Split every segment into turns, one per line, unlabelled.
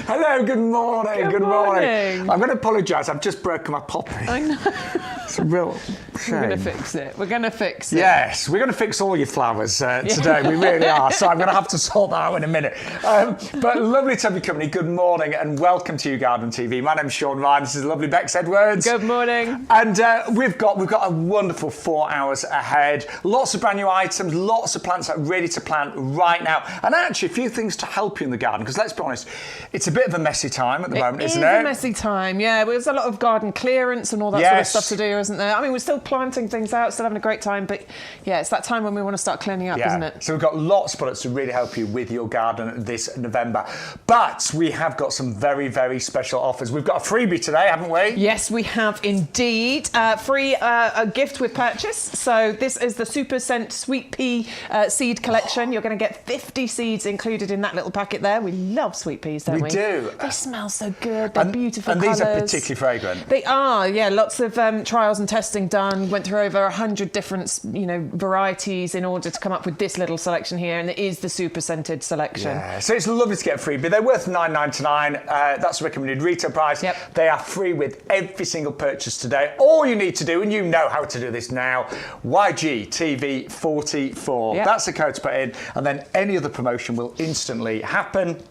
Hello, good morning.
Good morning.
I'm going to apologise. I've just broken my poppy.
I know.
It's a real shame.
We're going to fix it. We're going to fix it.
Yes, we're going to fix all your flowers today. We really are. So I'm going to have to sort that out in a minute. But lovely to have you company. Good morning and welcome to YouGarden TV. My name's Shaun Ryan. This is lovely Bex Edwards.
Good morning.
And we've got a wonderful 4 hours ahead. Lots of brand new items, lots of plants that are ready to plant right now. And actually a few things to help you in the garden, because let's be honest, it's a bit of a messy time at the moment, isn't it?
It is a messy time, yeah. There's a lot of garden clearance and all that sort of stuff to do, isn't there? I mean, we're still planting things out, still having a great time, but yeah, it's that time when we want to start cleaning up, isn't it?
So we've got lots of products to really help you with your garden this November. But we have got some very, very special offers. We've got a freebie today, haven't we?
Yes, we have indeed. Free a gift with purchase. So this is the Super Scent Sweet Pea seed collection. You're going to get 50 seeds included in that little packet there. We love sweet peas, don't we?
We do.
They smell so good. They're beautiful
colours. And these are particularly fragrant.
They are, yeah. Lots of trials and testing done. Went through over 100 different, varieties in order to come up with this little selection here, and it is the super scented selection.
Yeah, so it's lovely to get a freebie. They're worth $9.99. That's the recommended retail price.
Yep.
They are free with every single purchase today. All you need to do, and you know how to do this now, YGTV44.
Yep.
That's the code to put in, and then any other promotion will instantly happen.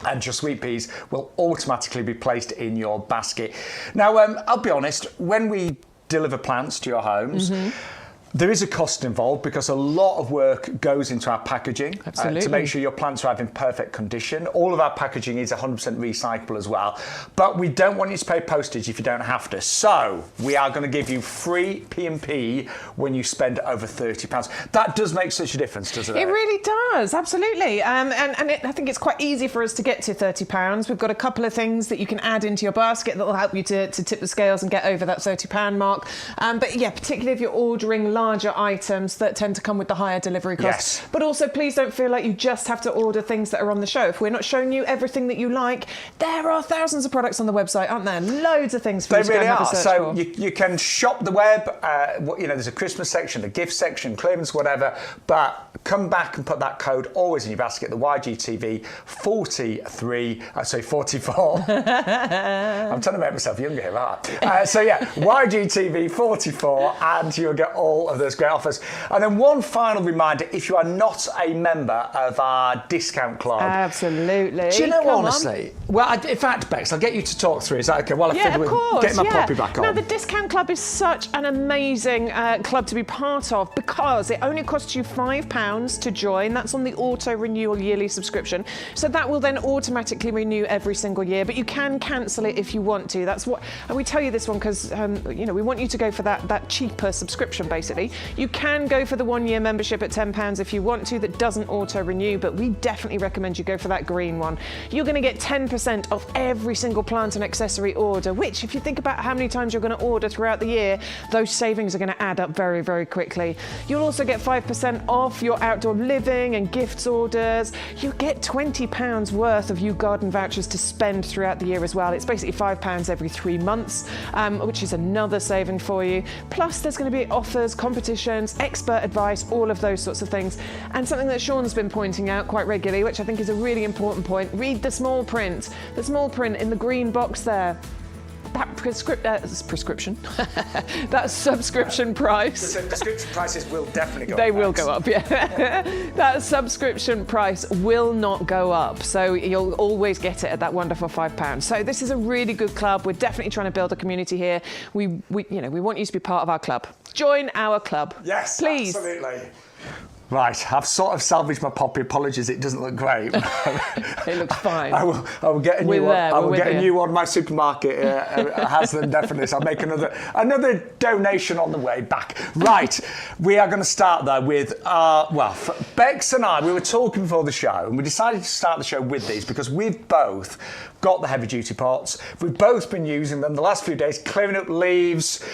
And your sweet peas will automatically be placed in your basket. Now, I'll be honest, when we deliver plants to your homes, there is a cost involved because a lot of work goes into our packaging to make sure your plants are in perfect condition. All of our packaging is 100% recyclable as well. But we don't want you to pay postage if you don't have to. So we are going to give you free P&P when you spend over £30. That does make such a difference, doesn't it?
It really does, absolutely. I think it's quite easy for us to get to £30. We've got a couple of things that you can add into your basket that will help you to tip the scales and get over that £30 mark. But yeah, particularly if you're ordering larger items that tend to come with the higher delivery costs.
Yes.
But also, please don't feel like you just have to order things that are on the show. If we're not showing you everything that you like, there are thousands of products on the website, aren't there? Loads of things for you to go and have a search for.
You can shop the web. There's a Christmas section, a gift section, clearance, whatever. But come back and put that code always in your basket, the YGTV 44. I'm trying to make myself younger here, aren't I? YGTV 44, and you'll get all of those great offers. And then one final reminder, if you are not a member of our discount club.
Absolutely.
Do you know, honestly? Well, in fact, Bex, I'll get you to talk through. Is that okay? While I
of course,
get my poppy back on.
Now, the discount club is such an amazing club to be part of because it only costs you £5 to join. That's on the auto renewal yearly subscription. So that will then automatically renew every single year, but you can cancel it if you want to. That's what, and we tell you this one because, we want you to go for that cheaper subscription, basically. You can go for the 1 year membership at £10 if you want to, that doesn't auto renew, but we definitely recommend you go for that green one. You're going to get 10% off every single plant and accessory order, which if you think about how many times you're going to order throughout the year, those savings are going to add up very, very quickly. You'll also get 5% off your outdoor living and gifts orders. You get £20 worth of YouGarden vouchers to spend throughout the year as well. It's basically £5 every 3 months, which is another saving for you. Plus, there's going to be offers, competitions, expert advice, all of those sorts of things. And something that Shaun's been pointing out quite regularly, which I think is a really important point, read the small print. The small print in the green box there. That prescription, that subscription price.
The subscription prices will definitely go up.
They will go up, yeah. That subscription price will not go up. So you'll always get it at that wonderful £5. So this is a really good club. We're definitely trying to build a community here. We want you to be part of our club. Join our club.
Yes,
please.
Absolutely. Right, I've sort of salvaged my poppy. Apologies, it doesn't look great.
It looks fine.
I will get a new one. I will get a new one. My supermarket has them definitely. So I'll make another donation on the way back. Right, we are going to start though with Bex and I. We were talking before the show, and we decided to start the show with these because we've both got the heavy duty pots. We've both been using them the last few days, clearing up leaves,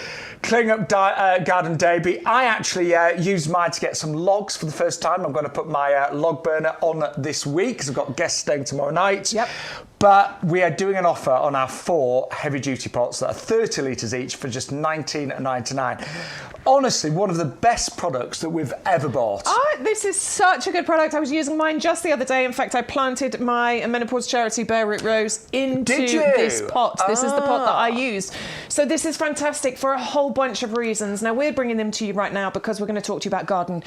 clearing up garden debris. I actually used mine to get some logs for the first time. I'm going to put my log burner on this week because I've got guests staying tomorrow night.
Yep.
But we are doing an offer on our 4 heavy-duty pots that are 30 litres each for just $19.99. Honestly, one of the best products that we've ever bought.
Oh, this is such a good product. I was using mine just the other day. In fact, I planted my menopause charity bare root rose into this pot. This is the pot that I used. So this is fantastic for a whole bunch of reasons. Now, we're bringing them to you right now because we're going to talk to you about garden,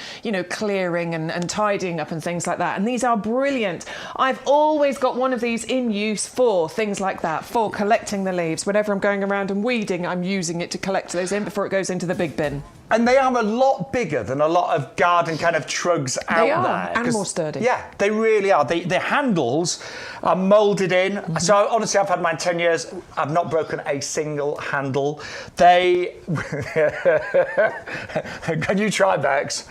clearing and tidying up and things like that. And these are brilliant. I've always got one of these in use for things like that, for collecting the leaves. Whenever I'm going around and weeding, I'm using it to collect those in before it goes into the big bin.
And they are a lot bigger than a lot of garden kind of trugs out there.
And more sturdy.
Yeah, they really are. The handles are moulded in. So honestly, I've had mine 10 years. I've not broken a single handle. They... Can you try, Bex?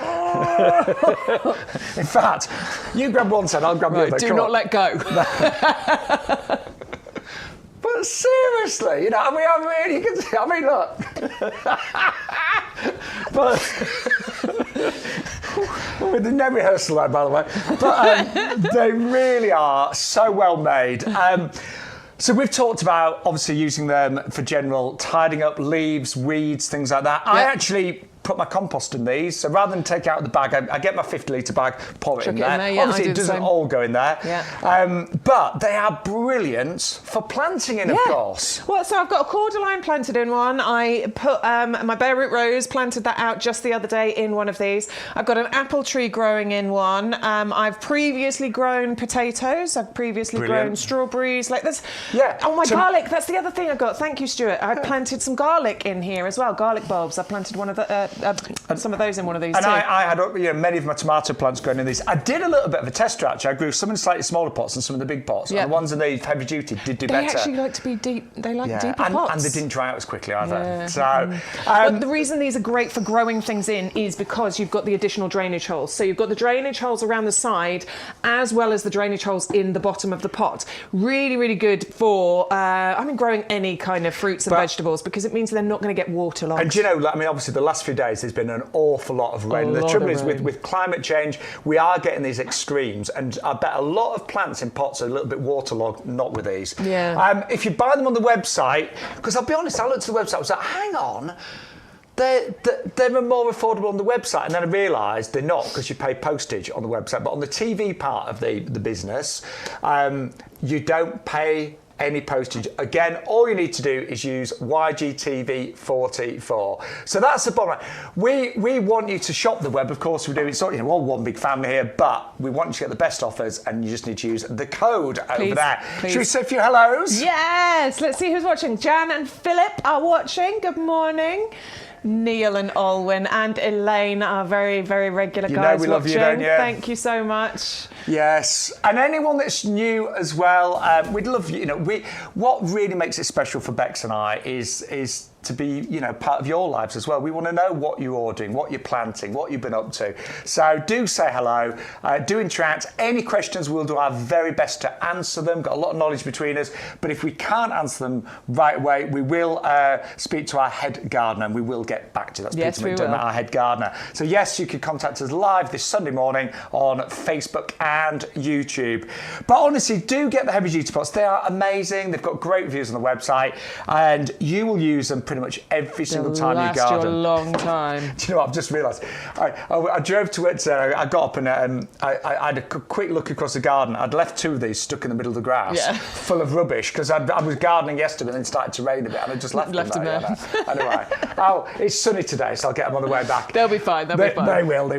In fact, you grab one side, I'll grab the other.
Do not let go.
But seriously, you can see, look. But with no rehearsal there, by the way. But they really are so well made. So we've talked about obviously using them for general tidying up leaves, weeds, things like that. Yep. I actually put my compost in these, so rather than take it out of the bag, I get my 50-litre bag, pour it in there.
Yeah,
obviously, it doesn't all go in there.
Yeah.
But they are brilliant for planting in, of course.
Well, so I've got a cordyline planted in one. I put my bare root rose, planted that out just the other day in one of these. I've got an apple tree growing in one. I've previously grown potatoes. I've previously grown strawberries. Like this.
Yeah.
Oh, my garlic. That's the other thing I've got. Thank you, Stuart. I planted some garlic in here as well. Garlic bulbs. I planted one of the... some of those in one of these
and
too.
I had many of my tomato plants going in these. I did a little bit of a tester actually. I grew some in slightly smaller pots and some in the big pots. And the ones in the heavy duty did do better.
They actually like to be deep. They like deeper pots.
And they didn't dry out as quickly either.
Yeah.
So,
but the reason these are great for growing things in is because you've got the additional drainage holes. So you've got the drainage holes around the side as well as the drainage holes in the bottom of the pot. Really, really good for growing any kind of fruits and vegetables because it means they're not going to get waterlogged.
And obviously the last few days there's been an awful lot of rain. The trouble is with climate change, we are getting these extremes, and I bet a lot of plants in pots are a little bit waterlogged, not with these.
Yeah.
If you buy them on the website, because I'll be honest, I looked at the website, I was like, hang on, they're more affordable on the website, and then I realised they're not because you pay postage on the website, but on the TV part of the business, you don't pay any postage. Again, all you need to do is use YGTV44. So that's the bottom line. We want you to shop the web, of course we do. It's all, we're all one big family here, but we want you to get the best offers, and you just need to use the code over there. Should we say a few hellos?
Yes, let's see who's watching. Jan and Philip are watching. Good morning. Neil and Olwyn and Elaine are very, very regular guys
we
watching.
Love you, don't you?
Thank you so much.
Yes, and anyone that's new as well, we'd love you. What really makes it special for Bex and I is to be, part of your lives as well. We want to know what you're ordering, what you're planting, what you've been up to. So do say hello, do interact. Any questions, we'll do our very best to answer them. Got a lot of knowledge between us, but if we can't answer them right away, we will speak to our head gardener, and we will get back to you. That's Peter McDermott, our head gardener. So yes, you can contact us live this Sunday morning on Facebook and YouTube. But honestly, do get the heavy duty pots. They are amazing. They've got great reviews on the website, and you will use them pretty much every single time you garden.
They'll last you a long time.
Do you know what? I've just realised. I drove to it today. I got up and I had a quick look across the garden. I'd left 2 of these stuck in the middle of the grass, full of rubbish, because I was gardening yesterday and then it started to rain a bit, and I just left them there. Anyway, it's sunny today, so I'll get them on the way back.
They'll be fine. They'll be fine.
They will.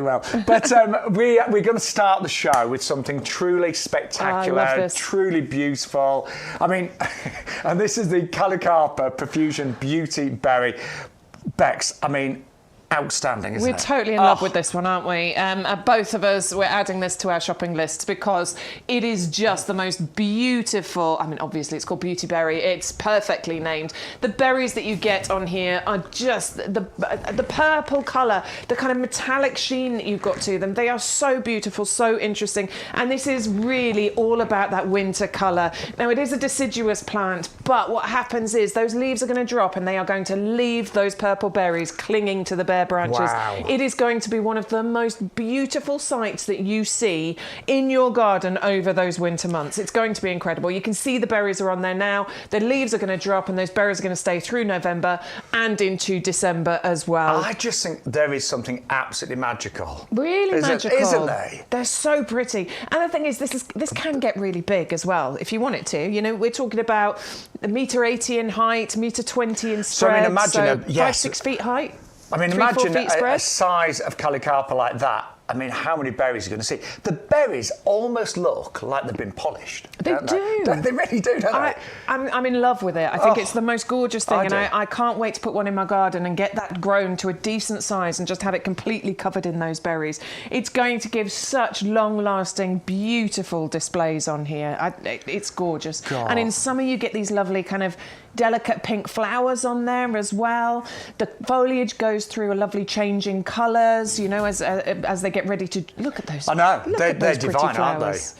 But we're going to start the show with something truly spectacular, truly beautiful. And this is the Calicarpa Profusion Beauty Berry. Bex, outstanding, isn't it?
We're totally in love with this one, aren't we? Both of us, we're adding this to our shopping list because it is just the most beautiful. Obviously it's called Beauty Berry. It's perfectly named. The berries that you get on here are just the purple colour, the kind of metallic sheen that you've got to them. They are so beautiful, so interesting. And this is really all about that winter colour. Now, it is a deciduous plant, but what happens is those leaves are going to drop and they are going to leave those purple berries clinging to the bare bare branches.
Wow.
It is going to be one of the most beautiful sights that you see in your garden over those winter months. It's going to be incredible. You can see the berries are on there now. The leaves are going to drop and those berries are going to stay through November and into December as well.
I just think there is something absolutely magical.
Really magical.
Isn't they?
They're so pretty. And the thing is, this can get really big as well, if you want it to. You know, we're talking about $1.80 in height, $1.20 in spread.
So I mean, imagine
5-6 feet height.
I mean,
3-4
imagine
feet
a
spread.
size of Calicarpa like that. I mean, how many berries are you going to see? The berries almost look like they've been polished.
They do.
They really do, don't they?
I'm in love with it. I think it's the most gorgeous thing, and
do.
I can't wait to put one in my garden and get that grown to a decent size and just have it completely covered in those berries. It's going to give such long-lasting, beautiful displays on here. It's gorgeous.
God.
And in summer, you get these lovely kind of delicate pink flowers on there as well. The foliage goes through a lovely changing colours, you know, as they get ready to look at those.
I know.
Look
They're
at those pretty
divine,
flowers.
aren't they?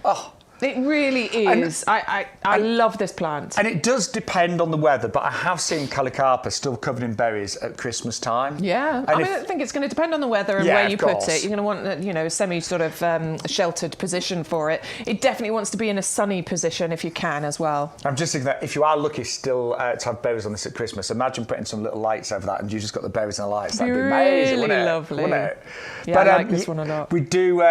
Oh.
It really is. I love this plant.
And it does depend on the weather, but I have seen Calicarpa still covered in berries at Christmas time.
Yeah, I think it's going to depend on the weather and where you put it. You're going to want, you know, a semi sort of sheltered position for it. It definitely wants to be in a sunny position if you can as well.
I'm just thinking that if you are lucky still to have berries on this at Christmas, imagine putting some little lights over that and you just got the berries and the lights. That'd be amazing,
really
wouldn't it?
lovely.
Wouldn't it?
Yeah,
but,
I like this one a lot.
We do,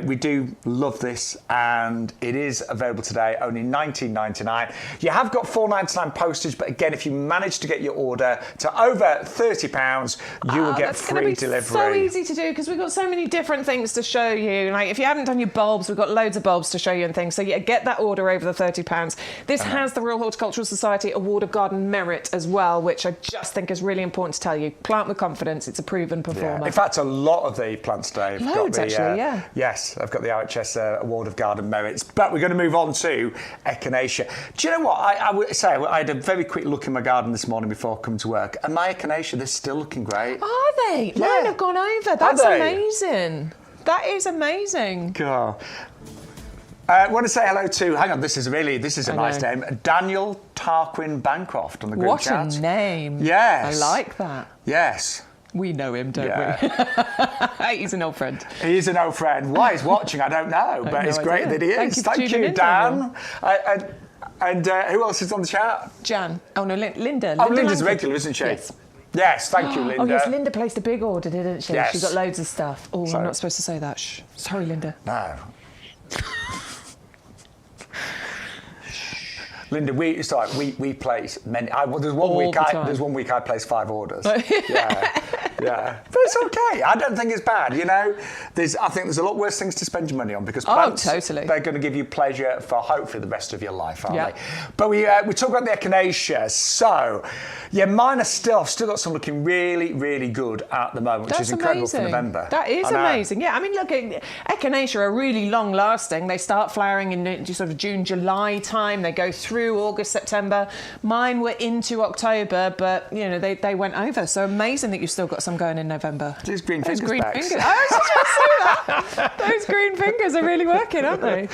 we do love this, and it is available today, only $19.99. You have got $4.99 postage, but again, if you manage to get your order to over £30, you will get free delivery.
So easy to do because we've got so many different things to show you. Like if you haven't done your bulbs, we've got loads of bulbs to show you and things. So yeah, get that order over the £30. This has the Royal Horticultural Society Award of Garden Merit as well, which I just think is really important to tell you. Plant with confidence. It's a proven performer.
Yeah. In fact, a lot of the plants today have
loads,
got the
actually, yeah.
Yes, I've got the RHS Award of Garden Merits. But we're going to move on to echinacea. Do you know what? I would say I had a very quick look in my garden this morning before I come to work, and my echinacea, they're still looking great.
Are they?
Yeah.
Mine have gone over. That's amazing. That is amazing.
God. I want to say hello to, hang on, this is a nice name, Daniel Tarquin Bancroft on the group chat.
What a name.
Yes.
I like that.
Yes.
We know him, don't we? He's an old friend.
He's an old friend. Why he's watching, I don't know, but it's great that he is.
Thank you,
Dan. And who else is on the chat?
Jan. Oh, no, Linda.
Oh, Linda's regular, isn't she?
Yes.
Yes, thank you, Linda.
Oh, yes, Linda placed a big order, didn't she?
Yes.
She got loads of stuff. Oh,
So-
I'm not supposed to say that. Shh. Sorry, Linda.
No. Linda, we place many. There's one week I placed 5 orders. Yeah, but it's okay. I don't think it's bad. You know, I think there's a lot worse things to spend your money on because plants,
totally.
They're going to give you pleasure for hopefully the rest of your life, aren't they? But we talk about the echinacea. So, yeah, mine are I've still got some looking really, really good at the moment, which is incredible for November.
That is amazing. Yeah, I mean, look, echinacea are really long-lasting. They start flowering in sort of June, July time. They go through August, September. Mine were into October, but you know they went over. So amazing that you've still got some going in November.
These green fingers, Bex.
I was just trying to say that. Those green fingers are really working, aren't they?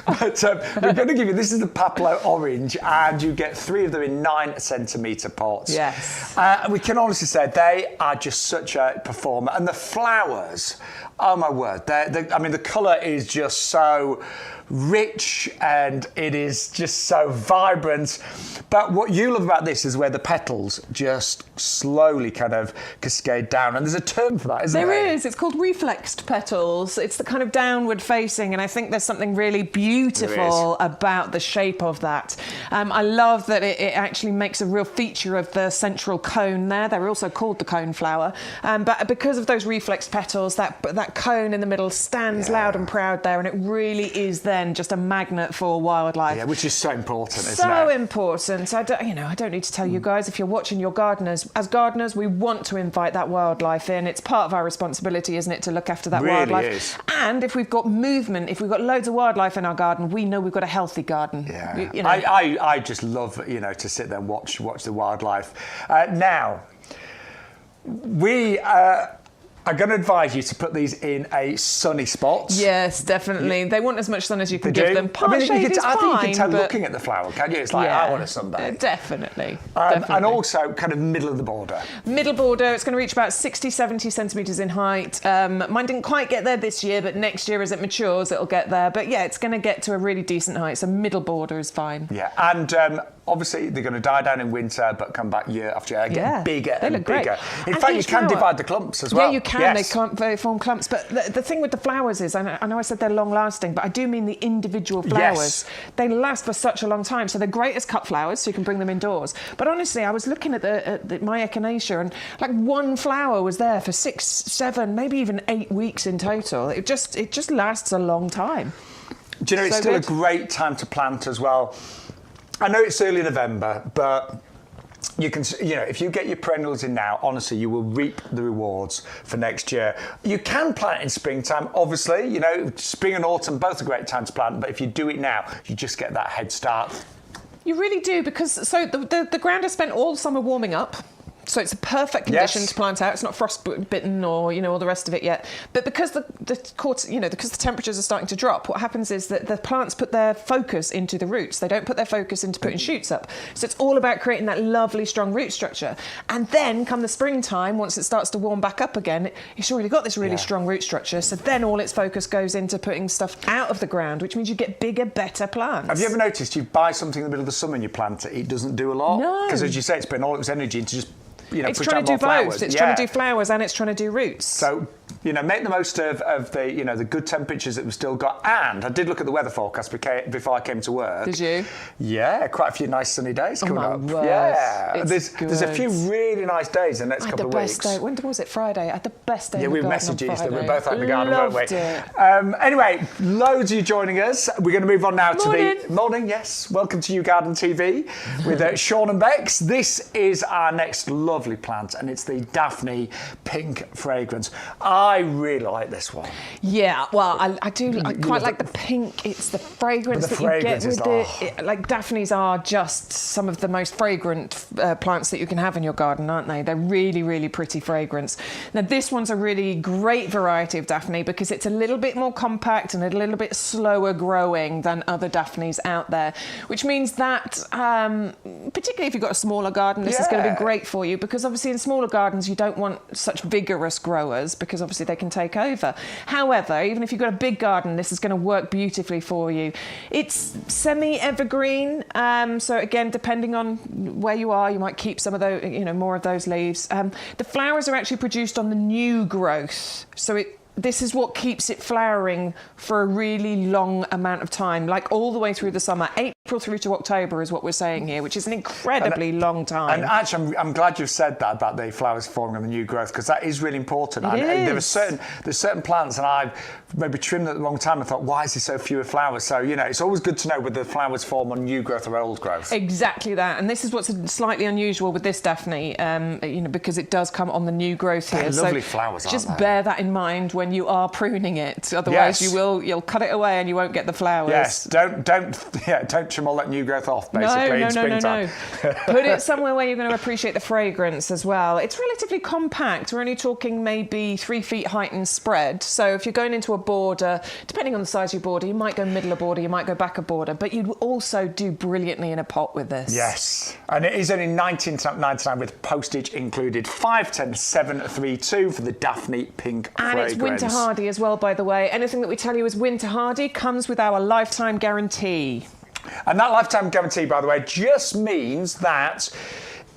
But we're going to give you, this is the Papilo Orange, and you get 3 of them in 9-centimetre pots.
Yes.
We can honestly say they are just such a performer, and the flowers, oh my word, I mean the colour is just so rich and it is just so vibrant. But what you love about this is where the petals just slowly kind of cascade down, and there's a term for that, isn't there?
There is. It's called reflexed petals. It's the kind of downward facing, and I think there's something really beautiful about the shape of that. I love that it actually makes a real feature of the central cone there. They're also called the cone flower, but because of those reflexed petals, that cone in the middle stands loud and proud there, and it really is then just a magnet for wildlife.
Yeah, which is so important, isn't it?
So important. I don't need to tell you guys, if you're watching your gardeners, as gardeners, we want to invite that wildlife in. It's part of our responsibility, isn't it, to look after that wildlife?
Really is.
And if we've got movement, if we've got loads of wildlife in our garden, we know we've got a healthy garden.
Yeah.
You know.
I just love, to sit there and watch the wildlife. Now, we I'm going to advise you to put these in a sunny spot.
Yes, definitely. They want as much sun as you can
They
give
do.
them. Part
I mean,
shade is
I think you can tell
fine, but
looking at the flower, can't you? It's like, I want a sunbathe.
Definitely.
And also kind of middle of the border.
Middle border, it's going to reach about 60, 70 centimetres in height. Mine didn't quite get there this year, but next year as it matures, it'll get there. But yeah, it's going to get to a really decent height, so middle border is fine.
Yeah, and obviously they're going to die down in winter, but come back year after year, get bigger and bigger. In fact, you can divide the clumps as well.
Yeah, you can. Yes. They form clumps. But the thing with the flowers is, I know I said they're long-lasting, but I do mean the individual flowers.
Yes.
They last for such a long time. So they're great as cut flowers, so you can bring them indoors. But honestly, I was looking at my echinacea, and like one flower was there for 6, 7, maybe even 8 weeks in total. It just lasts a long time.
Do you know, it's
So
still
good.
a great time to plant as well. I know it's early November, but you can, if you get your perennials in now, honestly, you will reap the rewards for next year. You can plant in springtime, obviously. Spring and autumn, both a great time to plant, but if you do it now, you just get that head start.
You really do, because the ground has spent all summer warming up. So it's a perfect condition to plant out. It's not frostbitten or all the rest of it yet. But because because the temperatures are starting to drop, what happens is that the plants put their focus into the roots. They don't put their focus into putting shoots up. So it's all about creating that lovely strong root structure. And then come the springtime, once it starts to warm back up again, it's already got this really strong root structure. So then all its focus goes into putting stuff out of the ground, which means you get bigger, better plants.
Have you ever noticed you buy something in the middle of the summer and you plant it, it doesn't do a lot?
No.
Because as you say, it's putting all its energy into just
it's
push
trying
out
to do
more flowers.
both. It's trying to do flowers and it's trying to do roots.
So, make the most of the, the good temperatures that we've still got. And I did look at the weather forecast before I came to work.
Did you?
Yeah, quite a few nice sunny days coming up.
Word.
Yeah,
It's
there's a few really nice days in the next couple of weeks.
Day. When was it? Friday. I had the best day.
Yeah,
in
we
the garden
messaged
on
each other.
Friday.
We were both out in the garden,
Loved
weren't we?
it.
Anyway, loads of you joining us. We're going to move on now to
Morning.
the morning. Yes, welcome to YouGarden TV with Shaun and Bex. This is our next lovely plant, and it's the Daphne Pink Fragrance. I really like this one.
Yeah, well, I do. I quite like the pink. It's the fragrance that you get with it. Like Daphnes are just some of the most fragrant plants that you can have in your garden, aren't they? They're really, really pretty fragrance. Now, this one's a really great variety of Daphne because it's a little bit more compact and a little bit slower growing than other Daphnes out there, which means that, particularly if you've got a smaller garden, this is going to be great for you because obviously in smaller gardens you don't want such vigorous growers because obviously they can take over. However, even if you've got a big garden, this is going to work beautifully for you. It's semi-evergreen, so again, depending on where you are, you might keep some of those, more of those leaves. The flowers are actually produced on the new growth, so this is what keeps it flowering for a really long amount of time, like all the way through the summer. April through to October is what we're saying here, which is an incredibly long time.
And actually, I'm glad you've said that about the flowers forming on the new growth because that is really important. There's certain plants, and I've maybe trimmed at the wrong time and thought, why is there so fewer flowers? So it's always good to know whether the flowers form on new growth or old growth.
Exactly that, and this is what's slightly unusual with this Daphne, because it does come on the new growth here.
They're lovely flowers, aren't they?
Just bear that in mind when you are pruning it. Otherwise, you'll cut it away and you won't get the flowers.
Yes, don't trim all that new growth off. Basically, in springtime.
No. Put it somewhere where you're going to appreciate the fragrance as well. It's relatively compact. We're only talking maybe 3 feet height and spread. So if you're going into a border, depending on the size of your border, you might go middle of border, you might go back of border, but you'd also do brilliantly in a pot with this.
Yes, and it is only $19.99 with postage included. 510-732 for the Daphne Pink
And
fragrance.
it's winter hardy as well, by the way. Anything that we tell you is winter hardy comes with our lifetime guarantee.
And that lifetime guarantee, by the way, just means that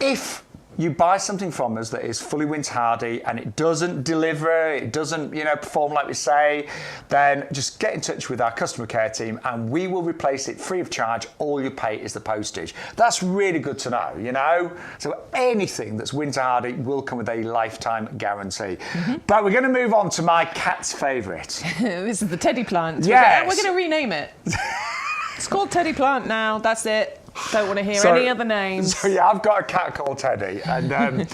if you buy something from us that is fully winter hardy and it doesn't deliver, it doesn't, perform like we say, then just get in touch with our customer care team and we will replace it free of charge. All you pay is the postage. That's really good to know, So anything that's winter hardy will come with a lifetime guarantee. Mm-hmm. But we're going to move on to my cat's favourite.
This is the teddy plant.
Yes.
We're going to rename it. It's called Teddy Plant now. That's it. Don't want to hear any other names.
So yeah, I've got a cat called Teddy, and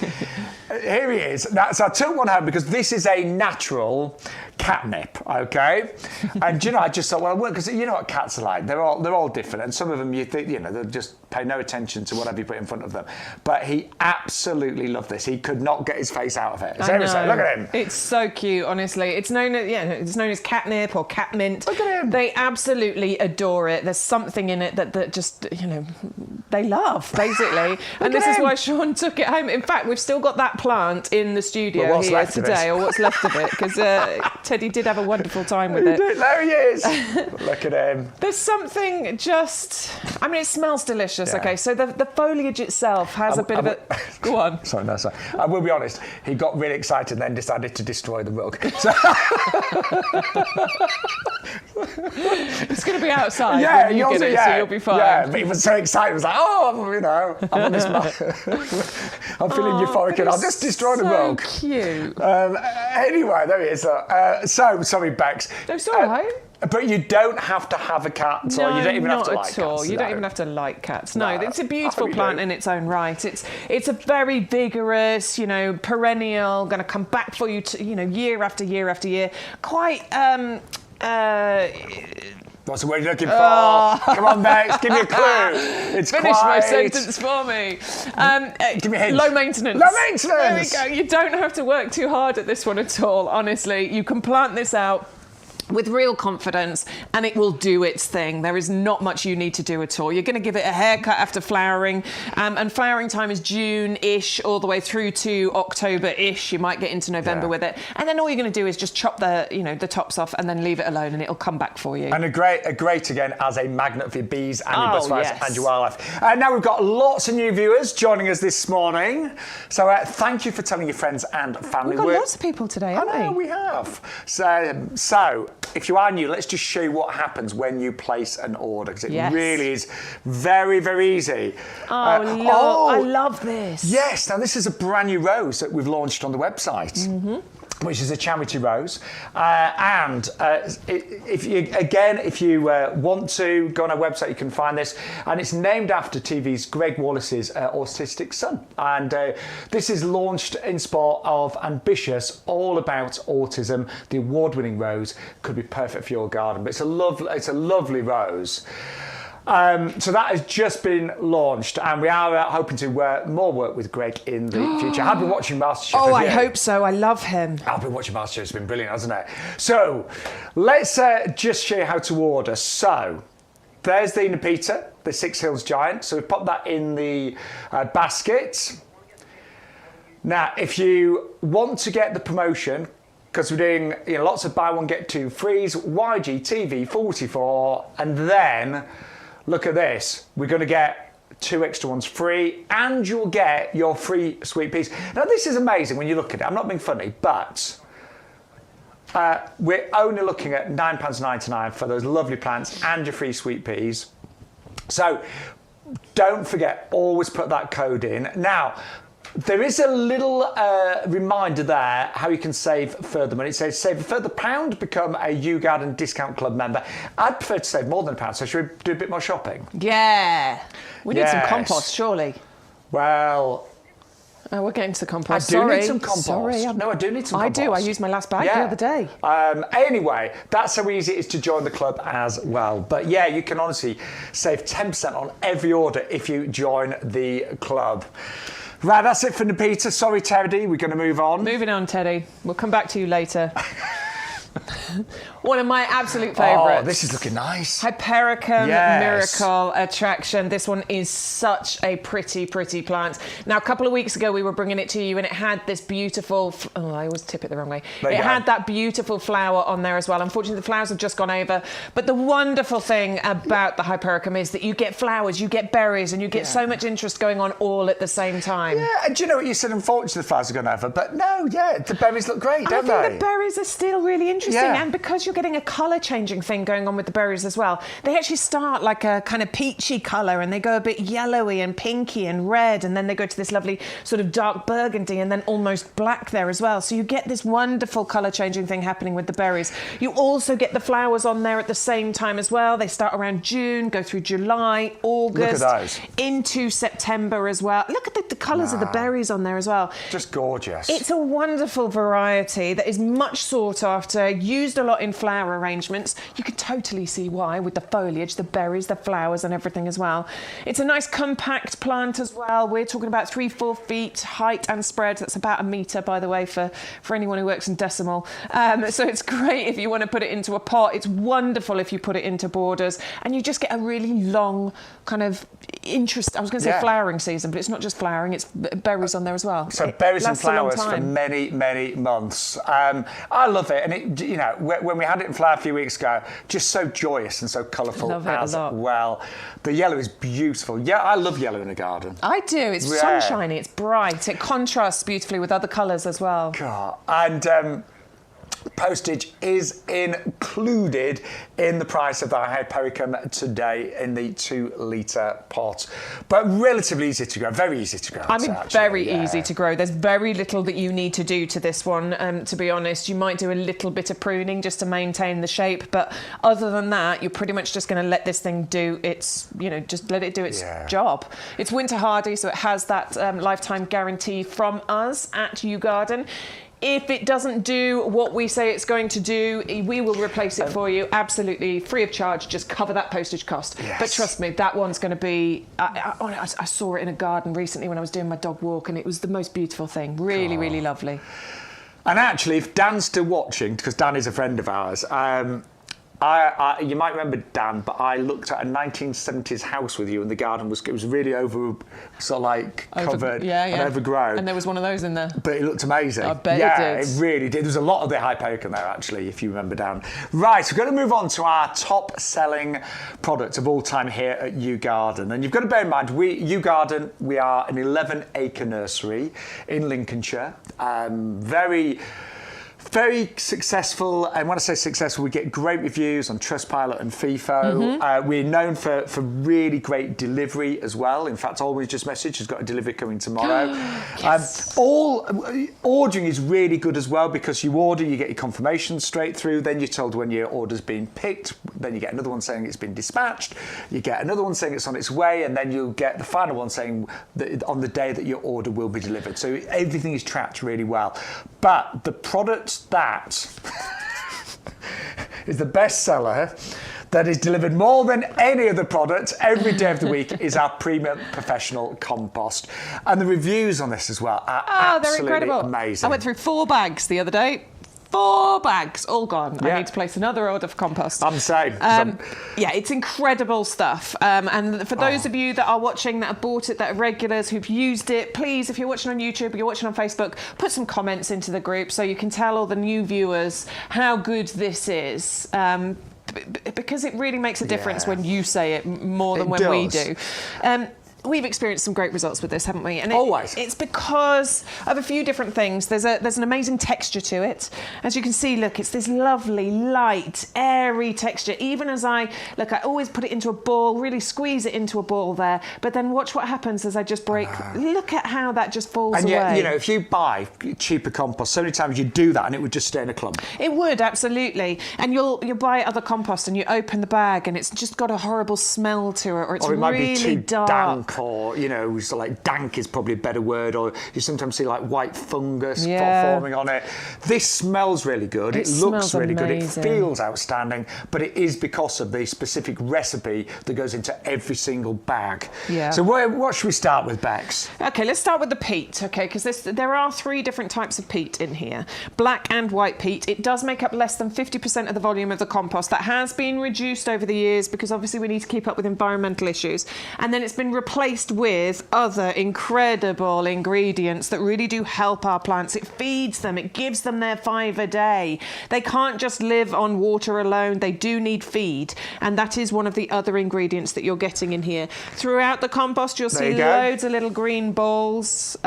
here he is. Now, so I took one home because this is a natural catnip, okay? And I just thought, well, because you know what cats are like. They're all different, and some of them you think they'll just pay no attention to whatever you put in front of them. But he absolutely loved this. He could not get his face out of it. Seriously, look at him.
It's so cute, honestly. It's known as catnip or catmint.
Look at him.
They absolutely adore it. There's something in it that just they love, basically. And this is why Shaun took it home. In fact, we've still got that plant in the studio here today, or what's left of it, because Teddy did have a wonderful time with it.
There he is. Look at him.
There's something it smells delicious. Okay, so the foliage itself has a bit of a... Go on.
Sorry. I will be honest, he got really excited and then decided to destroy the rug. So
it's going to be outside when you get it, so you'll be fine.
Yeah, but he was so excited. He was like, I'm on this I'm feeling euphoric and I'll just destroy the rug.
So cute.
Anyway, there he is. Sorry, Bex.
No, it's all right.
But you don't have to have a cat, or you don't even have to like cats.
Not at all. You don't even have to like cats. No, it's a beautiful plant in its own right. It's a very vigorous, perennial, going to come back for you, year after year after year. Quite.
What's the word you're looking for? Come on, Bex, give me a clue. It's
Finish my sentence for me.
Give me a hint.
Low maintenance.
Low maintenance.
There we go. You don't have to work too hard at this one at all, honestly. You can plant this out with real confidence and it will do its thing. There is not much you need to do at all. You're going to give it a haircut after flowering, and flowering time is June-ish all the way through to October-ish. You might get into November with it, and then all you're going to do is just chop the tops off and then leave it alone, and it'll come back for you.
And a great again as a magnet for your bees and your butterflies and your wildlife. Now we've got lots of new viewers joining us this morning, so thank you for telling your friends and family.
We've got lots of people today, haven't we?
I know we have. So if you are new, let's just show you what happens when you place an order, because it really is very, very easy.
I love this.
Yes, now this is a brand new rose that we've launched on the website. Mm-hmm. Which is a charity rose, if you want to go on our website, you can find this, and it's named after TV's Greg Wallace's autistic son. And this is launched in support of Ambitious, all about autism. The award-winning rose could be perfect for your garden, but it's a lovely rose. So that has just been launched, and we are hoping to more work with Greg in the future. I've been watching MasterChef.
Oh, I hope so. I love him.
I've been watching MasterChef. It's been brilliant, hasn't it? So let's just show you how to order. So there's the Nepeta, the Six Hills Giant. So we pop that in the basket. Now, if you want to get the promotion, because we're doing lots of buy one get two frees, YGTV 44, and then look at this, we're going to get 2 extra ones free, and you'll get your free sweet peas. Now this is amazing when you look at it. I'm not being funny, but we're only looking at £9.99 for those lovely plants and your free sweet peas. So don't forget, always put that code in. Now, there is a little reminder there how you can save further money. It says save a further £1, become a YouGarden Discount Club member. I'd prefer to save more than £1, so should we do a bit more shopping?
Yeah. We need some compost, surely.
Well,
we're getting to the compost.
I do need some compost. No, I do need some compost.
I do. I used my last bag the other day.
Anyway, that's how easy it is to join the club as well. But yeah, you can honestly save 10% on every order if you join the club. Right, that's it for Nepeta. Sorry, Teddy, we're going to move on.
Moving on, Teddy. We'll come back to you later. One of my absolute favourites.
Oh, this is looking nice.
Hypericum Miracle Attraction. This one is such a pretty plant. Now, a couple of weeks ago, we were bringing it to you, and it had this beautiful... I always tip it the wrong way. It had that beautiful flower on there as well. Unfortunately, the flowers have just gone over. But the wonderful thing about the Hypericum is that you get flowers, you get berries, and you get so much interest going on all at the same time. Yeah,
and do you know what you said? Unfortunately, the flowers have gone over. But no, the berries look great, don't they?
I think the berries are still really interesting. And because you're getting a colour changing thing going on with the berries as well, they actually start like a kind of peachy colour, and they go a bit yellowy and pinky and red, and then they go to this lovely sort of dark burgundy and then almost black there as well. So you get this wonderful colour changing thing happening with the berries. You also get the flowers on there at the same time as well. They start around June, go through July, August, into September as well. Look at the colours of the berries on there as well.
Just gorgeous.
It's a wonderful variety that is much sought after. everywhere, used a lot in flower arrangements. You can totally see why with the foliage, the berries, the flowers and everything as well. It's a nice compact plant as well. We're talking about 3-4 feet height and spread. That's about 1 metre, by the way, for anyone who works in decimal. So it's great if you want to put it into a pot. It's wonderful if you put it into borders, and you just get a really long kind of interest. I was going to say flowering season, but it's not just flowering, it's berries on there as well.
So berries and flowers for many, many months. I love it, and it, you know, when we had it in flower a few weeks ago, just so joyous and so colourful as well. The yellow is beautiful. Yeah, I love yellow in a garden.
I do. It's sunshiny, it's bright, it contrasts beautifully with other colours as well.
God. And postage is included in the price of the Hypericum today in the 2-litre pot. But relatively easy to grow, very easy to grow.
I mean, very easy to grow. There's very little that you need to do to this one, to be honest. You might do a little bit of pruning just to maintain the shape, but other than that, you're pretty much just going to let this thing do its, you know, just let it do its job. It's winter hardy, so it has that lifetime guarantee from us at YouGarden. If it doesn't do what we say it's going to do, we will replace it for you, absolutely free of charge. Just cover that postage cost. Yes. But trust me, that one's going to be... I saw it in a garden recently when I was doing my dog walk, and it was the most beautiful thing. Really, really lovely.
And actually, if Dan's still watching, because Dan is a friend of ours, you might remember Dan, but I looked at a 1970s house with you, and the garden was really covered and overgrown.
And there was one of those in there.
But it looked amazing.
I bet it did.
It really did. There was a lot of the Hypericum there, actually, if you remember, Dan. Right, we're going to move on to our top-selling product of all time here at YouGarden. And you've got to bear in mind, YouGarden, we are an 11-acre nursery in Lincolnshire. Very successful, and when I say successful, we get great reviews on Trustpilot and FIFO. We're known for really great delivery as well. In fact, Always Just Message has got a delivery coming tomorrow.
Yes.
Ordering is really good as well, because you order, you get your confirmation straight through, then you're told when your order's been picked, then you get another one saying it's been dispatched, you get another one saying it's on its way, and then you'll get the final one saying that on the day that your order will be delivered. So everything is tracked really well. But the product that is the best seller, that is delivered more than any other product every day of the week, is our premium professional compost. And the reviews on this as well are absolutely amazing.
I went through 4 bags the other day. 4 bags, all gone. I need to place another order for compost.
I'm the same.
Yeah, it's incredible stuff. And for those of you that are watching, that have bought it, that are regulars, who've used it, please, if you're watching on YouTube or you're watching on Facebook, put some comments into the group so you can tell all the new viewers how good this is. Because it really makes a difference when you say it more than when we do. We've experienced some great results with this, haven't we? And it's because of a few different things. There's an amazing texture to it. As you can see, look, it's this lovely, light, airy texture. Even as I always put it into a ball, really squeeze it into a ball there. But then watch what happens as I just break. Look at how that just falls away. And
yet, you know, if you buy cheaper compost, so many times you do that and it would just stay in a clump.
It would, absolutely. And you'll buy other compost and you open the bag and it's just got a horrible smell to it, or it's
might
really
be too
dark.
Or, you know, so like dank is probably a better word, or you sometimes see like white fungus forming on it. This smells really good. It looks really good. It feels outstanding, but it is because of the specific recipe that goes into every single bag. Yeah. So what should we start with, Bex?
Okay, let's start with the peat, okay, because there are 3 different types of peat in here. Black and white peat. It does make up less than 50% of the volume of the compost. That has been reduced over the years because obviously we need to keep up with environmental issues. And then it's been replaced with other incredible ingredients that really do help our plants. It feeds them, it gives them their 5 a day. They can't just live on water alone, they do need feed, and that is one of the other ingredients that you're getting in here. Throughout the compost you'll see loads of little green balls.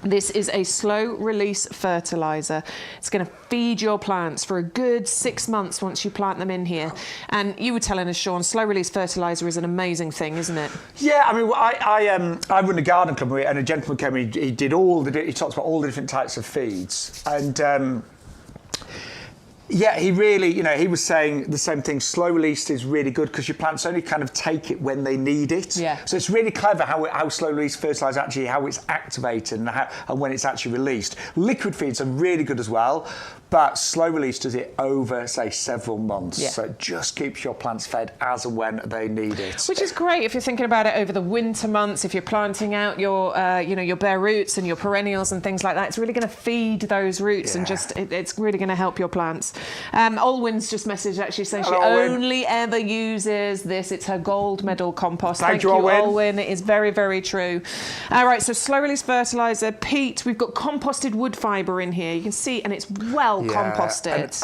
This is a slow-release fertiliser. It's going to feed your plants for a good 6 months once you plant them in here. And you were telling us, Shaun, slow-release fertiliser is an amazing thing, isn't it?
Yeah, I mean, I run a garden club, and a gentleman came in, he talks about all the different types of feeds. And yeah, he really, you know, he was saying the same thing. Slow released is really good because your plants only kind of take it when they need it. Yeah. So it's really clever how slow release fertiliser actually, how it's activated and when it's actually released. Liquid feeds are really good as well. but slow release does it over, say, several months.
Yeah.
So it just keeps your plants fed as and when they need it.
Which is great if you're thinking about it over the winter months, if you're planting out your, your bare roots and your perennials and things like that. It's really going to feed those roots and just, it's really going to help your plants. Olwyn's just messaged actually saying she only ever uses this. It's her gold medal compost. Thank you, Olwyn. It is very, very true. All right, so slow release fertiliser. Peat, we've got composted wood fibre in here. You can see, and it's well composted. It's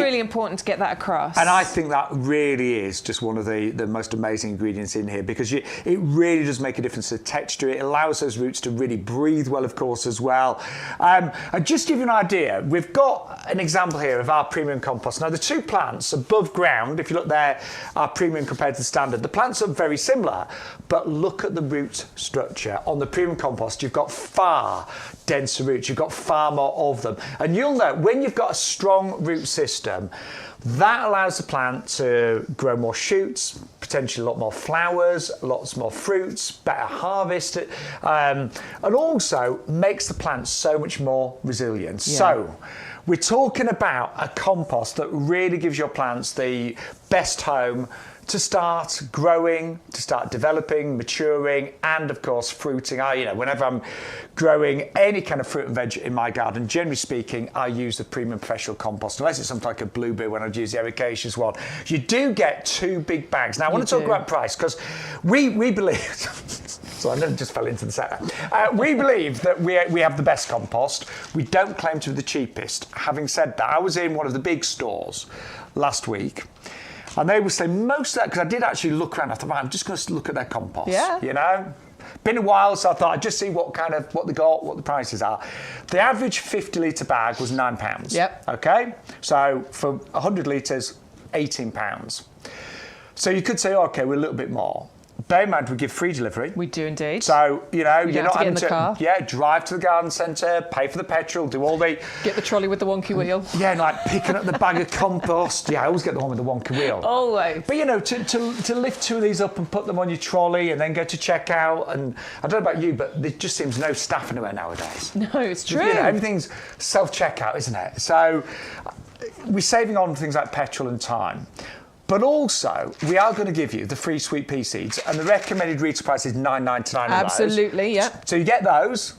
really important to get that across.
And I think that really is just one of the most amazing ingredients in here, because it really does make a difference to the texture. It allows those roots to really breathe well, of course, as well. And just to give you an idea, we've got an example here of our premium compost. Now, the two plants above ground, if you look there, are premium compared to the standard. The plants are very similar, but look at the root structure. On the premium compost, you've got far denser roots. You've got far more of them. And you'll know when you've got a strong root system, that allows the plant to grow more shoots, potentially a lot more flowers, lots more fruits, better harvest, and also makes the plant so much more resilient. Yeah. So we're talking about a compost that really gives your plants the best home to start growing, to start developing, maturing, and of course fruiting. Whenever I'm growing any kind of fruit and veg in my garden, generally speaking, I use the premium professional compost, unless it's something like a blueberry when I'd use the ericaceous one. You do get 2 big bags. Now I want to talk about price, because we believe, so I never just fell into the set. We believe that we have the best compost. We don't claim to be the cheapest. Having said that, I was in one of the big stores last week, and they were saying most of that, because I did actually look around. I thought, I'm just going to look at their compost. Yeah. Been a while, so I thought I'd just see what they got, what the prices are. The average 50 litre bag was £9.
Yep.
Okay. So for 100 litres, £18. So you could say, okay, we're a little bit more. Bear in mind, we give free delivery.
We do indeed.
So, you're not having
to car.
Drive to the garden centre, pay for the petrol, do all the...
Get the trolley with the wonky wheel.
Yeah, and like picking up the bag of compost. Yeah, I always get the one with the wonky wheel.
Always.
But, to lift 2 of these up and put them on your trolley and then go to checkout. And I don't know about you, but there just seems no staff anywhere nowadays.
No, it's true.
Everything's self-checkout, isn't it? So we're saving on things like petrol and time. But also, we are going to give you the free sweet pea seeds, and the recommended retail price is $9.99.
Absolutely, yeah.
So you get those,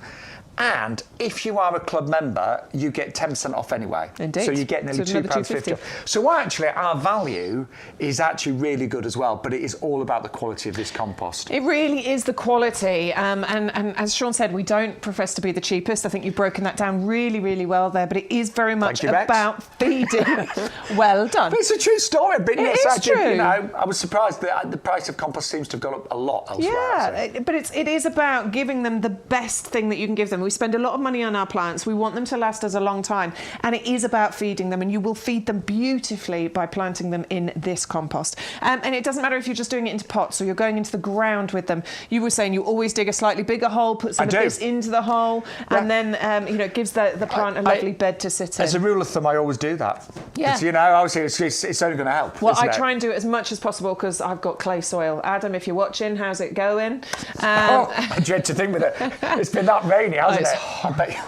and if you are a club member, you get 10% off anyway.
Indeed.
So you get nearly £2.50 off. So actually, our value is actually really good as well, but it is all about the quality of this compost.
It really is the quality, and as Shaun said, we don't profess to be the cheapest. I think you've broken that down really, really well there, but it is very much about feeding. Well done.
But it's a true story.
It is true.
I was surprised that the price of compost seems to have gone up a lot elsewhere.
Yeah, but it is about giving them the best thing that you can give them. We spend a lot of money on our plants. We want them to last us a long time, and it is about feeding them, and you will feed them beautifully by planting them in this compost. And it doesn't matter if you're just doing it into pots or you're going into the ground with them. You were saying you always dig a slightly bigger hole, put some of this into the hole, and then it gives the plant a lovely bed to sit in.
As a rule of thumb, I always do that.
Yeah.
Obviously it's only going to help.
Well, I try and do it as much as possible because I've got clay soil. Adam, if you're watching, how's it going?
I dread to think with it. It's been that rainy, hasn't it? I bet you.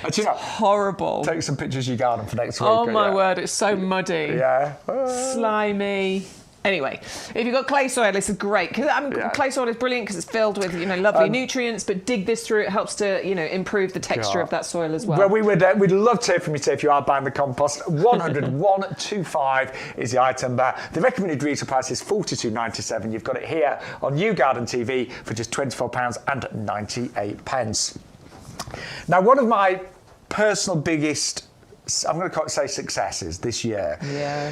It's horrible.
Take some pictures of your garden for next week.
Oh my word, it's so muddy.
Yeah.
Slimy. Anyway, if you've got clay soil, this is great. Clay soil is brilliant because it's filled with lovely nutrients, but dig this through, it helps to improve the texture of that soil as well.
Well, we'd love to hear from you if you are buying the compost. 125 is the item bar. The recommended retail price is $42.97. You've got it here on YouGarden TV for just £24.98. Now, one of my personal biggest, I'm going to say successes this year.
Yeah.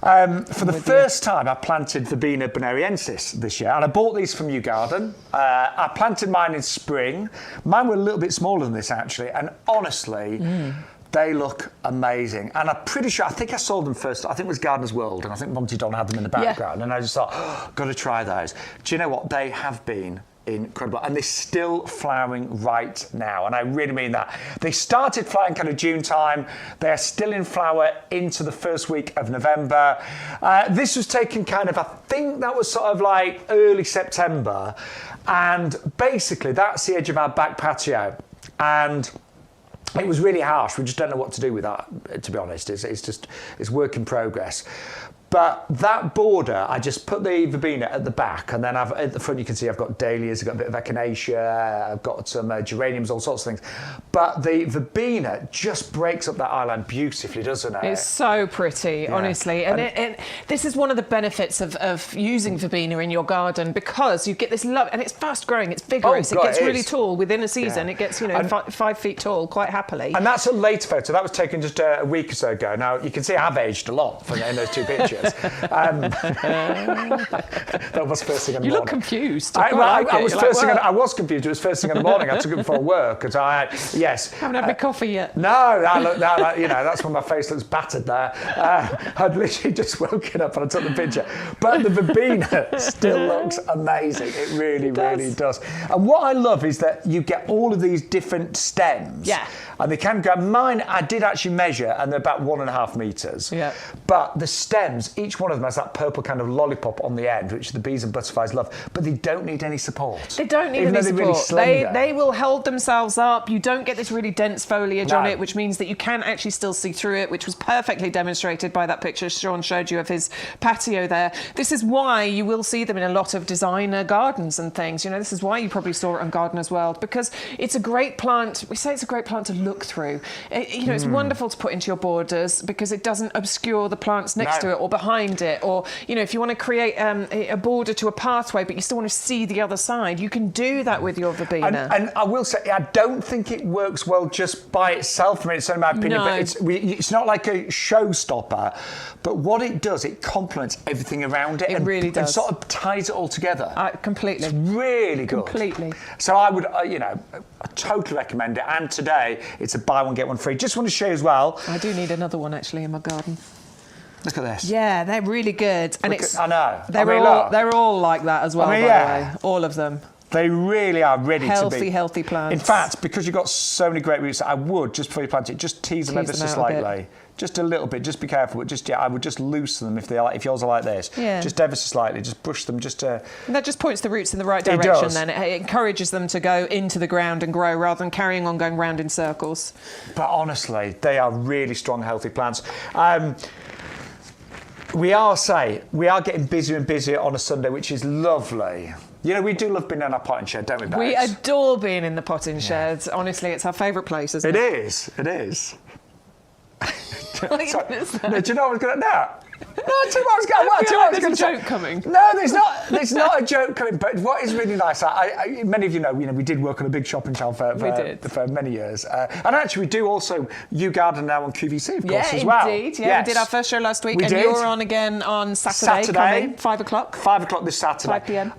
For the first time, I planted Verbena bonariensis this year, and I bought these from YouGarden. I planted mine in spring. Mine were a little bit smaller than this, actually, and honestly, they look amazing. And I'm pretty sure, I think I sold them first, I think it was Gardener's World, and I think Monty Don had them in the background, and I just thought, got to try those. Do you know what? They have been incredible, and they're still flowering right now, and I really mean that. They started flowering kind of June time. They're still in flower into the first week of November. This was taken kind of, I think that was sort of like early September, and basically that's the edge of our back patio, and It was really harsh. We just don't know what to do with that, to be honest. It's work in progress. But that border, I just put the verbena at the back, and then at the front you can see I've got dahlias, I've got a bit of echinacea, I've got some geraniums, all sorts of things. But the verbena just breaks up that eye line beautifully, doesn't it?
It's so pretty, honestly. And this is one of the benefits of using verbena in your garden, because you get this love, and it's fast growing, it's vigorous,
Oh, God,
it gets
it
really
is.
tall within a season.
Yeah.
It gets, you know, 5 feet tall quite happily.
And that's a later photo. That was taken just a week or so ago. Now, you can see I've aged a lot in those two pictures. That was first thing in the morning.
You look confused.
I was confused. It was first thing in the morning. I took it before work because
haven't had my coffee yet.
No, that's when my face looks battered there. I'd literally just woken up and I took the picture. But the verbena still looks amazing. It really does. And what I love is that you get all of these different stems.
Yeah.
And they can go. Mine, I did actually measure, and they're about 1.5 meters.
Yeah.
But the stems, each one of them has that purple kind of lollipop on the end, which the bees and butterflies love. But they don't need any support.
They don't need
Even
any
though
support.
they're really slender.
They will hold themselves up. You don't get this really dense foliage on
No.
it, which means that you can actually still see through it, which was perfectly demonstrated by that picture Shaun showed you of his patio there. This is why you will see them in a lot of designer gardens and things. You know, this is why you probably saw it on Gardener's World, because it's a great plant. We say it's a great plant to look through. It's wonderful to put into your borders because it doesn't obscure the plants next to it or behind it. Or, you know, if you want to create a border to a pathway, but you still want to see the other side, you can do that with your verbena.
And I will say, I don't think it works well just by itself. I mean, it's only my opinion,
No.
but it's not like a showstopper. But what it does, it complements everything around it.
It really does.
And sort of ties it all together.
Completely.
It's really good.
Completely.
So I would, I totally recommend it. And today, it's a buy one, get one free. Just want to show you as well.
I do need another one actually in my garden.
Look at this.
Yeah, they're really good. And
I know.
They're all like that as well, by the way. All of them.
They really are ready to be.
Healthy plants.
In fact, because you've got so many great roots, I would, just before you plant it, just tease them ever so slightly. Just a little bit, just be careful, but I would just loosen them if yours are like this.
Yeah.
Just ever so slightly, just brush them just to...
And that just points the roots in the right
It
direction
does.
then. It encourages them to go into the ground and grow rather than carrying on going round in circles.
But honestly, they are really strong, healthy plants. We are getting busier and busier on a Sunday, which is lovely. You know, we do love being in our potting shed, don't we, Bex?
We adore being in the potting sheds. Honestly, it's our favourite place, isn't it?
It is.
What
No,
is that?
do you know what I was going to... No. No, do you know what I was going to...
There's a joke coming.
No, there's not a joke coming. But what is really nice, many of you know, we did work on a big shopping channel for many years. And actually, we do also YouGarden now on QVC, of course, as well.
Indeed. Yeah, we did our first show last week, and you're on again on Saturday. Coming, 5 o'clock.
5 o'clock this Saturday.
5 p.m.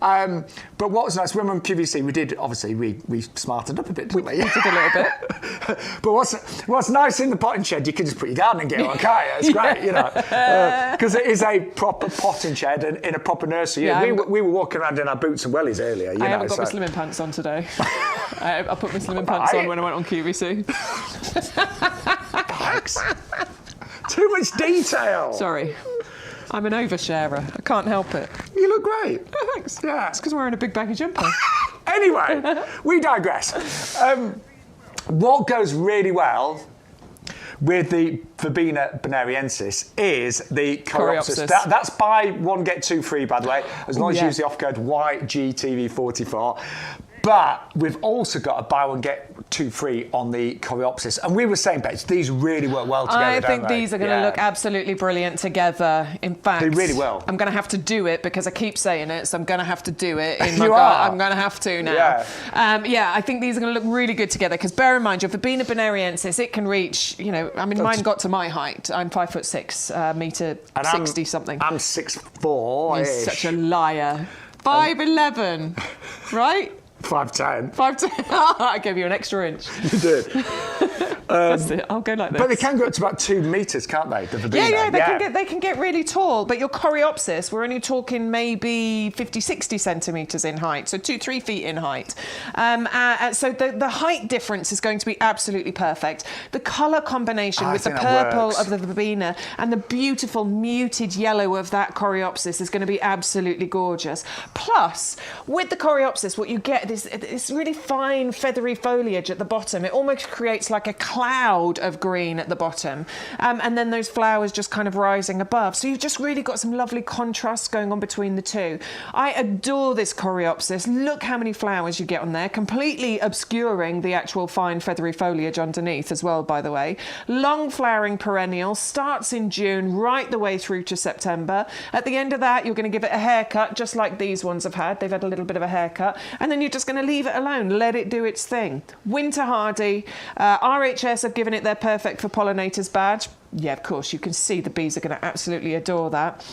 But what was nice, when we were on QVC, we did, obviously, we smartened up a bit, didn't we?
We did a little bit.
But what's nice in the potting shed, you can just put your gardening gear on, can't you? It's great, you know. Because it is a proper potting shed and in a proper nursery.
Yeah,
we were walking around in our boots and wellies earlier.
I haven't got my slimming pants on today. I put my slimming pants on when I went on QVC.
Thanks. Too much detail.
Sorry. I'm an oversharer. I can't help it.
You look great.
Oh, thanks.
Yeah.
It's because I'm wearing a big baggy jumper.
Anyway, we digress. What goes really well with the Verbena bonariensis is the Coreopsis. That's buy one, get two free, by the way, as long as you use the offer code YGTV44. But we've also got a buy one, get two free on the Coreopsis. And we were saying, Bex, these really work well together,
I think these are going to look absolutely brilliant together. In fact,
they really will.
I'm going to have to do it because I keep saying it, so I'm going to have to do it in my garden. I'm going to have to now. Yeah. I think these are going to look really good together because bear in mind, your Verbena bonariensis, it can reach, mine got to my height. I'm 5'6", metre 60 something.
I'm 6'4".
You're such a liar. 5'11", right?
5'10".
5'10". I gave you an extra inch.
You did.
That's it. I'll go like this.
But they can go up to about 2 metres, can't they? The Verbena?
They can get really tall. But your Coreopsis, we're only talking maybe 50, 60 centimetres in height, so 2-3 feet in height. So the height difference is going to be absolutely perfect. The colour combination with the purple of the Verbena and the beautiful muted yellow of that Coreopsis is going to be absolutely gorgeous. Plus, with the Coreopsis, what you get is this really fine feathery foliage at the bottom. It almost creates like a cloud of green at the bottom, and then those flowers just kind of rising above. So you've just really got some lovely contrast going on between the two. I adore this coreopsis. Look how many flowers you get on there, completely obscuring the actual fine feathery foliage underneath as well, by the way. Long flowering perennial, starts in June right the way through to September. At the end of that, you're going to give it a haircut, just like these ones have had. They've had a little bit of a haircut, and then you're just going to leave it alone, let it do its thing. Winter hardy. RHS have given it their Perfect for Pollinators badge. Yeah, of course, you can see the bees are going to absolutely adore that.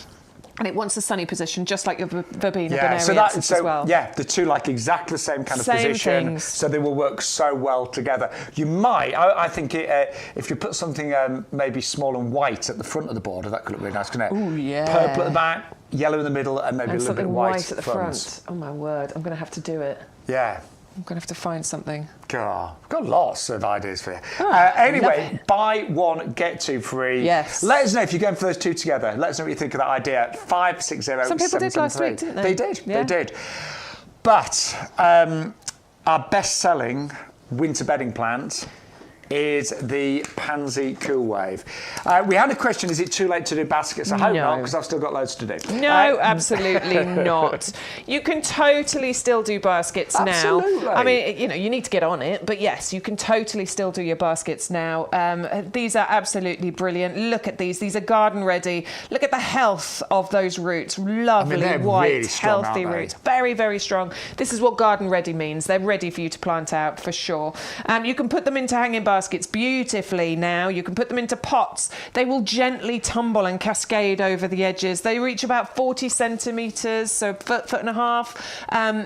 And it wants a sunny position, just like your verbena bonariensis as well.
Yeah, the two like exactly the same kind of
Same
position,
things.
so they will work so well together. You might, I think, if you put something maybe small and white at the front of the border, that could look really nice, couldn't it?
Oh yeah.
Purple at the back, yellow in the middle, and maybe a little bit of white
at the front. Oh my word, I'm going to have to do it.
Yeah.
I'm going to have to find something.
God, I've got lots of ideas for you.
Oh,
anyway, buy one, get two free.
Yes.
Let us know if you're going for those two together. Let us know what you think of that idea. 560
Some people did last week, didn't they?
They did,
yeah.
they did. But our best-selling winter bedding plant is the Pansy Cool Wave. We had a question, is it too late to do baskets? I hope not, because I've still got loads to do.
No, absolutely not. You can totally still do baskets
Absolutely.
now. I mean, you know, you need to get on it, but yes, you can totally still do your baskets now. These are absolutely brilliant. Look at these. These are garden ready. Look at the health of those roots. Lovely,
they're
white,
really strong,
healthy
aren't they?
roots. Very, very strong. This is what garden ready means. They're ready for you to plant out for sure. You can put them into hanging baskets beautifully now. You can put them into pots. They will gently tumble and cascade over the edges. They reach about 40 centimetres, so foot and a half.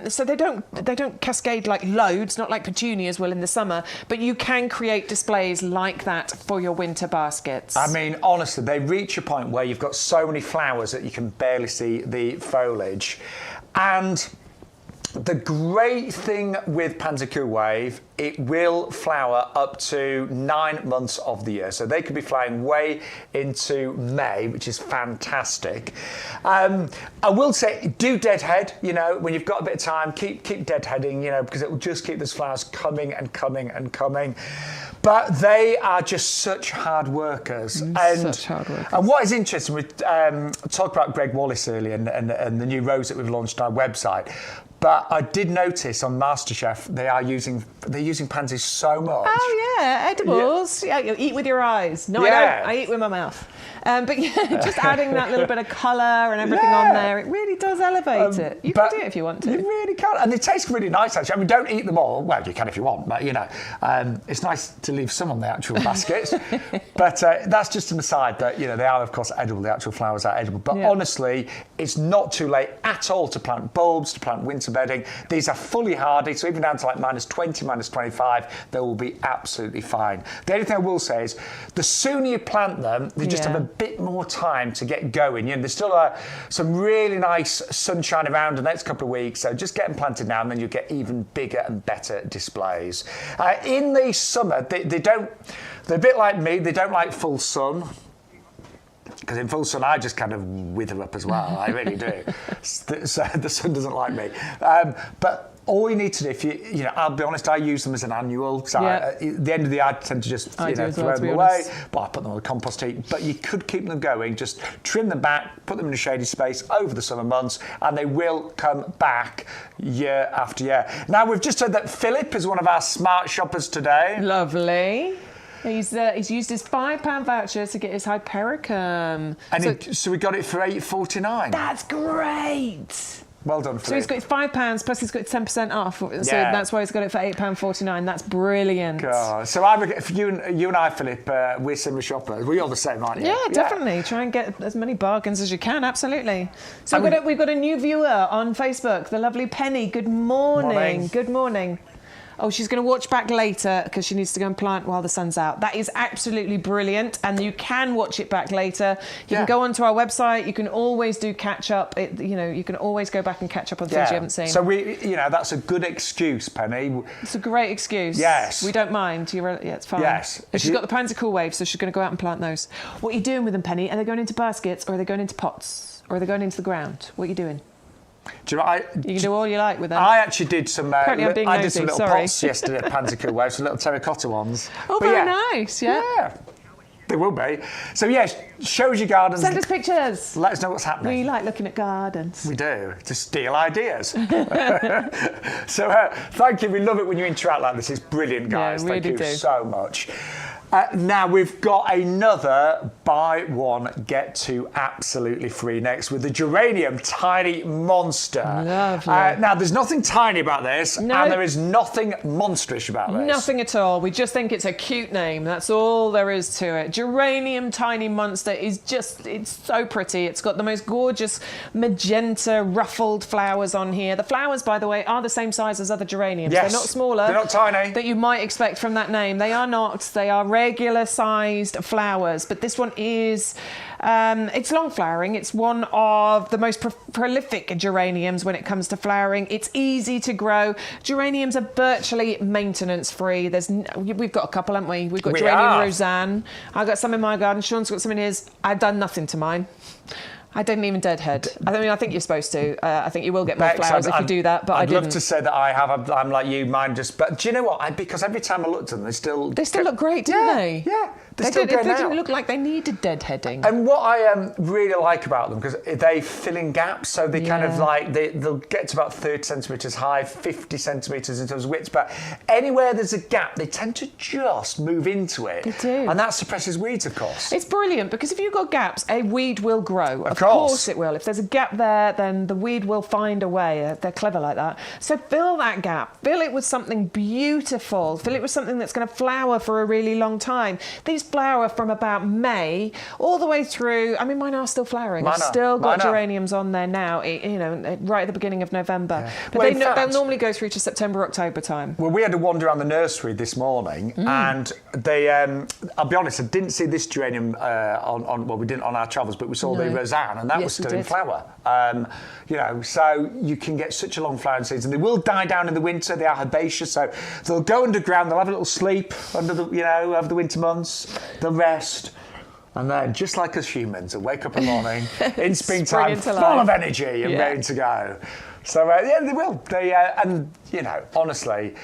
So they don't cascade like loads, not like petunias will in the summer, but you can create displays like that for your winter baskets.
I mean, honestly, they reach a point where you've got so many flowers that you can barely see the foliage. And the great thing with Pansy Cool Wave, it will flower up to 9 months of the year. So they could be flowering way into May, which is fantastic. I will say, do deadhead, you know, when you've got a bit of time, keep deadheading, you know, because it will just keep those flowers coming and coming and coming. But they are just such hard workers.
Such hard workers.
And what is interesting, we talked about Greg Wallace earlier and the new rose that we've launched on our website. But I did notice on MasterChef they're using pansies so much.
Oh yeah, edibles. Yeah, you eat with your eyes. No,
Yeah.
I eat with my mouth. But yeah, just adding that little bit of colour and everything on there, it really does elevate it. You can do it if you want to.
You really can, and they taste really nice actually. I mean, don't eat them all. Well, you can if you want, but you know, it's nice to leave some on the actual baskets. But that's just an aside. That you know, they are of course edible. The actual flowers are edible. But honestly, it's not too late at all to plant bulbs, to plant winter bedding. These are fully hardy, so even down to like -20, -25, they will be absolutely fine. The only thing I will say is, the sooner you plant them, they just have a bit more time to get going. You know, there's still some really nice sunshine around the next couple of weeks, so just get them planted now, and then you'll get even bigger and better displays. In the summer, they're a bit like me. They don't like full sun. Because in full sun, I just kind of wither up as well. I really do. So the sun doesn't like me. But all you need to do, if you know, I'll be honest, I use them as an annual. So at the end of the year, I tend to just throw them away. But I put them on the compost heap. But you could keep them going. Just trim them back, put them in a shady space over the summer months, and they will come back year after year. Now, we've just heard that Philip is one of our smart shoppers today.
Lovely. He's used his £5 voucher to get his Hypericum.
And so we got it for $8.49.
That's great.
Well done, Philip.
So he's got his £5 plus he's got 10% off. So that's why he's got it for £8.49. That's brilliant.
God. So if you and I, Philip, we're similar shoppers. We're all the same, aren't you?
Yeah, definitely. Try and get as many bargains as you can. Absolutely. So we've got a new viewer on Facebook, the lovely Penny. Good morning. Good morning. Oh, she's going to watch back later because she needs to go and plant while the sun's out. That is absolutely brilliant, and you can watch it back later. You can go onto our website. You can always do catch up. You can always go back and catch up on things you haven't seen.
So that's a good excuse, Penny.
It's a great excuse.
Yes,
we don't mind. It's fine.
Yes,
but she's got the Pansy Cool Wave, so she's going to go out and plant those. What are you doing with them, Penny? Are they going into baskets, or are they going into pots, or are they going into the ground? What are you doing?
Do you know,
You can do all you like with them.
I actually did some.
Apparently I'm being
I did
nosy,
some little
sorry.
pots yesterday at Panzer Way, some little terracotta ones.
Oh,
But
very
yeah.
nice, yeah.
Yeah, they will be. So yes, show us your gardens.
Send us pictures.
Let us know what's happening.
We like looking at gardens.
We do, to steal ideas. So thank you. We love it when you interact like this. It's brilliant, guys.
Yeah, really
thank you
do.
so much. Now we've got another buy one, get two absolutely free next with the Geranium Tiny Monster.
Lovely.
Now there's nothing tiny about this,
No.
and there is nothing monstrous about this.
Nothing at all. We just think it's a cute name. That's all there is to it. Geranium Tiny Monster is just, it's so pretty. It's got the most gorgeous magenta ruffled flowers on here. The flowers, by the way, are the same size as other geraniums.
Yes.
They're not smaller.
They're not tiny.
That you might expect from that name. They are not. They are regular sized flowers, but this one is it's long flowering. It's one of the most prolific geraniums when it comes to flowering. It's easy to grow. Geraniums are virtually maintenance free. We've got a couple, haven't we? We've got Geranium Roseanne. I've got some in my garden. Sean's got some in his. I've done nothing to mine. I didn't even deadhead. I think you're supposed to. I think you will get more
Bex,
flowers if you do that, but I didn't.
I'd love to say that I have. I'm like you, mine just. But do you know what? Because every time I looked at them, they still
look great, didn't they?
Yeah,
They didn't look like they needed deadheading.
And what I really like about them, because they fill in gaps, so they kind of like they'll get to about 30 centimetres high, 50 centimetres in terms of width, but anywhere there's a gap, they tend to just move into it.
They do.
And that suppresses weeds, of course.
It's brilliant because if you've got gaps, a weed will grow. Of
course.
course it will. If there's a gap there, then the weed will find a way. They're clever like that. So fill that gap. Fill it with something beautiful. Fill it with something that's going to flower for a really long time. These flower from about May all the way through. I mean, mine are still flowering. I've still got geraniums on there now, right at the beginning of November.
Yeah.
But
Well,
they'll normally go through to September, October time.
Well, we had a wander around the nursery this morning, and they. I'll be honest, I didn't see this geranium well, we didn't on our travels, but we saw the Roseanne, and that was still in flower. So you can get such a long flowering season. They will die down in the winter. They are herbaceous, so they'll go underground. They'll have a little sleep under the, over the winter months. They'll rest. And then, just like us humans, they'll wake up in the morning in springtime, full of energy and ready to go. So, they will. And, honestly,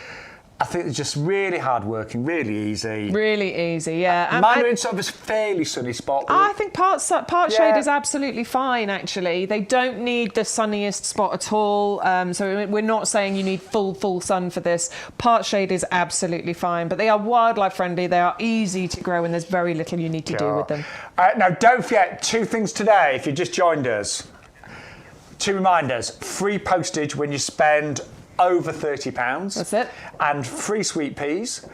I think they're just really hard-working, really easy.
Really easy, yeah.
Mine are in sort of a fairly sunny spot.
I think part shade is absolutely fine, actually. They don't need the sunniest spot at all. So we're not saying you need full sun for this. Part shade is absolutely fine. But they are wildlife friendly. They are easy to grow, and there's very little you need to do with them.
Now, don't forget, 2 things today if you just joined us. 2 reminders. Free postage when you spend over £30.
That's it.
And free sweet peas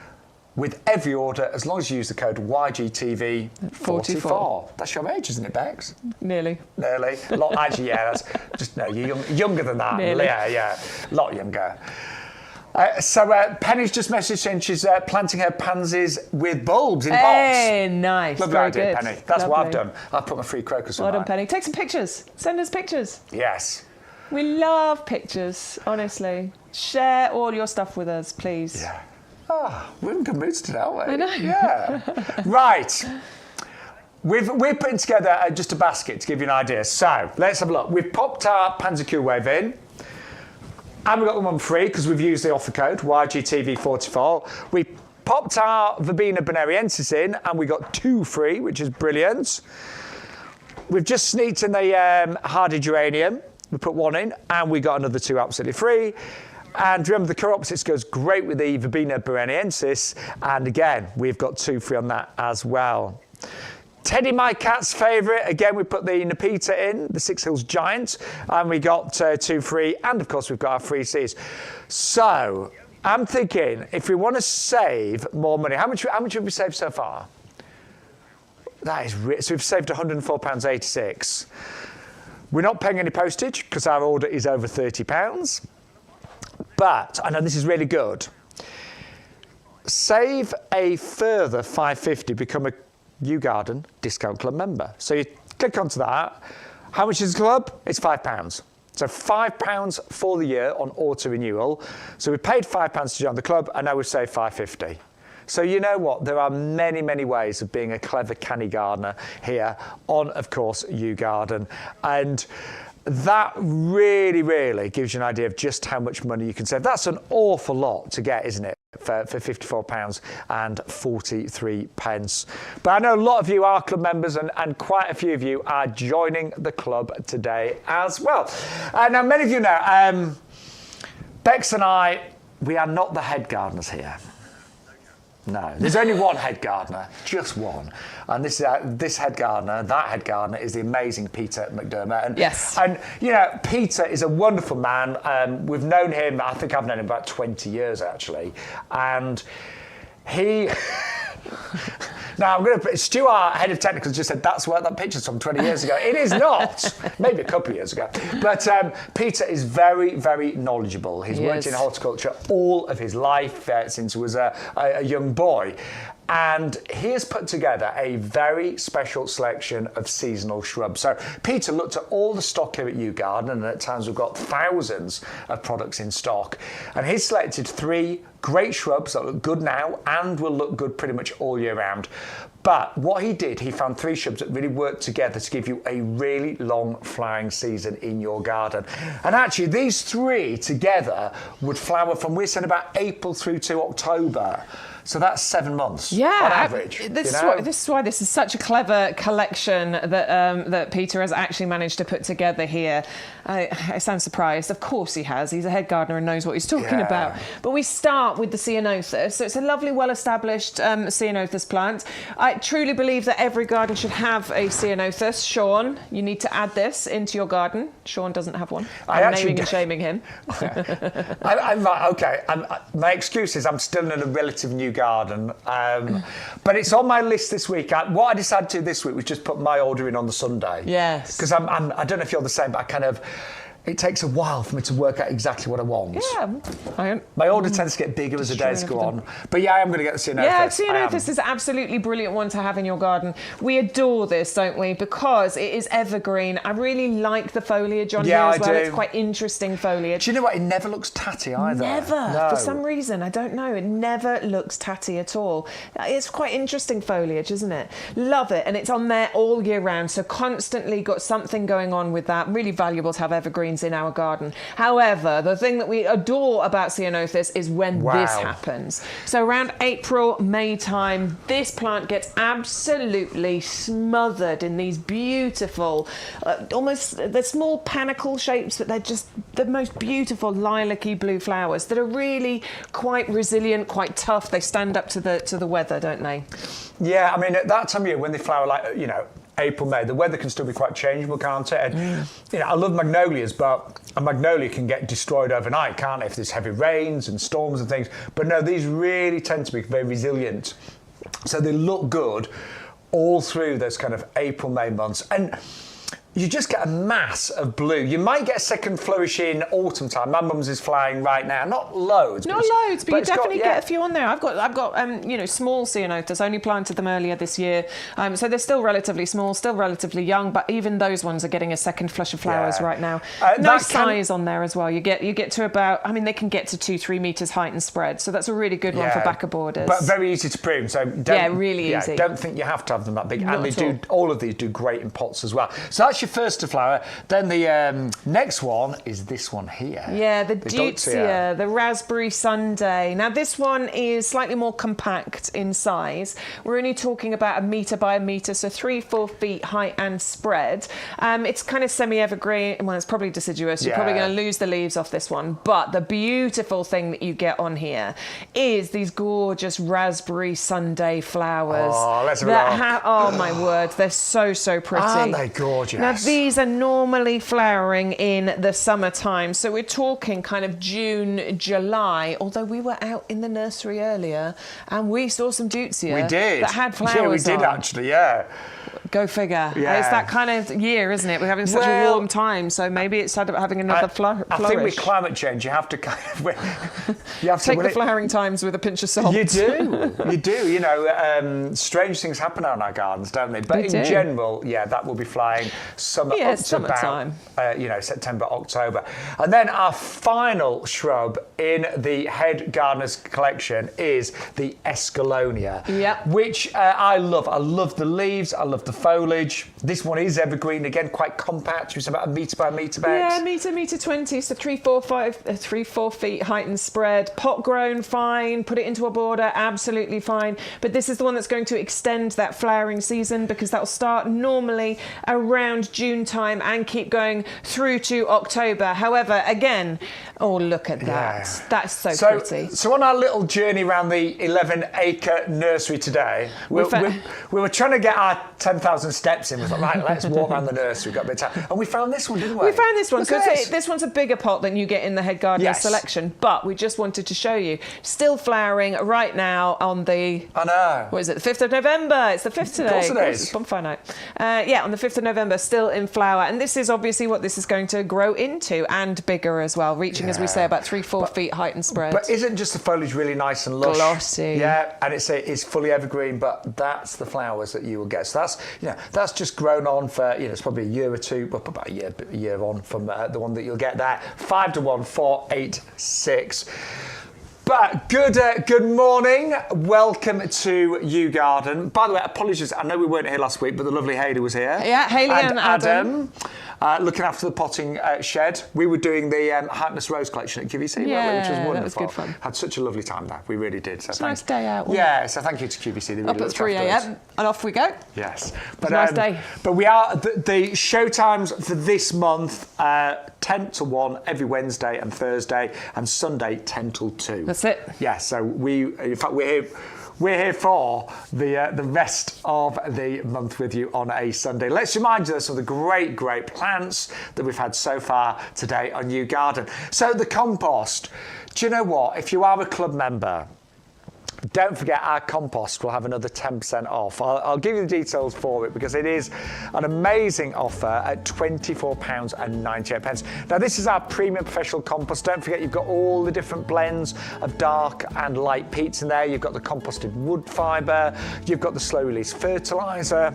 with every order as long as you use the code YGTV44. That's your age, isn't it, Bex?
Nearly.
Actually, yeah, that's just, no, you're younger than that.
Nearly.
Yeah, a lot younger. Penny's just messaged saying she's planting her pansies with bulbs in pots.
Hey, nice.
Lovely
Very
idea,
good.
Penny. That's what I've
Lovely.
done. I've put my free crocus on
Well done,
mine.
Penny. Take some pictures. Send us pictures.
Yes.
We love pictures, honestly. Share all your stuff with us, please.
Yeah. We're in good moods today, aren't we?
I know.
Yeah. Right. We're putting together just a basket to give you an idea. So let's have a look. We've popped our Panzer Wave in, and we've got them on free because we've used the offer code YGTV44. We popped our Verbena bonariensis in, and we got 2 free, which is brilliant. We've just sneaked in the hardy geranium. We put 1 in, and we got another 2 absolutely free. And remember, the Chiropsis goes great with the Verbena bonariensis, and again, we've got 2 free on that as well. Teddy, my cat's favourite. Again, we put the Nepeta in, the Six Hills Giant, and we got 2 free, and of course, we've got our free seeds. So, I'm thinking, if we want to save more money, how much have we saved so far? That is so we've saved £104.86. We're not paying any postage because our order is over £30. But I know this is really good. Save a further £5.50, become a YouGarden Discount Club member. So you click onto that. How much is the club? It's £5. So £5 for the year on auto renewal. So we paid £5 to join the club, and now we've saved £5.50. So you know what? There are many, many ways of being a clever canny gardener here on, of course, YouGarden. And that really gives you an idea of just how much money you can save. That's an awful lot to get, isn't it, for £54.43. But I know a lot of you are club members, and quite a few of you are joining the club today as well. Now, many of you know, Bex and I, we are not the head gardeners here. No, there's only one head gardener, just one. And this head gardener, that head gardener, is the amazing Peter McDermott. And,
yes.
And, you know, Peter is a wonderful man. We've known him, I think I've known him about 20 years, actually. And he... Now, Stu, our head of technical, just said that's where that picture's from 20 years ago. It is not. Maybe a couple of years ago. But Peter is very knowledgeable. He's worked in horticulture all of his life since he was a young boy. And he has put together a very special selection of seasonal shrubs. So Peter looked at all the stock here at YouGarden, and at times we've got thousands of products in stock. And he's selected 3 great shrubs that look good now and will look good pretty much all year round. But what he did, he found 3 shrubs that really work together to give you a really long flowering season in your garden. And actually, these 3 together would flower from, we're saying, about April through to October. So that's 7 months on average.
This is why this is such a clever collection that that Peter has actually managed to put together here. I sound surprised. Of course he has. He's a head gardener and knows what he's talking about. But we start with the ceanothus. So it's a lovely, well-established ceanothus plant. I truly believe that every garden should have a ceanothus. Shaun, you need to add this into your garden. Shaun doesn't have one. I'm naming and shaming him. My excuse is I'm still in a relative new garden, but it's on my list this week. What I decided to do this week was just put my order in on the Sunday. Yes.
Because I don't know if you're the same, but it takes a while for me to work out exactly what I want.
Yeah.
My order tends to get bigger as the days go on. But yeah, I am going to get the ceanothus.
Yeah, ceanothus is an absolutely brilliant one to have in your garden. We adore this, don't we? Because it is evergreen. I really like the foliage on here as well. It's quite interesting foliage.
Do you know what? It never looks tatty either.
Never. No. For some reason, I don't know. It never looks tatty at all. It's quite interesting foliage, isn't it? Love it. And it's on there all year round. So constantly got something going on with that. Really valuable to have evergreens in our garden. However, the thing that we adore about ceanothus is when this happens. So around April, May time, this plant gets absolutely smothered in these beautiful, almost, they're small panicle shapes, but they're just the most beautiful lilac-y blue flowers that are really quite resilient, quite tough. They stand up to the weather, don't they? Yeah,
I mean, at that time of year when they flower, like, you know, April, May, the weather can still be quite changeable, can't it? And, you know, I love magnolias, but a magnolia can get destroyed overnight, can't it, if there's heavy rains and storms and things. But no, these really tend to be very resilient. So they look good all through those kind of April, May months. And you just get a mass of blue. You might get a second flourish in autumn time. My mum's is flowering right now. Not loads.
Not loads, but you definitely get a few on there. I've got you know, small ceanothus. Only planted them earlier this year, so they're still relatively small, still relatively young. But even those ones are getting a second flush of flowers right now. Nice size on there as well. You get to about. I mean, they can get to 2-3 meters height and spread. So that's a really good one for backer borders.
But very easy to prune. So
really easy.
Don't think you have to have them that big.
Not
and they
at
do. All of these do great in pots as well. So that's your first to flower. Then the next one is this one here.
Yeah, the Deutzia, the Raspberry Sunday. Now this one is slightly more compact in size. We're only talking about 1 metre by 1 metre, so 3-4 feet height and spread. It's kind of semi-evergreen. Well, it's probably deciduous. You're probably going to lose the leaves off this one. But the beautiful thing that you get on here is these gorgeous Raspberry Sunday flowers.
Oh, let's have a look.
Oh my word, they're so pretty.
Aren't they gorgeous?
Now these are normally flowering in the summertime, so we're talking kind of June, July, although we were out in the nursery earlier and we saw some Deutzia that had flowers on.
Yeah, we did actually,
Go figure.
Yeah.
It's that kind of year, isn't it? We're having such a warm time, so maybe it's having another flourish.
I think with climate change, you have to kind of... you have
take the flowering times with a pinch of salt.
You do. You do. You know, strange things happen out in our gardens, don't they? But in general, that will be flying
summertime.
About, September, October. And then our final shrub in the head gardener's collection is the Escallonia, which I love. I love the leaves. I love the foliage. This one is evergreen again, quite compact. It's about 1 metre by 1 metre, Bex.
Yeah, metre 20, so 3-4 feet height and spread. Pot grown, fine. Put it into a border, absolutely fine. But this is the one that's going to extend that flowering season, because that will start normally around June time and keep going through to October. However, again, oh, look at that.
Yeah.
That's so pretty.
So on our little journey around the 11-acre nursery today, we were trying to get our 10,000 steps in. We thought, right, let's walk around the nursery. We've got a bit of time. And we found this one, didn't we?
We found this one.
Look
So
at this.
this one's a bigger pot than you get in the Head Gardener selection, but we just wanted to show you. Still flowering right now on the...
I know.
What is it, the 5th of November? It's the 5th today.
Of course it is.
It's bonfire night. Yeah, on the 5th of November, still in flower. And this is obviously what this is going to grow into, and bigger as well, reaching, as we say, about 3-4 feet height and spread.
But isn't just the foliage really nice and lush?
Glossy.
Yeah, and it's fully evergreen, but that's the flowers that you will get. So that's just grown on for, it's probably a year or two, well, about a year on from the one that you'll get there. 5-1-4-8-6. But good morning. Welcome to YouGarden. By the way, apologies. I know we weren't here last week, but the lovely Hayley was here.
Yeah, Hayley and Adam.
Looking after the potting shed. We were doing the Harkness Rose collection at QVC, weren't we? Which was wonderful.
That was good fun.
Had such a lovely time there. We really did. So
It's a nice day out. Wasn't
it? So thank you to QVC. They really
Up at 3 a.m. and off we go.
Yes.
But nice day.
But we are, the show times for this month, 10 to 1 every Wednesday and Thursday, and Sunday 10 till 2.
That's it.
Yeah, so we're here for the rest of the month with you on a Sunday. Let's remind you of some of the great plants that we've had so far today on YouGarden. So the compost. Do you know what? If you are a club member, don't forget our compost will have another 10% off. I'll give you the details for it, because it is an amazing offer at £24.98. Now, this is our premium professional compost. Don't forget, you've got all the different blends of dark and light peats in there. You've got the composted wood fibre. You've got the slow release fertiliser.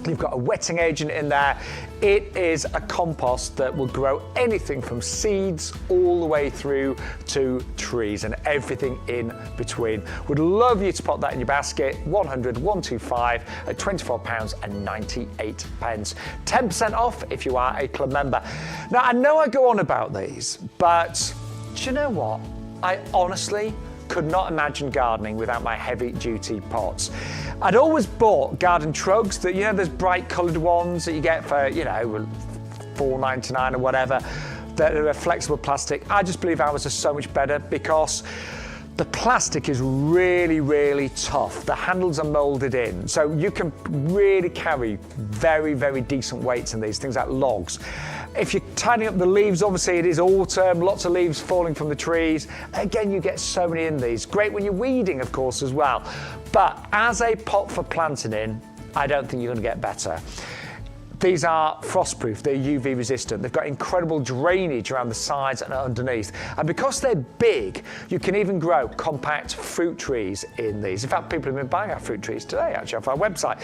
You've got a wetting agent in there. It is a compost that will grow anything from seeds all the way through to trees and everything in between. Would love you to pop that in your basket. 125 at £24.98. 10% off if you are a club member. Now, I know I go on about these, but do you know what? I honestly could not imagine gardening without my heavy-duty pots. I'd always bought garden trugs that, there's bright coloured ones that you get for, $4.99 or whatever, that are flexible plastic. I just believe ours are so much better, because the plastic is really tough. The handles are moulded in, so you can really carry very decent weights in these, things like logs. If you're tidying up the leaves, obviously it is autumn, lots of leaves falling from the trees. Again, you get so many in these. Great when you're weeding, of course, as well. But as a pot for planting in, I don't think you're going to get better. These are frostproof, they're UV resistant, they've got incredible drainage around the sides and underneath. And because they're big, you can even grow compact fruit trees in these. In fact, people have been buying our fruit trees today, actually, off our website.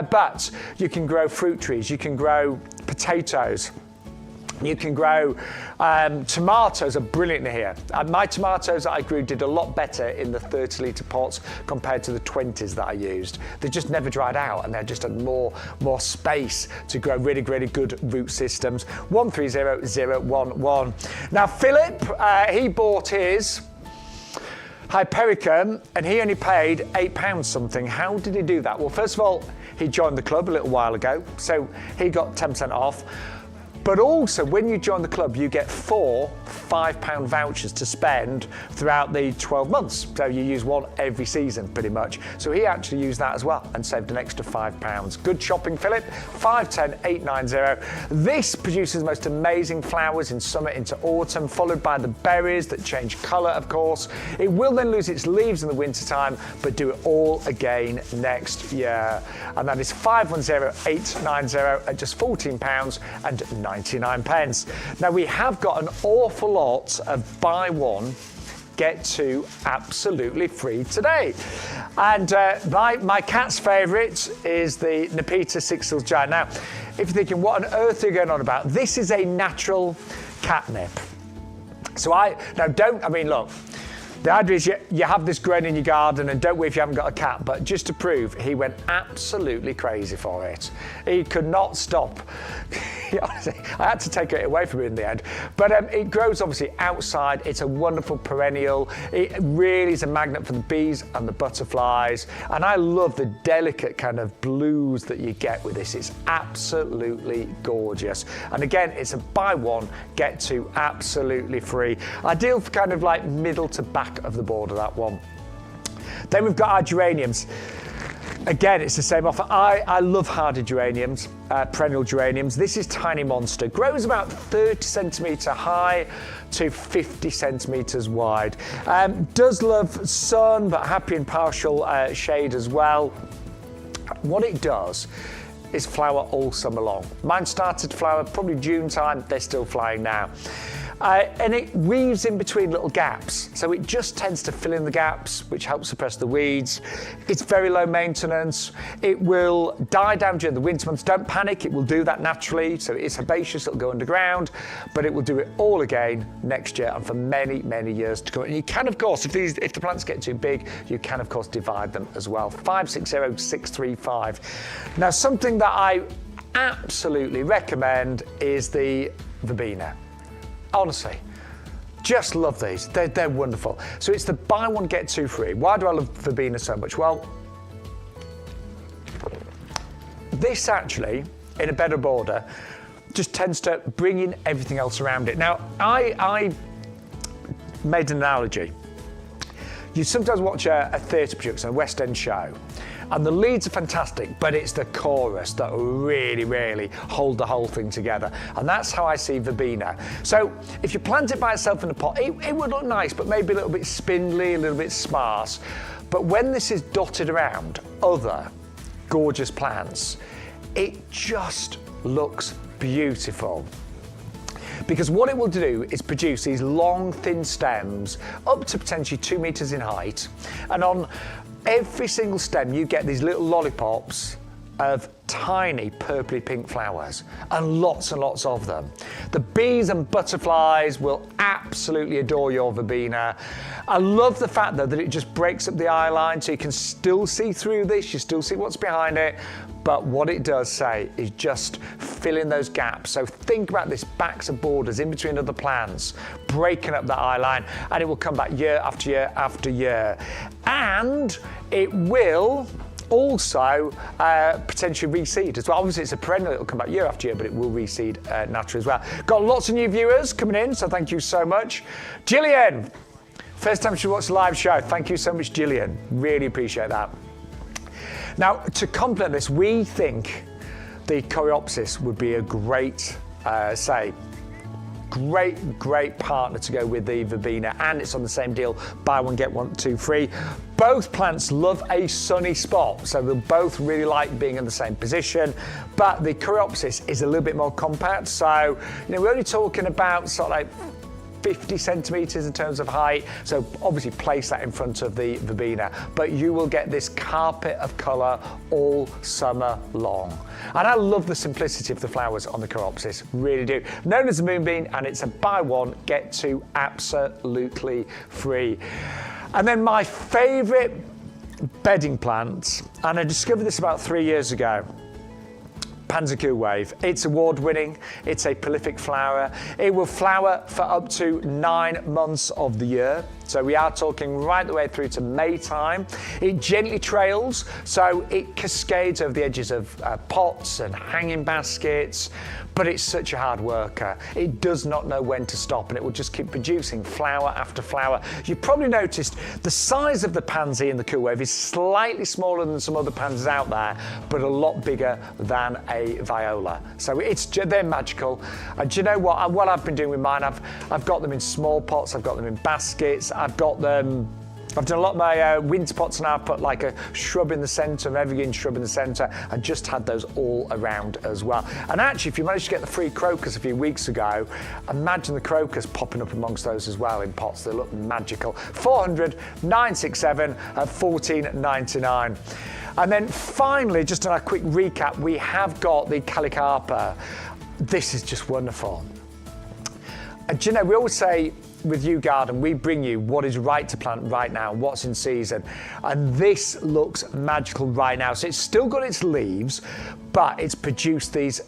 But you can grow fruit trees, you can grow potatoes, you can grow tomatoes are brilliant here. My tomatoes that I grew did a lot better in the 30-litre pots compared to the 20s that I used. They just never dried out, and they just had more space to grow really good root systems. 130011. Now, Philip, he bought his Hypericum, and he only paid £8 something. How did he do that? Well, first of all, he joined the club a little while ago, so he got 10% off. But also, when you join the club, you get 4 £5 vouchers to spend throughout the 12 months. So you use one every season, pretty much. So he actually used that as well and saved an extra £5. Good shopping, Philip. 510890. This produces the most amazing flowers in summer into autumn, followed by the berries that change colour, of course. It will then lose its leaves in the wintertime, but do it all again next year. And that is 510890 at just £14.99. Now, we have got an awful lot of buy one, get two absolutely free today. And my cat's favourite is the Nepeta Six-Hills Giant. Now, if you're thinking, what on earth are you going on about? This is a natural catnip. So look, The idea is you have this growing in your garden, and don't worry if you haven't got a cat, but just to prove, he went absolutely crazy for it. He could not stop. I had to take it away from him in the end. But it grows obviously outside. It's a wonderful perennial. It really is a magnet for the bees and the butterflies. And I love the delicate kind of blues that you get with this. It's absolutely gorgeous. And again, it's a buy one, get two absolutely free. Ideal for kind of like middle to back of the border, that one. Then we've got our geraniums. Again, it's the same offer. I love hardy geraniums, perennial geraniums. This is Tiny Monster. Grows about 30 centimetre high to 50 centimetres wide. Does love sun, but happy in partial shade as well. What it does is flower all summer long. Mine started to flower probably June time. They're still flying now. And it weaves in between little gaps. So it just tends to fill in the gaps, which helps suppress the weeds. It's very low maintenance. It will die down during the winter months. Don't panic, it will do that naturally. So it's herbaceous, it'll go underground, but it will do it all again next year and for many, many years to come. And you can, of course, if the plants get too big, you can, of course, divide them as well. 560635. Now, something that I absolutely recommend is the verbena. Honestly, just love these. They're wonderful. So it's the buy one, get two free. Why do I love verbena so much? Well, this actually, in a bed or border, just tends to bring in everything else around it. Now, I made an analogy. You sometimes watch a theatre production, a West End show, and the leads are fantastic, but it's the chorus that really, really hold the whole thing together. And that's how I see verbena. So if you plant it by itself in a pot, it would look nice, but maybe a little bit spindly, a little bit sparse. But when this is dotted around other gorgeous plants, it just looks beautiful. Because what it will do is produce these long, thin stems up to potentially 2 meters in height. And on every single stem, you get these little lollipops of tiny purpley pink flowers, and lots of them. The bees and butterflies will absolutely adore your verbena. I love the fact though that it just breaks up the eye line, so you can still see through this, you still see what's behind it, but what it does say is just fill in those gaps. So think about this, backs of borders in between other plants, breaking up that eye line, and it will come back year after year after year. And it will also potentially reseed as well. Obviously it's a perennial, it'll come back year after year, but it will reseed naturally as well. Got lots of new viewers coming in, so thank you so much. Gillian, first time she watched the live show. Thank you so much, Gillian. Really appreciate that. Now, to complement this, we think the Coreopsis would be a great, great partner to go with the verbena, and it's on the same deal, buy one, get one, two free. Both plants love a sunny spot, so they'll both really like being in the same position, but the Coreopsis is a little bit more compact, so we're only talking about sort of like 50 centimetres in terms of height, so obviously place that in front of the verbena, but you will get this carpet of colour all summer long. And I love the simplicity of the flowers on the Coreopsis, really do. Known as the moonbeam, and it's a buy one, get two absolutely free. And then my favourite bedding plant, and I discovered this about 3 years ago, Panzer Wave. It's award-winning, it's a prolific flower. It will flower for up to 9 months of the year. So we are talking right the way through to May time. It gently trails, so it cascades over the edges of pots and hanging baskets, but it's such a hard worker. It does not know when to stop, and it will just keep producing flower after flower. You've probably noticed the size of the pansy in the Cool Wave is slightly smaller than some other pansies out there, but a lot bigger than a viola. So they're magical. And do you know what? What I've been doing with mine, I've got them in small pots, I've got them in baskets, I've done a lot of my winter pots now. I've put like a shrub in the centre, an evergreen shrub in the centre, and just had those all around as well. And actually, if you managed to get the free crocus a few weeks ago, imagine the crocus popping up amongst those as well in pots. They look magical. 400 967 at $14.99. And then finally, just on a quick recap, we have got the Calicarpa. This is just wonderful. And do you know, we always say, with YouGarden, we bring you what is right to plant right now, what's in season. And this looks magical right now. So it's still got its leaves, but it's produced these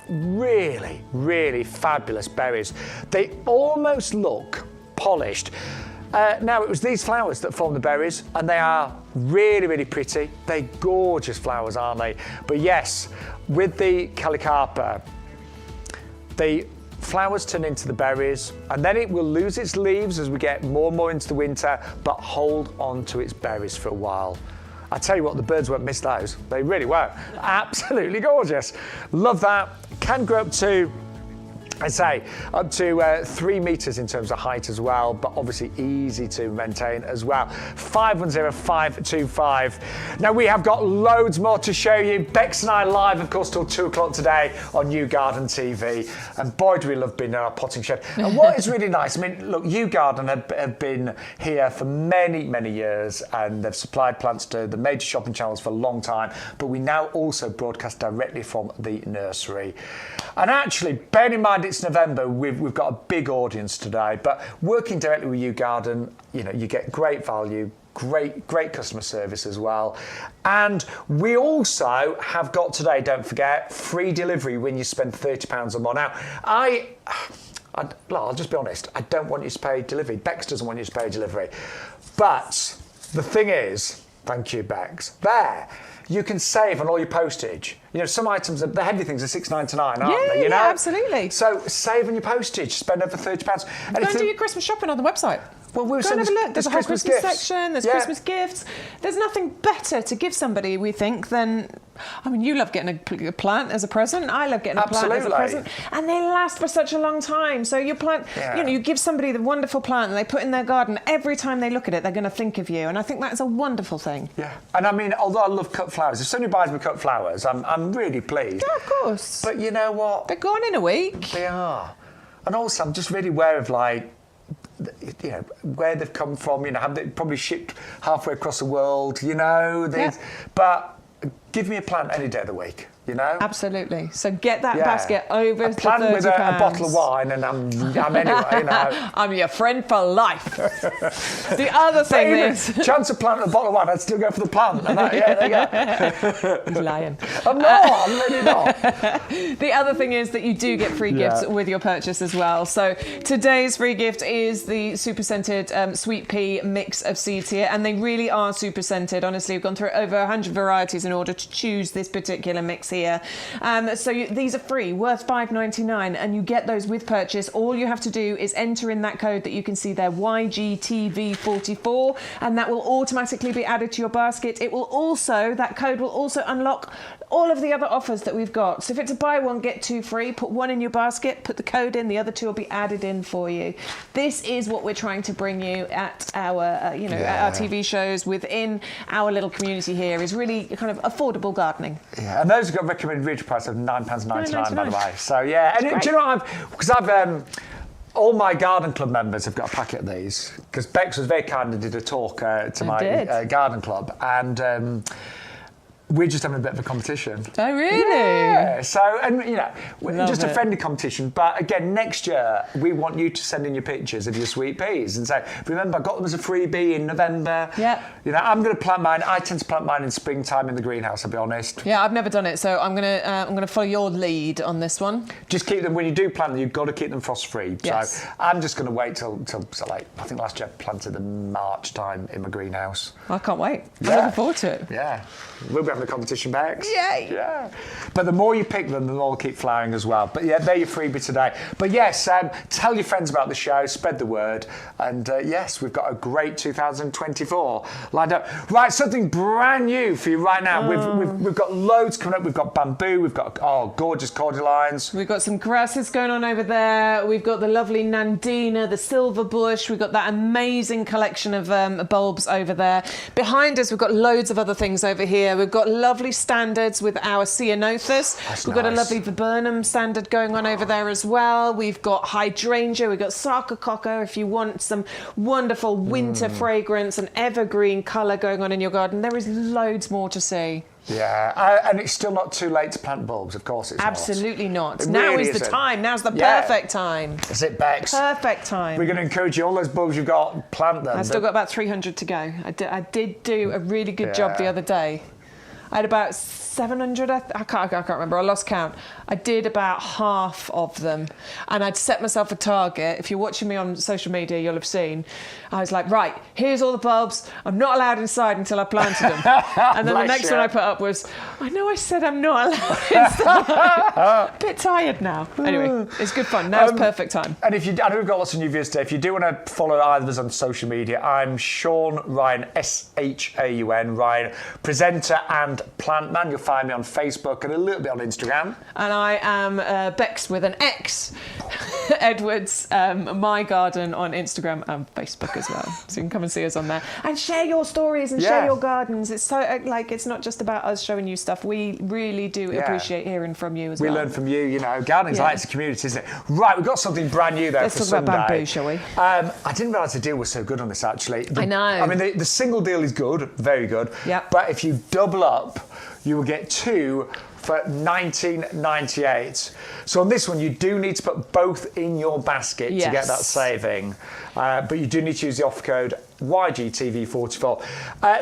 really, really fabulous berries. They almost look polished. Now, it was these flowers that form the berries, and they are really, really pretty. They're gorgeous flowers, aren't they? But yes, with the Calicarpa, the flowers turn into the berries, and then it will lose its leaves as we get more and more into the winter, but hold on to its berries for a while. I tell you what, the birds won't miss those. They really won't. Absolutely gorgeous. Love that. Can grow up to, I'd say, up to 3 metres in terms of height as well, but obviously easy to maintain as well. 510525. Now, we have got loads more to show you. Bex and I live, of course, till 2 o'clock today on YouGarden TV. And boy, do we love being in our potting shed. And what is really nice, I mean, look, YouGarden have been here for many, many years, and they've supplied plants to the major shopping channels for a long time. But we now also broadcast directly from the nursery. And actually, bearing in mind it's November, we've got a big audience today, but working directly with YouGarden, you know, you get great value, great customer service as well. And we also have got today, don't forget, free delivery when you spend £30 or more. Now, I'll just be honest, I don't want you to pay delivery. Bex doesn't want you to pay delivery. But the thing is, thank you, Bex, you can save on all your postage. You know, some items, the heavy things are $6.99, aren't they? You know?
Yeah, absolutely.
So save on your postage, spend over £30. And
go and do your Christmas shopping on the website.
Well,
go and have a look. There's a whole Christmas
gifts.
section. There's Christmas gifts. There's nothing better to give somebody, we think, than... I mean, you love getting a plant as a present. I love getting a plant as a present. And they last for such a long time. So your plant, you know, you give somebody the wonderful plant and they put in their garden. Every time they look at it, they're going to think of you. And I think that's a wonderful thing.
Yeah. And I mean, although I love cut flowers, if somebody buys me cut flowers, I'm really pleased.
Yeah, of course.
But you know what?
They're gone in a week.
They are. And also, I'm just really aware of, like, you know, where they've come from, you know, have they probably shipped halfway across the world, you know. But give me a plant any day of the week, you know?
Absolutely. So get that basket over
a
to
plant
£30.
with a bottle of wine, and I'm anyway, you know.
I'm your friend for life. The other thing is...
chance of planting a bottle of wine, I'd still go for the plant. And there you go.
He's lying.
I'm not, I'm really not.
The other thing is that you do get free gifts with your purchase as well. So today's free gift is the super scented sweet pea mix of seeds here, and they really are super scented. Honestly, we've gone through over 100 varieties in order to choose this particular mix here. These are free, worth $5.99, and you get those with purchase. All you have to do is enter in that code that you can see there, YGTV44, and that will automatically be added to your basket. That code will also unlock all of the other offers that we've got. So if it's a buy one, get two free, put one in your basket, put the code in, the other two will be added in for you. This is what we're trying to bring you at our, at our TV shows within our little community here, is really kind of affordable gardening.
Yeah, and those have got recommended retail price of £9.99, by the way. So yeah, and do you know what I've all my garden club members have got a packet of these, because Bex was very kind and did a talk to my garden club, and we're just having a bit of a competition.
Oh, really?
Yeah. So, and you know, just a
it.
friendly competition. But again, next year, we want you to send in your pictures of your sweet peas and say, remember, I got them as a freebie in November.
Yeah.
You know, I'm going to plant mine. I tend to plant mine in springtime in the greenhouse, I'll be honest.
Yeah, I've never done it, so I'm gonna follow your lead on this one.
Just keep them, when you do plant them, you've got to keep them frost-free.
Yes.
So I'm just going to wait till like, I think last year I planted them March time in my greenhouse.
I can't wait. I'm looking forward to it.
Yeah. We'll be having a competition, Bex.
Yay!
Yeah. But the more you pick them, the more they'll keep flowering as well. But yeah, they're your freebie today. But yes, tell your friends about the show, spread the word. And yes, we've got a great 2024 lined up. Right, something brand new for you right now. We've got loads coming up. We've got bamboo. We've got, gorgeous cordyline.
We've got some grasses going on over there. We've got the lovely Nandina, the silver bush. We've got that amazing collection of bulbs over there. Behind us, we've got loads of other things over here. We've got lovely standards with our ceanothus. We've got a lovely viburnum standard going on over there as well. We've got hydrangea. We've got sarcococca if you want some wonderful winter fragrance and evergreen colour going on in your garden. There is loads more to see.
Yeah, and it's still not too late to plant bulbs, of course it's
Absolutely not.
It
Now
really
is the
isn't.
time. Now's the
Yeah.
perfect time.
Is it, Bex?
Perfect time.
We're going to encourage you, all those bulbs you've got, plant them.
I've still got about 300 to go. I did do a really good job the other day. I had about 700, I can't remember, I lost count. I did about half of them, and I'd set myself a target. If you're watching me on social media, you'll have seen. I was like, right, here's all the bulbs. I'm not allowed inside until I planted them. And then the next one I put up was, I know I said I'm not allowed inside. A bit tired now. Anyway, it's good fun. Now's perfect time.
And if you, I know we've got lots of new viewers today. If you do want to follow either of us on social media, I'm Shaun Ryan, Shaun Ryan, presenter and plant man. You'll find me on Facebook and a little bit on Instagram.
And I am Bex with an X, Edwards, My Garden on Instagram and Facebook as well. So you can come and see us on there and share your stories and share your gardens. It's so it's not just about us showing you stuff. We really do appreciate hearing from you as well.
We learn from you. You know, gardening's like it's a community, isn't it? Right, we've got something brand new there.
Let's
for
talk
Sunday.
about bamboo, shall we?
I didn't realise the deal was so good on this actually.
I know.
I mean, the single deal is good, very good.
Yep.
But if you double up, you will get two for $19.98. So on this one, you do need to put both in your basket to get that saving. But you do need to use the offer code YGTV44.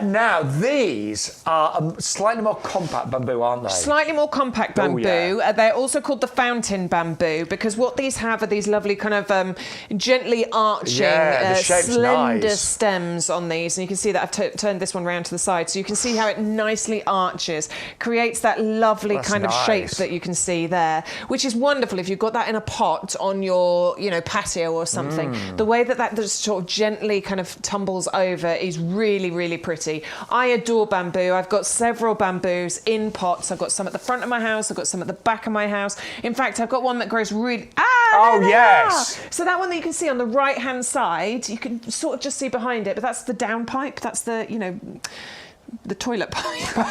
Now, these are slightly more compact bamboo, aren't they?
Slightly more compact bamboo.
yeah.
They're also called the fountain bamboo because what these have are these lovely kind of gently arching, slender stems on these. And you can see that I've turned this one round to the side. So you can see how it nicely arches, creates that lovely kind of shape that you can see there, which is wonderful if you've got that in a pot on your, patio or something. The way that just sort of gently kind of tumbles over is really, really pretty. I adore bamboo. I've got several bamboos in pots. I've got some at the front of my house. I've got some at the back of my house. In fact, I've got one that grows really... yes! So that one that you can see on the right-hand side, you can sort of just see behind it, but that's the downpipe. That's the, the toilet pipe.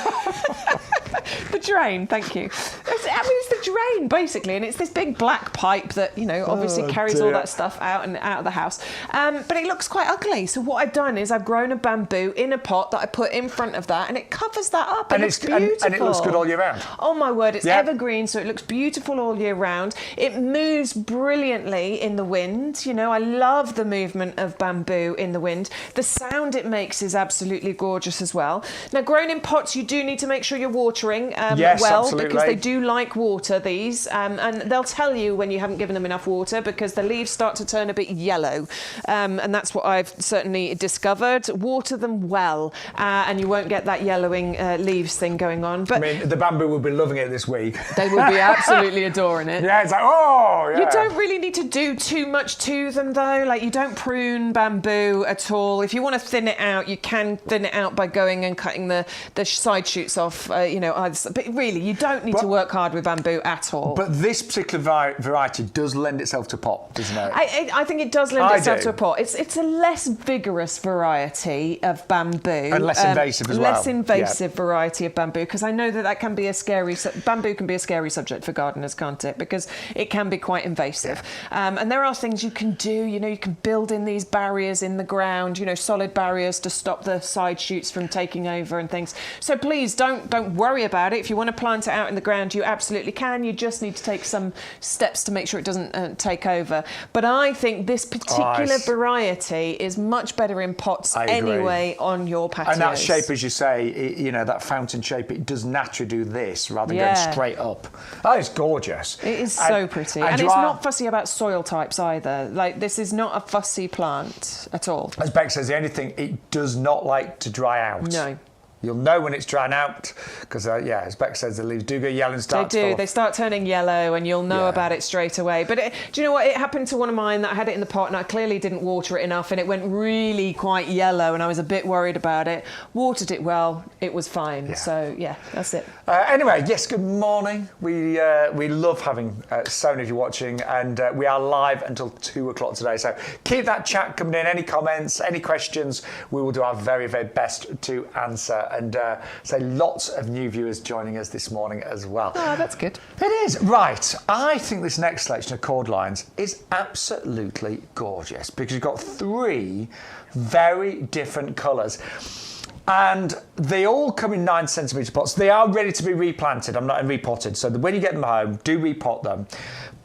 The drain, thank you. It's the drain, basically, and it's this big black pipe that, obviously carries all that stuff out of the house. But it looks quite ugly. So what I've done is I've grown a bamboo in a pot that I put in front of that, and it covers that up. And it's beautiful.
And it looks good all year round.
Oh, my word, it's evergreen, so it looks beautiful all year round. It moves brilliantly in the wind. I love the movement of bamboo in the wind. The sound it makes is absolutely gorgeous as well. Now, grown in pots, you do need to make sure you're watering
absolutely.
because they do like water, these, and they'll tell you when you haven't given them enough water because the leaves start to turn a bit yellow, and that's what I've certainly discovered. Water them well, and you won't get that yellowing leaves thing going on. But
I mean, the bamboo will be loving it this week.
They will be absolutely adoring it.
Yeah, it's like, You
don't really need to do too much to them, though. Like, you don't prune bamboo at all. If you want to thin it out, you can thin it out by going and cutting the side shoots off, but really, you don't need to work hard with bamboo at all.
But this particular variety does lend itself to pot, doesn't it?
I think it does lend itself to a pot. It's a less vigorous variety of bamboo.
And less invasive as well.
Less invasive variety of bamboo, because I know that can be bamboo can be a scary subject for gardeners, can't it? Because it can be quite invasive. And there are things you can do, you can build in these barriers in the ground, solid barriers to stop the side shoots from taking over and things. So please don't worry about it. If you want to plant it out in the ground, you absolutely can. You just need to take some steps to make sure it doesn't take over. But I think this particular variety is much better in pots anyway on your patios.
And that shape, as you say, that fountain shape, it does naturally do this rather than going straight up. Oh, it's gorgeous.
It is so pretty. And it's not fussy about soil types either. Like, this is not a fussy plant at all.
As Bex says, the only thing, it does not like to dry out.
No.
You'll know when it's drying out because, as Bex says, the leaves do go yellow and start to fall off.
They start turning yellow and you'll know about it straight away. But do you know what? It happened to one of mine that I had it in the pot and I clearly didn't water it enough and it went really quite yellow and I was a bit worried about it. Watered it well, it was fine. So, that's it.
Anyway, yes, good morning. We love having so many of you watching and we are live until 2 o'clock today. So keep that chat coming in. Any comments, any questions, we will do our very, very best to answer. And say lots of new viewers joining us this morning as well.
Oh, that's good.
It is. Right. I think this next selection of cord lines is absolutely gorgeous because you've got 3 very different colours. And they all come in 9cm pots. They are ready to be replanted. I'm not repotted. So when you get them home, do repot them.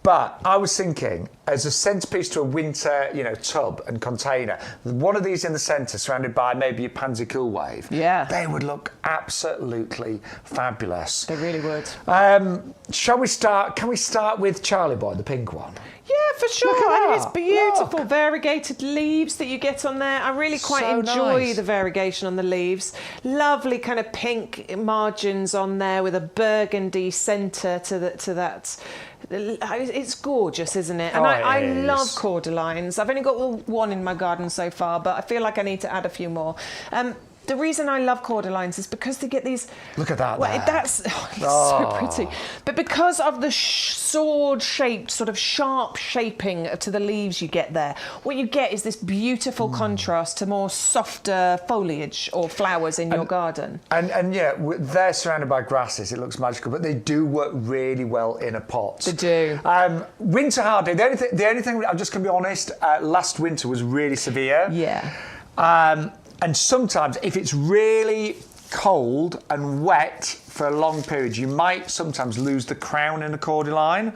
But I was thinking, as a centerpiece to a winter, tub and container, one of these in the centre, surrounded by maybe a pansy cool wave, they would look absolutely fabulous.
They really would.
Shall we start? Can we start with Charlie Boy, the pink one?
Yeah, for sure. I think it's beautiful. Look. Variegated leaves that you get on there. I really quite enjoy the variegation on the leaves. Lovely kind of pink margins on there with a burgundy centre to that. It's gorgeous, isn't it? And I love cordylines. I've only got one in my garden so far, but I feel like I need to add a few more. The reason I love cordylines is because they get these...
Look at that.
Well, that's so pretty. But because of the sword-shaped, sort of sharp shaping to the leaves you get there, what you get is this beautiful contrast to more softer foliage or flowers in your garden.
And yeah, they're surrounded by grasses. It looks magical, but they do work really well in a pot.
They do.
Winter hardy. The only thing, I'm just going to be honest, last winter was really severe.
Yeah.
And sometimes, if it's really cold and wet for a long period, you might sometimes lose the crown in a cordyline.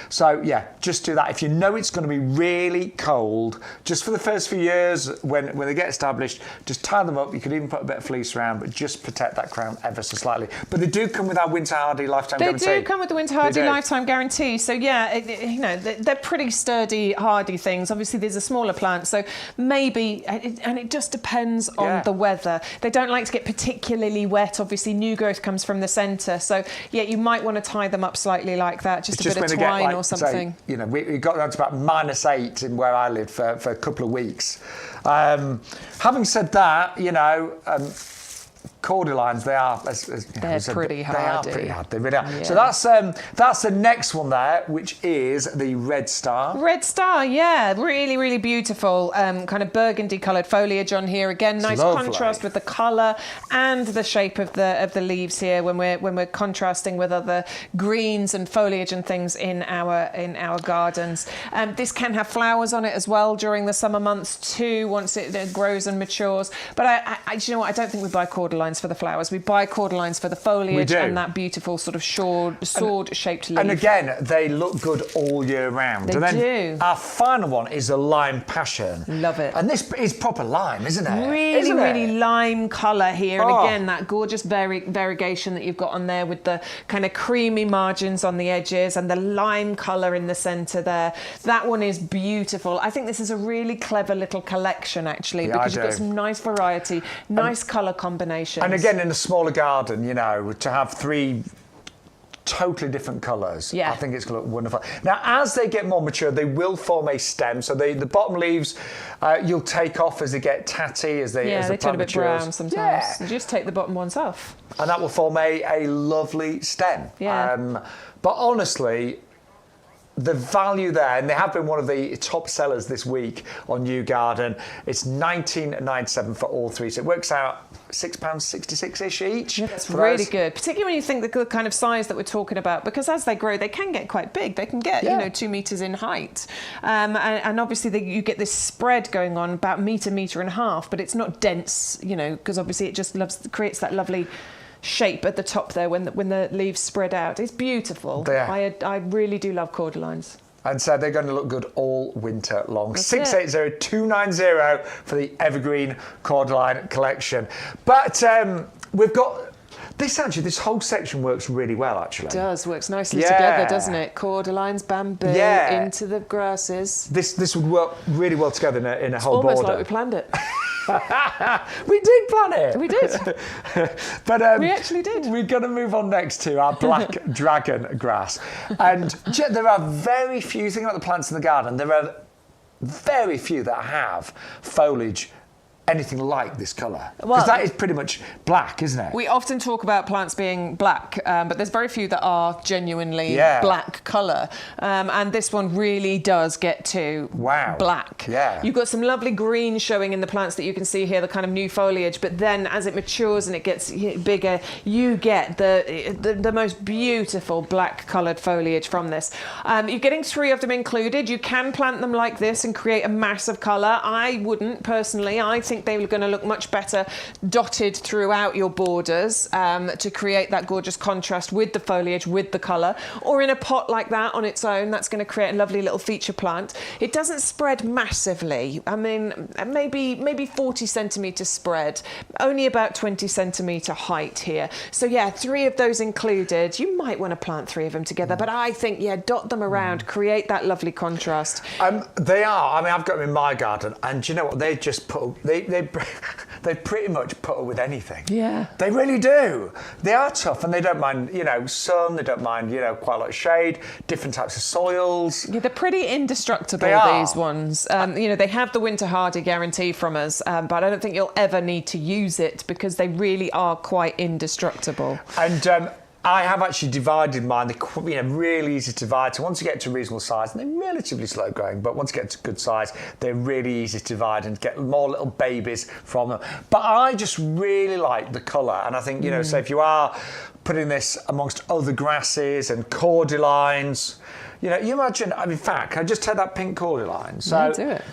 So yeah, just do that. If you know it's going to be really cold, just for the first few years when they get established, just tie them up. You could even put a bit of fleece around, but just protect that crown ever so slightly. But they do come with our winter hardy lifetime guarantee.
They do come with the winter hardy lifetime guarantee. So yeah, they're pretty sturdy, hardy things. Obviously, there's a smaller plant, so maybe, and it just depends on the weather. They don't like to get particularly wet. Obviously, new growth comes from the centre, so yeah, you might want to tie them up slightly like that, just a bit of twine or something.
Say, we got down to about -8 in where I lived for a couple of weeks. Having said that, cordylines, they are
they're pretty hardy.
They are pretty hard. They really are.
Yeah.
So that's the next one there, which is the Red Star.
Red Star, yeah, really, really beautiful. Kind of burgundy coloured foliage on here. Again, nice contrast with the colour and the shape of the leaves here when we're contrasting with other greens and foliage and things in our gardens. This can have flowers on it as well during the summer months too, once it grows and matures. But I you know what? I don't think we buy cordylines for the flowers. We buy cordylines for the foliage and that beautiful sort of sword-shaped leaf.
And again, they look good all year round.
They do.
Our final one is a Lime Passion.
Love it.
And this is proper lime, isn't it?
Really lime colour here. And again, that gorgeous variegation that you've got on there with the kind of creamy margins on the edges and the lime colour in the centre there. That one is beautiful. I think this is a really clever little collection, actually, because you've got some nice variety, nice colour combinations.
And again, in a smaller garden, to have 3 totally different colours.
Yeah.
I think it's going to look wonderful. Now, as they get more mature, they will form a stem. So the bottom leaves, you'll take off as they get tatty, as the
they turn a bit brown sometimes.
Yeah.
You just take the bottom ones off.
And that will form a lovely stem.
Yeah.
But honestly, the value there, and they have been one of the top sellers this week on YouGarden. It's $19.97 for all 3, so it works out £6.66-ish each.
Yeah, that's really good, particularly when you think the kind of size that we're talking about, because as they grow, they can get quite big. They can get 2 metres in height, and obviously you get this spread going on about metre and a half, but it's not dense, because obviously it just creates that lovely shape at the top there when the leaves spread out. It's beautiful. I really do love cordylines.
And so they're going to look good all winter long. 680-290 for the Evergreen Cordyline collection. But we've got this whole section works really well, actually.
It does, works nicely together, doesn't it? Cordylines, bamboo, into the grasses.
This would work really well together in a whole border.
Almost like we planned it.
We did plan it.
We did.
But
we actually did.
We're going to move on next to our black dragon grass. And there are very few, thinking about the plants in the garden, there are very few that have foliage anything like this colour. Because that is pretty much black, isn't it?
We often talk about plants being black, but there's very few that are genuinely black colour. And this one really does get to black.
Yeah.
You've got some lovely green showing in the plants that you can see here, the kind of new foliage, but then as it matures and it gets bigger, you get the most beautiful black coloured foliage from this. You're getting 3 of them included. You can plant them like this and create a mass of colour. I wouldn't, personally. I think think they were going to look much better dotted throughout your borders to create that gorgeous contrast with the foliage, with the colour, or in a pot like that on its own. That's going to create a lovely little feature plant. It doesn't spread massively. I mean, maybe 40 centimetres spread, only about 20 centimetre height here. So yeah, 3 of those included. You might want to plant 3 of them together, but I think, yeah, dot them around, create that lovely contrast.
They are. I mean, I've got them in my garden, and do you know what? They just they pretty much put up with anything.
Yeah.
They really do. They are tough, and they don't mind, sun. They don't mind, quite a lot of shade, different types of soils.
Yeah, they're pretty indestructible, these ones. They have the winter hardy guarantee from us, but I don't think you'll ever need to use it because they really are quite indestructible.
And I have actually divided mine. They're really easy to divide. So once you get to a reasonable size, and they're relatively slow growing, but once you get to good size, they're really easy to divide and get more little babies from them. But I just really like the colour. And I think, so if you are putting this amongst other grasses and cordylines, you imagine, in fact, can I just take that pink cordyline? So,
do it.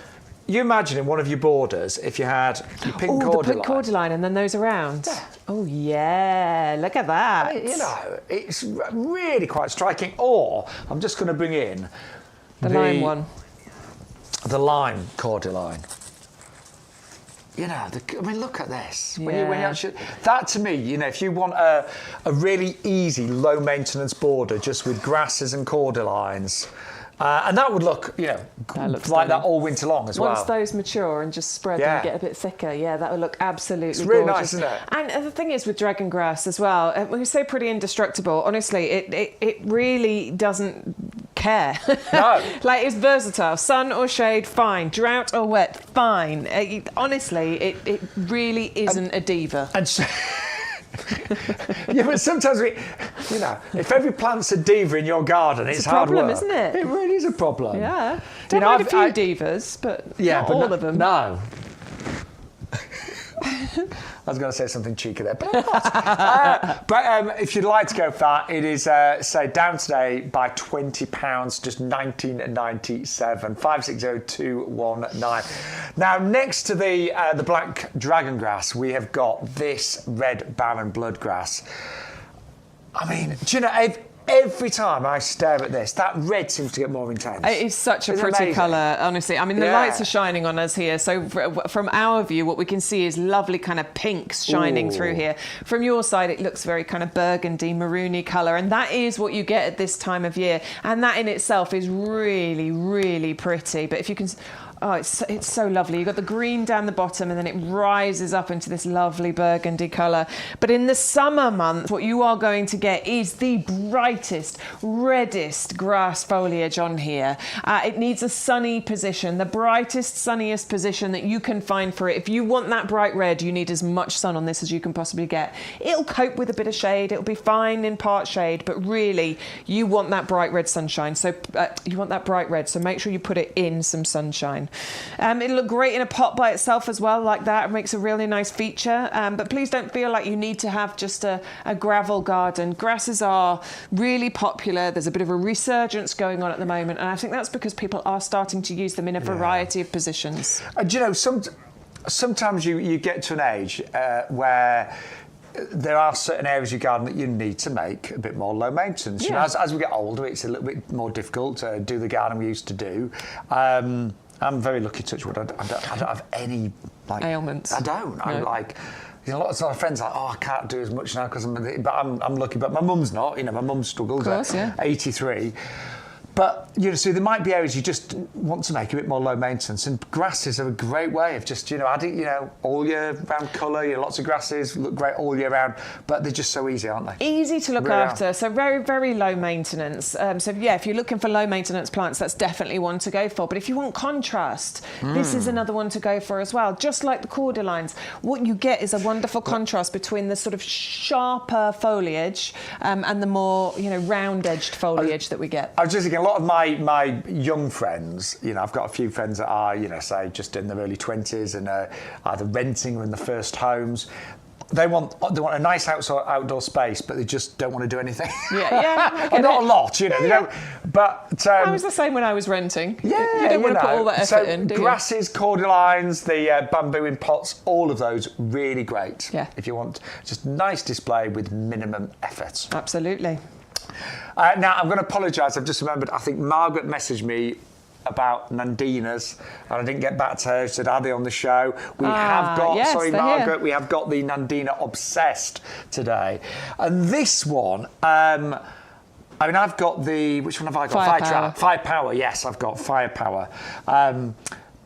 You imagine in one of your borders, if you had your pink cordyline.
The pink cordyline and then those around.
Yeah.
Oh, yeah, look at that.
It's really quite striking. Or I'm just going to bring in
the lime one.
The lime cordyline. Look at this.
Yeah.
When you actually, that to me, if you want a really easy, low maintenance border just with grasses and cordylines, and that would look, like that all winter long as well.
Once those mature and just spread and get a bit thicker, that would look absolutely gorgeous.
It's really nice, isn't it?
And the thing is with dragon grass as well, when we say pretty indestructible, honestly, it really doesn't care.
No.
It's versatile. Sun or shade, fine. Drought or wet, fine. Honestly, it really isn't a diva.
And so, but sometimes if every plant's a diva in your garden, it's hard work.
It's a problem, isn't it?
It really is a problem.
Yeah. Don't mind a few divas, but not all of them.
No. I was going to say something cheeky there, but I'm not. But if you'd like to go for that, it is, say, down today by £20, just $19.97, 560219. Now, next to the black dragon grass, we have got this red barren bloodgrass. I mean, do you know, every time I stare at this, that red seems to get more intense.
It is such a pretty colour, honestly. I mean, the lights are shining on us here. So from our view, what we can see is lovely kind of pinks shining through here. From your side, it looks very kind of burgundy, maroony colour. And that is what you get at this time of year. And that in itself is really, really pretty. But if you can... Oh, it's so lovely. You've got the green down the bottom and then it rises up into this lovely burgundy colour. But in the summer months, what you are going to get is the brightest, reddest grass foliage on here. It needs a sunny position, the brightest, sunniest position that you can find for it. If you want that bright red, you need as much sun on this as you can possibly get. It'll cope with a bit of shade. It'll be fine in part shade, but really, you want that bright red sunshine. So you want that bright red, so make sure you put it in some sunshine. It'll look great in a pot by itself as well, like that. It makes a really nice feature. But please don't feel like you need to have just a gravel garden. Grasses are really popular. There's a bit of a resurgence going on at the moment, and I think that's because people are starting to use them in a variety of positions.
Do you know, sometimes you get to an age where there are certain areas of your garden that you need to make a bit more low maintenance.
Yeah.
You know, as we get older, it's a little bit more difficult to do the garden we used to do. I'm very lucky, touch wood. I don't have any
ailments.
I don't.
No.
I'm like, lots of my friends are like, I can't do as much now because I'm lucky. But my mum's not. My mum struggles.
Of course,
at 83. But, so there might be areas you just want to make a bit more low maintenance, and grasses are a great way of just, adding, all year round colour. Lots of grasses look great all year round, but they're just so easy, aren't they?
Easy to look after, so very, very low maintenance. If you're looking for low maintenance plants, that's definitely one to go for. But if you want contrast, this is another one to go for as well. Just like the cordylines, what you get is a wonderful contrast between the sort of sharper foliage and the more, round-edged foliage that we get.
I was just thinking, a lot of my young friends, I've got a few friends that are, say, just in their early 20s and either renting or in the first homes. they want a nice outdoor space, but they just don't want to do anything.
Yeah.
Or not a lot, you know. They don't. But
I was the same when I was renting.
Yeah,
you don't want to put all that effort in, do you?
Grasses, cordyline, the bamboo in pots, all of those really great.
Yeah.
If you want just nice display with minimum effort.
Absolutely.
Now I'm going to apologise. I've just remembered. I think Margaret messaged me about Nandinas, and I didn't get back to her. She said, "Are they on the show?" We have got.
Yes,
sorry,
they're
Margaret.
here.
We have got the Nandina Obsessed today, and this one. I mean, I've got the. Which one have I got? Firepower. Yes, I've got Firepower.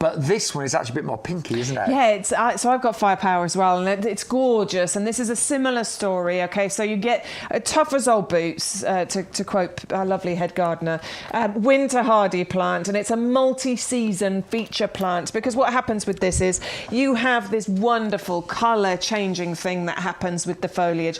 But this one is actually a bit more pinky, isn't it?
Yeah, so I've got Firepower as well, and it's gorgeous. And this is a similar story, okay? So you get tough as old boots, to quote our lovely head gardener, winter hardy plant, and it's a multi-season feature plant, because what happens with this is you have this wonderful colour-changing thing that happens with the foliage,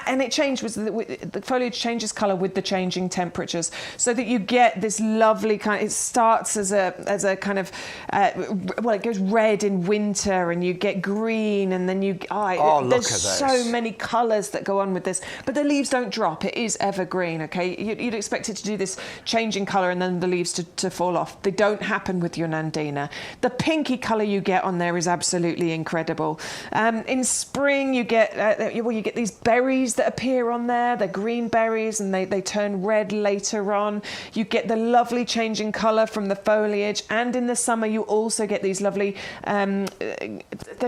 and it changes, the foliage changes colour with the changing temperatures, so that you get this lovely kind. It starts as a kind of it goes red in winter, and you get green, and then there's so many colours that go on with this. But the leaves don't drop; it is evergreen. Okay, you'd expect it to do this change in colour, and then the leaves to fall off. They don't happen with your Nandina. The pinky colour you get on there is absolutely incredible. In spring, you get these berries that appear on there. They're green berries, and they turn red later on. You get the lovely change in colour from the foliage, and in the summer you also get these lovely, they're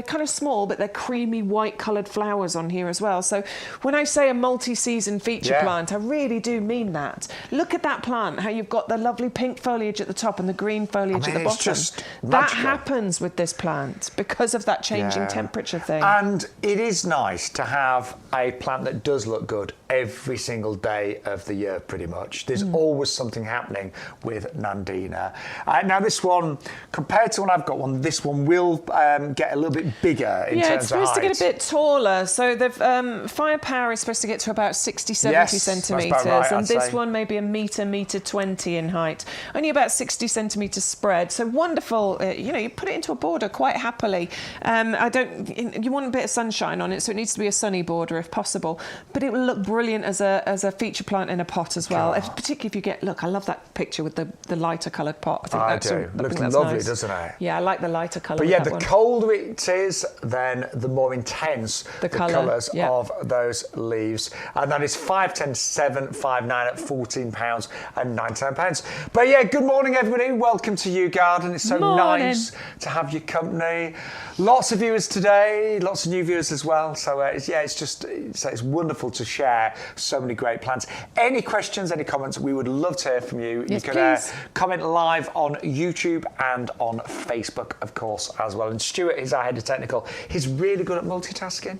kind of small, but they're creamy white coloured flowers on here as well. So when I say a multi-season feature plant, I really do mean that. Look at that plant, how you've got the lovely pink foliage at the top and the green foliage at the bottom. That happens with this plant because of that changing temperature thing.
And it is nice to have a plant that does look good every single day of the year, pretty much. There's always something happening with Nandina. Now this one, compared to when I've got one, this one will get a little bit bigger in terms of height.
Yeah, it's supposed to get a bit taller. So the Firepower is supposed to get to about 60, 70 centimetres.
That's about right,
and
I'd
this
say.
one maybe a metre 20 in height. Only about 60 centimetres spread. So wonderful. You put it into a border quite happily. You want a bit of sunshine on it, so it needs to be a sunny border if possible. But it will look brilliant as a feature plant in a pot as well. Particularly if you get, look, I love that picture with the lighter coloured pot. I do.
Looks lovely, doesn't it?
Yeah, I like the lighter colour.
But yeah, the colder it is, then the more intense the colours of those leaves. And that is 510,759 at £14 and £99. But yeah, good morning, everybody. Welcome to YouGarden. It's so nice to have your company. Lots of viewers today, lots of new viewers as well. So it's wonderful to share so many great plants. Any questions, any comments, we would love to hear from you.
Yes,
you can comment live on YouTube and on Facebook, of course, as well. And Stuart is our head of technical. He's really good at multitasking,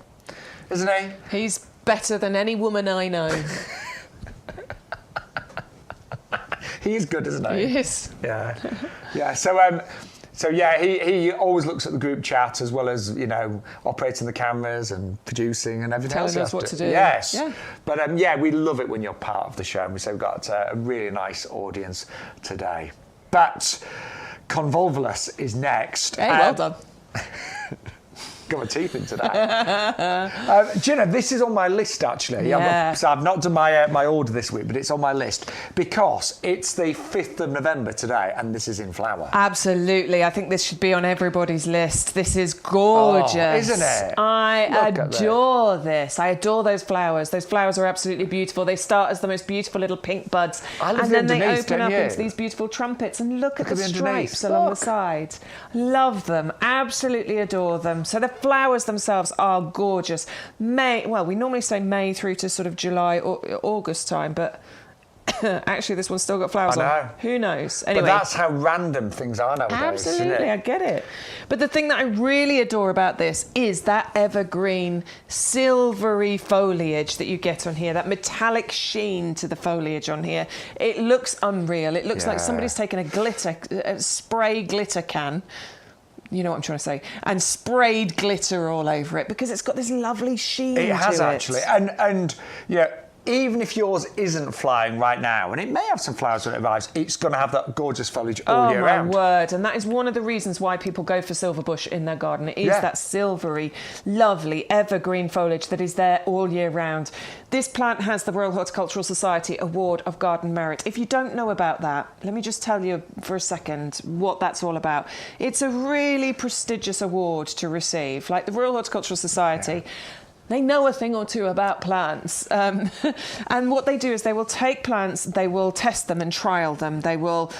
isn't he?
He's better than any woman I know.
He is good, isn't he?
He is.
Yeah. So he always looks at the group chat as well as, operating the cameras and producing and everything else.
Telling us what to do.
Yes.
Yeah.
But we love it when you're part of the show. And we say we've got a really nice audience today. But Convolvulus is next.
Hey, well done.
Got my teeth in today. Do you know, this is on my list, actually.
Yeah.
I've not done my order this week, but it's on my list because it's the 5th of November today, and this is in flower.
Absolutely. I think this should be on everybody's list. This is gorgeous.
Oh, isn't it?
I adore this. I adore those flowers. Those flowers are absolutely beautiful. They start as the most beautiful little pink buds, and then they open up into these beautiful trumpets. And look at the stripes along the side. Love them. Absolutely adore them. So the flowers themselves are gorgeous. We normally say May through to sort of July or August time, but actually this one's still got flowers on. Who knows? Anyway,
but that's how random things are nowadays.
Absolutely,
isn't it?
I get it. But the thing that I really adore about this is that evergreen silvery foliage that you get on here, that metallic sheen to the foliage on here. It looks unreal. It looks like somebody's taken a spray glitter can, you know what I'm trying to say, and sprayed glitter all over it, because it's got this lovely sheen to it.
It has, actually. And even if yours isn't flying right now, and it may have some flowers when it arrives, it's going to have that gorgeous foliage all year round.
Oh, my word. And that is one of the reasons why people go for silver bush in their garden. It is that silvery, lovely, evergreen foliage that is there all year round. This plant has the Royal Horticultural Society Award of Garden Merit. If you don't know about that, let me just tell you for a second what that's all about. It's a really prestigious award to receive. Like the Royal Horticultural Society, they know a thing or two about plants. And what they do is they will take plants, they will test them and trial them. They will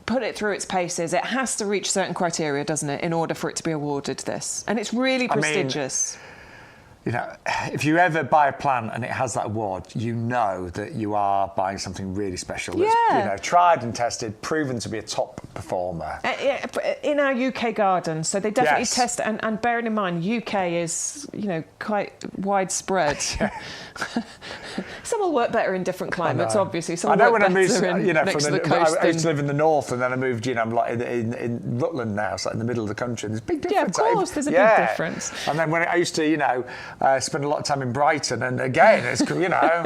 put it through its paces. It has to reach certain criteria, doesn't it, in order for it to be awarded this. And it's really prestigious.
You know, if you ever buy a plant and it has that award, you know that you are buying something really special. That's, you know, tried and tested, proven to be a top performer.
In our UK garden, so they definitely test it. And bearing in mind, UK is, you know, quite widespread. Some will work better in different climates, obviously. Some
I know
will
when I
work
moved,
better
you know,
next
from
to the coast.
I used to live in the north, and then I moved, you know, I'm like in Rutland now, so like in the middle of the country. There's a big difference.
Yeah, of course, there's a big difference.
And then when I used to, you know, spend a lot of time in Brighton, and again, it's, you know,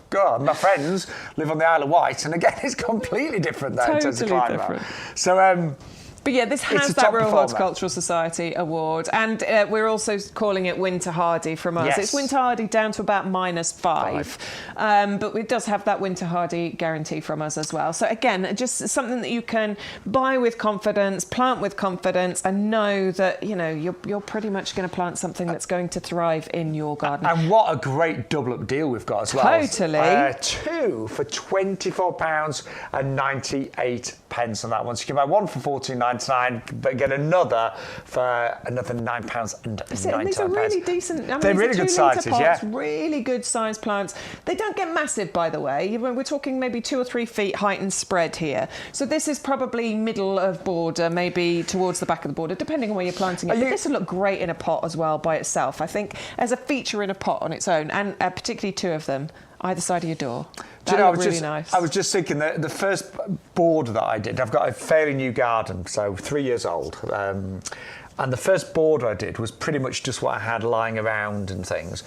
God, my friends live on the Isle of Wight, and again, it's completely different there in terms of climate.
Different.
So,
but yeah, this has that Royal Horticultural Society award, and we're also calling it winter hardy from us. It's winter hardy down to about -5, but it does have that winter hardy guarantee from us as well. So again, just something that you can buy with confidence, plant with confidence, and know that, you know, you're pretty much going to plant something that's going to thrive in your garden.
And what a great double up deal we've got as well.
Totally.
2 for £24.98 on that one. So you can buy one for £14.99, but get another for another £9.99.
And these are really decent. I mean,
they're really good sizes,
pots, really good sized plants. They don't get massive, by the way. We're talking maybe 2 or 3 feet height and spread here. So this is probably middle of border, maybe towards the back of the border, depending on where you're planting it. But this will look great in a pot as well by itself. I think as a feature in a pot on its own, and particularly 2 of them either side of your door.
Do you know,
nice.
I was just thinking that the first border that I did, I've got a fairly new garden, so 3 years old. And the first border I did was pretty much just what I had lying around and things.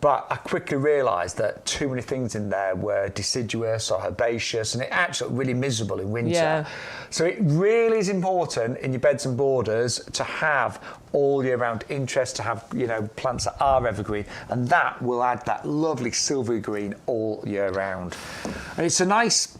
But I quickly realised that too many things in there were deciduous or herbaceous, and it actually looked really miserable in winter.
Yeah.
So it really is important in your beds and borders to have all year round interest, to have, you know, plants that are evergreen, and that will add that lovely silvery green all year round. And it's a nice...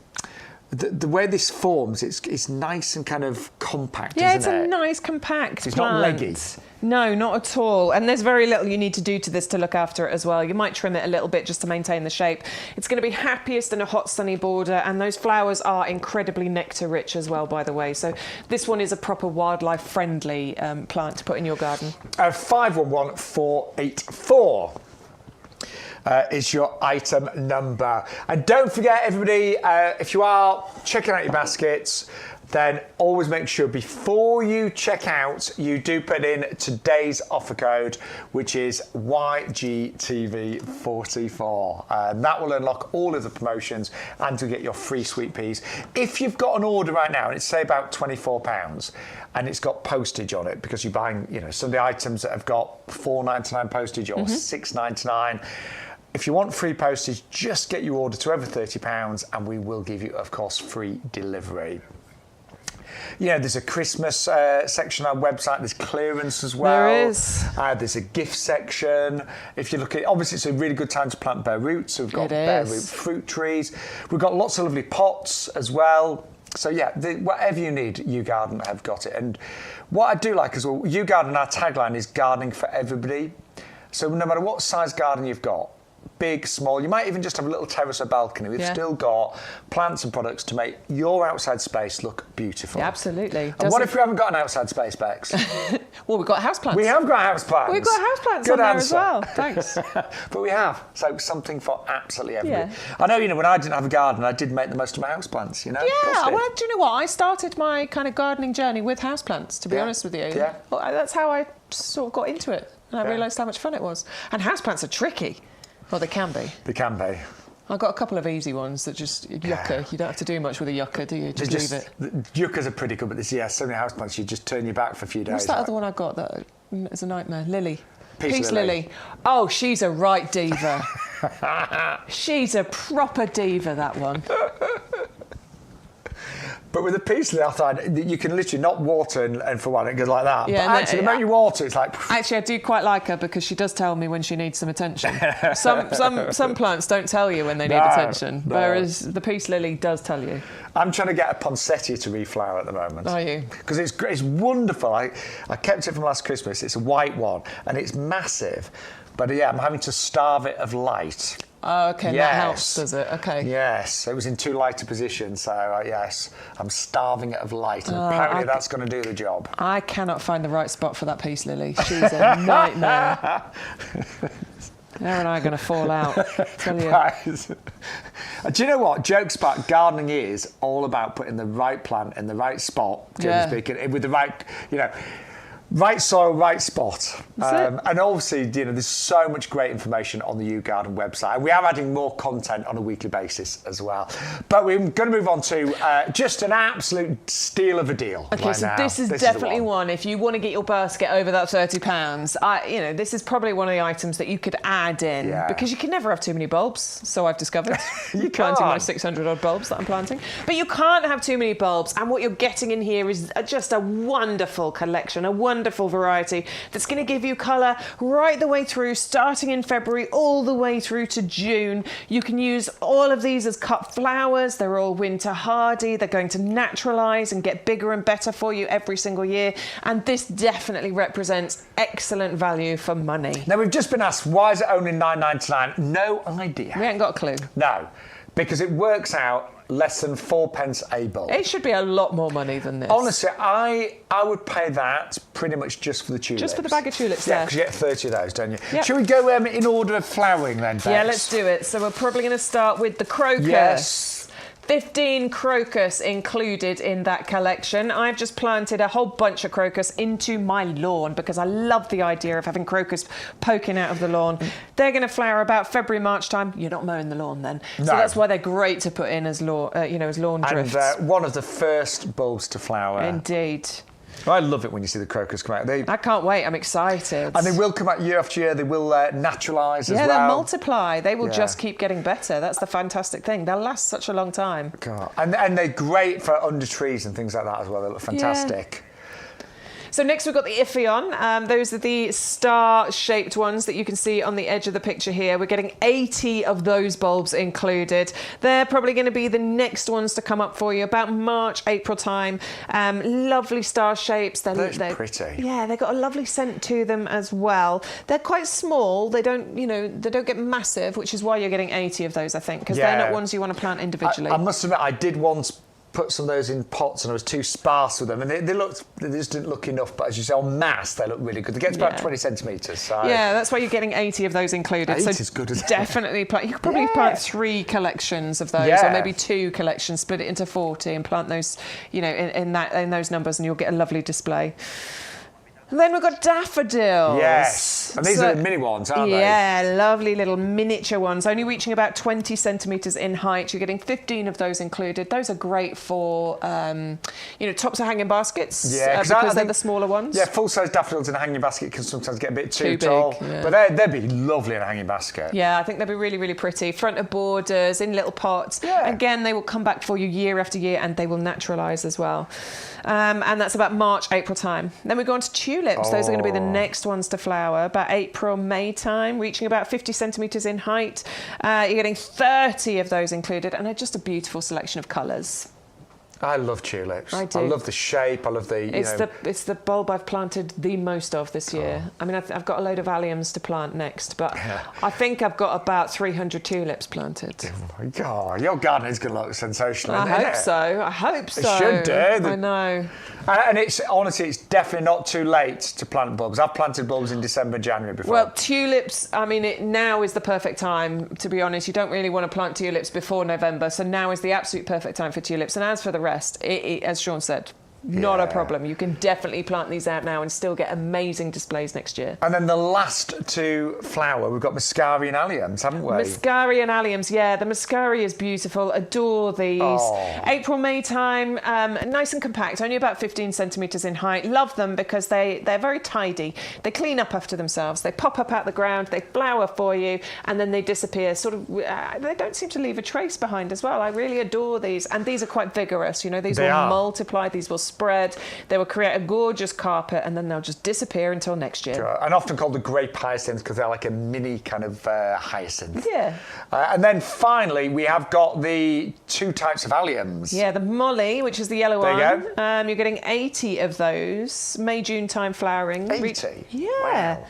The way this forms, it's nice and kind of compact, isn't it?
Yeah, it's a nice compact
It's
plant.
not leggy.
No, not at all. And there's very little you need to do to this to look after it as well. You might trim it a little bit just to maintain the shape. It's going to be happiest in a hot, sunny border, and those flowers are incredibly nectar-rich as well, by the way. So this one is a proper wildlife-friendly plant to put in your garden.
511484. Is your item number. And don't forget, everybody, if you are checking out your baskets, then always make sure before you check out, you do put in today's offer code, which is YGTV44. And that will unlock all of the promotions and to get your free sweet peas. If you've got an order right now, and it's say about £24, and it's got postage on it, because you're buying, you know, some of the items that have got £4.99 postage or £6.99. If you want free postage, just get your order to over £30 and we will give you, of course, free delivery. Yeah, there's a Christmas section on our website. There's clearance as well.
There is.
There's a gift section. If you look at it, obviously it's a really good time to plant bare roots. So we've got bare root fruit trees. We've got lots of lovely pots as well. So yeah, whatever you need, YouGarden have got it. And what I do like as well, YouGarden, our tagline is gardening for everybody. So no matter what size garden you've got, big, small, you might even just have a little terrace or balcony. We've still got plants and products to make your outside space look beautiful.
Yeah, absolutely.
And what if we haven't got an outside space, Bex?
Well, we've got houseplants.
We have got houseplants.
We've got houseplants on there as well. Thanks.
But we have. So something for absolutely everybody.
Yeah.
I know, you know, when I didn't have a garden, I did make the most of my houseplants, you know?
Yeah, well, do you know what? I started my kind of gardening journey with houseplants, to be honest with you.
Yeah.
Well, that's how I sort of got into it. And I realised how much fun it was. And houseplants are tricky. Well, they can be.
They can be.
I've got a couple of easy ones that just yucca. You don't have to do much with a yucca, do you? Just leave it.
Yuccas are pretty good, but there's so many houseplants, you just turn your back for a few days.
What's that other one I got that is a nightmare? Lily.
Peace Lily.
Oh, she's a right diva. She's a proper diva, that one.
But with the peace lily, I thought you can literally not water and for one, it goes like that.
Yeah,
but actually, the moment you water, it's like...
Actually, I do quite like her because she does tell me when she needs some attention. Some plants don't tell you when they need attention, whereas the peace lily does tell you.
I'm trying to get a poinsettia to reflower at the moment.
Are you?
Because it's wonderful. I kept it from last Christmas. It's a white one, and it's massive. But yeah, I'm having to starve it of light.
Oh, okay,
Yes.
that helps, does it? Okay.
Yes, it was in too light a position, so yes, I'm starving it of light, and apparently that's going to do the job.
I cannot find the right spot for that peace lily. She's a nightmare. Her and I are going to fall out, tell you.
Right. Do you know what? Jokes apart, gardening is all about putting the right plant in the right spot, generally speaking, with the right, right soil, right spot. And obviously, there's so much great information on the YouGarden website. And we are adding more content on a weekly basis as well. But we're going to move on to just an absolute steal of a deal.
Okay,
right
so
now.
this is definitely one. If you want to get your basket over that £30, this is probably one of the items that you could add in because you can never have too many bulbs. So I've discovered.
You
planting my 600 odd bulbs that I'm planting, but you can't have too many bulbs. And what you're getting in here is just a wonderful collection, a wonderful variety that's going to give you colour right the way through, starting in February all the way through to June. You can use all of these as cut flowers. They're all winter hardy. They're going to naturalise and get bigger and better for you every single year. And this definitely represents excellent value for money.
Now, we've just been asked, why is it only $9.99? No idea.
We ain't got a clue.
No, because it works out less than 4p a bulb.
It should be a lot more money than this.
Honestly, I would pay that pretty much just for the tulips.
Just for the bag of tulips
Yeah,
there.
because you get 30 of those, don't you?
Yep.
Shall we go in order of flowering then, Bex?
Yeah, let's do it. So we're probably going to start with the crocus.
Yes.
15 crocus included in that collection. I've just planted a whole bunch of crocus into my lawn because I love the idea of having crocus poking out of the lawn. They're going to flower about February, March time. You're not mowing the lawn then. No. So that's why they're great to put in as lawn, as lawn drifts.
And one of the first bulbs to flower.
Indeed.
I love it when you see the crocus come out.
I can't wait. I'm excited.
And they will come out year after year. They will naturalise as well.
Yeah, they'll multiply. They will just keep getting better. That's the fantastic thing. They'll last such a long time.
God. And they're great for under trees and things like that as well. They look fantastic.
Yeah. So next we've got the Iphion. Those are the star-shaped ones that you can see on the edge of the picture here. We're getting 80 of those bulbs included. They're probably going to be the next ones to come up for you about March, April time. Lovely star shapes.
They're pretty.
Yeah, they've got a lovely scent to them as well. They're quite small. They don't get massive, which is why you're getting 80 of those, I think, because they're not ones you want to plant individually.
I must admit, I did once put some of those in pots and I was too sparse with them and they just didn't look enough, but as you say, en masse they look really good. They get to about 20 centimetres. So.
Yeah, that's why you're getting 80 of those included.
80
so
is good, isn't it?
Definitely plant. You could probably plant 3 collections of those, or maybe 2 collections, split it into 40 and plant those, in those numbers, and you'll get a lovely display. And then we've got daffodils.
Yes, and these are the mini ones, aren't they?
Yeah, lovely little miniature ones, only reaching about 20 centimetres in height. You're getting 15 of those included. Those are great for, tops of hanging baskets, because they're the smaller ones. Yeah,
full-size daffodils in a hanging basket can sometimes get a bit too tall, but they'd be lovely in a hanging basket.
Yeah, I think they'd be really, really pretty. Front of borders, in little pots. Yeah. Again, they will come back for you year after year, and they will naturalise as well. And that's about March, April time. Then we go on to tulips. Those are going to be the next ones to flower, about April, May time, reaching about 50 centimetres in height. You're getting 30 of those included, and they're just a beautiful selection of colours.
I love tulips.
I do.
I love the shape. I love the.
It's the bulb I've planted the most of this year. I mean, I've got a load of alliums to plant next, but I think I've got about 300 tulips planted.
Oh my God, your garden is going to look sensational.
I hope so.
It should do.
I know.
And it's honestly, it's definitely not too late to plant bulbs. I've planted bulbs in December, January before.
Well, tulips, I mean, now is the perfect time, to be honest. You don't really want to plant tulips before November, so now is the absolute perfect time for tulips. And as for the rest, as Shaun said, Not a problem. You can definitely plant these out now and still get amazing displays next year.
And then the last to flower, we've got Muscari and Alliums, haven't we?
Muscari and Alliums, yeah. The Muscari is beautiful. Adore these.
Oh.
April, May time, nice and compact, only about 15 centimetres in height. Love them because they're very tidy. They clean up after themselves. They pop up out the ground, they flower for you, and then they disappear. Sort of, they don't seem to leave a trace behind as well. I really adore these. And these are quite vigorous. You know, these will multiply, these will spread, they will create a gorgeous carpet, and then they'll just disappear until next year.
Sure. And often called the grape hyacinths because they're like a mini kind of hyacinth.
Yeah.
And then finally, we have got the 2 types of alliums.
Yeah, the Molly, which is the yellow one.
There you go.
You're getting 80 of those. May, June time flowering.
80?
Yeah.
Wow.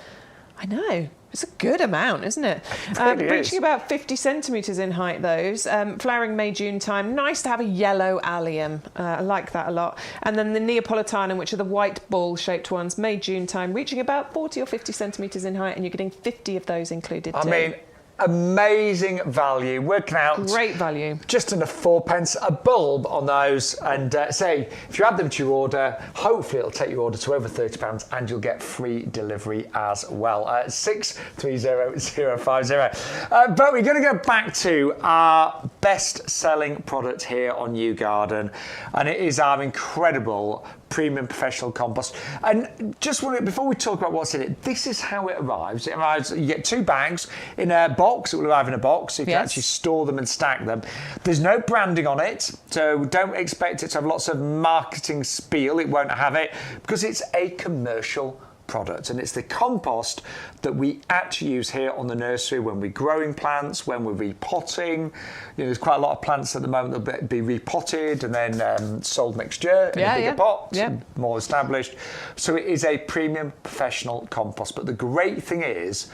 I know. It's a good amount, isn't it?
Really
reaching
is.
about 50 centimetres in height, those. Flowering May, June time. Nice to have a yellow allium. I like that a lot. And then the Neapolitanum, which are the white ball-shaped ones, May, June time, reaching about 40 or 50 centimetres in height, and you're getting 50 of those included too.
I mean, amazing value, working out
great value,
just under 4p a bulb on those. And say if you add them to your order, hopefully it'll take your order to over £30 and you'll get free delivery as well. 630050. But we're going to go back to our best selling product here on YouGarden, and it is our incredible premium professional compost. And just before we talk about what's in it, this is how it arrives. It arrives, you get 2 bags in a box. It will arrive in a box, so you can actually store them and stack them. There's no branding on it, so don't expect it to have lots of marketing spiel. It won't have it because it's a commercial product, and it's the compost that we actually use here on the nursery when we're growing plants, when we're repotting. You know, there's quite a lot of plants at the moment that'll be repotted and then sold next year in a bigger pot, more established. So it is a premium professional compost. But the great thing is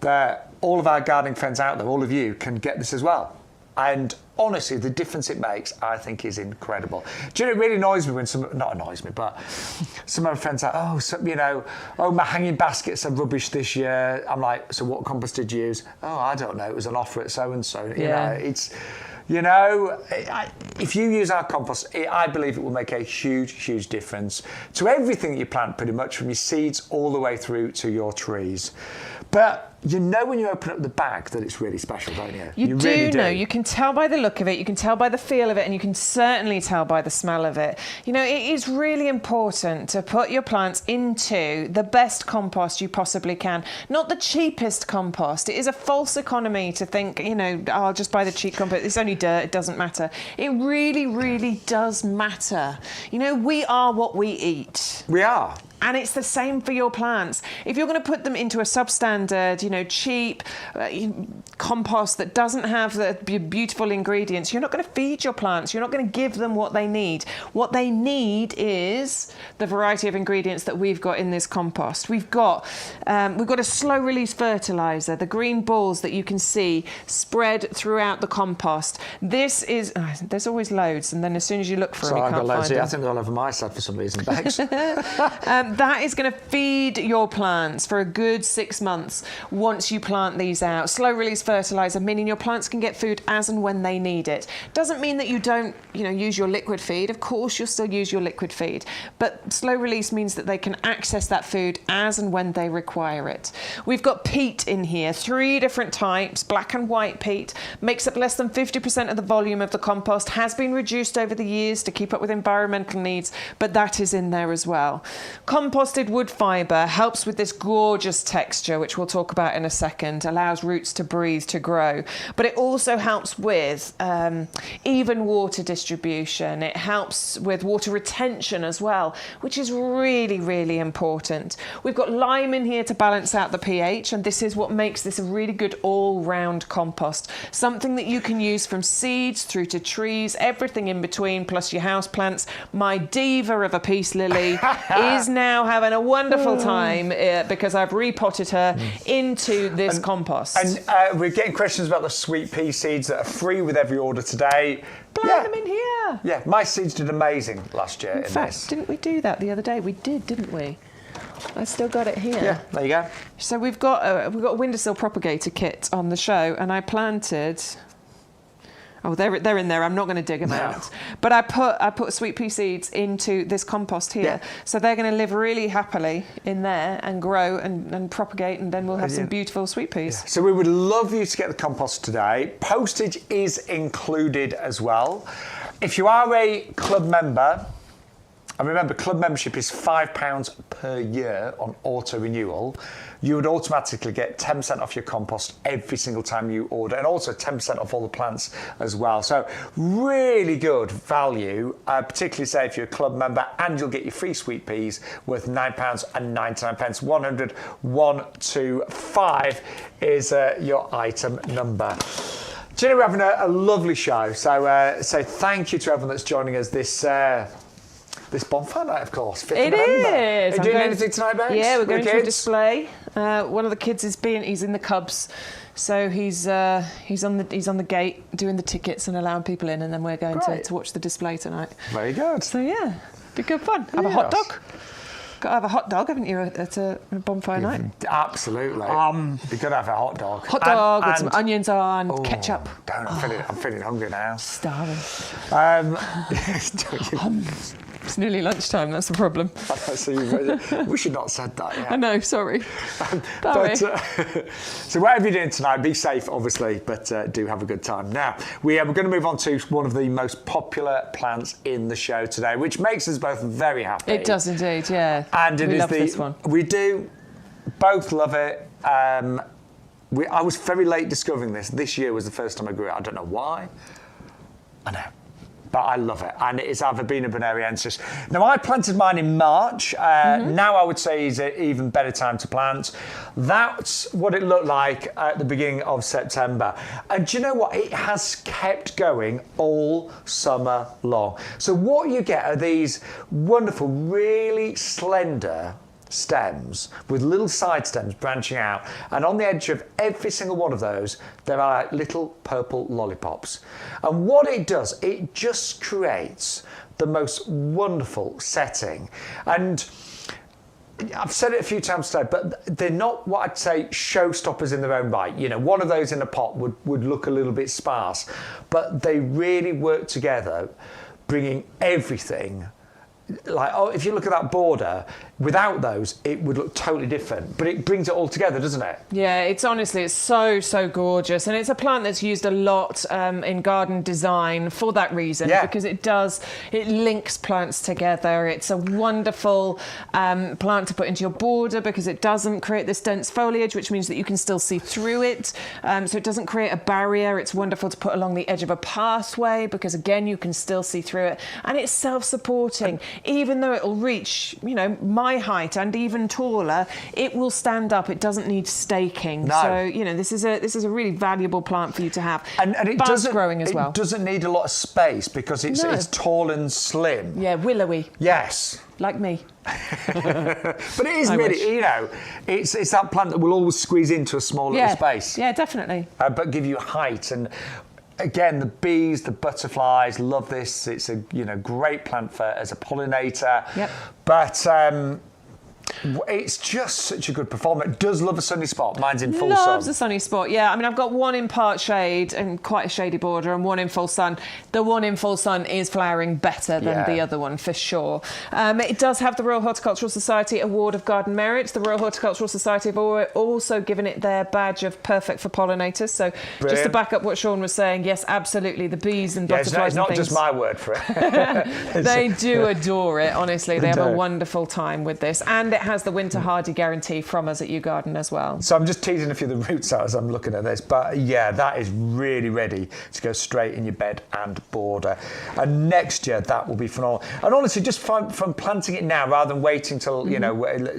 that all of our gardening friends out there, all of you, can get this as well. And honestly, the difference it makes, I think, is incredible. Do you know, it really annoys me when not annoys me, but some of my friends are like, my hanging baskets are rubbish this year. I'm like, so what compost did you use? Oh, I don't know. It was an offer at so-and-so. If you use our compost, I believe it will make a huge, huge difference to everything that you plant, pretty much from your seeds all the way through to your trees. But you know when you open up the bag that it's really special, don't you?
You really do know. You can tell by the look of it, you can tell by the feel of it, and you can certainly tell by the smell of it. You know, it is really important to put your plants into the best compost you possibly can. Not the cheapest compost. It is a false economy to think, I'll just buy the cheap compost. It's only dirt, it doesn't matter. It really, really does matter. You know, we are what we eat.
We are.
And it's the same for your plants. If you're going to put them into a substandard, cheap compost that doesn't have the beautiful ingredients, you're not going to feed your plants. You're not going to give them what they need. What they need is the variety of ingredients that we've got in this compost. We've got a slow release fertilizer, the green balls that you can see spread throughout the compost. This is there's always loads, and then as soon as you look for them, you can't find them.
I think they're all over my side for some reason, Bex.
That is going to feed your plants for a good 6 months once you plant these out. Slow release fertilizer, meaning your plants can get food as and when they need it. Doesn't mean that you don't, use your liquid feed. Of course, you'll still use your liquid feed. But slow release means that they can access that food as and when they require it. We've got peat in here, 3 different types. Black and white peat makes up less than 50% of the volume of the compost, has been reduced over the years to keep up with environmental needs, but that is in there as well. Composted wood fibre helps with this gorgeous texture, which we'll talk about in a second, allows roots to breathe, to grow. But it also helps with even water distribution. It helps with water retention as well, which is really, really important. We've got lime in here to balance out the pH, and this is what makes this a really good all-round compost. Something that you can use from seeds through to trees, everything in between, plus your house plants. My diva of a peace lily is now having a wonderful time because I've repotted her into this compost.
And we're getting questions about the sweet pea seeds that are free with every order today.
Plant them in here.
Yeah, my seeds did amazing last year
in fact,
this.
Didn't we do that the other day? We did, didn't we? I still got it here.
Yeah, there you go.
So we've got a windowsill propagator kit on the show, and I planted Oh, they're in there. I'm not going to dig them out. But I put sweet pea seeds into this compost here.
Yeah.
So they're going to live really happily in there and grow and propagate, and then we'll have some beautiful sweet peas.
Yeah. So we would love you to get the compost today. Postage is included as well. If you are a club member, and remember, club membership is £5 per year on auto renewal, you would automatically get 10% off your compost every single time you order, and also 10% off all the plants as well. So really good value, particularly say if you're a club member, and you'll get your free sweet peas worth £9.99. 100 125 is your item number. Do you know, we're having a lovely show, so thank you to everyone that's joining us this bonfire night, of course. 5th
It
November.
is.
Are you doing anything tonight, Bex?
Yeah, we're going to a
kids?
display. One of the kids he's in the Cubs, so he's on the gate doing the tickets and allowing people in, and then we're going to watch the display tonight.
Very good.
So yeah, be good fun. Have a hot dog. Got to have a hot dog, haven't you, at a bonfire night?
Absolutely. You've got to have a hot dog.
Hot dog with some onions on, ketchup.
I'm feeling hungry now.
Starving.
So
It's nearly lunchtime, that's the problem.
we should not have said that. Yeah.
I know, sorry.
So whatever you're doing tonight, be safe, obviously, but do have a good time. Now, we're going to move on to one of the most popular plants in the show today, which makes us both very happy.
It does indeed, yeah.
And
we love this one.
We do both love it. I was very late discovering this. This year was the first time I grew it. I don't know why. I know. But I love it, and it is Avabina bonariensis. Now, I planted mine in March. Now I would say is an even better time to plant. That's what it looked like at the beginning of September. And do you know what? It has kept going all summer long. So what you get are these wonderful, really slender stems with little side stems branching out, and on the edge of every single one of those there are little purple lollipops. And what it does, it just creates the most wonderful setting. And I've said it a few times today, but they're not what I'd say showstoppers in their own right. You know, one of those in a pot would look a little bit sparse, but they really work together, bringing everything. Like, if you look at that border, without those, it would look totally different. But it brings it all together, doesn't it?
Yeah, it's so gorgeous. And it's a plant that's used a lot in garden design for that reason, because it links plants together. It's a wonderful plant to put into your border because it doesn't create this dense foliage, which means that you can still see through it. So it doesn't create a barrier. It's wonderful to put along the edge of a pathway because, again, you can still see through it. And it's self-supporting. Even though it'll reach, my height and even taller, it will stand up. It doesn't need staking.
No.
So, this is a really valuable plant for you to have.
And it
Buzz growing as well.
It doesn't need a lot of space because it's tall and slim.
Yeah, willowy.
Yes.
Like me.
But it is really, it's that plant that will always squeeze into a small little space.
Yeah, definitely.
But give you height. And again, the bees, the butterflies love this. It's a great plant as a pollinator.
Yep.
But it's just such a good performer. It does love a sunny spot. Mine's in full sun.
Loves a sunny spot, yeah. I mean, I've got one in part shade and quite a shady border and one in full sun. The one in full sun is flowering better than the other one, for sure. It does have the Royal Horticultural Society Award of Garden Merit. The Royal Horticultural Society have also given it their badge of perfect for pollinators. So
Brilliant.
Just to back up what Shaun was saying, yes, absolutely, the bees and butterflies
it's not
and things,
just my word for it.
They do adore it, honestly. They have a wonderful time with this. And it has the winter hardy guarantee from us at YouGarden as well.
So I'm just teasing a few of the roots out as I'm looking at this, but yeah, that is really ready to go straight in your bed and border. And next year that will be phenomenal. And honestly, just from planting it now rather than waiting till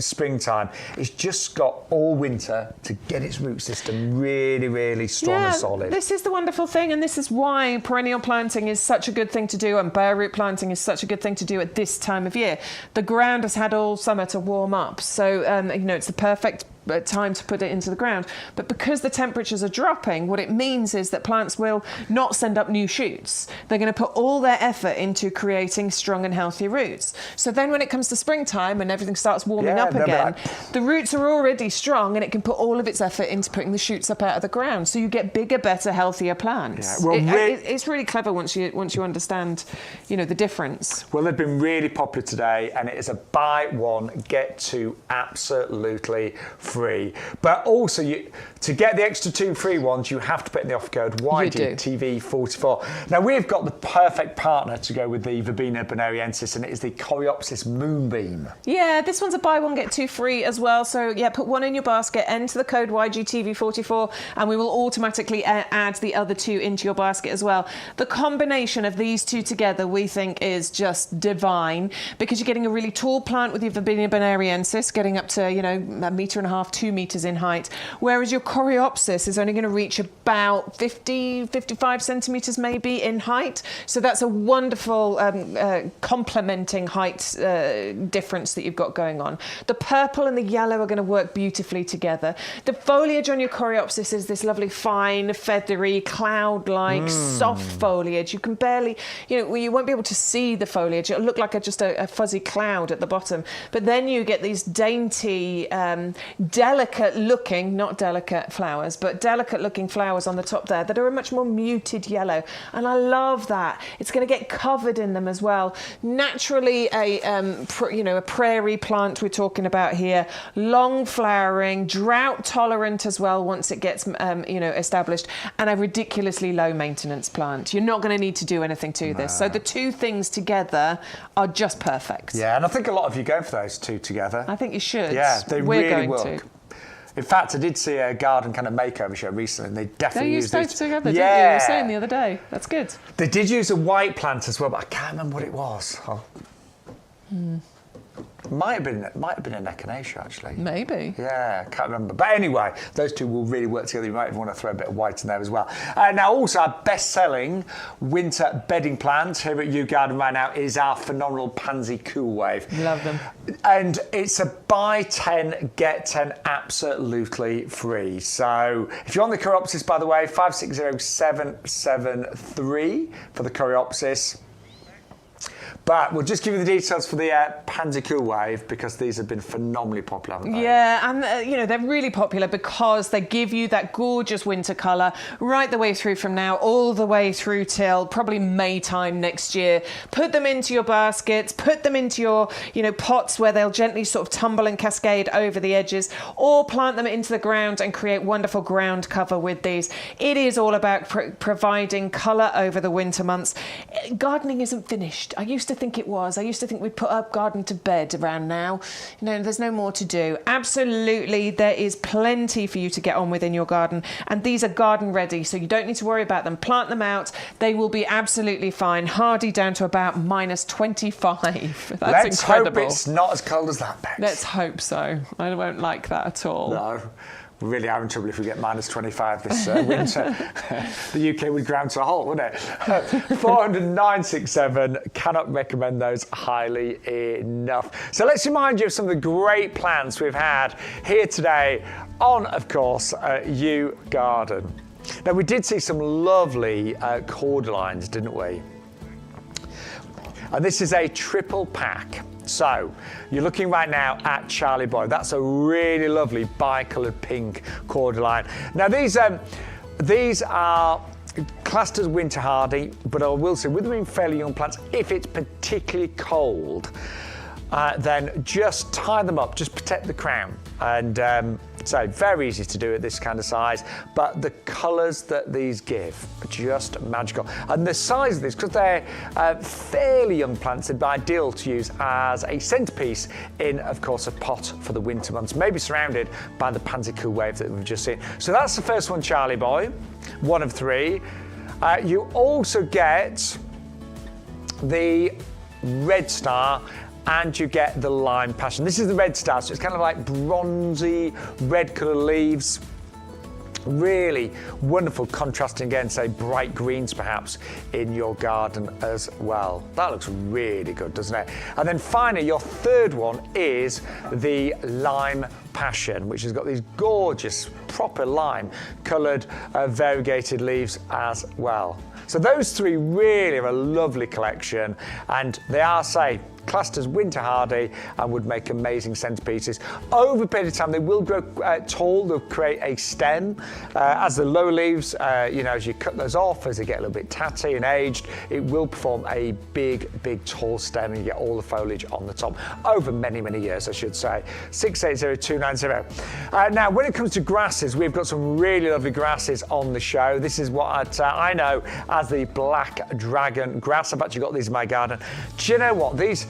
springtime, it's just got all winter to get its root system really, really strong and solid.
This is the wonderful thing, and this is why perennial planting is such a good thing to do, and bare root planting is such a good thing to do at this time of year. The ground has had all summer to warm up, so it's the perfect time to put it into the ground. But because the temperatures are dropping, what it means is that plants will not send up new shoots. They're going to put all their effort into creating strong and healthy roots. So then when it comes to springtime and everything starts warming up again, the roots are already strong and it can put all of its effort into putting the shoots up out of the ground. So you get bigger, better, healthier plants.
Yeah, well,
it's really clever once you understand, the difference.
Well, they've been really popular today, and it is a buy one, get two absolutely free. But also, to get the extra 2 free ones, you have to put in the offer code YDTV44. Now, we've got the perfect partner to go with the Verbena bonariensis, and it is the Coreopsis Moonbeam.
Yeah, this one's a buy one, get 2 free as well. So, yeah, put one in your basket, enter the code YGTV44, and we will automatically add the other 2 into your basket as well. The combination of these 2 together, we think, is just divine, because you're getting a really tall plant with your Verbena bonariensis, getting up to, 1.5 meters, 2 meters in height, whereas your Coreopsis is only going to reach about 50, 55 centimeters maybe in height. So that's a wonderful complementing height difference that you've got going on. The purple and the yellow are going to work beautifully together. The foliage on your Coreopsis is this lovely, fine, feathery, cloud-like, soft foliage. You can barely, you won't be able to see the foliage. It'll look like just a fuzzy cloud at the bottom. But then you get these dainty, delicate-looking, not delicate flowers, but delicate-looking flowers on the top there that are a much more muted yellow. And I love that. It's going to get covered in them as well. Naturally, a prairie plant we're talking about here, long flowering, drought tolerant as well once it gets, established, and a ridiculously low maintenance plant. You're not going to need to do anything to this. So the 2 things together are just perfect.
Yeah, and I think a lot of you go for those 2 together.
I think you should.
Yeah,
We're
really
going
work.
to.
In fact, I did see a garden kind of makeover show recently, and they definitely used
both together,
yeah.
didn't you? You were saying the other day. That's good.
They did use a white plant as well, but I can't remember what it was. Might have been an echinacea, actually.
Maybe.
Yeah, can't remember. But anyway, those 2 will really work together. You might even want to throw a bit of white in there as well. Now, also our best-selling winter bedding plant here at YouGarden right now is our phenomenal Pansy Cool Wave.
Love them.
And it's a buy 10, get 10 absolutely free. So if you're on the Coreopsis, by the way, 560773 for the Coreopsis. But we'll just give you the details for the Pansy Cool Wave, because these have been phenomenally popular, haven't they?
Yeah, and they're really popular because they give you that gorgeous winter colour right the way through from now, all the way through till probably May time next year. Put them into your baskets, put them into your pots where they'll gently sort of tumble and cascade over the edges, or plant them into the ground and create wonderful ground cover with these. It is all about providing colour over the winter months. Gardening isn't finished. I used to think it was. I used to think we'd put our garden to bed around now. There's no more to do. Absolutely, there is plenty for you to get on with in your garden, and these are garden ready, so you don't need to worry about them. Plant them out. They will be absolutely fine. Hardy down to about -25. That's incredible.
Hope it's not as cold as that, Bex.
Let's hope so. I won't like that at all.
No. We really are in trouble if we get -25 this winter. The UK would ground to a halt, wouldn't it? 40967. Cannot recommend those highly enough. So let's remind you of some of the great plants we've had here today on, of course, YouGarden. Now, we did see some lovely cordylines, didn't we? And this is a triple pack. So, you're looking right now at Charlie Boy. That's a really lovely bicoloured pink cordyline. Now, these are classed as winter hardy, but I will say, with them being fairly young plants, if it's particularly cold, then just tie them up, just protect the crown. And so very easy to do at this kind of size, but the colours that these give are just magical. And the size of these, because they're fairly young plants, they'd be ideal to use as a centrepiece in, of course, a pot for the winter months, maybe surrounded by the Pansy Cool Wave that we've just seen. So that's the first one, Charlie Boy, 1 of 3. You also get the Red Star, and you get the Lime Passion. This is the Red Star, so it's kind of like bronzy red colour leaves. Really wonderful, contrasting again, say bright greens perhaps in your garden as well. That looks really good, doesn't it? And then finally, your third one is the Lime Passion, which has got these gorgeous, proper lime coloured variegated leaves as well. So those three really are a lovely collection, and they are, say, classed as winter hardy and would make amazing centerpieces. Over a period of time, they will grow tall. They'll create a stem. As the lower leaves, as you cut those off, as they get a little bit tatty and aged, it will form a big, tall stem, and you get all the foliage on the top over many, many years, I should say. 680290. Now, when it comes to grasses, we've got some really lovely grasses on the show. This is what I know as the black dragon grass. I've actually got these in my garden. Do you know what? These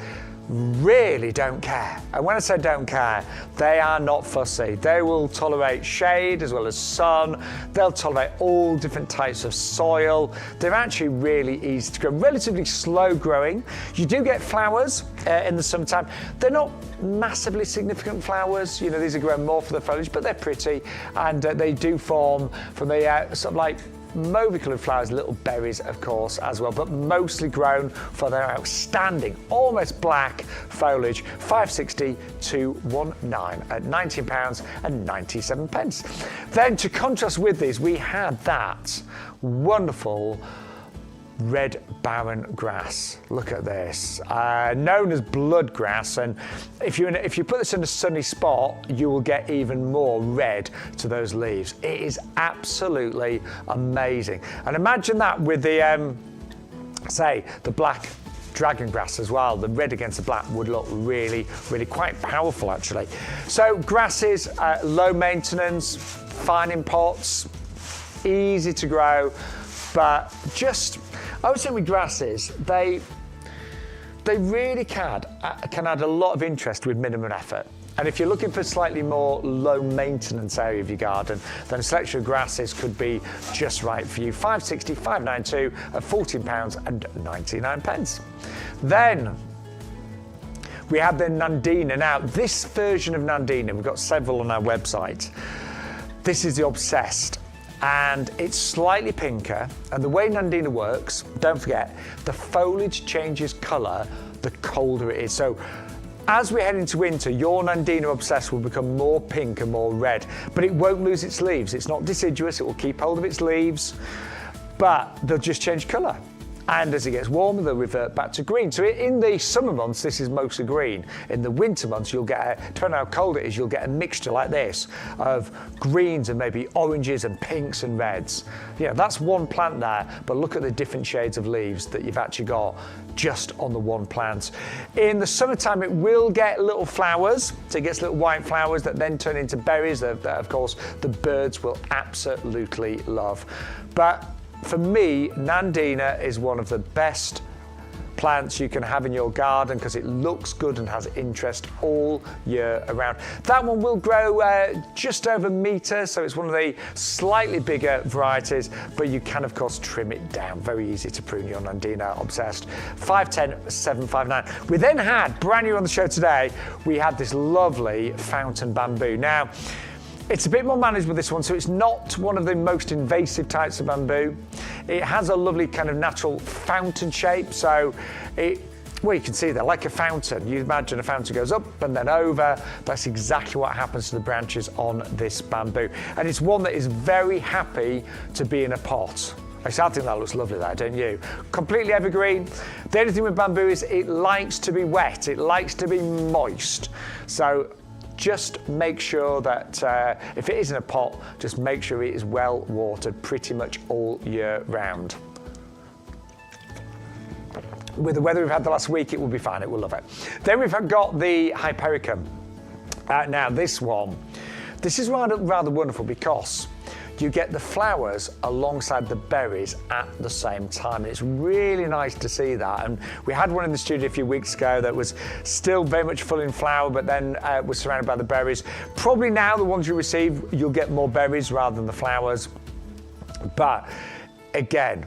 really don't care. And when I say don't care, they are not fussy. They will tolerate shade as well as sun. They'll tolerate all different types of soil. They're actually really easy to grow, relatively slow growing. You do get flowers in the summertime. They're not massively significant flowers. These are grown more for the foliage, but they're pretty, and they do form from the sort of like mauve coloured flowers, little berries of course as well, but mostly grown for their outstanding, almost black foliage. 560 to 19 at £19.97. Then to contrast with these, we had that wonderful red barren grass. Look at this, known as blood grass, and if you put this in a sunny spot, you will get even more red to those leaves. It is absolutely amazing. And imagine that with the say the black dragon grass as well. The red against the black would look really quite powerful actually. So grasses, low maintenance, fine in pots, easy to grow, but I would say with grasses, they really can add a lot of interest with minimum effort. And if you're looking for a slightly more low maintenance area of your garden, then a selection of grasses could be just right for you. 560, 592 at £14.99. Then we have the Nandina. Now, this version of Nandina, we've got several on our website. This is the Obsessed. And it's slightly pinker, and the way Nandina works, don't forget, the foliage changes colour the colder it is. So as we head into winter, your Nandina Obsessed will become more pink and more red, but it won't lose its leaves. It's not deciduous, it will keep hold of its leaves, but they'll just change colour. And as it gets warmer, they'll revert back to green. So in the summer months, this is mostly green. In the winter months, you'll get, depending on how cold it is, you'll get a mixture like this of greens and maybe oranges and pinks and reds. That's one plant there, but look at the different shades of leaves that you've actually got just on the one plant. In the summertime, it will get little flowers. So it gets little white flowers that then turn into berries that of course, the birds will absolutely love. But for me, Nandina is one of the best plants you can have in your garden because it looks good and has interest all year around. That one will grow just over a metre, so it's one of the slightly bigger varieties, but you can of course trim it down. Very easy to prune your Nandina Obsessed. 510 759. We then had, brand new on the show today, we had this lovely fountain bamboo. Now, it's a bit more managed with this one, so it's not one of the most invasive types of bamboo. It has a lovely kind of natural fountain shape, so you can see there, like a fountain. You imagine a fountain goes up and then over. That's exactly what happens to the branches on this bamboo. And it's one that is very happy to be in a pot. I think that looks lovely there, don't you? Completely evergreen. The only thing with bamboo is it likes to be wet. It likes to be moist. So just make sure that if it is in a pot, just make sure it is well watered pretty much all year round. With the weather we've had the last week, it will be fine, it will love it. Then we've got the Hypericum. Now this is rather wonderful because you get the flowers alongside the berries at the same time. And it's really nice to see that. And we had one in the studio a few weeks ago that was still very much full in flower, but then was surrounded by the berries. Probably now the ones you receive, you'll get more berries rather than the flowers. But again,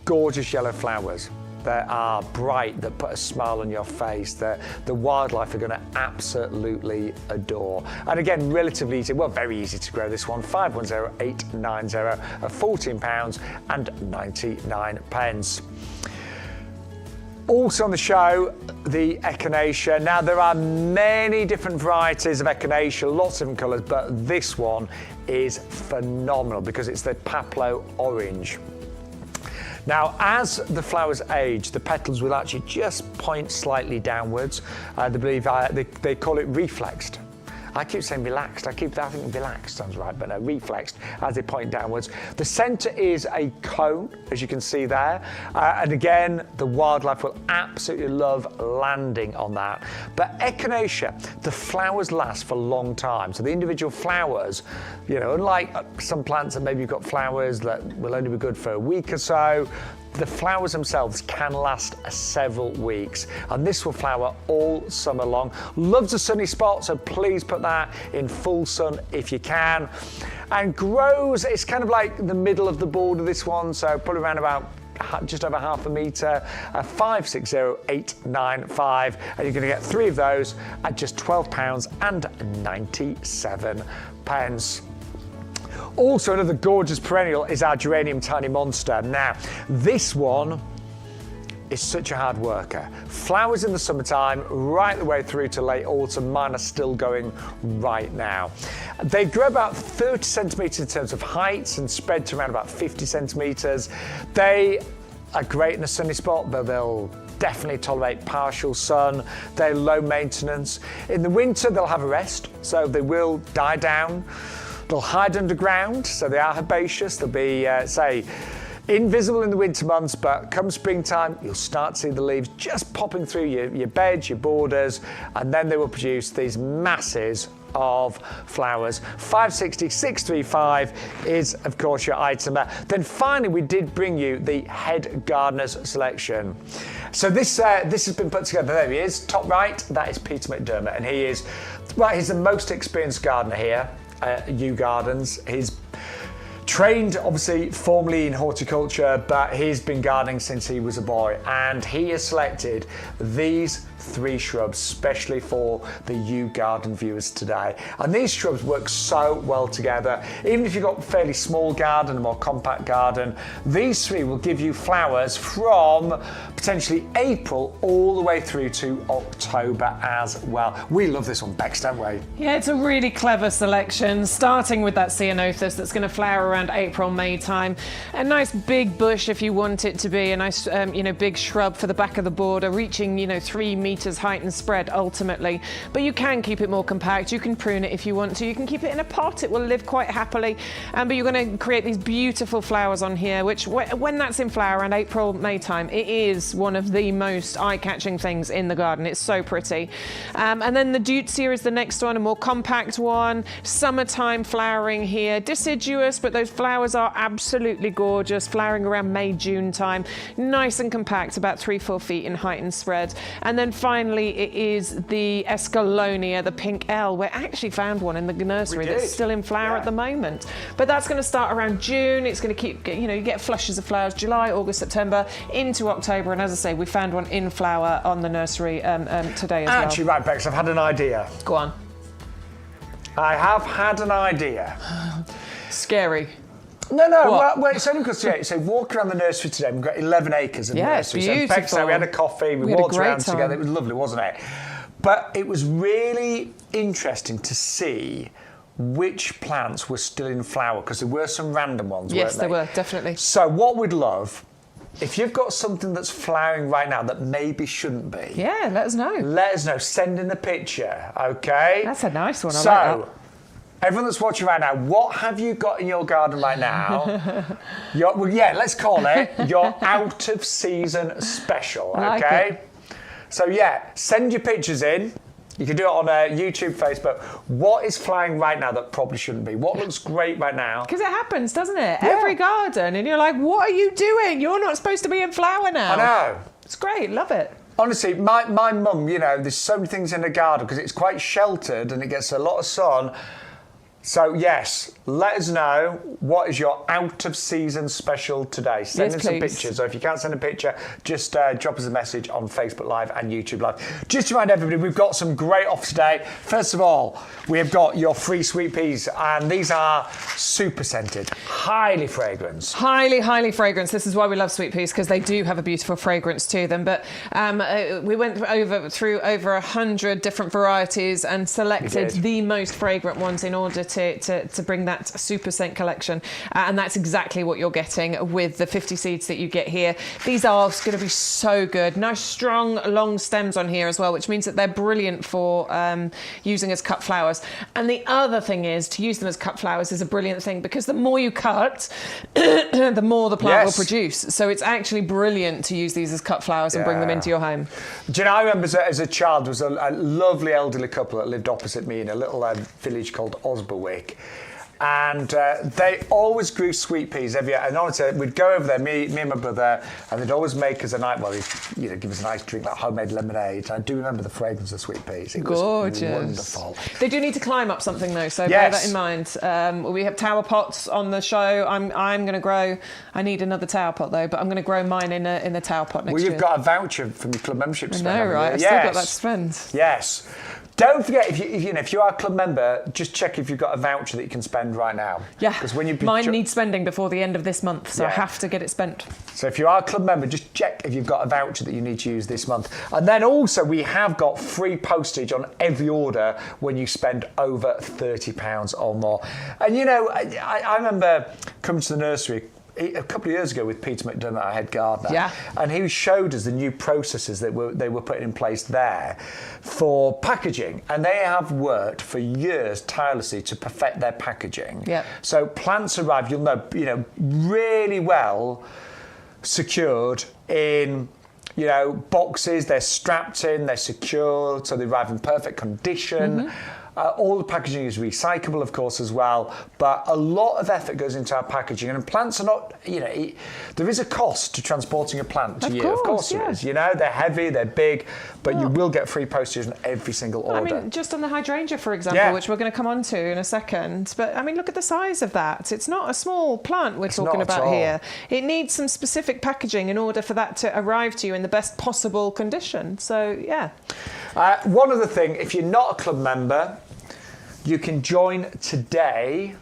gorgeous yellow flowers that are bright, that put a smile on your face, that the wildlife are going to absolutely adore. And again, relatively easy, well, very easy to grow this one. 510890 at £14.99. Also on the show, the echinacea. Now there are many different varieties of echinacea, lots of different colours, but this one is phenomenal because it's the Paplo orange. Now, as the flowers age, the petals will actually just point slightly downwards. They call it reflexed. I keep saying relaxed. I think relaxed sounds right, but no, reflexed as they point downwards. The centre is a cone, as you can see there. And again, the wildlife will absolutely love landing on that. But echinacea, the flowers last for a long time. So the individual flowers, unlike some plants that maybe you've got flowers that will only be good for a week or so, the flowers themselves can last several weeks, and this will flower all summer long. Loves a sunny spot, so please put that in full sun if you can. And grows, it's kind of like the middle of the border, this one, so probably around about just over half a metre, 560895, and you're going to get 3 of those at just £12.97. Also, another gorgeous perennial is our geranium tiny monster. Now, this one is such a hard worker. Flowers in the summertime, right the way through to late autumn. Mine are still going right now. They grow about 30 centimetres in terms of heights and spread to around about 50 centimetres. They are great in a sunny spot, but they'll definitely tolerate partial sun. They're low maintenance. In the winter, they'll have a rest, so they will die down. They'll hide underground, so they are herbaceous. They'll be, invisible in the winter months, but come springtime, you'll start to see the leaves just popping through your beds, your borders, and then they will produce these masses of flowers. 560635 is, of course, your item there. Then finally, we did bring you the head gardener's selection. So this has been put together. There he is, top right. That is Peter McDermott, and he's the most experienced gardener here at YouGardens. He's trained, obviously, formally in horticulture, but he's been gardening since he was a boy, and he has selected these 3 shrubs, especially for the YouGarden viewers today. And these shrubs work so well together. Even if you've got a fairly small garden, a more compact garden, these 3 will give you flowers from potentially April all the way through to October as well. We love this one, Bex, don't we?
Yeah, it's a really clever selection, starting with that ceanothus that's going to flower around April, May time. A nice big bush if you want it to be, a nice, big shrub for the back of the border, reaching, 3 meters height and spread ultimately. But you can keep it more compact. You can prune it if you want to. You can keep it in a pot. It will live quite happily. But you're going to create these beautiful flowers on here, which when that's in flower around April, May time, it is one of the most eye-catching things in the garden. It's so pretty. And then the Deutzia is the next one, a more compact one. Summertime flowering here. Deciduous, but those flowers are absolutely gorgeous. Flowering around May, June time. Nice and compact, about 3-4 feet in height and spread. And then finally, it is the Escallonia, the pink L. We actually found one in the nursery that's still in flower at the moment. But that's going to start around June. It's going to keep, you get flushes of flowers July, August, September, into October. And as I say, we found one in flower on the nursery today as well.
Actually, right, Bex, I've had an idea.
Go on.
I have had an idea.
Scary.
No, well, it's only because so walk around the nursery today. We've got 11 acres of nursery.
Beautiful.
So Bex, we had a coffee, we walked around together. It was lovely, wasn't it? But it was really interesting to see which plants were still in flower, because there were some random ones, weren't
Yes, there were, definitely.
So what we'd love, if you've got something that's flowering right now that maybe shouldn't be.
Yeah, let us know.
Let us know. Send in a picture, okay?
That's a nice one. I
like
that.
Everyone that's watching right now, what have you got in your garden right now? Let's call it your out of season special, okay?
Like
so send your pictures in. You can do it on YouTube, Facebook. What is flowering right now that probably shouldn't be? What looks great right now?
Because it happens, doesn't it? Yeah. Every garden, and you're like, what are you doing? You're not supposed to be in flower now.
I know.
It's great, love it.
Honestly, my mum, there's so many things in the garden because it's quite sheltered and it gets a lot of sun. So yes, let us know what is your out of season special today. Send in some pictures. So if you can't send a picture, just drop us a message on Facebook Live and YouTube Live. Just to remind everybody, we've got some great offers today. First of all, we have got your free sweet peas, and these are super scented, highly fragranced.
Highly fragranced. This is why we love sweet peas, because they do have a beautiful fragrance to them. But we went through over 100 different varieties and selected the most fragrant ones in order to bring that super scent collection, and that's exactly what you're getting with the 50 seeds that you get here. These are going to be so good. Nice strong long stems on here as well, which means that they're brilliant for using as cut flowers. And the other thing is, to use them as cut flowers is a brilliant thing, because the more you cut the more the plant will produce. So it's actually brilliant to use these as cut flowers and bring them into your home.
Do you know, I remember as a child, there was a lovely elderly couple that lived opposite me in a little village called Osberwick. And they always grew sweet peas every year. And honestly, we'd go over there, me and my brother, and they'd always make us a night, give us a nice drink, like homemade lemonade. And I do remember the fragrance of sweet peas. It was wonderful.
They do need to climb up something though, so bear that in mind. We have tower pots on the show. I'm going to grow. I need another tower pot though, but I'm going to grow mine in the tower pot next year.
Well, you've got a voucher from your club membership to spend.
I know, right? I've still got that to spend.
Yes. Don't forget, if you are a club member, just check if you've got a voucher that you can spend right now.
Yeah, because mine needs spending before the end of this month, so I have to get it spent.
So if you are a club member, just check if you've got a voucher that you need to use this month. And then also, we have got free postage on every order when you spend over £30 or more. And I remember coming to the nursery a couple of years ago with Peter McDermott, our head gardener, and he showed us the new processes that they were putting in place there for packaging, and they have worked for years tirelessly to perfect their packaging. So plants arrive, you'll know, really well secured in boxes. They're strapped in, they're secure, so they arrive in perfect condition. All the packaging is recyclable, of course, as well, but a lot of effort goes into our packaging, and plants are not, there is a cost to transporting a plant to you. Of course there is. They're heavy, they're big, but you will get free postage on every single order.
I mean, just on the hydrangea, for example, which we're going to come on to in a second, but I mean, look at the size of that. It's not a small plant we're talking about here. It needs some specific packaging in order for that to arrive to you in the best possible condition. So,
one other thing, if you're not a club member, you can join today,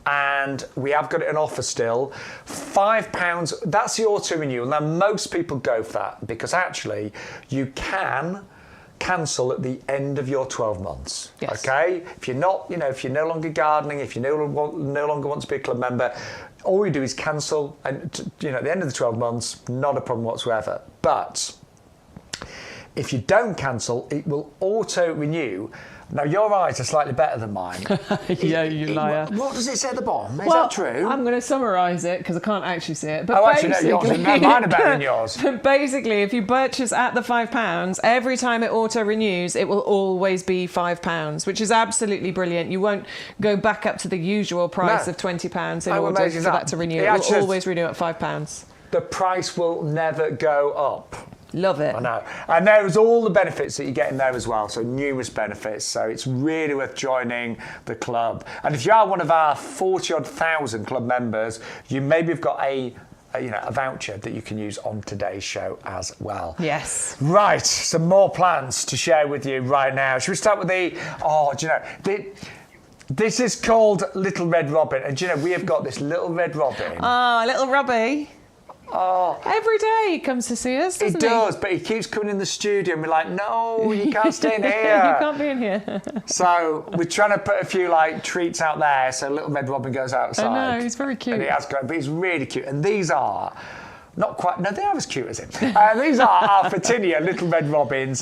and we have got it on offer still. £5, that's the auto renewal. Now, most people go for that because actually you can cancel at the end of your 12 months. Okay? If you're not, if you're no longer gardening, if you no longer want to be a club member, all you do is cancel, and at the end of the 12 months, not a problem whatsoever. But if you don't cancel, it will auto renew. Now, your eyes are slightly better than mine.
You liar.
What does it say at the bottom? Is that true?
I'm going to summarise it because I can't actually see it. But
mine are better than yours.
Basically, if you purchase at the £5, every time it auto-renews, it will always be £5, which is absolutely brilliant. You won't go back up to the usual price of £20 in order for that to renew. It will always renew at £5.
The price will never go up.
Love it.
I know. And there's all the benefits that you get in there as well. So numerous benefits. So it's really worth joining the club. And if you are one of our 40-odd thousand club members, you maybe have got a voucher that you can use on today's show as well.
Yes.
Right. Some more plans to share with you right now. Should we start with this is called Little Red Robin. And we have got this Little Red Robin.
Oh, little Robbie. Oh. Every day he comes to see us, doesn't he?
He does, but he keeps coming in the studio and we're like, no, you can't stay in here.
You can't be in here.
So we're trying to put a few treats out there so little Red Robin goes outside.
I know, he's very cute.
And he has grown, but he's really cute. And these are not quite, no, they are as cute as him. These are our Fatinia Little Red Robins.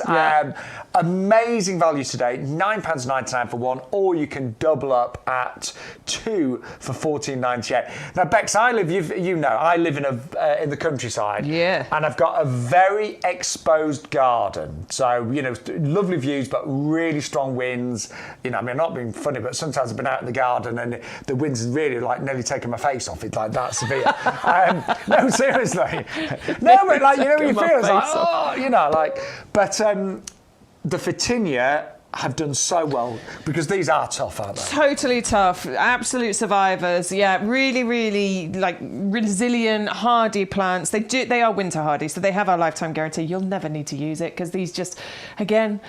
Amazing values today, £9.99 for one, or you can double up at two for £14.98. Now, Bex, I live in the countryside.
Yeah.
And I've got a very exposed garden. So, lovely views, but really strong winds. I'm not being funny, but sometimes I've been out in the garden and the wind's really nearly taking my face off. It's like that severe. No, seriously. No, but when you feel it's but the Fatinia have done so well because these are tough, aren't they?
Totally tough, absolute survivors. Yeah, really, really like resilient, hardy plants. They are winter hardy, so they have our lifetime guarantee. You'll never need to use it because these just, again,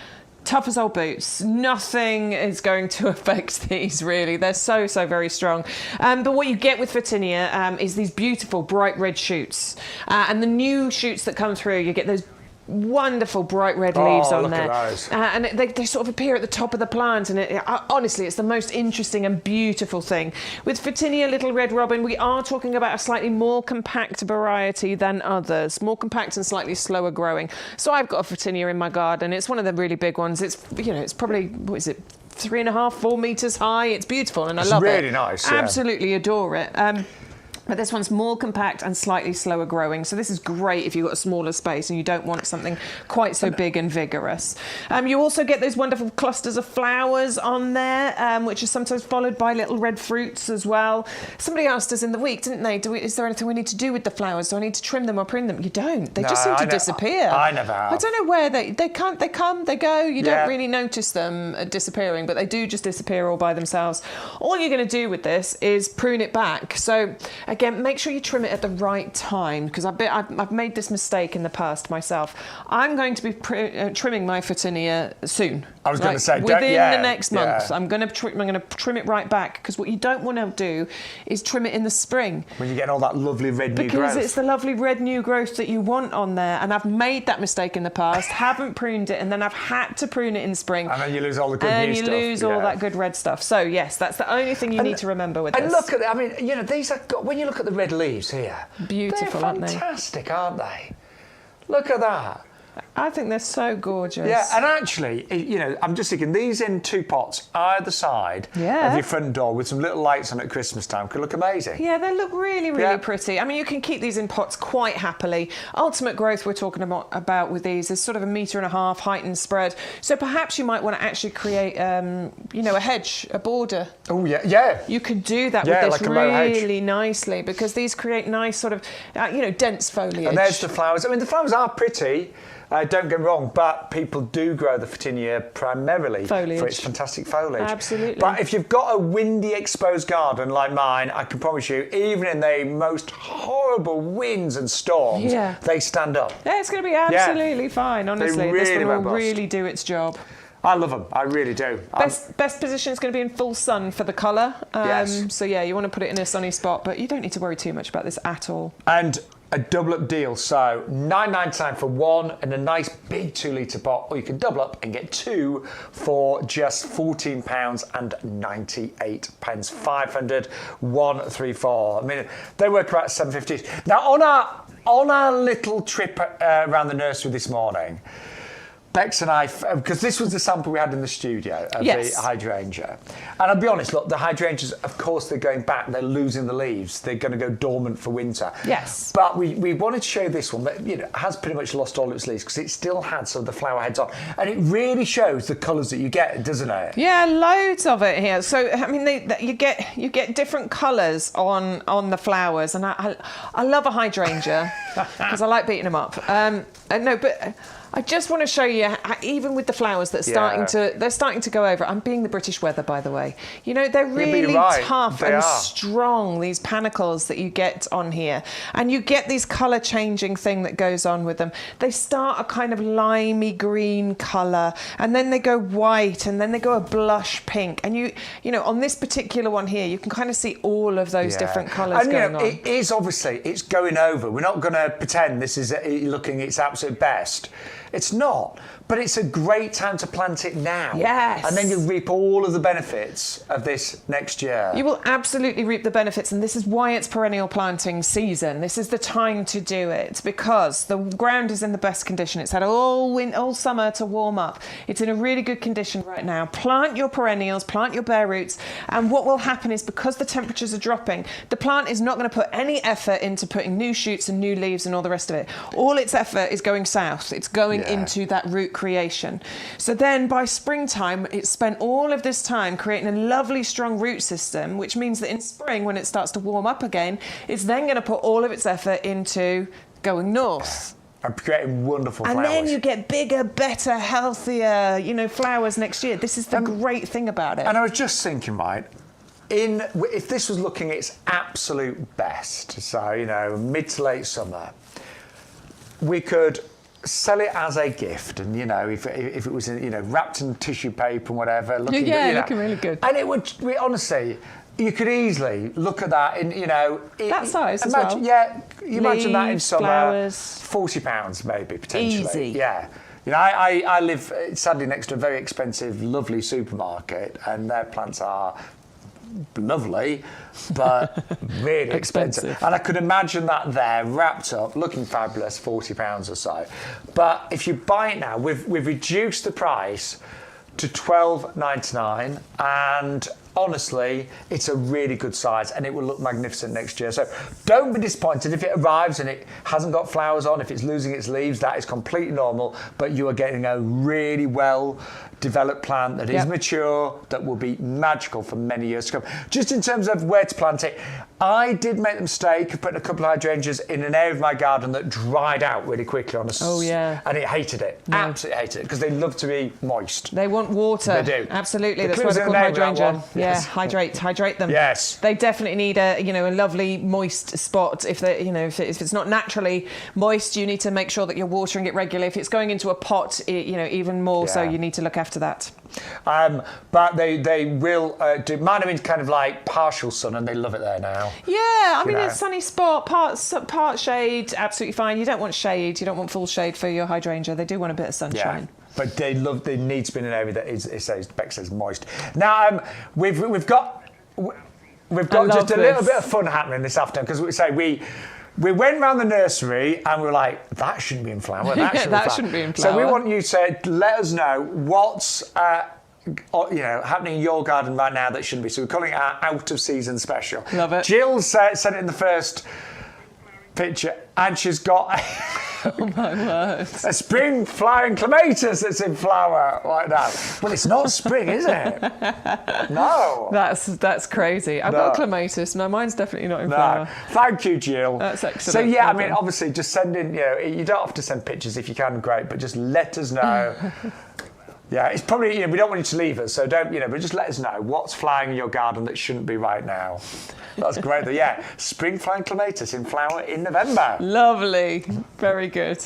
tough as old boots. Nothing is going to affect these, really. They're so very strong. But what you get with Photinia is these beautiful bright red shoots. And the new shoots that come through, you get those wonderful bright red leaves on there.
At those.
And they sort of appear at the top of the plant, and honestly, it's the most interesting and beautiful thing. With Photinia Little Red Robin, we are talking about a slightly more compact variety than others, more compact and slightly slower growing. So I've got a Photinia in my garden. It's one of the really big ones. It's, you know, it's probably, what is it, 3.5, 4 meters high. It's beautiful, and I love it.
It's really nice.
Absolutely adore it. But this one's more compact and slightly slower growing. So this is great if you've got a smaller space and you don't want something quite so big and vigorous. You also get those wonderful clusters of flowers on there, which are sometimes followed by little red fruits as well. Somebody asked us in the week, didn't they, is there anything we need to do with the flowers? Do I need to trim them or prune them? You don't. They just seem to disappear.
I never have.
I don't know where they come, they go. You don't really notice them disappearing, but they do just disappear all by themselves. All you're going to do with this is prune it back. So again, make sure you trim it at the right time, because I've made this mistake in the past myself. I'm going to be trimming my Photinia soon.
I was going to say,
within the next month, I'm going to trim it right back, because what you don't want to do is trim it in the spring.
When you get all that lovely red new growth.
Because it's the lovely red new growth that you want on there, and I've made that mistake in the past, haven't pruned it, and then I've had to prune it in spring.
And then you lose all the good new stuff.
And you lose all that good red stuff. So yes, that's the only thing you need to remember with this.
And look at, I mean, you know, these are, when you look at the red leaves here,
beautiful,
aren't they? They're fantastic, aren't they? Look at that.
I think they're so gorgeous.
Yeah, and actually, you know, I'm just thinking these in 2 pots either side of your front door with some little lights on at Christmas time could look amazing. Yeah,
they look really pretty. I mean, you can keep these in pots quite happily. Ultimate growth we're talking about with these is sort of 1.5 meters height and spread. So perhaps you might want to actually create, you know, a hedge, a border.
Oh yeah.
You could do that with this really nicely, because these create nice sort of, you know, dense foliage.
And there's the flowers. I mean, the flowers are pretty. Don't get me wrong, but people do grow the Photinia primarily for its fantastic foliage.
Absolutely.
But if you've got a windy, exposed garden like mine, I can promise you, even in the most horrible winds and storms, they stand up.
Yeah, it's going to be absolutely fine, honestly.
This
one will really do its job.
I love them. I really do.
Best position is going to be in full sun for the colour.
Yes.
So yeah, you want to put it in a sunny spot, but you don't need to worry too much about this at all.
And a double up deal, so $9.99 for one in a nice big 2 litre pot, or you can double up and get 2 for just £14.98. 500 134. I mean, they work about $7.50. Now on our little trip around the nursery this morning, Bex and I, because this was the sample we had in the studio of the hydrangea. And I'll be honest, look, the hydrangeas, of course, they're going back, they're losing the leaves, they're going to go dormant for winter.
Yes.
But we wanted to show this one that, you know, has pretty much lost all its leaves because it still had some of the flower heads on. And it really shows the colours that you get, doesn't it?
Yeah, loads of it here. So, I mean, you get different colours on the flowers. And I love a hydrangea because I like beating them up. No, but I just want to show you, even with the flowers that are starting to go over. I'm being the British weather, by the way. You know, they're really tough and strong, these panicles that you get on here. And you get these colour changing thing that goes on with them. They start a kind of limey green colour, and then they go white, and then they go a blush pink. And you know, on this particular one here, you can kind of see all of those different colours going on.
It is obviously, it's going over. We're not going to pretend this is looking its absolute best. It's not, but it's a great time to plant it now.
Yes.
And then you reap all of the benefits of this next year.
You will absolutely reap the benefits, and this is why it's perennial planting season. This is the time to do it, because the ground is in the best condition. It's had all summer to warm up. It's in a really good condition right now. Plant your perennials, plant your bare roots, and what will happen is, because the temperatures are dropping, the plant is not going to put any effort into putting new shoots and new leaves and all the rest of it. All its effort is going south. It's going into that root creation. So then by springtime, it's spent all of this time creating a lovely strong root system, which means that in spring, when it starts to warm up again, it's then going to put all of its effort into going north.
and creating wonderful
and
flowers.
then you get bigger, better, healthier, flowers next year. This is the great thing about it.
And I was just thinking, right, if this was looking its absolute best, so, mid to late summer, we could sell it as a gift, and if it was wrapped in tissue paper and whatever, looking
looking really good.
And it would, honestly, you could easily look at that in
that size as
imagine,
well.
Yeah, you imagine that in
Leaves,
summer,
flowers.
£40 maybe potentially.
Easy.
Yeah. I live sadly next to a very expensive, lovely supermarket, and their plants are lovely, but really expensive. And I could imagine that there, wrapped up, looking fabulous, £40 or so. But if you buy it now, we've reduced the price to $12.99, and honestly, it's a really good size, and it will look magnificent next year. So don't be disappointed if it arrives and it hasn't got flowers on, if it's losing its leaves. That is completely normal, but you are getting a really well developed plant that is mature, that will be magical for many years to come. Just in terms of where to plant it, I did make the mistake of putting a couple of hydrangeas in an area of my garden that dried out really quickly on and it hated it. No. Absolutely hated it, because they love to be moist.
They want water.
They do.
Absolutely. That's why they're called hydrangea. Yeah, hydrate them.
Yes.
They definitely need a lovely moist spot. If they if it's not naturally moist, you need to make sure that you're watering it regularly. If it's going into a pot, even more so, you need to look after that.
But they will do. Mine are in kind of like partial sun, and they love it there now.
Yeah, I mean, it's sunny spot, part shade, absolutely fine. You don't want shade. You don't want full shade for your hydrangea. They do want a bit of sunshine.
Yeah. But they need to be in an area that Bex says moist. Now we've got just a little bit of fun happening this afternoon, because we went round the nursery and we were like, that shouldn't be in flower. That shouldn't be in flower. So we want you to let us know what's happening in your garden right now that shouldn't be. So we're calling it our out of season special.
Love it.
Jill sent it in the first picture, and she's got
oh my word,
a spring flowering clematis that's in flower right now. Well, it's not spring, is it? No.
That's crazy. I've got a clematis. No, mine's definitely not in flower.
Thank you, Jill.
That's excellent.
So yeah, I mean, obviously, just send in. You don't have to send pictures if you can, great, but just let us know. Yeah, it's probably, we don't want you to leave us, so don't, but just let us know what's flying in your garden that shouldn't be right now. That's great. Yeah, spring flying clematis in flower in November.
Lovely. Very good.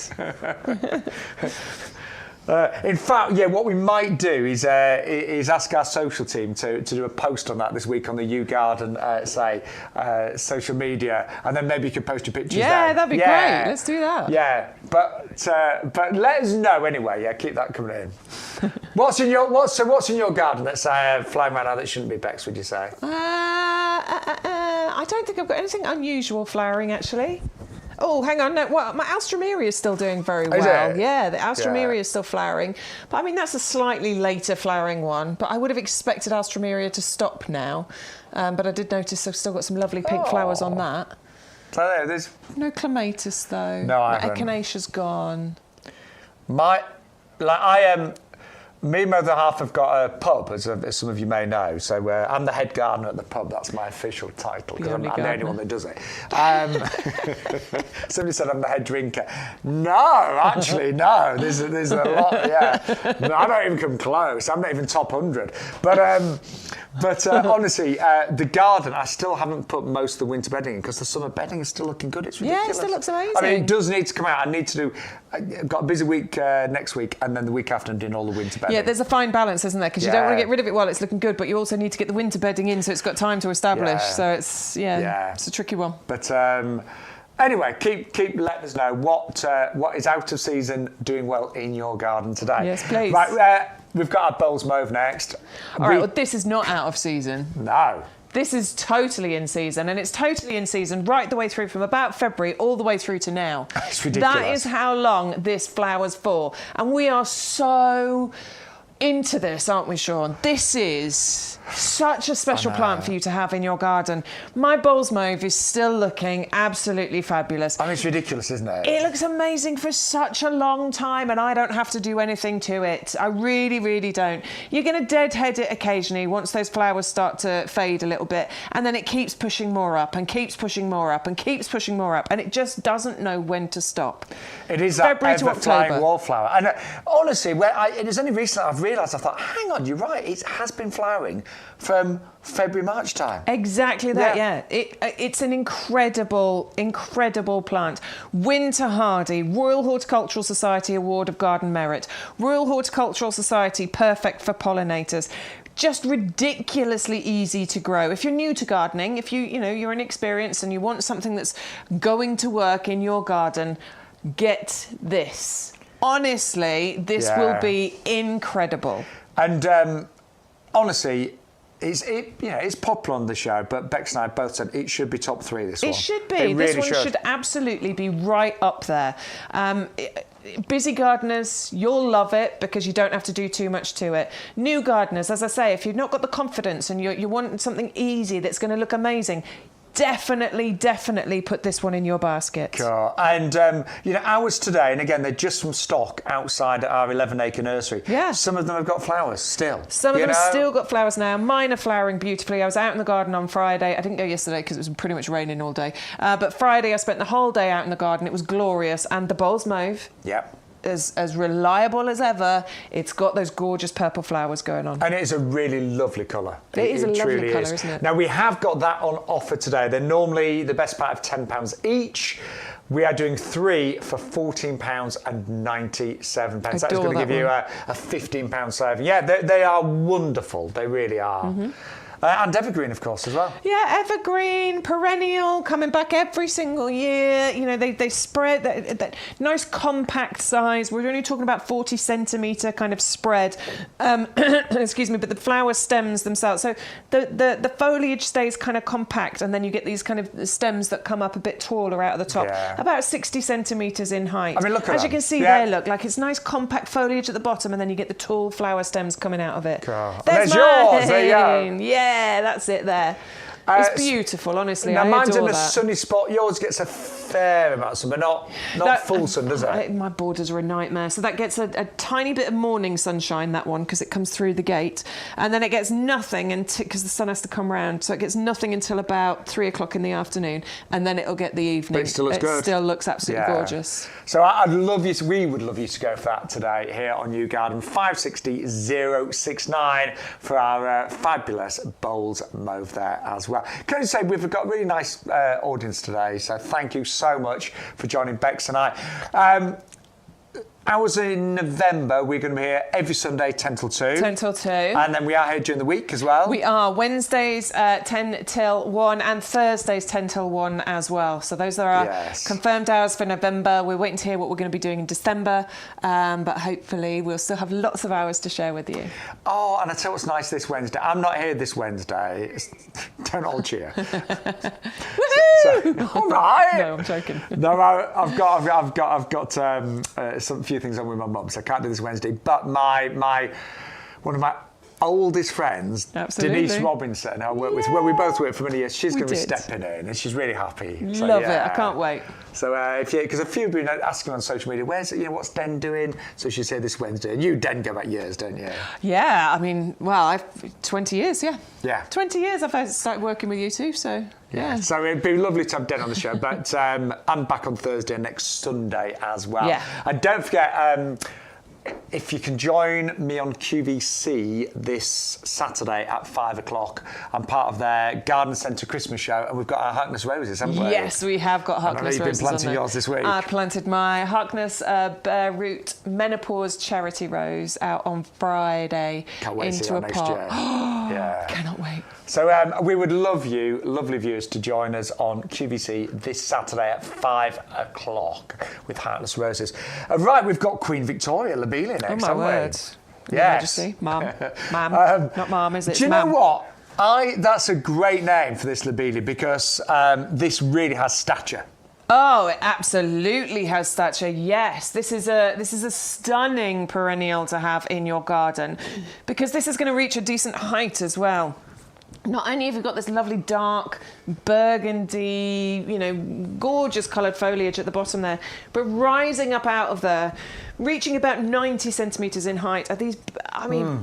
In fact, what we might do is ask our social team to do a post on that this week on the YouGarden, social media, and then maybe you could post your pictures there.
Yeah, that'd be great. Let's do that.
Yeah, but let us know anyway. Yeah, keep that coming in. What's in your garden that's flying around now that shouldn't be, Bex, would you say?
I don't think I've got anything unusual flowering, actually. Oh, hang on. No, well, my Alstroemeria is still doing very well.
Is it?
Yeah, the Alstroemeria is still flowering. But I mean, that's a slightly later flowering one. But I would have expected Alstroemeria to stop now. But I did notice I've still got some lovely pink flowers on that.
So there's
no clematis though.
No, I
haven't. Echinacea's gone.
Me and my other half have got a pub, as some of you may know. So I'm the head gardener at the pub. That's my official title, because I'm the only one that does it. Somebody said I'm the head drinker. No, actually, no. There's a lot. Yeah, no, I don't even come close. I'm not even top 100. But honestly, the garden, I still haven't put most of the winter bedding in, because the summer bedding is still looking good. It's ridiculous.
Yeah, it still looks amazing.
I mean, it does need to come out. I've got a busy week next week, and then the week after I'm doing all the winter bedding.
Yeah, there's a fine balance, isn't there? Because you don't want to get rid of it while it's looking good, but you also need to get the winter bedding in so it's got time to establish. So it's a tricky one.
But anyway, keep letting us know what is out of season doing well in your garden today.
Yes, please.
Right, we've got our bowls mauve next.
All right, well, this is not out of season.
No.
This is totally in season, and it's totally in season right the way through from about February all the way through to now.
It's ridiculous.
That is how long this flowers for. And we are so into this, aren't we, Shaun? This is such a special plant for you to have in your garden. My bowls mauve is still looking absolutely fabulous.
I mean, it's ridiculous, isn't it?
It looks amazing for such a long time, and I don't have to do anything to it. I really, really don't. You're going to deadhead it occasionally once those flowers start to fade a little bit, and then it keeps pushing more up and keeps pushing more up and keeps pushing more up, and it just doesn't know when to stop.
It is that
February to
ever-flying
October.
wallflower. And honestly, it was only recently I've realised, I thought, hang on, you're right, it has been flowering from February, March time.
Exactly that, yeah. It's an incredible, incredible plant. Winter hardy, Royal Horticultural Society Award of Garden Merit, Royal Horticultural Society perfect for pollinators. Just ridiculously easy to grow. If you're new to gardening, if you're inexperienced and you want something that's going to work in your garden, get this. Honestly, this will be incredible.
And honestly, it's popular on the show, but Bex and I both said it should be top 3, this one.
It should be.
It
This
really
one should absolutely be right up there. Busy gardeners, you'll love it because you don't have to do too much to it. New gardeners, as I say, if you've not got the confidence and you want something easy that's going to look amazing, definitely put this one in your basket.
Cool. And, ours today, and again, they're just from stock outside our 11-acre nursery.
Yeah.
Some of them have got flowers still.
Some of them have still got flowers now. Mine are flowering beautifully. I was out in the garden on Friday. I didn't go yesterday because it was pretty much raining all day. But Friday, I spent the whole day out in the garden. It was glorious. And the bowls mauve.
Yep.
As reliable as ever. It's got those gorgeous purple flowers going on.
And it is a really lovely colour.
It is a lovely colour,
is.
isn't it?
Now, we have got that on offer today. They're normally the best part of £10 each. We are doing 3 for £14.97. That's going to give you a £15 saving. Yeah, they are wonderful. They really are. Mm-hmm. And evergreen, of course, as well.
Yeah, evergreen, perennial, coming back every single year. They spread that nice compact size. We're only talking about 40 centimetre kind of spread. Excuse me, but the flower stems themselves. So the foliage stays kind of compact, and then you get these kind of stems that come up a bit taller out of the top, about 60 centimetres in height.
I mean, look at
As
them.
you can see there, look, like it's nice compact foliage at the bottom, and then you get the tall flower stems coming out of it.
Cool.
There's
yours. There you go.
Yeah, that's it there. It's beautiful, honestly.
Now, mine's in a
that.
sunny spot. Yours gets a fair amount of sun, but not full sun, does it?
My borders are a nightmare. So that gets a tiny bit of morning sunshine, that one, because it comes through the gate. And then it gets nothing because the sun has to come round. So it gets nothing until about 3 o'clock in the afternoon. And then it'll get the evening.
But it still looks good.
It still looks absolutely gorgeous.
So we would love you to go for that today here on YouGarden. 560-069 for our fabulous bowls mauve there as well. Can I say we've got a really nice audience today, so thank you so much for joining Bex and I. Hours in November, we're going to be here every Sunday, 10 till 2.
10 till 2.
And then we are here during the week as well.
We are. Wednesdays 10 till 1 and Thursdays 10 till 1 as well. So those are our confirmed hours for November. We're waiting to hear what we're going to be doing in December. But hopefully we'll still have lots of hours to share with you.
Oh, and I tell you what's nice this Wednesday. I'm not here this Wednesday. Don't all cheer.
Woohoo!
All right.
No, I'm joking.
No, I've got some few things on with my mum, so I can't do this Wednesday. But one of my oldest friends, Denise Robinson, who I work with, where we both worked for many years, she's going to be stepping in, and she's really happy. So,
Love it. I can't wait.
So because a few have been asking on social media, what's Den doing? So she's here this Wednesday, and you, Den, go back years, don't you?
Yeah, I mean, I've 20 years, yeah. 20 years I've started working with you two, so. Yeah.
So it'd be lovely to have Den on the show, but I'm back on Thursday and next Sunday as well.
Yeah.
And don't forget, if you can join me on QVC this Saturday at 5 o'clock, I'm part of their Garden Centre Christmas show, and we've got our Harkness roses, haven't we?
Yes, we have got Harkness roses.
You've been planting yours this week.
I planted my Harkness bare root menopause charity rose out on Friday.
Can't wait to see
into
that
a
next
pot.
year. Yeah.
Cannot wait.
So we would love you, lovely viewers, to join us on QVC this Saturday at 5 o'clock with Heartless Roses. Right, we've got Queen Victoria Lobelia next,
haven't we? Yes. Majesty. Mum. Not Mum, is it?
Do you know what? That's a great name for this Lobelia because this really has stature.
Oh, it absolutely has stature. Yes, this is a stunning perennial to have in your garden, because this is going to reach a decent height as well. Not only have you got this lovely dark burgundy, gorgeous coloured foliage at the bottom there, but rising up out of there, reaching about 90 centimetres in height, are these,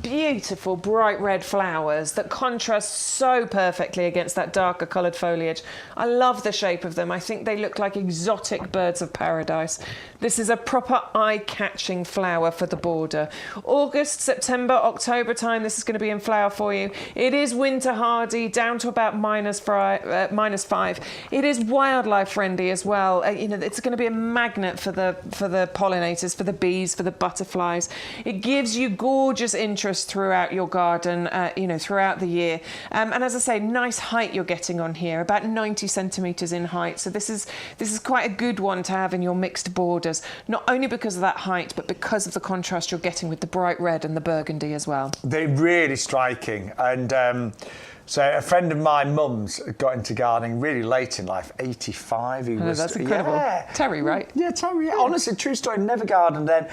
beautiful bright red flowers that contrast so perfectly against that darker coloured foliage. I love the shape of them. I think they look like exotic birds of paradise. This is a proper eye-catching flower for the border. August, September, October time, this is going to be in flower for you. It is winter hardy, down to about -5. It is wildlife friendly as well. It's going to be a magnet for the pollinators, for the bees, for the butterflies. It gives you gorgeous interest throughout your garden, throughout the year. And as I say, nice height you're getting on here, about 90 centimetres in height. So this is quite a good one to have in your mixed borders, not only because of that height, but because of the contrast you're getting with the bright red and the burgundy as well.
They're really striking. And so a friend of mine, mum's, got into gardening really late in life, 85.
That's incredible.
Yeah.
Terry, right?
Yeah, Terry. Yeah. Honestly, true story, never gardened then.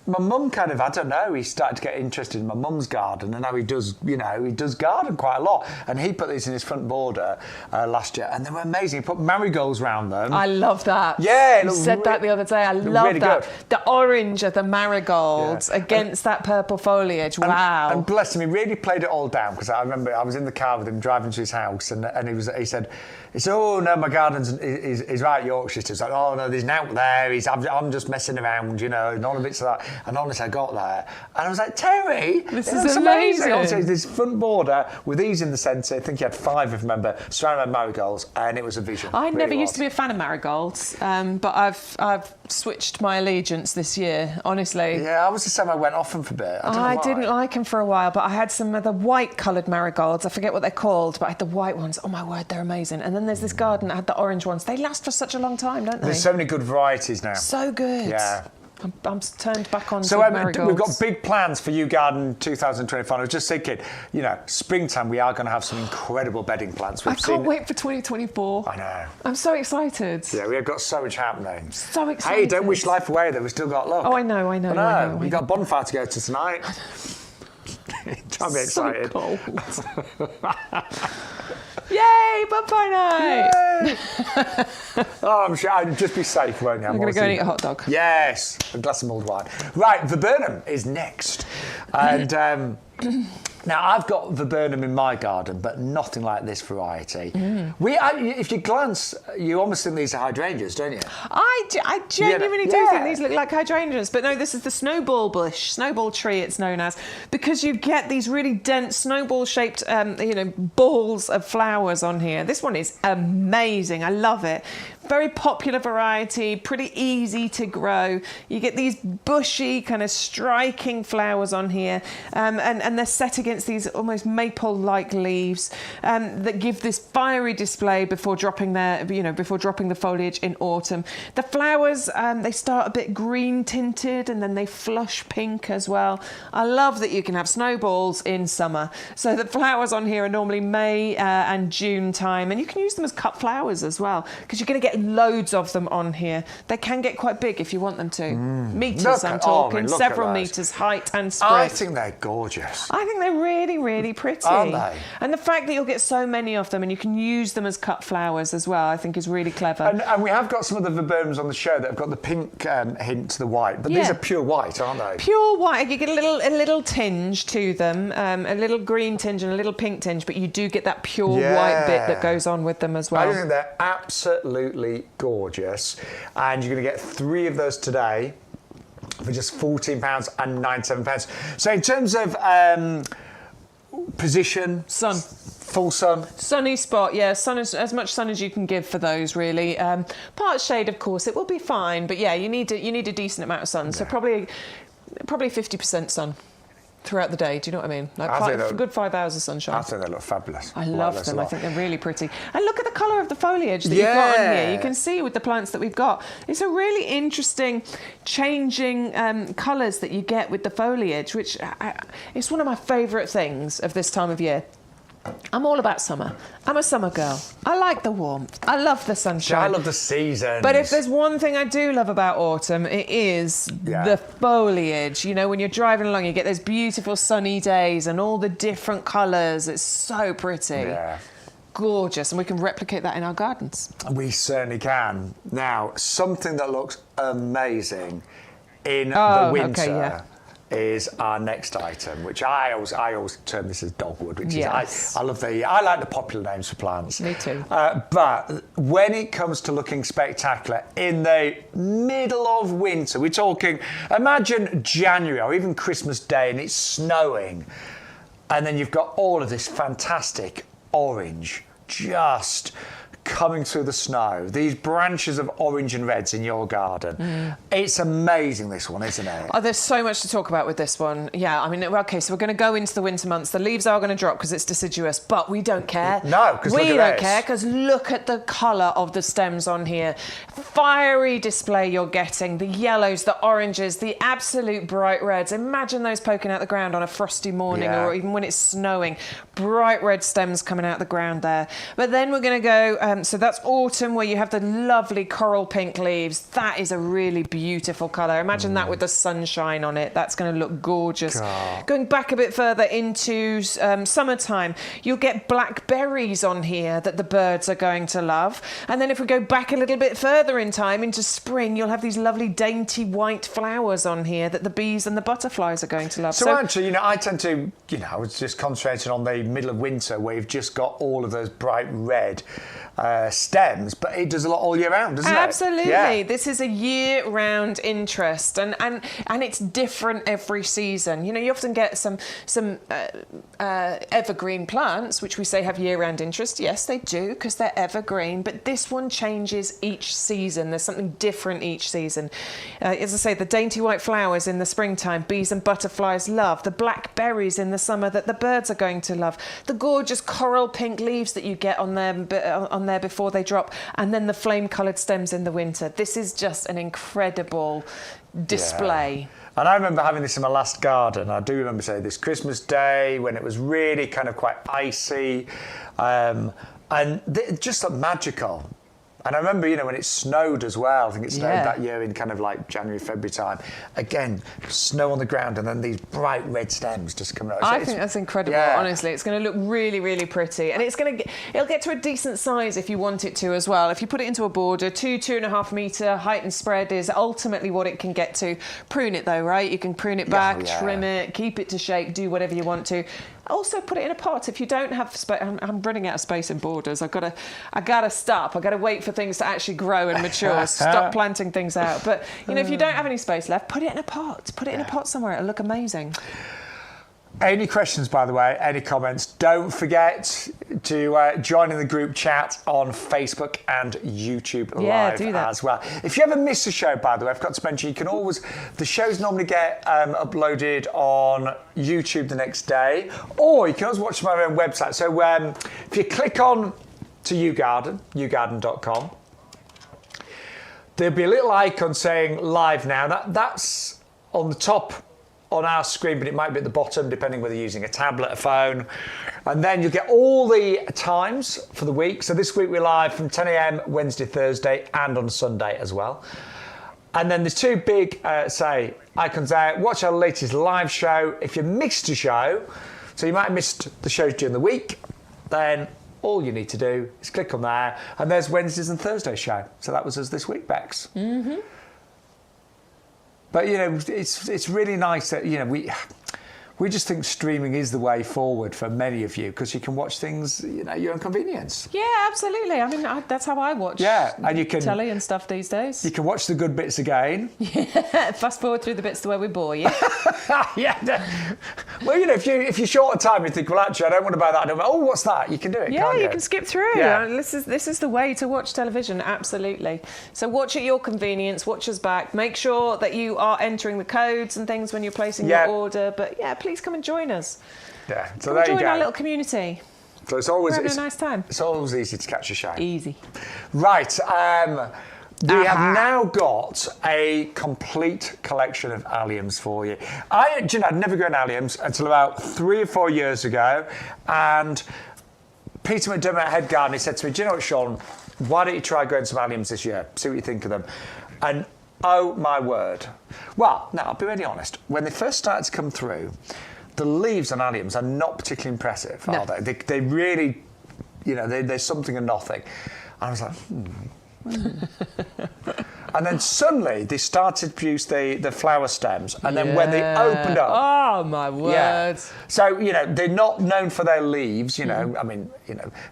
My mum kind of, I don't know, he started to get interested in my mum's garden, and now he does garden quite a lot. And he put these in his front border last year, and they were amazing. He put marigolds around them.
I love that.
Yeah.
You said that the other day. I love
really
that.
Good.
The orange of the marigolds against that purple foliage. Wow.
And bless him, he really played it all down, because I remember I was in the car with him driving to his house, and he said, oh no, my garden's is right Yorkshire. It's like, oh no, there's out there. I'm just messing around, none of it's like that. And honestly, I got there, and I was like, Terry,
this is amazing.
Honestly, this front border with these in the centre. I think he had 5, if I remember, surrounded by marigolds, and it was a vision.
I never used to be a fan of marigolds, but I've switched my allegiance this year. Honestly.
Yeah, I was the same. I went off them for a bit. I
didn't like them for a while, but I had some of the white coloured marigolds. I forget what they're called, but I had the white ones. Oh my word, they're amazing. And then there's this garden that had the orange ones. They last for such a long time, don't they?
There's so many good varieties now.
So good.
Yeah.
I'm turned back on
so
to marigolds.
We've got big plans for YouGarden 2025. I was just thinking, springtime, we are going to have some incredible bedding plants.
I can't wait for 2024.
I know.
I'm so excited.
Yeah, we have got so much happening.
So excited.
Hey, don't wish life away, though. We've still got luck.
Oh, I know.
We've got a bonfire to go to tonight. Try to be excited.
So cold. Yay, bonfire night!
Yay. Oh, I'm sure I'd just be safe, won't you?
I'm going to go and eat a hot dog.
Yes, a glass of mulled wine. Right, viburnum is next. And now, I've got viburnum in my garden, but nothing like this variety. If you glance, you almost think these are hydrangeas, don't you?
I genuinely do think these look like hydrangeas, but no, this is the snowball bush, snowball tree it's known as, because you get these really dense snowball-shaped, balls of flowers on here. This one is amazing. I love it. Very popular variety, pretty easy to grow. You get these bushy, kind of striking flowers on here, and they're set against these almost maple-like leaves that give this fiery display before dropping the foliage in autumn. The flowers, they start a bit green tinted, and then they flush pink as well. I love that you can have snowballs in summer. So the flowers on here are normally May and June time, and you can use them as cut flowers as well, because you're going to get loads of them on here. They can get quite big if you want them to. Meters, I'm talking, several metres height and spread.
I think they're gorgeous.
I think they're really, really pretty.
Aren't they?
And the fact that you'll get so many of them and you can use them as cut flowers as well, I think is really clever.
And we have got some of the viburnums on the show that have got the pink hint to the white, but these are pure white, aren't they?
Pure white. You get a little tinge to them, a little green tinge and a little pink tinge, but you do get that pure white bit that goes on with them as well.
I think they're absolutely gorgeous, and you're going to get 3 of those today for just £14.97. So in terms of position, full sun,
sunny spot, sun is as much sun as you can give for those, really. Part shade, of course, it will be fine, but you need a decent amount of sun. So probably 50% sun throughout the day. Do you know what I mean? Like good 5 hours of sunshine.
I think they look fabulous.
I love them. I think they're really pretty. And look at the colour of the foliage that you've got on here. You can see with the plants that we've got. It's a really interesting changing colours that you get with the foliage, which it's one of my favourite things of this time of year. I'm all about summer. I'm a summer girl. I like the warmth. I love the sunshine.
I love the seasons.
But if there's one thing I do love about autumn, it is the foliage. You know, when you're driving along, you get those beautiful sunny days and all the different colours. It's so pretty.
Yeah.
Gorgeous. And we can replicate that in our gardens.
We certainly can. Now, something that looks amazing in the winter is our next item, which I always term this as dogwood, which is I like the popular names for plants.
Me too.
But when it comes to looking spectacular in the middle of winter, we're talking, imagine January or even Christmas Day and it's snowing, and then you've got all of this fantastic orange just coming through the snow, these branches of orange and reds in your garden. It's amazing, this one, isn't it?
Oh, there's so much to talk about with this one. Yeah, I mean, okay, so we're going to go into the winter months. The leaves are going to drop because it's deciduous, but we don't care.
No, because
we don't care because look at the colour of the stems on here. Fiery display you're getting. The yellows, the oranges, the absolute bright reds. Imagine those poking out the ground on a frosty morning or even when it's snowing. Bright red stems coming out the ground there. But then we're going to go... so that's autumn, where you have the lovely coral pink leaves. That is a really beautiful colour. Imagine that with the sunshine on it. That's going to look gorgeous. God. Going back a bit further into summertime, you'll get blackberries on here that the birds are going to love. And then if we go back a little bit further in time, into spring, you'll have these lovely dainty white flowers on here that the bees and the butterflies are going to love.
So actually, I tend to, I was just concentrating on the middle of winter where you've just got all of those bright red stems, but it does a lot all year round, doesn't it?
Absolutely. Yeah. This is a year-round interest, and it's different every season. You often get some evergreen plants, which we say have year-round interest. Yes, they do, because they're evergreen, but this one changes each season. There's something different each season. As I say, the dainty white flowers in the springtime, bees and butterflies love. The blackberries in the summer that the birds are going to love. The gorgeous coral pink leaves that you get on there before they drop, and then the flame-coloured stems in the winter. This is just an incredible display.
Yeah. And I remember having this in my last garden. I do remember, say, this Christmas Day when it was really kind of quite icy, and it just looked magical. And I remember, when it snowed as well. I think it snowed that year in kind of like January, February time. Again, snow on the ground and then these bright red stems just coming out.
I think that's incredible, honestly. It's going to look really, really pretty. And it'll get to a decent size if you want it to as well. If you put it into a border, 2.5 metre height and spread is ultimately what it can get to. Prune it though, right? You can prune it back, trim it, keep it to shape, do whatever you want to. Also, put it in a pot. If you don't have space, I'm running out of space in borders. I gotta stop. I gotta wait for things to actually grow and mature. Stop planting things out. But if you don't have any space left, put it in a pot. Put it in a pot somewhere. It'll look amazing.
Any questions, by the way, any comments, don't forget to join in the group chat on Facebook and YouTube Live as well. If you ever miss a show, by the way, I've got to mention, the shows normally get uploaded on YouTube the next day, or you can always watch them on our own website. So if you click on to YouGarden, YouGarden.com, there'll be a little icon saying live now. That's on the top on our screen, but it might be at the bottom, depending whether you're using a tablet, a phone. And then you'll get all the times for the week. So this week we're live from 10 a.m. Wednesday, Thursday, and on Sunday as well. And then there's two big, icons there. Watch our latest live show. If you missed a show, so you might have missed the shows during the week, then all you need to do is click on there, and there's Wednesdays and Thursday show. So that was us this week, Bex. Mm-hmm. But, it's really nice that, we just think streaming is the way forward for many of you, because you can watch things, at your own convenience.
Yeah, absolutely. I mean, that's how I watch
and you can,
telly and stuff these days.
You can watch the good bits again.
Yeah, fast forward through the bits to where we bore you.
Yeah. Well, if you're short of time, you think, well, actually, I don't want to buy that. I don't. Oh, what's that? You can do it, can't you?
You can skip through.
Yeah.
This is the way to watch television, absolutely. So watch at your convenience, watch us back. Make sure that you are entering the codes and things when you're placing your order. But, please come and join us.
Yeah, so
come
there you go.
Join our little community.
So it's always
having a nice time.
It's always easy to catch a show.
Easy.
Right. We have now got a complete collection of alliums for you. I'd never grown alliums until about 3 or 4 years ago, and Peter McDermott, head gardener, he said to me, do you know what, Shaun, why don't you try growing some alliums this year? See what you think of them. And oh my word. Well, now, I'll be really honest. When they first started to come through, the leaves on alliums are not particularly impressive, are they? They really, there's something and nothing. And I was like, And then suddenly they started to produce the flower stems. And then when they opened up...
Oh, my word.
Yeah. So, they're not known for their leaves, I mean,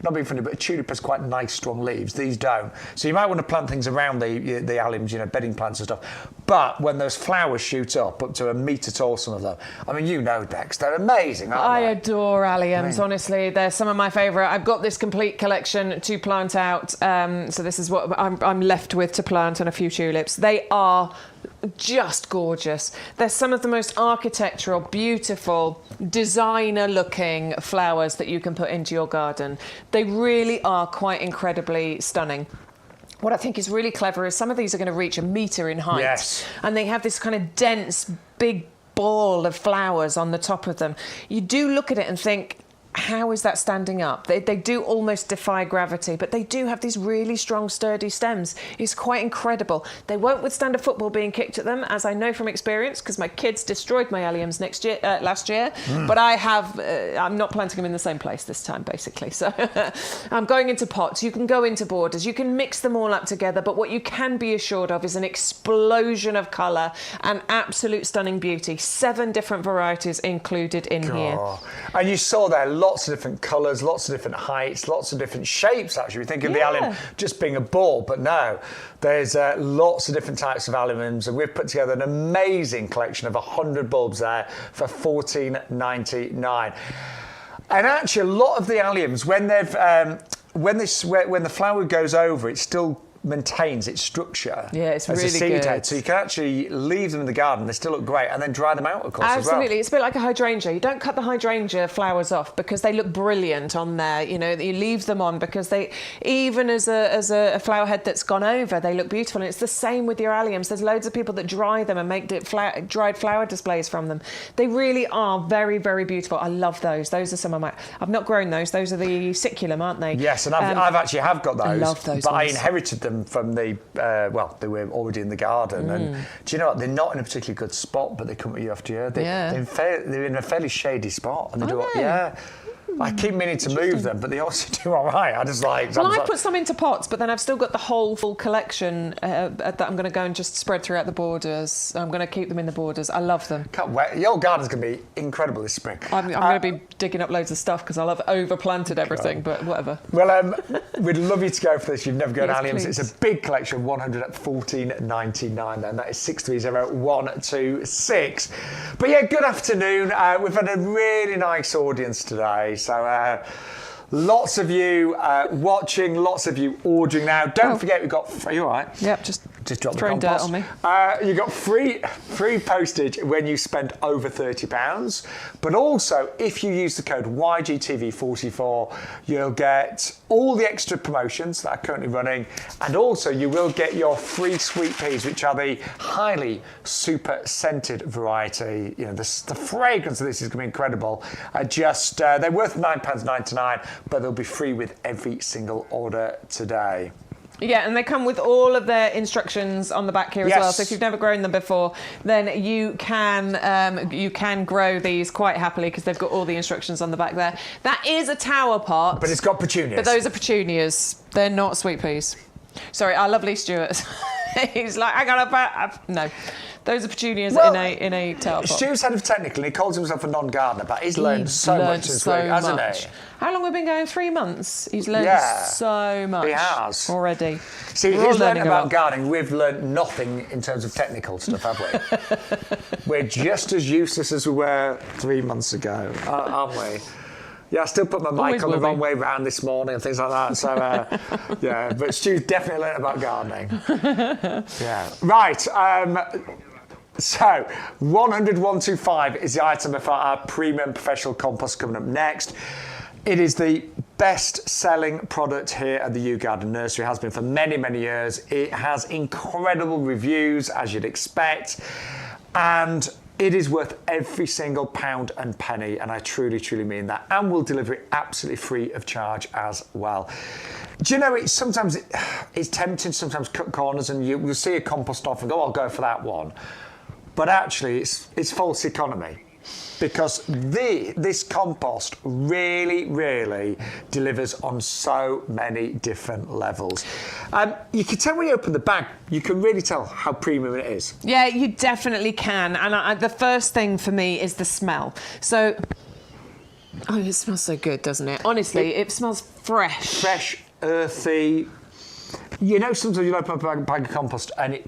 not being funny, but a tulip has quite nice, strong leaves. These don't. So you might want to plant things around the alliums, bedding plants and stuff. But when those flowers shoot up to a metre tall, some of them, I mean, Bex, they're amazing, aren't they?
I adore alliums, honestly. They're some of my favourite. I've got this complete collection to plant out. So this is what I'm left with to plant and a few tulips. They are just gorgeous. They're some of the most architectural, beautiful, designer-looking flowers that you can put into your garden. They really are quite incredibly stunning. What I think is really clever is some of these are going to reach a metre in height.
Yes.
And they have this kind of dense, big ball of flowers on the top of them. You do look at it and think, how is that standing up? They do almost defy gravity, but they do have these really strong, sturdy stems. It's quite incredible. They won't withstand a football being kicked at them, as I know from experience, because my kids destroyed my alliums last year. But I'm not planting them in the same place this time, basically. So I'm going into pots. You can go into borders. You can mix them all up together. But what you can be assured of is an explosion of colour and absolute stunning beauty. 7 different varieties included in here.
And you saw there lots of different colours, lots of different heights, lots of different shapes, actually. We think of the allium just being a ball, but no, there's lots of different types of alliums, and we've put together an amazing collection of 100 bulbs there for $14.99. And actually, a lot of the alliums, when the flower goes over, it still maintains its structure
it's
as
really
a seed
good.
head. So you can actually leave them in the garden, they still look great, and then dry them out, of course,
Absolutely.
as well.
It's a bit like a hydrangea. You don't cut the hydrangea flowers off because they look brilliant on there. You leave them on because they, even as a flower head that's gone over, they look beautiful. And it's the same with your alliums. There's loads of people that dry them and make dried flower displays from them. They really are very, very beautiful. I love those. Those are some of my... I've not grown those. Those are the siculum, aren't they?
Yes, and I've actually got those.
I love those
But
ones.
I inherited them from they were already in the garden, and do you know what? They're not in a particularly good spot, but they come at you after year. They're in a fairly shady spot, and they do. I keep meaning to move them, but they also do all right. I just like...
Well, I put some into pots, but then I've still got the whole full collection that I'm going to go and just spread throughout the borders. I'm going to keep them in the borders. I love them.
Can't wait. Your garden's going to be incredible this spring.
I'm going to be digging up loads of stuff because I'll have overplanted everything, but whatever.
Well, we'd love you to go for this. You've never grown alliums.
Please.
It's a big collection, 100 at $14.99, and that is 630126. But yeah, good afternoon. We've had a really nice audience today. So lots of you watching, lots of you ordering now. Don't forget, we've got... Are you all right?
Yep, just
drop
throwing
the compost.
dirt on me.
You got free postage when you spend over £30. But also, if you use the code YGTV44, you'll get all the extra promotions that are currently running, and also you will get your free sweet peas, which are the highly super scented variety. The fragrance of this is going to be incredible. They're worth £9.99, but they'll be free with every single order today.
Yeah, and they come with all of their instructions on the back here as well. So if you've never grown them before, then you can grow these quite happily because they've got all the instructions on the back there. That is a tower pot.
But it's got petunias.
But those are petunias. They're not sweet peas. Sorry, our lovely Stuart. He's like, I got a... No. Those are petunias in a tower pot.
Stu's head of technical, and he calls himself a non-gardener, but he's learned so much this week, hasn't he?
How long have we been going? 3 months. He's learned so much.
He has.
Already.
See, he's learned about gardening. We've learned nothing in terms of technical stuff, have we? We're just as useless as we were 3 months ago, aren't we? Yeah, I still put my mic on the wrong way round this morning and things like that. So, but Stu's definitely learned about gardening. Right. So, 100-125 is the item of our premium professional compost coming up next. It is the best-selling product here at the YouGarden Nursery. It has been for many, many years. It has incredible reviews, as you'd expect. And It is worth every single pound and penny, and I truly, truly mean that. And we'll deliver it absolutely free of charge as well. Do you know, it's tempting to sometimes cut corners, and you'll see a compost off and go, I'll go for that one. But actually, it's false economy. Because this compost really, really delivers on so many different levels. You can tell when you open the bag, you can really tell how premium it is.
Yeah, you definitely can. And the first thing for me is the smell. So, oh, it smells so good, doesn't it? Honestly, it smells fresh.
Fresh, earthy. You know, sometimes you open a bag of compost and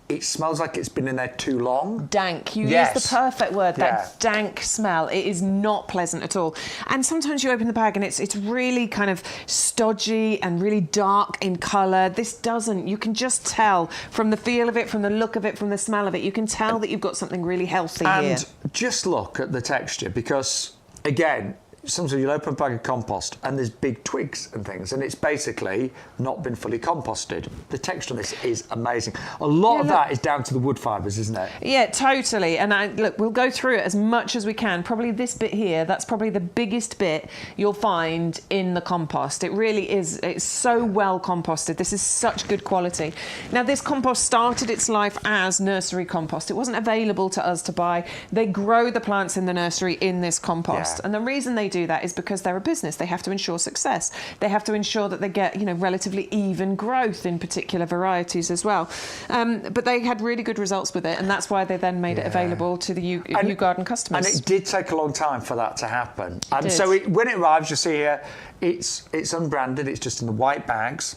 it smells like it's been in there too long.
Dank. You use the perfect word, that dank smell. It is not pleasant at all. And sometimes you open the bag and it's really kind of stodgy and really dark in colour. This doesn't. You can just tell from the feel of it, from the look of it, from the smell of it, you can tell that you've got something really healthy here.
And just look at the texture, because, again, sometimes you'll open a bag of compost and there's big twigs and things, and it's basically not been fully composted. The texture on this is amazing. A lot of that is down to the wood fibres, isn't it?
Yeah, totally. And look, we'll go through it as much as we can. Probably this bit here, that's probably the biggest bit you'll find in the compost. It really is. It's so well composted. This is such good quality. Now, this compost started its life as nursery compost. It wasn't available to us to buy. They grow the plants in the nursery in this compost. And the reason they do that is because they're a business. They have to ensure success. They have to ensure that they get, relatively even growth in particular varieties as well. But they had really good results with it, and that's why they then made it available to the YouGarden customers.
And it did take a long time for that to happen. And so when it arrives, you see here, it's unbranded. It's just in the white bags.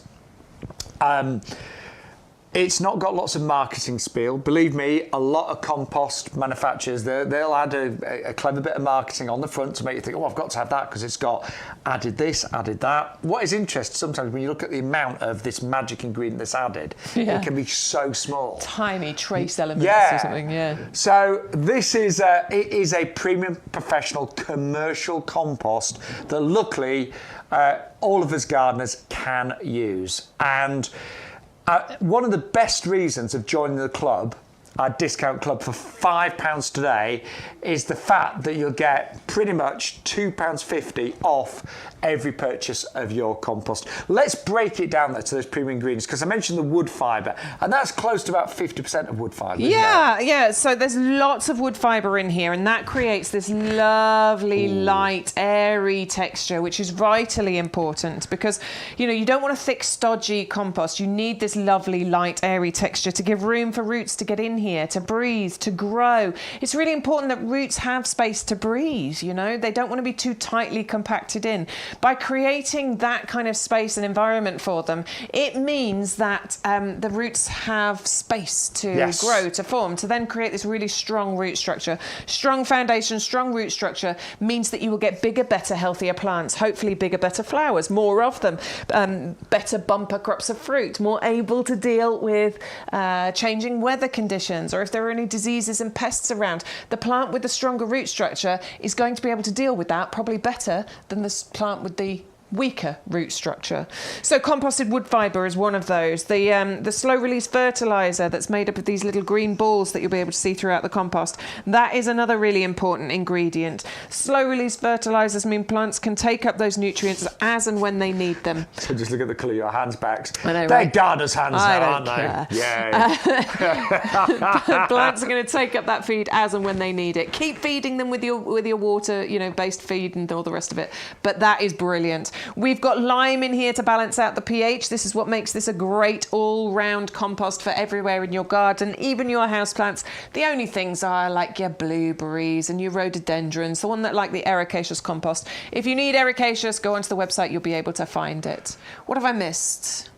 It's not got lots of marketing spiel. Believe me, a lot of compost manufacturers, they'll add a clever bit of marketing on the front to make you think, oh, I've got to have that because it's got added this, added that. What is interesting sometimes when you look at the amount of this magic ingredient that's added, it can be so small.
Tiny trace elements or something,
So this is it is a premium professional commercial compost that luckily all of us gardeners can use. And one of the best reasons of joining the club, our discount club for £5 today, is the fact that you'll get pretty much £2.50 off every purchase of your compost. Let's break it down there to those premium ingredients, because I mentioned the wood fibre, and that's close to about 50% of wood fibre.
Yeah. So there's lots of wood fibre in here, and that creates this lovely, light, airy texture, which is vitally important because, you don't want a thick, stodgy compost. You need this lovely, light, airy texture to give room for roots to get in here, to breathe, to grow. It's really important that roots have space to breathe, They don't want to be too tightly compacted in. By creating that kind of space and environment for them, it means that the roots have space to grow, to form, to then create this really strong root structure. Strong foundation, strong root structure means that you will get bigger, better, healthier plants, hopefully bigger, better flowers, more of them, better bumper crops of fruit, more able to deal with changing weather conditions, or if there are any diseases and pests around. The plant with the stronger root structure is going to be able to deal with that probably better than the plant with the weaker root structure. So composted wood fibre is one of those. The slow release fertiliser that's made up of these little green balls that you'll be able to see throughout the compost, that is another really important ingredient. Slow release fertilisers mean plants can take up those nutrients as and when they need them.
So just look at the colour of your hands, Bex.
I know,
They're gardeners' hands now, aren't
care.
they? Yeah.
Plants are going to take up that feed as and when they need it. Keep feeding them with your water, based feed and all the rest of it. But that is brilliant. We've got lime in here to balance out the pH. This is what makes this a great all-round compost for everywhere in your garden, even your houseplants. The only things are like your blueberries and your rhododendrons, the one that like the ericaceous compost. If you need ericaceous, go onto the website, you'll be able to find it. What have I missed?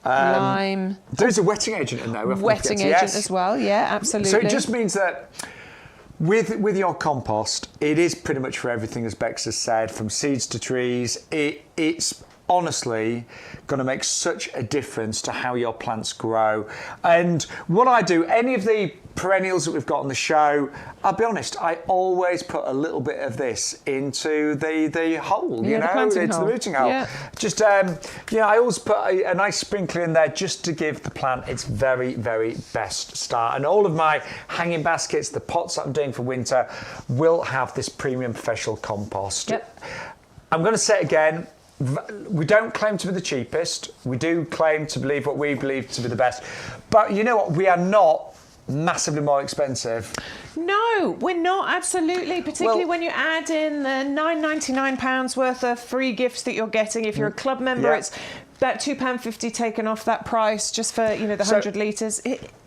Lime.
There's a wetting agent in there.
Wetting agent as well, yeah, absolutely.
So it just means that with your compost, it is pretty much for everything, as Bex has said, from seeds to trees. It's honestly going to make such a difference to how your plants grow. And what I do, any of the perennials that we've got on the show, I'll be honest, I always put a little bit of this into the hole,
the planting
into
hole.
the rooting hole.
Yeah.
Just, I always put a nice sprinkler in there just to give the plant its very, very best start. And all of my hanging baskets, the pots that I'm doing for winter, will have this premium professional compost.
Yep.
I'm going to say it again. We don't claim to be the cheapest. We do claim to believe what we believe to be the best. But you know what? We are not massively more expensive.
No, we're not, absolutely. Particularly when you add in the £9.99 worth of free gifts that you're getting. If you're a club member, it's about £2.50 taken off that price just for, the 100 litres.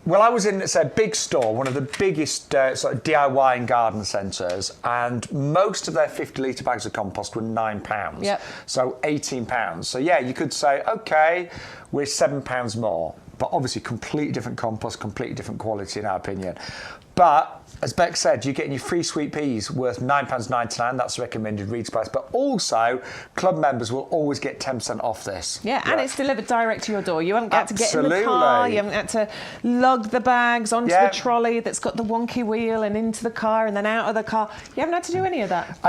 Well, I was in, a big store, one of the biggest sort of DIY and garden centres, and most of their 50-litre bags of compost were £9.
Yep.
So £18. So, yeah, you could say, OK, we're £7 more. But obviously, completely different compost, completely different quality, in our opinion. But as Beck said, you're getting your free sweet peas worth £9.99. That's the recommended Reed's price. But also, club members will always get 10% off this.
Yeah, and it's delivered direct to your door. You haven't got to get in the
Absolutely.
car. You haven't had to lug the bags onto the trolley that's got the wonky wheel and into the car and then out of the car. You haven't had to do any of that.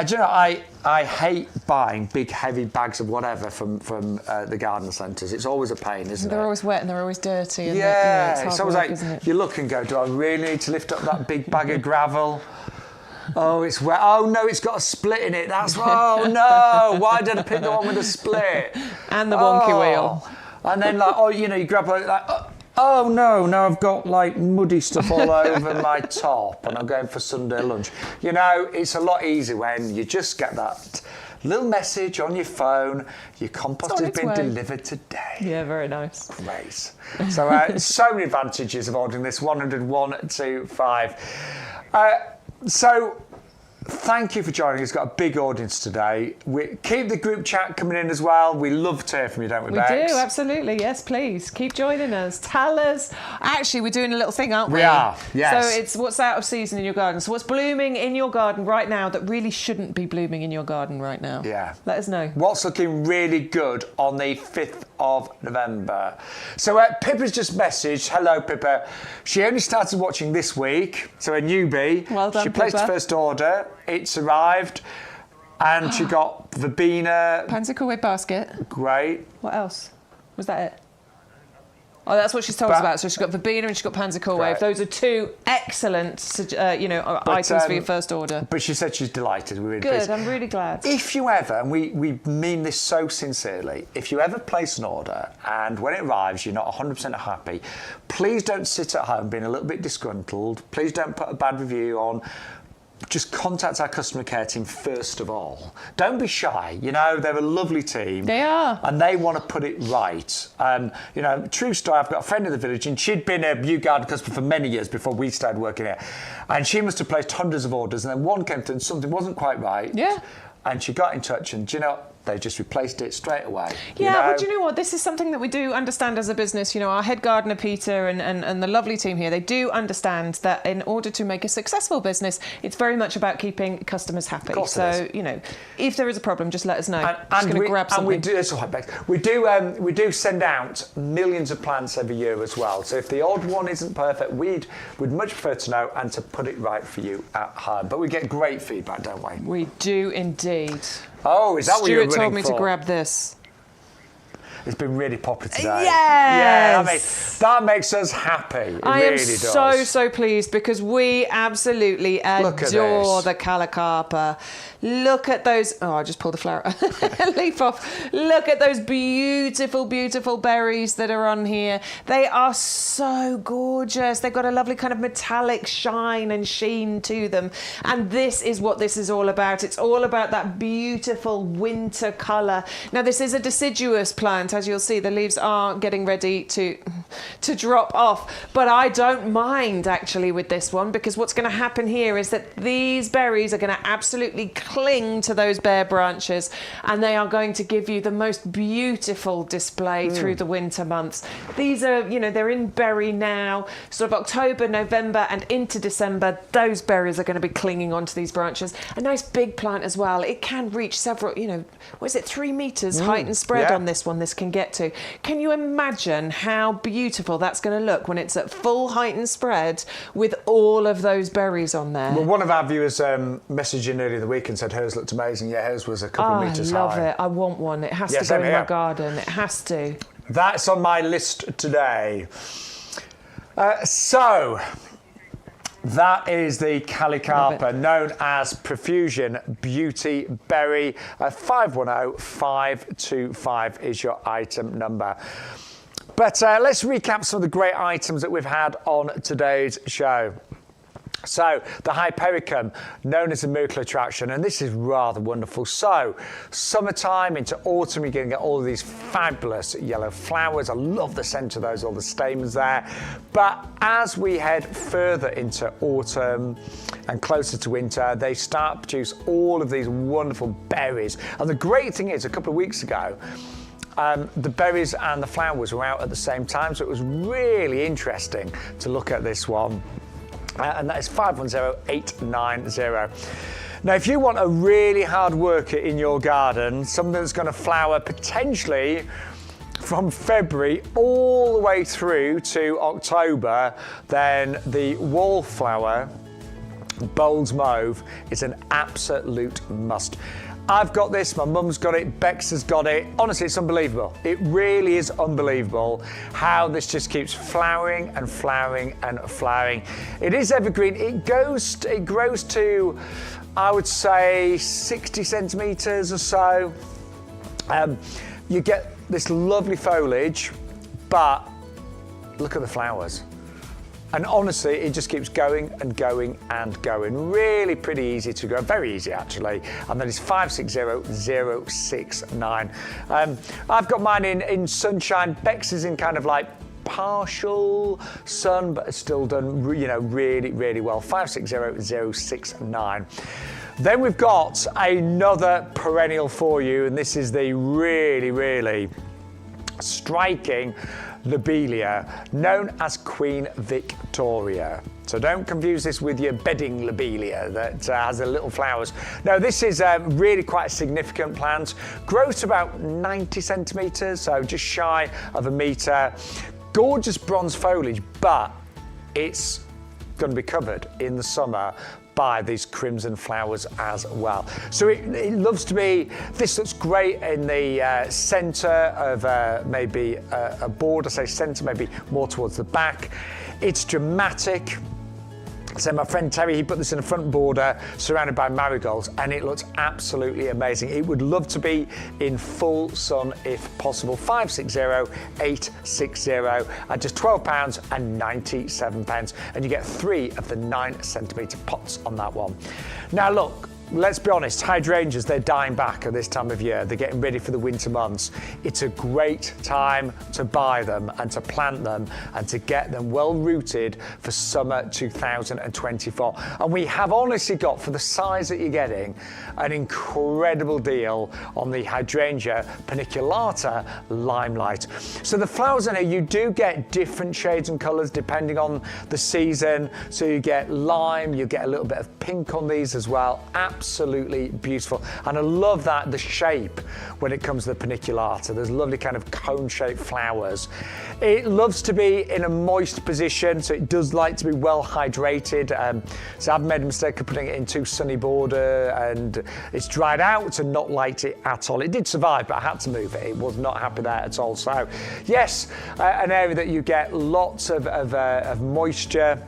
I hate buying big, heavy bags of whatever from the garden centres. It's always a pain, isn't it?
They're always wet and they're always dirty. And
it's always
work,
like,
isn't it?
you look and go, do I really need to lift up that big bag of gravel? Oh, it's wet. Oh, no, it's got a split in it. Oh, no. Why did I pick the one with a split?
And the wonky wheel.
And then, you grab oh, no, now I've got, muddy stuff all over my top and I'm going for Sunday lunch. It's a lot easier when you just get that little message on your phone, your compost has been delivered today.
Yeah, very nice.
Great. So, so many advantages of ordering this 10125. So, thank you for joining us. We've got a big audience today. Keep the group chat coming in as well. We love to hear from you, don't we, Bex?
We do, absolutely. Yes, please. Keep joining us. Tell us. Actually, we're doing a little thing, aren't we?
We are, yes.
So it's what's out of season in your garden. So what's blooming in your garden right now that really shouldn't be blooming in your garden right now?
Yeah.
Let us know.
What's looking really good on the 5th of November? So Pippa's just messaged. Hello, Pippa. She only started watching this week, so a newbie.
Well done,
She placed
Pippa.
her first order. It's arrived, and she got verbena.
Pansy-Coolway basket.
Great.
What else? Was that it? Oh, that's what she's told us about. So she's got verbena and she's got Pansy-Coolway.
Right.
Those are two excellent, items for your first order.
But she said she's delighted. We're really
Good,
pleased.
I'm really glad.
If you ever, and we mean this so sincerely, if you ever place an order and when it arrives you're not 100% happy, please don't sit at home being a little bit disgruntled. Please don't put a bad review on. Just contact our customer care team first of all. Don't be shy. They're a lovely team.
They are.
And they want to put it right. True story, I've got a friend in the village and she'd been a YouGarden customer for many years before we started working here. And she must have placed hundreds of orders and then one came through and something wasn't quite right.
Yeah.
And she got in touch and, they just replaced it straight away.
Yeah, well, do you know what? This is something that we do understand as a business. Our head gardener, Peter, and the lovely team here, they do understand that in order to make a successful business, it's very much about keeping customers happy.
Of course
so, if there is a problem, just let us know. Just going to grab something.
And we do send out millions of plants every year as well. So if the odd one isn't perfect, we'd much prefer to know and to put it right for you at home. But we get great feedback, don't we?
We do indeed.
Oh, is that what you're running for?
Stuart told me to grab this.
It's been really popular today.
Yes!
Yeah, that makes us happy. It
I
really
am
does.
so pleased because we absolutely adore the Calacarpa. Look at those. Oh, I just pulled the flower leaf off. Look at those beautiful, beautiful berries that are on here. They are so gorgeous. They've got a lovely kind of metallic shine and sheen to them. And this is what this is all about. It's all about that beautiful winter colour. Now, this is a deciduous plant. As you'll see, the leaves are getting ready to drop off. But I don't mind, actually, with this one, because what's going to happen here is that these berries are going to absolutely cling to those bare branches, and they are going to give you the most beautiful display through the winter months. These are, they're in berry now, sort of October, November, and into December. Those berries are going to be clinging onto these branches. A nice big plant as well. It can reach several, 3 meters height and spread on this one. This can get to. Can you imagine how beautiful beautiful that's going to look when it's at full height and spread with all of those berries on there.
Well, one of our viewers messaged in earlier in the week and said hers looked amazing. Yeah, hers was a couple of metres high.
I love it. I want one. It has to go in my garden. It has to.
That's on my list today. So, that is the Calicarpa, known as Profusion Beauty Berry. 510525 is your item number. But let's recap some of the great items that we've had on today's show. So, the Hypericum, known as a miracle attraction, and this is rather wonderful. So, summertime into autumn, you're going to get all of these fabulous yellow flowers. I love the scent of those, all the stamens there. But as we head further into autumn and closer to winter, they start to produce all of these wonderful berries. And the great thing is, a couple of weeks ago, the berries and the flowers were out at the same time, so it was really interesting to look at this one. And that is 510890. Now, if you want a really hard worker in your garden, something that's going to flower potentially from February all the way through to October, then the wallflower Bold's Mauve is an absolute must. I've got this, my mum's got it, Bex has got it. Honestly, it's unbelievable. It really is unbelievable how this just keeps flowering and flowering and flowering. It is evergreen. It grows to, I would say, 60 centimetres or so. You get this lovely foliage, but look at the flowers. And honestly, it just keeps going and going and going. Really pretty easy to grow, very easy actually. And that is 560069. I've got mine in sunshine. Bex is in kind of like partial sun, but it's still done, really, really well. 560069. Then we've got another perennial for you, and this is the really, really striking lobelia, known as Queen Victoria. So don't confuse this with your bedding lobelia that has the little flowers. No, this is really quite a significant plant. Grows to about 90 centimetres, so just shy of a metre. Gorgeous bronze foliage, but it's going to be covered in the summer by these crimson flowers as well. So it loves to be, this looks great in the centre of maybe a board. I say centre, maybe more towards the back. It's dramatic. So my friend Terry, he put this in a front border surrounded by marigolds, and it looks absolutely amazing. It would love to be in full sun if possible. 560860 at just £12.97, and you get 3 of the 9 centimetre pots on that one. Now look, let's be honest, hydrangeas, they're dying back at this time of year. They're getting ready for the winter months. It's a great time to buy them and to plant them and to get them well rooted for summer 2024. And we have honestly got, for the size that you're getting, an incredible deal on the hydrangea paniculata limelight. So the flowers in here, you do get different shades and colours depending on the season. So you get lime, you get a little bit of pink on these as well. Absolutely beautiful. And I love that, the shape when it comes to the paniculata. There's lovely kind of cone-shaped flowers. It loves to be in a moist position, so it does like to be well hydrated. So I've made a mistake of putting it in too sunny border, and it's dried out and not liked it at all. It did survive, but I had to move it. It was not happy there at all. So yes, an area that you get lots of moisture,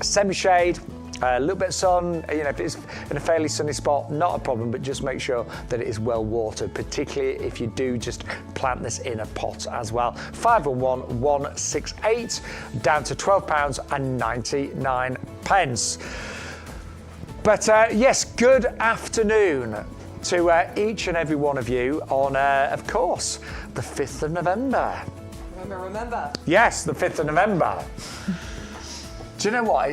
semi-shade, a little bit of sun, if it's in a fairly sunny spot, not a problem, but just make sure that it is well watered, particularly if you do just plant this in a pot as well. 511168, down to £12.99. But yes, good afternoon to each and every one of you on, of course, the 5th of November.
Remember.
Yes, the 5th of November. Do you know what?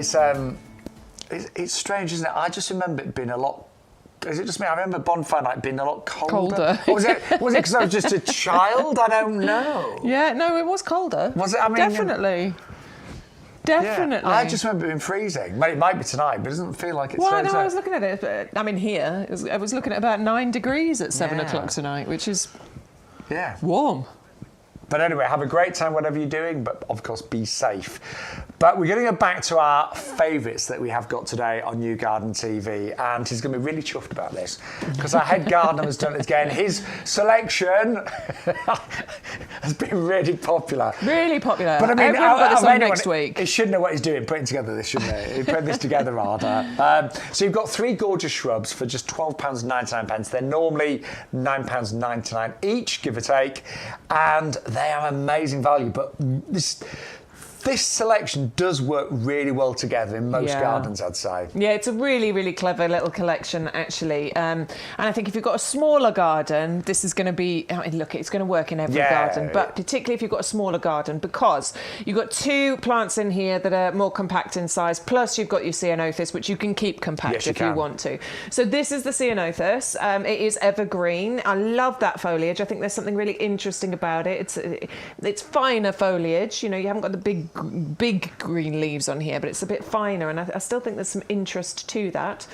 It's strange, isn't it? I just remember it being a lot. Is it just me? I remember bonfire night being a lot colder. Or was it because I was just a child? I don't know.
Yeah, no, it was colder.
Was it? I mean,
definitely. Definitely.
Yeah, I just remember it being freezing. It might be tonight, but it doesn't feel like it's.
Well, no, I was looking at it. I mean, here I was looking at about 9 degrees at 7 o'clock tonight, which is warm.
But anyway, have a great time, whatever you're doing, but of course, be safe. But we're going to go back to our favourites that we have got today on YouGarden TV, and he's going to be really chuffed about this because our head gardener has done it again. His selection has been really popular.
Really popular.
But I mean,
everyone got this on next week.
He should know what he's doing, putting together this, shouldn't he? He put this together rather. So you've got 3 gorgeous shrubs for just £12.99. They're normally £9.99 each, give or take, and they are amazing value. But this selection does work really well together in most gardens, I'd say. Yeah,
it's a really, really clever little collection, actually. And I think if you've got a smaller garden, this is going to be, I mean, look, it's going to work in every garden, but particularly if you've got a smaller garden, because you've got 2 plants in here that are more compact in size, plus you've got your ceanothus, which you can keep compact if you want to. So this is the ceanothus. It is evergreen. I love that foliage. I think there's something really interesting about it. It's finer foliage. You know, you haven't got the big green leaves on here, but it's a bit finer, and I still think there's some interest to that.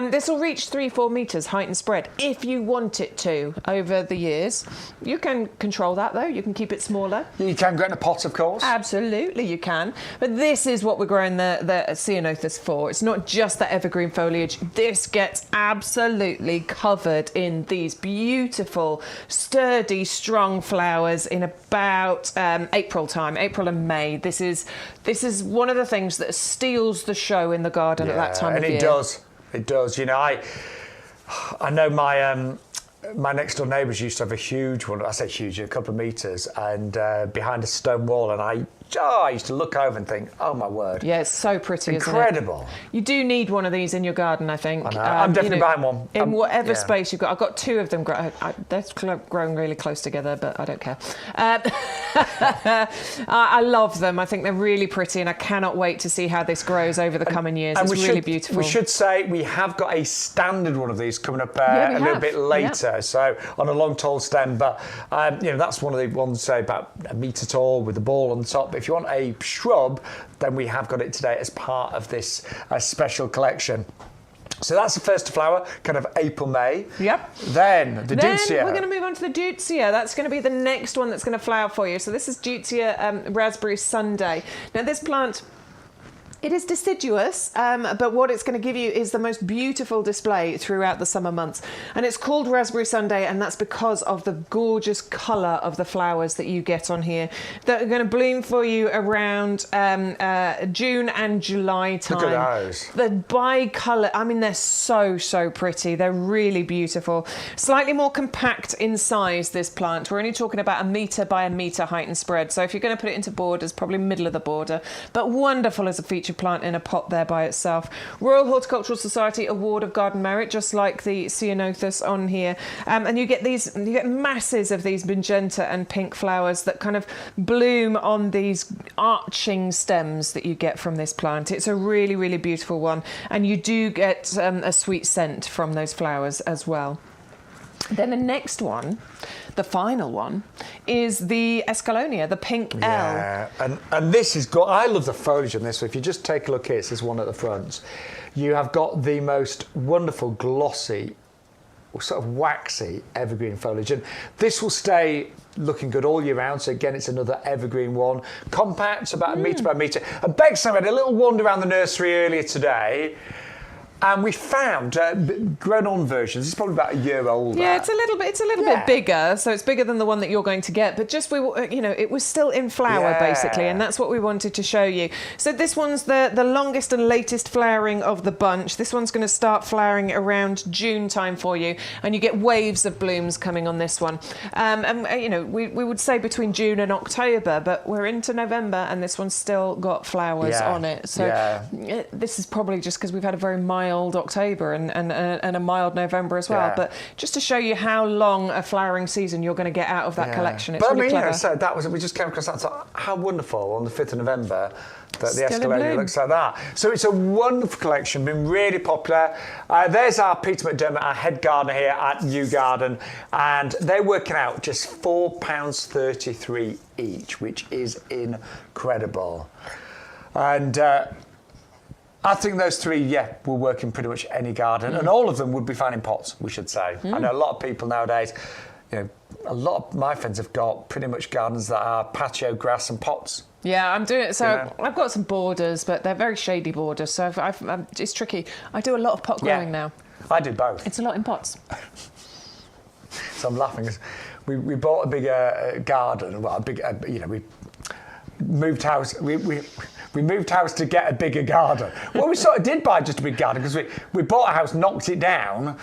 This will reach 3-4 metres height and spread if you want it to over the years. You can control that though. You can keep it smaller.
You can grow it in a pot, of course.
Absolutely, you can. But this is what we're growing the ceanothus for. It's not just that evergreen foliage. This gets absolutely covered in these beautiful, sturdy, strong flowers in about April time, April and May. This is one of the things that steals the show in the garden at that time of year.
And it does. You know, I know my next door neighbours used to have a huge one. I say huge, a couple of metres, and behind a stone wall, and I used to look over and think, oh my word.
Yeah, it's so pretty,
incredible.
Isn't it? You do need one of these in your garden, I think.
I know. I'm definitely buying one.
In whatever space you've got. I've got 2 of them. They're growing really close together, but I don't care. I love them. I think they're really pretty, and I cannot wait to see how this grows over the coming years. It's really beautiful.
We should say we have got a standard one of these coming up a little bit later, so on a long tall stem, but you know, that's one of the ones, say, about a metre tall with the ball on the top. If you want a shrub, then we have got it today as part of this special collection. So that's the first to flower, kind of April, May.
Yep.
Then the Deutzia.
Then we're going to move on to the Deutzia. That's going to be the next one that's going to flower for you. So this is Deutzia Raspberry Sunday. Now this plant, it is deciduous, but what it's going to give you is the most beautiful display throughout the summer months. And it's called Raspberry Sunday, and that's because of the gorgeous colour of the flowers that you get on here that are going to bloom for you around June and July time.
Look at those.
The bi-colour, I mean, they're so pretty. They're really beautiful. Slightly more compact in size, this plant. We're only talking about 1 metre by 1 metre height and spread. So if you're going to put it into borders, probably middle of the border. But wonderful as a feature plant in a pot there by itself. Royal Horticultural Society Award of Garden Merit, just like the ceanothus on here. And you get masses of these magenta and pink flowers that kind of bloom on these arching stems that you get from this plant. It's a really, really beautiful one. And you do get a sweet scent from those flowers as well. Then the next one, the final one, is the Escallonia, the pink L.
Yeah, and this is good. I love the foliage on this. So if you just take a look here, it's this one at the front. You have got the most wonderful, glossy, sort of waxy evergreen foliage. And this will stay looking good all year round. So again, it's another evergreen one. Compact, about 1 metre by 1 metre. And Bex and I had a little wander around the nursery earlier today, and we found grown-on versions. It's probably about a year older.
Yeah, it's a little bit bigger, so it's bigger than the one that you're going to get. But just it was still in flower basically, and that's what we wanted to show you. So this one's the longest and latest flowering of the bunch. This one's going to start flowering around June time for you, and you get waves of blooms coming on this one. We would say between June and October, but we're into November, and this one's still got flowers on it. So this is probably just because we've had a very mild October and a mild November as well. But just to show you how long a flowering season you're going to get out of that collection, it's really clever.
So that was, we just came across that. So how wonderful on the 5th of November that the Escallonia looks like that. So it's a wonderful collection, been really popular. There's our Peter McDermott, our head gardener here at YouGarden, and they're working out just £4.33 each, which is incredible. And I think those 3, will work in pretty much any garden, and all of them would be fine in pots, we should say. I know a lot of people nowadays, a lot of my friends have got pretty much gardens that are patio grass and pots.
Yeah, I'm doing it. So
You know?
I've got some borders, but they're very shady borders. So it's tricky. I do a lot of pot growing now.
I do both.
It's a lot in pots.
So I'm laughing because we bought a bigger garden. Well, we moved house. We moved house to get a bigger garden. Well, we sort of did buy just a big garden because we bought a house, knocked it down,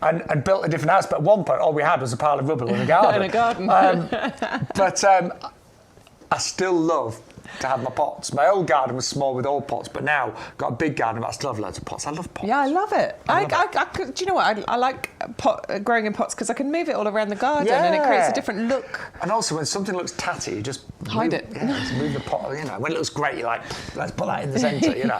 and built a different house. But at one point, all we had was a pile of rubble and a garden.
And a garden.
But I still love to have my pots. My old garden was small with old pots, but now I've got a big garden, but I still have loads of pots. I love pots.
Yeah, I love it. Do you know what? I like growing in pots because I can move it all around the garden and it creates a different look.
And also, when something looks tatty, you just
hide it.
Yeah, just move the pot. You know, when it looks great, you're like, let's put that in the centre. You know.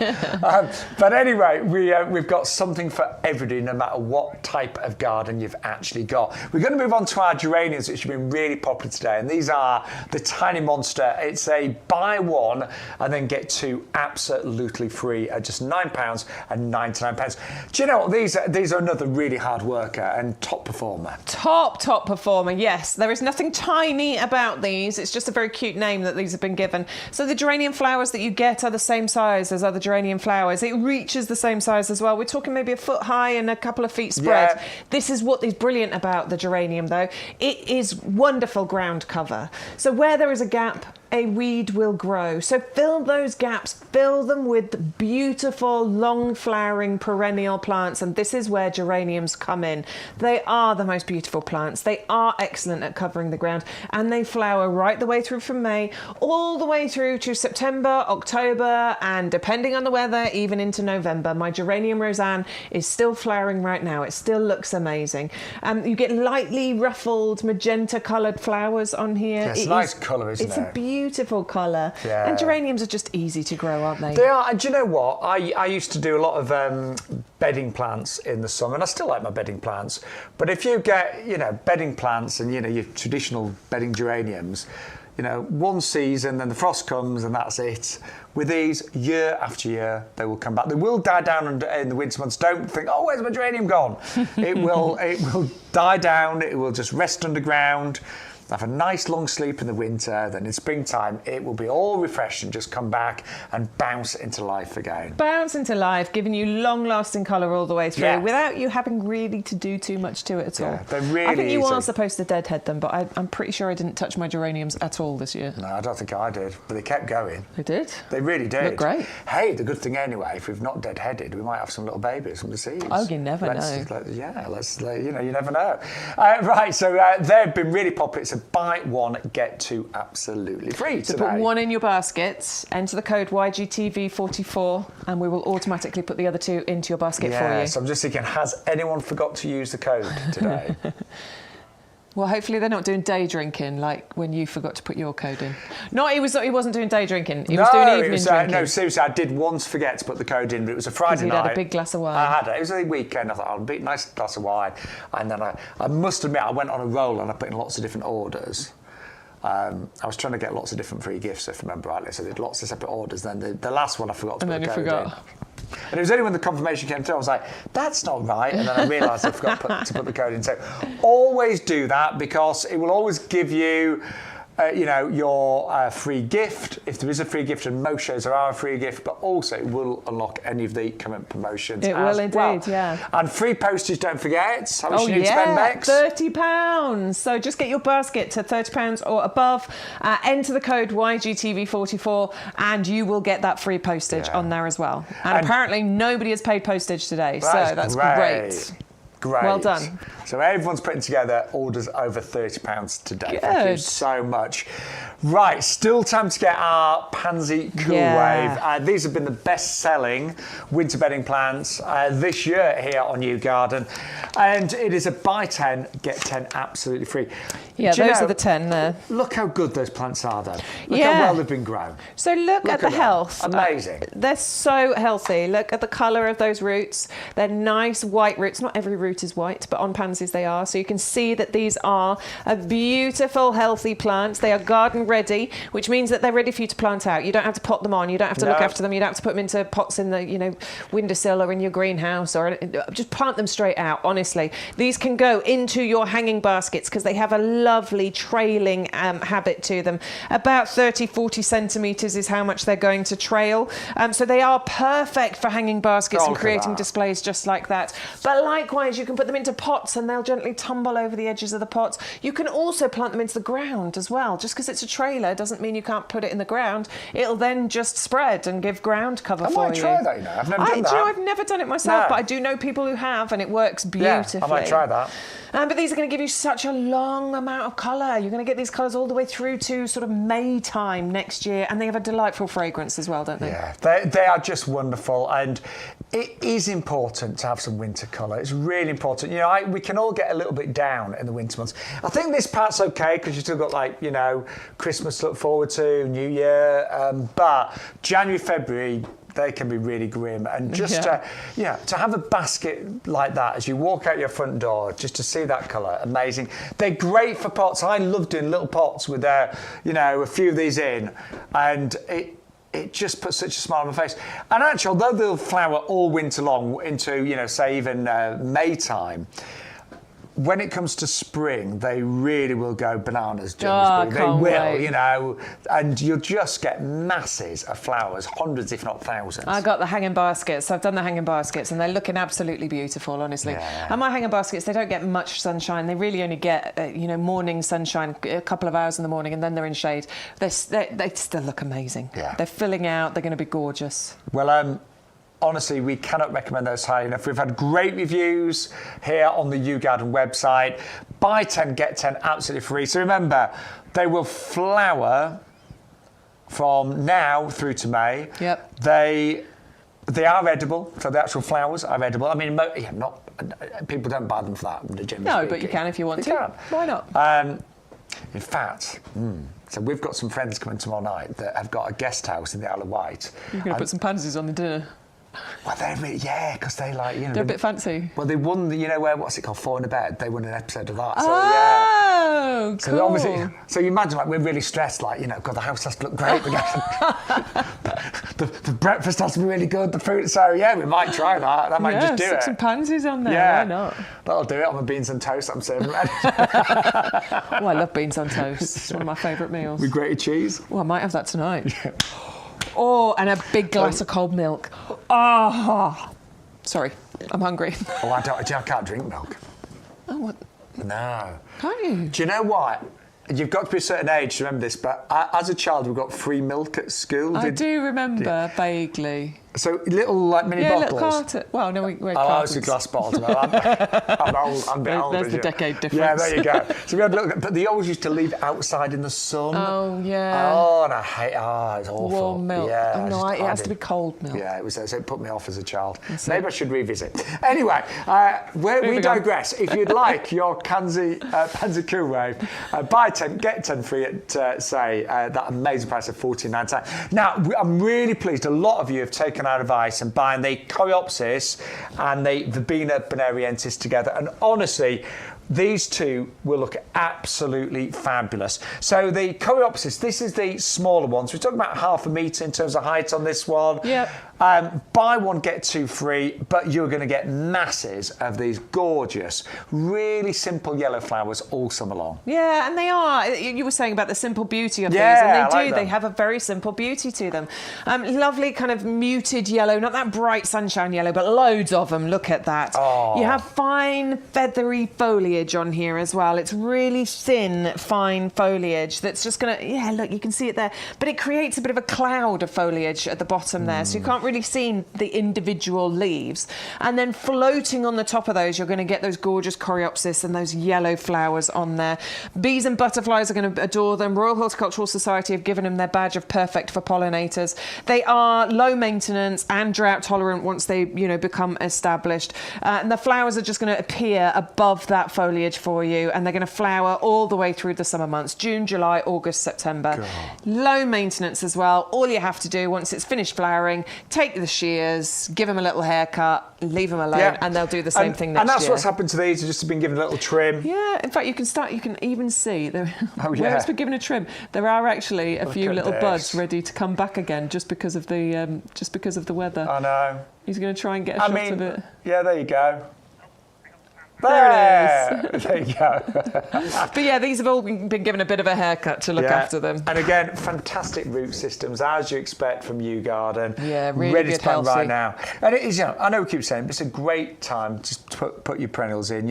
But anyway, we've got something for everybody, no matter what type of garden you've actually got. We're going to move on to our geraniums, which have been really popular today, and these are the Tiny Monster. It's a buy one and then get two absolutely free at just £9.99. Do you know what? These are another really hard worker and top performer.
Top performer, yes. There is nothing tiny about these. It's just a very cute name that these have been given. So the geranium flowers that you get are the same size as other geranium flowers. It reaches the same size as well. We're talking maybe a foot high and a couple of feet spread.
Yeah.
This is what is brilliant about the geranium, though. It is wonderful ground cover. So where there is a gap, a weed will grow. So fill those gaps, fill them with beautiful, long flowering perennial plants. And this is where geraniums come in. They are the most beautiful plants. They are excellent at covering the ground, and they flower right the way through from May, all the way through to September, October, and depending on the weather, even into November. My geranium Roseanne is still flowering right now. It still looks amazing. You get lightly ruffled magenta coloured flowers on here.
Yeah, it's a nice colour, isn't it?
It's a beautiful colour.
Yeah.
And geraniums are just easy to grow, aren't they?
They are. And do you know what? I used to do a lot of bedding plants in the summer, and I still like my bedding plants. But if you get, bedding plants and, your traditional bedding geraniums, one season, then the frost comes and that's it. With these, year after year, they will come back. They will die down in the winter months. Don't think, oh, where's my geranium gone? It will die down. It will just rest underground. Have a nice long sleep in the winter, then in springtime it will be all refreshed and just come back and bounce into life again.
Bounce into life, giving you long-lasting colour all the way through without you having really to do too much to it at all.
They're really
I think you
easy.
are supposed to deadhead them, but I'm pretty sure I didn't touch my geraniums at all this year.
No, I don't think I did, but they kept going.
They did?
They really did.
Look great.
Hey, the good thing anyway, if we've not deadheaded, we might have some little babies from the seeds.
Oh, you never know.
You never know. Right, so they've been really popular. It's a buy one, get two absolutely free today.
So put one in your basket, enter the code YGTV44, and we will automatically put the other two into your basket for you.
So I'm just thinking, has anyone forgot to use the code today?
Well, hopefully they're not doing day drinking like when you forgot to put your code in. No, he wasn't doing day drinking. He was doing evening drinking.
No, seriously, I did once forget to put the code in, but it was a Friday night.
He'd had a big glass of wine.
I had it. It was a weekend. I thought, I'll be a nice glass of wine. And then I must admit, I went on a roll and I put in lots of different orders. I was trying to get lots of different free gifts, if I remember rightly. So I did lots of separate orders. Then the last one I forgot to put the code in. And it was only when the confirmation came through, I was like, that's not right. And then I realised I forgot to put the code in. So always do that, because it will always give you your free gift, if there is a free gift, and most shows there are a free gift, but also it will unlock any of the current promotions.
It will indeed, yeah.
And free postage, don't forget. How much you need to spend, Bex?
£30. So just get your basket to £30 or above, enter the code YGTV44, and you will get that free postage on there as well. And apparently nobody has paid postage today, so that's great.
Great.
Well done.
So everyone's putting together orders over £30 today.
Good.
Thank you so much. Right, still time to get our Pansy Cool Wave. These have been the best-selling winter bedding plants this year here on YouGarden. And it is a buy 10, get 10 absolutely free.
Yeah, those are the 10 there.
Look how good those plants are, though. Look how well they've been grown.
So look at the health.
Amazing.
They're so healthy. Look at the colour of those roots. They're nice white roots. Not every root is white, but on Pansy pansies they are. So you can see that these are a beautiful, healthy plants. They are garden ready, which means that they're ready for you to plant out. You don't have to pot them on. You don't have to look after them. You don't have to put them into pots in the, windowsill or in your greenhouse, or just plant them straight out. Honestly, these can go into your hanging baskets because they have a lovely trailing habit to them. About 30-40 centimetres is how much they're going to trail. So they are perfect for hanging baskets and creating displays just like that. But likewise, you can put them into pots and they'll gently tumble over the edges of the pots. You can also plant them into the ground as well. Just because it's a trailer doesn't mean you can't put it in the ground. It'll then just spread and give ground cover for you. I might try
that, I've never done that.
I've never done it myself, but I do know people who have, and it works beautifully.
Yeah, I might try that.
But these are going to give you such a long amount of colour. You're going to get these colours all the way through to sort of May time next year, and they have a delightful fragrance as well, don't they?
Yeah, they are just wonderful, and it is important to have some winter colour. It's really important. We can all get a little bit down in the winter months. I think this part's okay because you've still got Christmas to look forward to, New Year, but January, February, they can be really grim, and just to have a basket like that as you walk out your front door, just to see that colour, amazing. They're great for pots. I love doing little pots with a few of these in, and it just puts such a smile on my face. And actually, although they'll flower all winter long into say even May time, when it comes to spring, they really will go bananas. They will, and you'll just get masses of flowers, hundreds if not thousands.
I got the hanging baskets. I've done the hanging baskets, and they're looking absolutely beautiful, honestly.
Yeah.
And my hanging baskets, they don't get much sunshine. They really only get morning sunshine, a couple of hours in the morning, and then they're in shade. They still look amazing.
Yeah.
They're filling out. They're going to be gorgeous.
Well, honestly, we cannot recommend those highly enough. We've had great reviews here on the YouGarden website. Buy 10, get 10 absolutely free. So remember, they will flower from now through to May.
Yep.
They are edible, so the actual flowers are edible. I mean, people don't buy them for that.
No, but you can if you want to. Why not?
In fact, so we've got some friends coming tomorrow night that have got a guest house in the Isle of Wight.
You're going to put some pansies on the dinner.
Well, they're really, because they
they're a bit fancy.
Well, they won what's it called, Four in a Bed. They won an episode of that. So,
cool.
So obviously, so you imagine we're really stressed, God, the house has to look great. the breakfast has to be really good. The fruit. So we might try that. That might just do
stick
it.
Some pansies on there.
Yeah,
why not?
That'll do it on the beans and toast I'm serving.
I love beans on toast. It's one of my favourite meals.
With grated cheese.
Well, I might have that tonight. Yeah. Oh, and a big glass of cold milk. Oh, sorry, I'm hungry.
I can't drink milk.
Oh, what?
No.
Can't you?
Do you know what? You've got to be a certain age to remember this, but as a child, we got free milk at school.
I do remember vaguely.
So little mini bottles.
Little carton. Well, no, we had
cartons.
cartons.
I was with glass bottles. I'm old. I'm a bit older.
There's the decade difference.
Yeah, there you go. So we had but they always used to leave it outside in the sun.
Oh yeah.
Oh, and I hate. Oh, it's awful.
Warm milk.
Yeah.
Oh no, it has to be cold milk.
Yeah, it was. So it put me off as a child. Maybe I should revisit. Anyway, we digress. If you'd like your Pansy Cool Wave, buy 10, get 10 free at that amazing price of $14.99. Now, I'm really pleased. A lot of you have taken our advice and buying the Coreopsis and the Verbena bonariensis together. And honestly, these two will look absolutely fabulous. So the Coreopsis, this is the smaller one. So we're talking about 1/2 metre in terms of height on this one.
Yep.
Buy one, get two free, but you're going to get masses of these gorgeous, really simple yellow flowers all summer long.
Yeah, and they are. You were saying about the simple beauty of these, and they do. They have a very simple beauty to them. Lovely kind of muted yellow, not that bright sunshine yellow, but loads of them. Look at that.
Oh.
You have fine, feathery foliage on here as well. It's really thin, fine foliage that's just going to, look, you can see it there. But it creates a bit of a cloud of foliage at the bottom there, so you can't really see the individual leaves. And then floating on the top of those, you're going to get those gorgeous Coreopsis and those yellow flowers on there. Bees and butterflies are going to adore them. Royal Horticultural Society have given them their badge of perfect for pollinators. They are low maintenance and drought tolerant once they, become established. And the flowers are just going to appear above that foliage foliage for you, and they're going to flower all the way through the summer months, June, July, August, September.
God.
Low maintenance as well. All you have to do once it's finished flowering, take the shears, give them a little haircut, leave them alone, and they'll do the same thing next year.
And that's what's happened to these. They've just been given a little trim.
Yeah, in fact, you can even see where
yeah.
it's been given a trim. There are actually a few little
this.
buds ready to come back again just because of the weather.
I know.
He's going to try and get a shot of it.
Yeah, there you go.
There it is.
There you go.
But yeah, these have all been given a bit of a haircut to look after them.
And again, fantastic root systems, as you expect from YouGarden.
Yeah, really
ready
good,
to plant
healthy.
right now. And it is, I know we keep saying, but it's a great time to put your perennials in.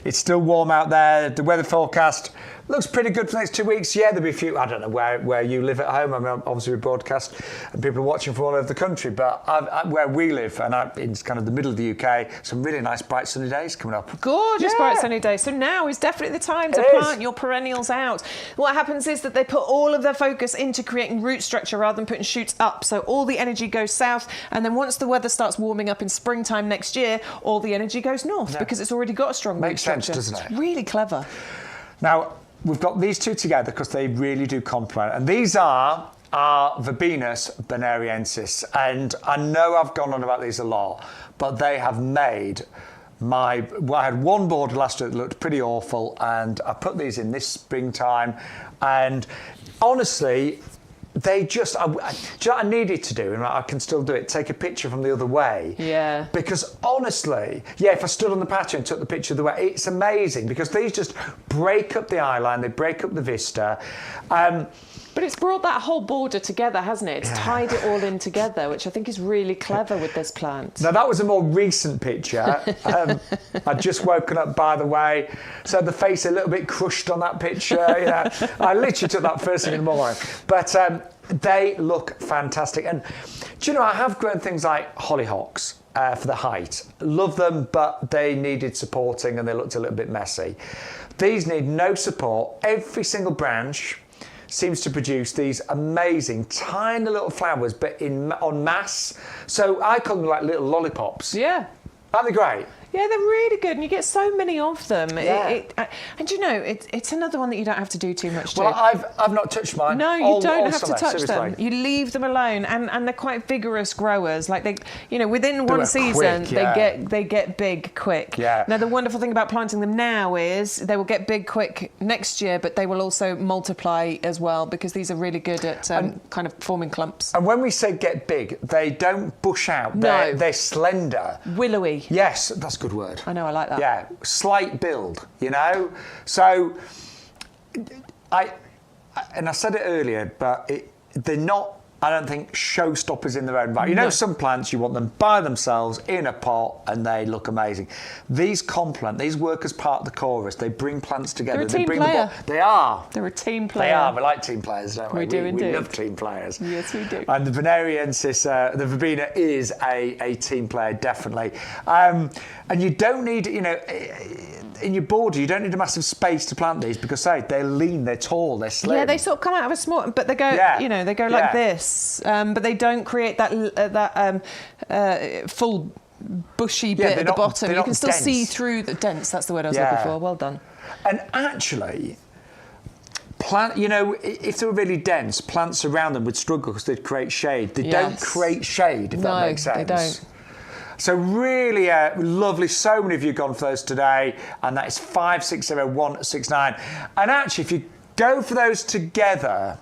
It's still warm out there. The weather forecast looks pretty good for the next 2 weeks. Yeah, there'll be a few. I don't know where you live at home. I mean, obviously we broadcast and people are watching from all over the country. But where we live, and in kind of the middle of the UK, some really nice bright sunny days coming up.
Gorgeous bright sunny days. So now is definitely the time to plant your perennials out. What happens is that they put all of their focus into creating root structure rather than putting shoots up. So all the energy goes south, and then once the weather starts warming up in springtime next year, all the energy goes north because it's already got a strong root structure.
Makes sense, doesn't it?
It's really clever.
Now, we've got these two together because they really do complement. And these are our Verbenus bonariensis. And I know I've gone on about these a lot, but they have made I had one border last year that looked pretty awful, and I put these in this springtime. And honestly, they just, do you know what I needed to do, and I can still do it, take a picture from the other way.
Yeah.
Because honestly, if I stood on the patio and took the picture the way, it's amazing because these just break up the eye line, they break up the vista.
But it's brought that whole border together, hasn't it? It's tied it all in together, which I think is really clever with this plant.
Now, that was a more recent picture. I'd just woken up, by the way, so the face a little bit crushed on that picture. I literally took that first thing in the morning. But they look fantastic. And do you know, I have grown things like hollyhocks for the height. Love them, but they needed supporting and they looked a little bit messy. These need no support. Every single branch seems to produce these amazing tiny little flowers, but en masse. So I call them like little lollipops.
Yeah.
Aren't they great?
Yeah, they're really good, and you get so many of them.
Yeah.
And you know, it's another one that you don't have to do too much to.
Well, I've not touched mine.
No, you don't have to touch
seriously.
them. You leave them alone, and they're quite vigorous growers. Like they, within one season, they get big quick.
Yeah.
Now the wonderful thing about planting them now is they will get big quick next year, but they will also multiply as well because these are really good at kind of forming clumps.
And when we say get big, they don't bush out.
No.
They're slender.
Willowy.
Yes, that's a good word.
I know, I like that.
Yeah, slight build, So, I said it earlier, but they're not, I don't think, showstoppers in their own right. Some plants, you want them by themselves in a pot and they look amazing. These complement, these work as part of the chorus. They bring plants together.
They're a team player.
They are.
They're a team player.
They are. We like team players, don't we?
We do indeed.
We love team players.
Yes, we do.
And the bonariensis, the verbena is a team player, definitely. And you don't need, in your border, you don't need a massive space to plant these because, they're lean, they're tall, they're slim.
Yeah, they sort of come out of a small, but they go, they go like this, but they don't create that full bushy bit at the bottom. You can still see through the dense. That's the word I was looking for. Well done.
And actually, if they were really dense, plants around them would struggle because they'd create shade. They don't create shade, if that makes sense.
No, they don't.
So really lovely. So many of you have gone for those today, and that is 560169. And actually, if you go for those together,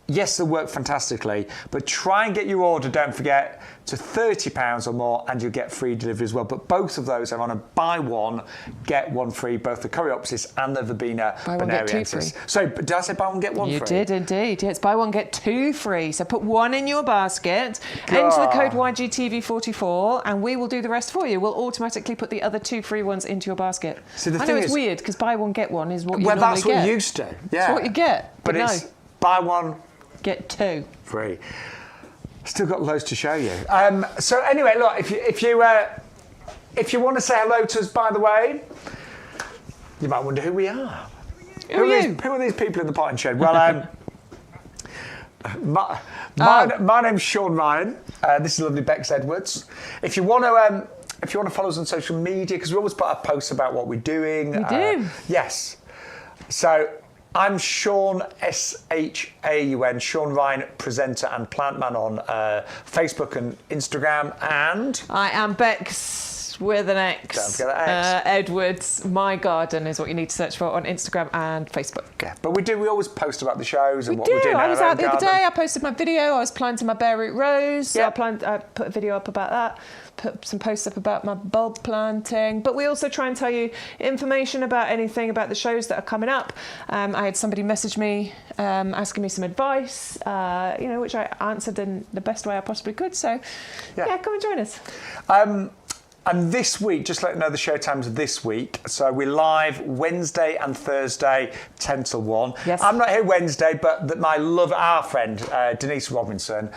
yes, they work fantastically, but try and get your order, don't forget, to £30 or more, and you'll get free delivery as well. But both of those are on a buy one, get one free, both the Coreopsis and the Verbena bonariensis. So, did I say buy one, get one free?
You did indeed. It's buy one, get two free. So put one in your basket, enter the code YGTV44, and we will do the rest for you. We'll automatically put the other two free ones into your basket.
So the
I know it's weird, because buy one, get one is what you normally get.
Well, that's what you used to. Yeah.
It's what you get.
But it's buy one,
get two.
Free. Still got loads to show you. So anyway, look, if you want to say hello to us, by the way, you might wonder who we are.
Who
are these people in the potting shed? Well, my name's Shaun Ryan. This is lovely Bex Edwards. If you want to if you want to follow us on social media, because we always put up posts about what we're doing.
We do.
Yes. So I'm Shaun, S-H-A-U-N, Shaun Ryan, presenter and plant man on Facebook and Instagram. And
I am Bex with an X.
Don't forget that X.
Edwards. My Garden is what you need to search for on Instagram and Facebook.
Yeah, but we always post about the shows and what
We
we're
do.
doing.
I was out the other
garden.
day. I posted my video. I was planting my bare root rose.
Yeah.
I put a video up about that. Put some posts up about my bulb planting. But we also try and tell you information about anything about the shows that are coming up. I had somebody message me asking me some advice, which I answered in the best way I possibly could. So, yeah come and join us.
And this week, just let you know the show times this week. So we're live Wednesday and Thursday, 10 till 1.
Yes.
I'm not here Wednesday, but our friend, Denise Robinson,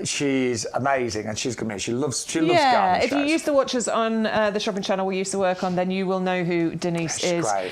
she's amazing and she's going to be here. She loves gardening
if
shows.
you used to watch us on the shopping channel we used to work on, then you will know who Denise is.
Great.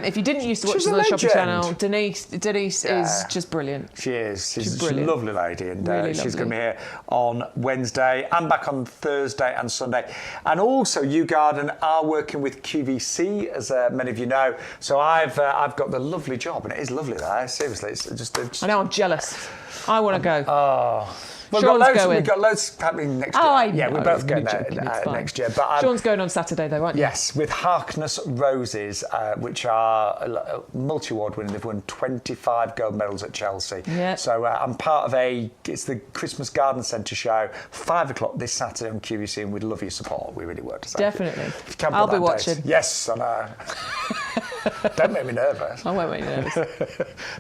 If you didn't used to watch
She's
us on the shopping
legend.
channel, Denise is just brilliant.
She is. She's a
brilliant.
lovely lady, and
Really
she's
lovely.
going to be here on Wednesday and back on Thursday and Sunday. And also, YouGarden are working with QVC, as many of you know. So I've got the lovely job, and it is lovely there. Seriously, it's just
I know, I'm jealous. I want to go.
Oh. Well,
Sean's
we've got loads happening next year.
I
yeah,
know,
we're both going
you're joking, it's fine.
next year. But
Sean's going on Saturday, though, aren't you?
yes, with Harkness Roses, which are multi-award winning. They've won 25 gold medals at Chelsea.
Yeah.
So I'm part of it's the Christmas Garden Centre show, 5 o'clock this Saturday on QVC, and we'd love your support. We really would. So
Definitely.
if you can put
I'll be
that
watching.
date. Yes, I know. Don't make me nervous.
I won't make you nervous.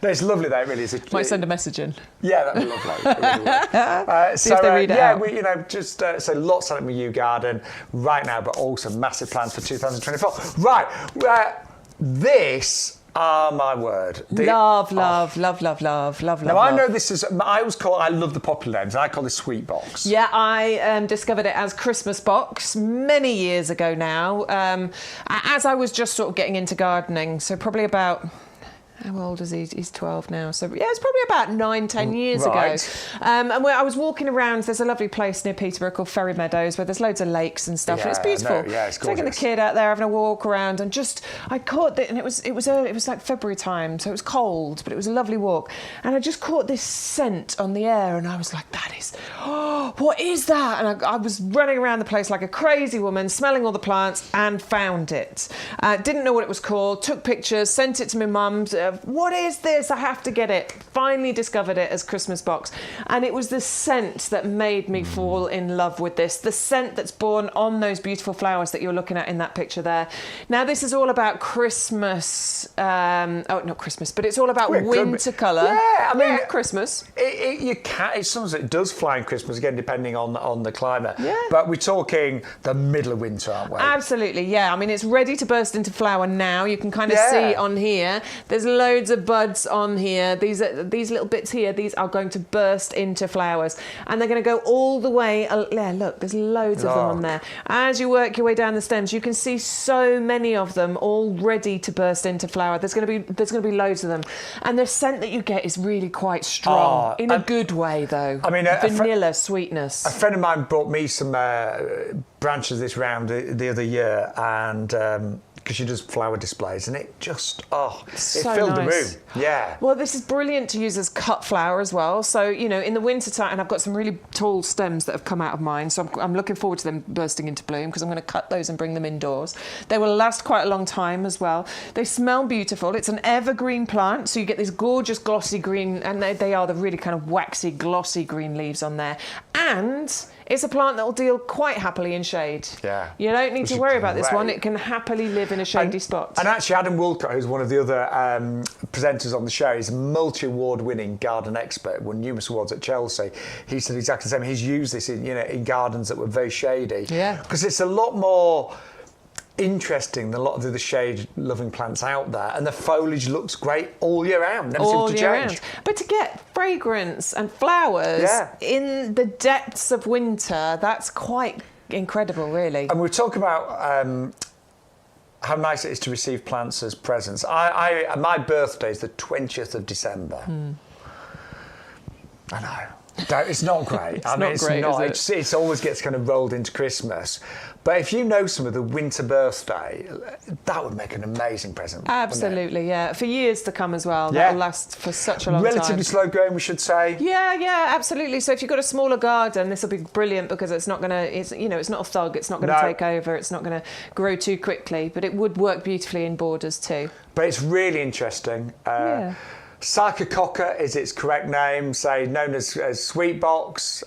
No, it's lovely though, it really is.
Might send a message in.
Yeah, that'd be lovely. It really would.
See if they read it out.
Just so lots happening with YouGarden right now, but also massive plans for 2024. Right, this are my word.
Love. Now
I know this is. I love the popular names. I call this Sweet Box.
Yeah, I discovered it as Christmas Box many years ago now, as I was just sort of getting into gardening. So probably about... How old is he? He's 12 now. So, yeah, it's probably about 9-10 years ago. And I was walking around, there's a lovely place near Peterborough called Ferry Meadows where there's loads of lakes and stuff.
Yeah,
and it's beautiful.
no, yeah, it's
taking the
gorgeous.
kid out there, having a walk around, and I caught it, and it was early, it was like February time, so it was cold, but it was a lovely walk. And I just caught this scent on the air, and I was like, what is that? And I was running around the place like a crazy woman, smelling all the plants, and found it. Didn't know what it was called, took pictures, sent it to my mum's. What is this? I have to get it. Finally discovered it as Christmas Box. And it was the scent that made me fall in love with this. The scent that's born on those beautiful flowers that you're looking at in that picture there. Now, this is all about Christmas. Not Christmas, but it's all about winter colour.
Yeah, I mean...
Christmas.
Sometimes it does fly in Christmas, again, depending on the climate.
Yeah.
But we're talking the middle of winter, aren't we?
Absolutely, yeah. I mean, it's ready to burst into flower now. You can kind of see on here. There's loads of buds on here. These little bits here, these are going to burst into flowers. And they're going to go all the way... Yeah, look, there's loads of them on there. As you work your way down the stems, you can see so many of them all ready to burst into flower. There's going to be loads of them. And the scent that you get is really quite strong. In a good way, though.
I mean...
Vanilla sweetness.
A friend of mine brought me some branches of this round the other year, and... because she does flower displays, and it just, it filled the room. Yeah.
Well, this is brilliant to use as cut flower as well. So, in the winter time, and I've got some really tall stems that have come out of mine, so I'm looking forward to them bursting into bloom because I'm going to cut those and bring them indoors. They will last quite a long time as well. They smell beautiful. It's an evergreen plant, so you get this gorgeous glossy green, and they are the really kind of waxy, glossy green leaves on there. And... it's a plant that will deal quite happily in shade.
Yeah.
You don't need to worry about this one. It can happily live in a shady spot.
And actually, Adam Woolcott, who's one of the other presenters on the show, is a multi-award winning garden expert, won numerous awards at Chelsea. He said exactly the same. He's used this in gardens that were very shady. Yeah. Because it's a lot more interesting than a lot of the other shade-loving plants out there, and the foliage looks great all year round. Never seems to change.
But to get fragrance and flowers in the depths of winter, that's quite incredible, really.
And we talk about how nice it is to receive plants as presents. My birthday is the 20th of December. I know. It's not great.
It's not great, is it?
It always gets kind of rolled into Christmas. But if you know some of the winter birthday, that would make an amazing present.
Absolutely, yeah. For years to come as well.
Yeah.
That'll last for such a long time.
Relatively slow growing, we should say.
Yeah, absolutely. So if you've got a smaller garden, this will be brilliant because it's not going to, it's not a thug. It's not going to take over. It's not going to grow too quickly. But it would work beautifully in borders too.
But it's really interesting. Sarcococca is its correct name, known as sweet box,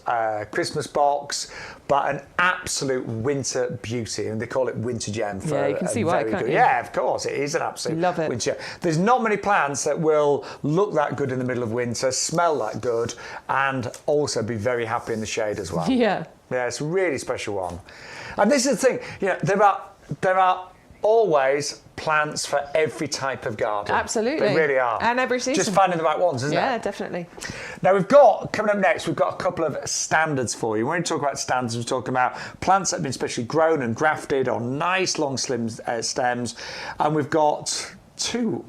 Christmas box, but an absolute winter beauty, and they call it winter gem.
You can see why, can't you?
Yeah, of course, it is an absolute
Love it.
winter gem. There's not many plants that will look that good in the middle of winter, smell that good, and also be very happy in the shade as well.
Yeah,
it's a really special one. And this is the thing, there are always plants for every type of garden.
Absolutely.
They really are.
And every season.
Just finding the right ones, isn't it?
Yeah, definitely.
Now coming up next, we've got a couple of standards for you. When we talk about standards, we're talking about plants that have been specially grown and grafted on nice long slim stems. And we've got two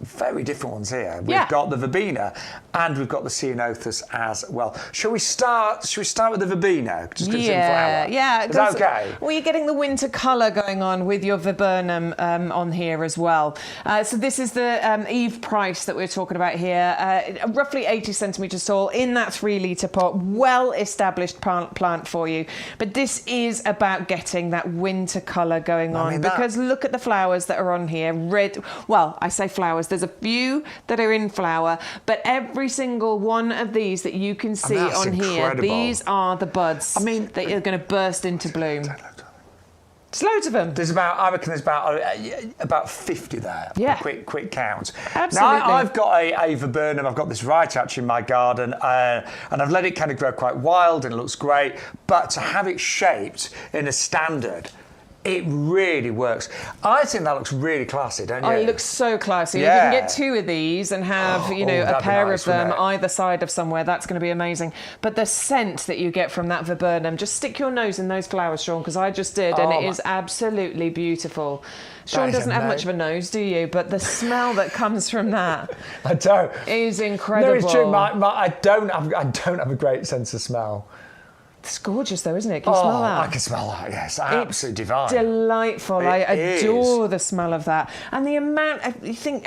very different ones here. We've got the verbena and we've got the ceanothus as well. Shall we start with the verbena? Just because it's in flower.
Yeah.
Is that okay?
Well, you're getting the winter colour going on with your viburnum on here as well. So this is the Eve Price that we're talking about here. Roughly 80 centimetres tall in that 3 litre pot. Well-established plant for you. But this is about getting that winter colour going on because look at the flowers that are on here. Red. Well, I say flowers. There's a few that are in flower, but every single one of these that you can see on here, these are the buds that are going to burst into bloom. There's loads of them.
I reckon there's about 50 there.
Yeah.
Quick count.
Absolutely.
Now, I've got a viburnum. I've got this right actually in my garden, and I've let it kind of grow quite wild, and it looks great. But to have it shaped in a standard, it really works. I think that looks really classy, don't you?
Oh, it looks so classy.
Yeah.
If you can get 2 of these and have, a pair of them either side of somewhere, that's going to be amazing. But the scent that you get from that viburnum, just stick your nose in those flowers, Shaun, because I just did, and it is absolutely beautiful. Shaun doesn't have much of a nose, do you? But the smell that comes from that
I don't.
Is incredible.
No, it's true. I don't have a great sense of smell.
It's gorgeous though, isn't it? Can you smell that?
I can smell that, yes. Absolutely divine.
Delightful. I adore the smell of that. And the amount, you think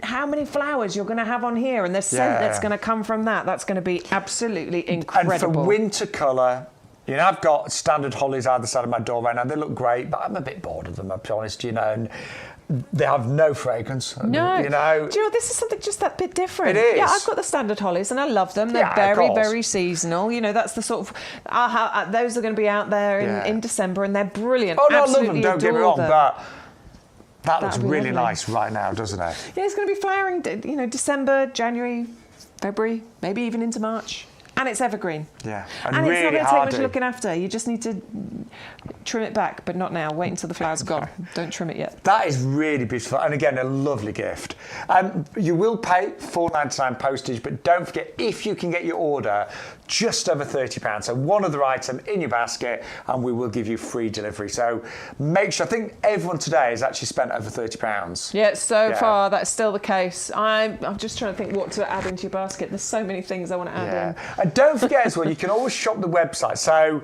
how many flowers you're going to have on here and the scent that's going to come from that's going to be absolutely incredible.
And for winter colour, I've got standard hollies either side of my door right now. They look great, but I'm a bit bored of them, I'll be honest, and they have no fragrance.
No. Do you know, this is something just that bit different.
It is.
Yeah, I've got the standard hollies and I love them. They're very seasonal. That's the sort of... those are going to be out there in December and they're brilliant.
Oh, no,
absolutely
I love them, don't get me wrong, but that looks really
lovely.
nice right now, doesn't it?
Yeah, it's going to be flowering, December, January, February, maybe even into March. And it's evergreen.
Yeah.
And
really
it's not going to take much looking after. You just need to trim it back, but not now. Wait until the flower's gone. Don't trim it yet.
That is really beautiful. And again, a lovely gift. You will pay £4.99 postage, but don't forget, if you can get your order just over £30, so one other item in your basket, and we will give you free delivery. So make sure, I think everyone today has actually spent over £30.
Yeah, so far that's still the case. I'm just trying to think what to add into your basket. There's so many things I want to add in.
And don't forget as well, you can always shop the website. So,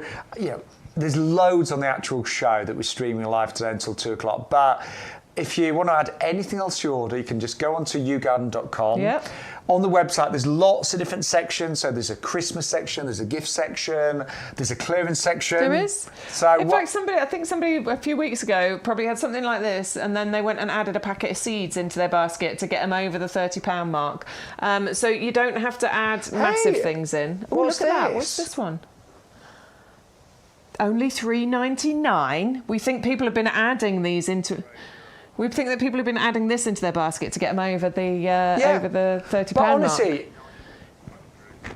there's loads on the actual show that we're streaming live today until 2 o'clock. But if you want to add anything else to your order, you can just go onto YouGarden.com.
Yep.
On the website, there's lots of different sections. So there's a Christmas section, there's a gift section, there's a clearance section.
There is.
So
in fact, I think somebody a few weeks ago probably had something like this, and then they went and added a packet of seeds into their basket to get them over the £30 mark. So you don't have to add massive things in. Oh, look at that. What's this one? Only $3.99. We think people have been adding these into... We think that people have been adding this into their basket to get them over the £30
but honestly,
mark.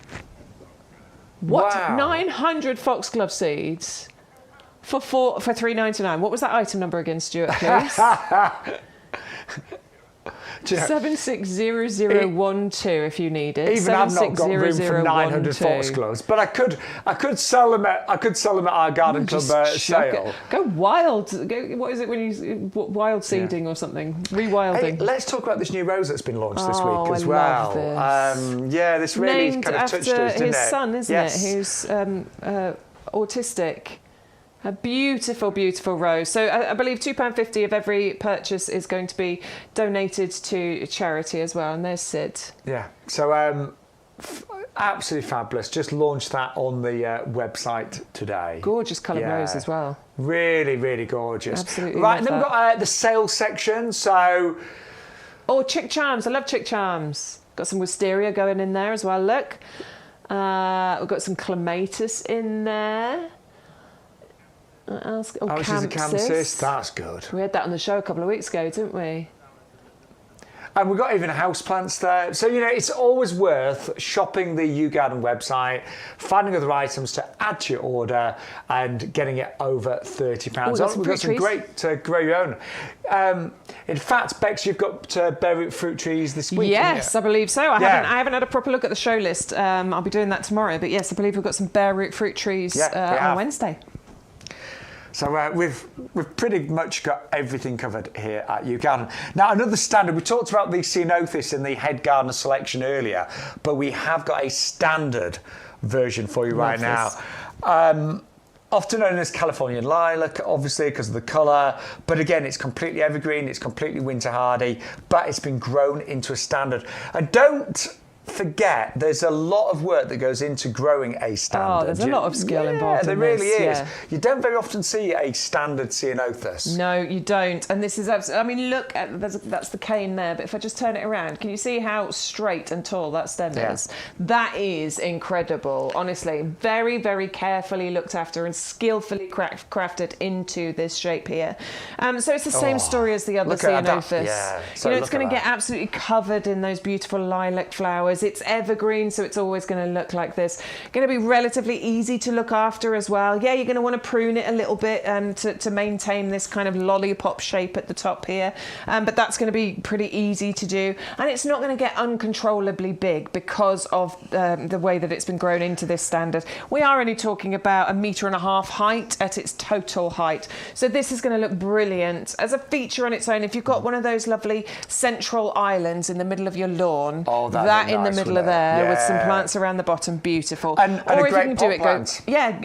What?
Wow.
900 foxglove seeds for $3.99. What was that item number again, Stuart, please?
Do you know,
760012 if you need it.
even I've not got room for 900 foxgloves, but I could sell them at our garden club sale.
Go wild. What is it when you wild seeding or something? Rewilding.
Hey, let's talk about this new rose that's been launched this week as
I
well.
Love this.
This really
Named
kind of touched
after
us, didn't
his
it?
son, isn't it? Who's autistic. A beautiful, beautiful rose. So I believe £2.50 of every purchase is going to be donated to charity as well. And there's Sid.
Yeah. So absolutely fabulous. Just launched that on the website today.
Gorgeous coloured rose as well.
Really, really gorgeous.
Absolutely.
Right, and then we've got the sales section. So.
Oh, chick charms. I love chick charms. Got some wisteria going in there as well. Look. We've got some clematis in there. What else? Oh,
campsis. That's good.
We had that on the show a couple of weeks ago, didn't we?
And we've got even houseplants there. So, it's always worth shopping the YouGarden website, finding other items to add to your order and getting it over £30. We've got some great to grow your own. In fact, Bex, you've got bare root fruit trees this week.
Yes, I believe so. I haven't had a proper look at the show list. I'll be doing that tomorrow. But yes, I believe we've got some bare root fruit trees on Wednesday.
So we've pretty much got everything covered here at YouGarden. Now, another standard, we talked about the ceanothus in the head gardener selection earlier, but we have got a standard version for you right now. Often known as Californian lilac, obviously, because of the colour. But again, it's completely evergreen, it's completely winter hardy, but it's been grown into a standard. And don't forget, there's a lot of work that goes into growing a standard.
Oh, there's a lot of skill involved
in
this.
There really is.
Yeah.
You don't very often see a standard ceanothus.
No, you don't. And this is absolutely, I mean, look, that's the cane there, but if I just turn it around, can you see how straight and tall that stem is? That is incredible, honestly. Very, very carefully looked after and skillfully crafted into this shape here. So it's the same story as the other ceanothus. It's going to get absolutely covered in those beautiful lilac flowers. It's evergreen, so it's always going to look like this. Going to be relatively easy to look after as well. Yeah, you're going to want to prune it a little bit to maintain this kind of lollipop shape at the top here. But that's going to be pretty easy to do. And it's not going to get uncontrollably big because of the way that it's been grown into this standard. We are only talking about 1.5 meters height at its total height. So this is going to look brilliant as a feature on its own. If you've got one of those lovely central islands in the middle of your lawn, that in the middle of there with some plants around the bottom, beautiful.
And
or
if you can do it,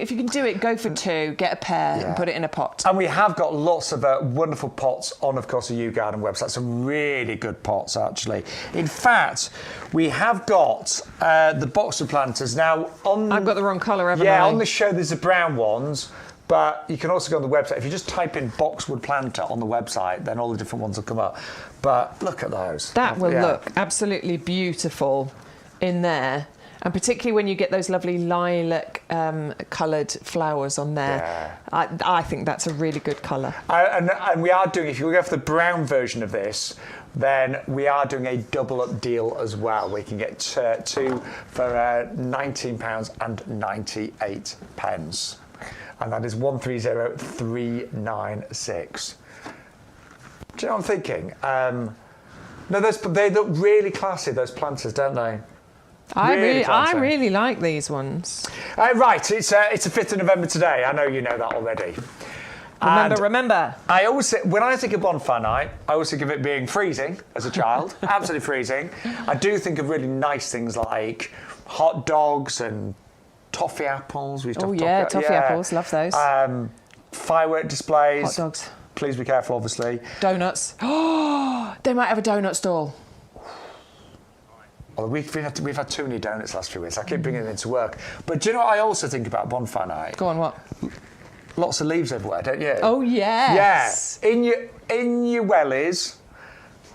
if you can do it, go for 2, get a pair and put it in a pot.
And we have got lots of wonderful pots on, of course, the YouGarden website. Some really good pots, actually. In fact, we have got the boxwood planters now.
I've got the wrong colour, haven't I?
Yeah, on the show there's the brown ones. But you can also go on the website. If you just type in boxwood planter on the website, then all the different ones will come up. But look at those.
That will look absolutely beautiful in there. And particularly when you get those lovely lilac coloured flowers on there. Yeah. I think that's a really good colour.
And we are doing, if you go for the brown version of this, then we are doing a double up deal as well. We can get 2 for £19.98. And that is 130396. Do you know what I'm thinking? No, they look really classy, those planters, don't they?
I really like these ones.
Right, it's the 5th of November today. I know you know that already.
Remember.
I always say, when I think of bonfire night, I always think of it being freezing as a child, absolutely freezing. I do think of really nice things like hot dogs and toffee apples.
Toffee apples, love those.
Firework displays.
Hot dogs.
Please be careful, obviously.
Donuts. Oh, they might have a donut stall.
Well, we've had too many donuts the last few weeks. I keep bringing them into work. But do you know what I also think about bonfire night?
Go on, what?
Lots of leaves everywhere, don't you?
Oh, yes.
Yeah. In your wellies,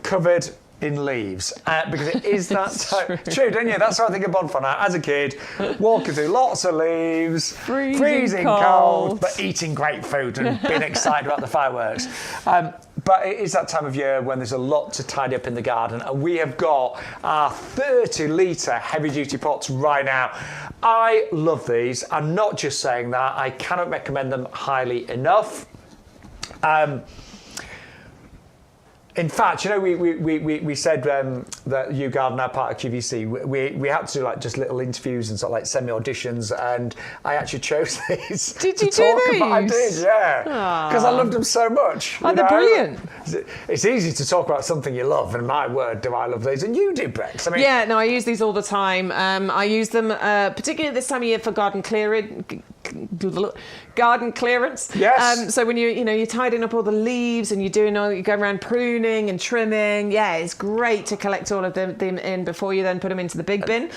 covered in leaves. Because it is that time. True, don't you? That's how I think of bonfire night. As a kid, walking through lots of leaves, freezing cold, but eating great food and being excited about the fireworks. But it is that time of year when there's a lot to tidy up in the garden, and we have got our 30-litre heavy-duty pots right now. I love these. I'm not just saying that. I cannot recommend them highly enough. In fact, you know, we said that YouGarden are part of QVC. We had to do like just little interviews and sort of like semi-auditions, and I actually chose these.
Did you do these?
I did, yeah. Because I loved them so much.
Oh, they're brilliant.
It's easy to talk about something you love, and my word, do I love these. And you do, Bex. I mean,
yeah, no, I use these all the time. I use them particularly this time of year for garden clearance.
Yes.
So when you're tidying up all the leaves and you go around pruning and trimming, yeah, it's great to collect all of them in before you then put them into the big bin.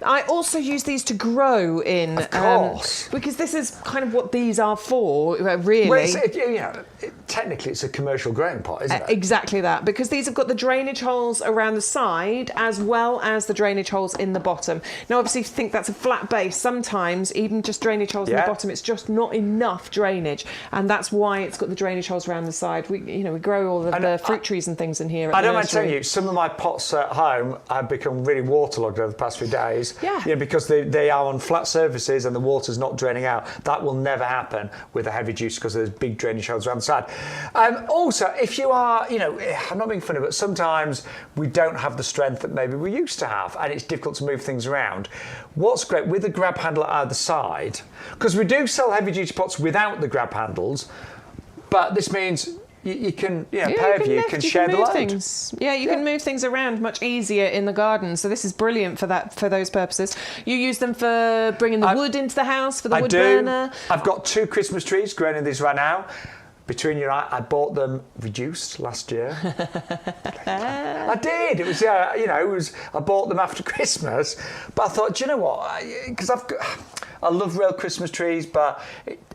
I also use these to grow in.
Of course.
Because this is kind of what these are for, really.
Well, technically it's a commercial growing pot, isn't it?
Exactly that, because these have got the drainage holes around the side as well as the drainage holes in the bottom. Now, obviously, if you think that's a flat base, sometimes even just drainage holes in the bottom, it's just not enough drainage, and that's why it's got the drainage holes around the side. We grow all of the fruit trees and things in here.
I don't mind telling you, some of my pots at home have become really waterlogged over the past few days.
Yeah.
Because they are on flat surfaces and the water's not draining out. That will never happen with a heavy juice because there's big drainage holes around the side. Also, if you are, I'm not being funny, but sometimes we don't have the strength that maybe we used to have, and it's difficult to move things around. What's great with the grab handle at either side, because we do sell heavy duty pots without the grab handles, but this means you can, pair of you can share the load.
Things. Yeah, you can move things around much easier in the garden. So this is brilliant for those purposes. You use them for bringing the wood into the house, for the wood burner.
I've got 2 Christmas trees growing in these right now. Between you and I bought them reduced last year. I did. It was, I bought them after Christmas, but I thought, do you know what? Because I love real Christmas trees, but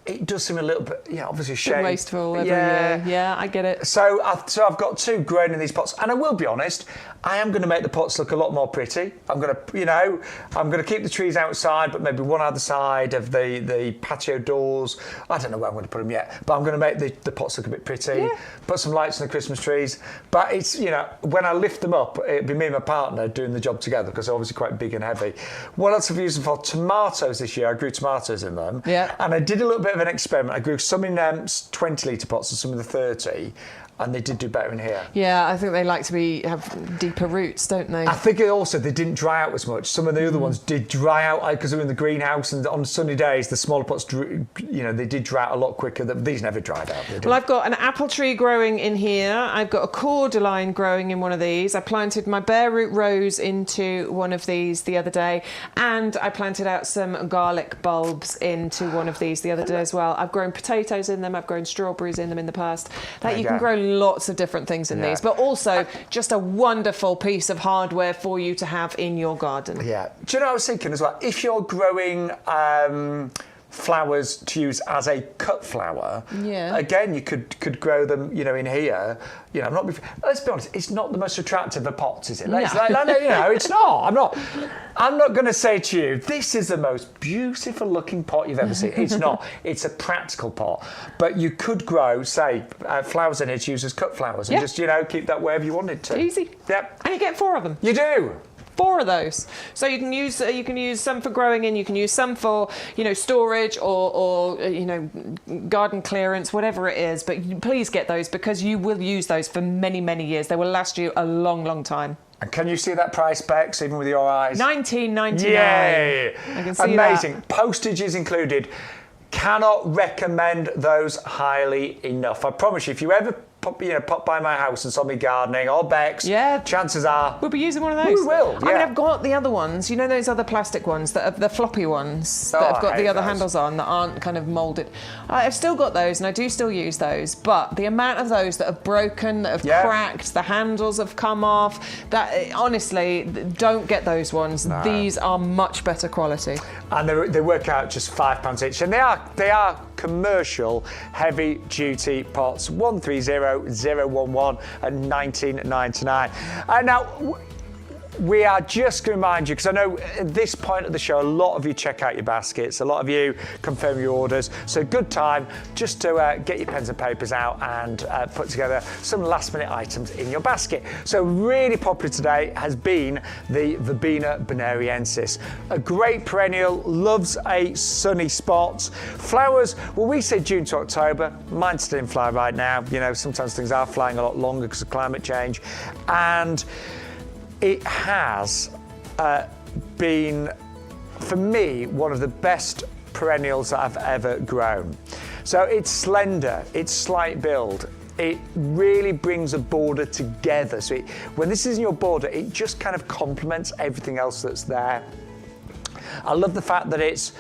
it does seem a little bit, obviously shame.
Wasteful every year. Yeah, I get it.
So I've got 2 growing in these pots, and I will be honest, I am going to make the pots look a lot more pretty. I'm going to keep the trees outside, but maybe one either side of the patio doors. I don't know where I'm going to put them yet, but I'm going to make the pots look a bit pretty. Yeah. Put some lights on the Christmas trees. But it's, when I lift them up, it'll be me and my partner doing the job together because they're obviously quite big and heavy. What else have I used them for? Tomatoes this year. I grew tomatoes in them.
Yeah.
And I did a little bit of an experiment. I grew some in 20-litre pots and some in the 30. And they did do better in here.
Yeah, I think they like to have deeper roots, don't they?
I think also they didn't dry out as much. Some of the other ones did dry out because they were in the greenhouse, and on sunny days the smaller pots, they did dry out a lot quicker. These never dried out.
Well, I've got an apple tree growing in here. I've got a cordyline growing in one of these. I planted my bare root rose into one of these the other day, and I planted out some garlic bulbs into one of these the other day as well. I've grown potatoes in them. I've grown strawberries in them in the past. You can grow lots of different things in these, but also just a wonderful piece of hardware for you to have in your garden.
Yeah. Do you know what I was thinking as well? If you're growing flowers to use as a cut flower, again, you could grow them, in here. Let's be honest, it's not the most attractive of pots, is it? It's not. I'm not going to say to you, this is the most beautiful looking pot you've ever seen. It's not. It's a practical pot. But you could grow, say, flowers in it to use as cut flowers and just, keep that wherever you wanted to.
Easy.
Yep.
And you get 4 of them.
You do.
4 of those. So you can use some for growing in, you can use some for storage or garden clearance, whatever it is. But please get those because you will use those for many, many years. They will last you a long, long time.
And can you see that price, Bex, even with your eyes?
$19.99.
Yay!
I can see
amazing.
That.
Postage is included. Cannot recommend those highly enough. I promise you, if you ever pop by my house and saw me gardening or Bex, chances are
we'll be using one of those.
We will.
I mean, I've got the other ones. Those other plastic ones that are the floppy ones that have got the other handles on that aren't kind of moulded. I've still got those, and I do still use those. But the amount of those that have broken, that have cracked, the handles have come off. That honestly, don't get those ones. No. These are much better quality.
And they work out just £5 each, and they are commercial heavy duty pots. 130011 and 1999. Now, we are just going to remind you, because I know at this point of the show, a lot of you check out your baskets, a lot of you confirm your orders. So good time just to get your pens and papers out and put together some last minute items in your basket. So really popular today has been the Verbena bonariensis. A great perennial, loves a sunny spot. Flowers, well, we say June to October. Mine's still in flower right now. You know, sometimes things are flying a lot longer because of climate change. And it has been, for me, one of the best perennials that I've ever grown. So it's slender, it's slight build. It really brings a border together. So when this is in your border, it just kind of complements everything else that's there. I love the fact that it's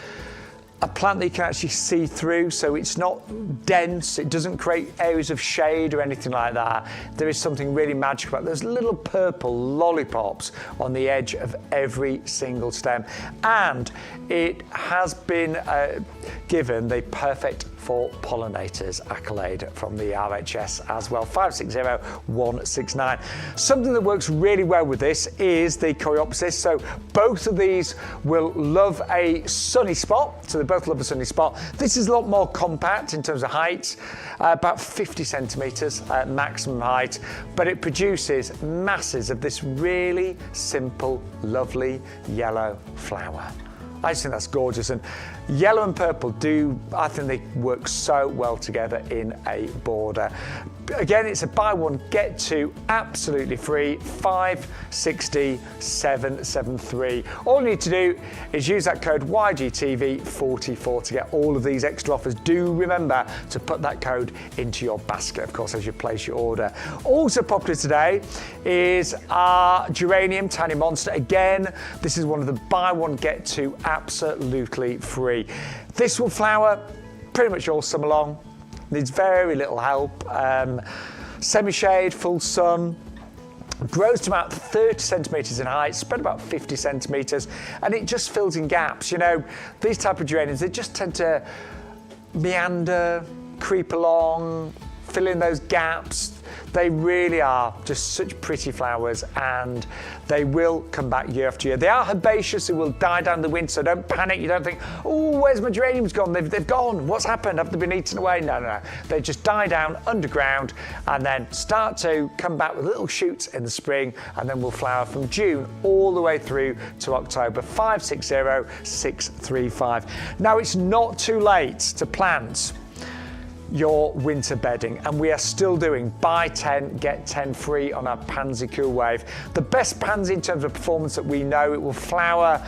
a plant that you can actually see through, so it's not dense, it doesn't create areas of shade or anything like that. There is something really magical about it. There's little purple lollipops on the edge of every single stem, and it has been given the perfect for pollinators accolade from the RHS as well, 560169. Something that works really well with this is the Coreopsis. So both of these will love a sunny spot, so they both love a sunny spot. This is a lot more compact in terms of height, about 50 centimetres maximum height, but it produces masses of this really simple, lovely yellow flower. I just think that's gorgeous, and yellow and purple I think they work so well together in a border. Again, it's a buy one, get two, absolutely free, 56773. All you need to do is use that code YGTV44 to get all of these extra offers. Do remember to put that code into your basket, of course, as you place your order. Also popular today is our geranium tiny monster. Again, this is one of the buy one, get two, absolutely free. This will flower pretty much all summer long. Needs very little help. Semi-shade, full sun. Grows to about 30 centimetres in height, spread about 50 centimetres, and it just fills in gaps. You know, these type of geraniums, they just tend to meander, creep along, fill in those gaps. They really are just such pretty flowers, and they will come back year after year. They are herbaceous, they will die down in the winter, so don't panic. You don't think, oh, where's my geraniums gone? They've gone. What's happened? Have they been eaten away? No. They just die down underground and then start to come back with little shoots in the spring, and then will flower from June all the way through to October, 560635. Now, it's not too late to plant your winter bedding, and we are still doing buy 10 get 10 free on our Pansy Cool Wave. The best pansy in terms of performance that we know. It will flower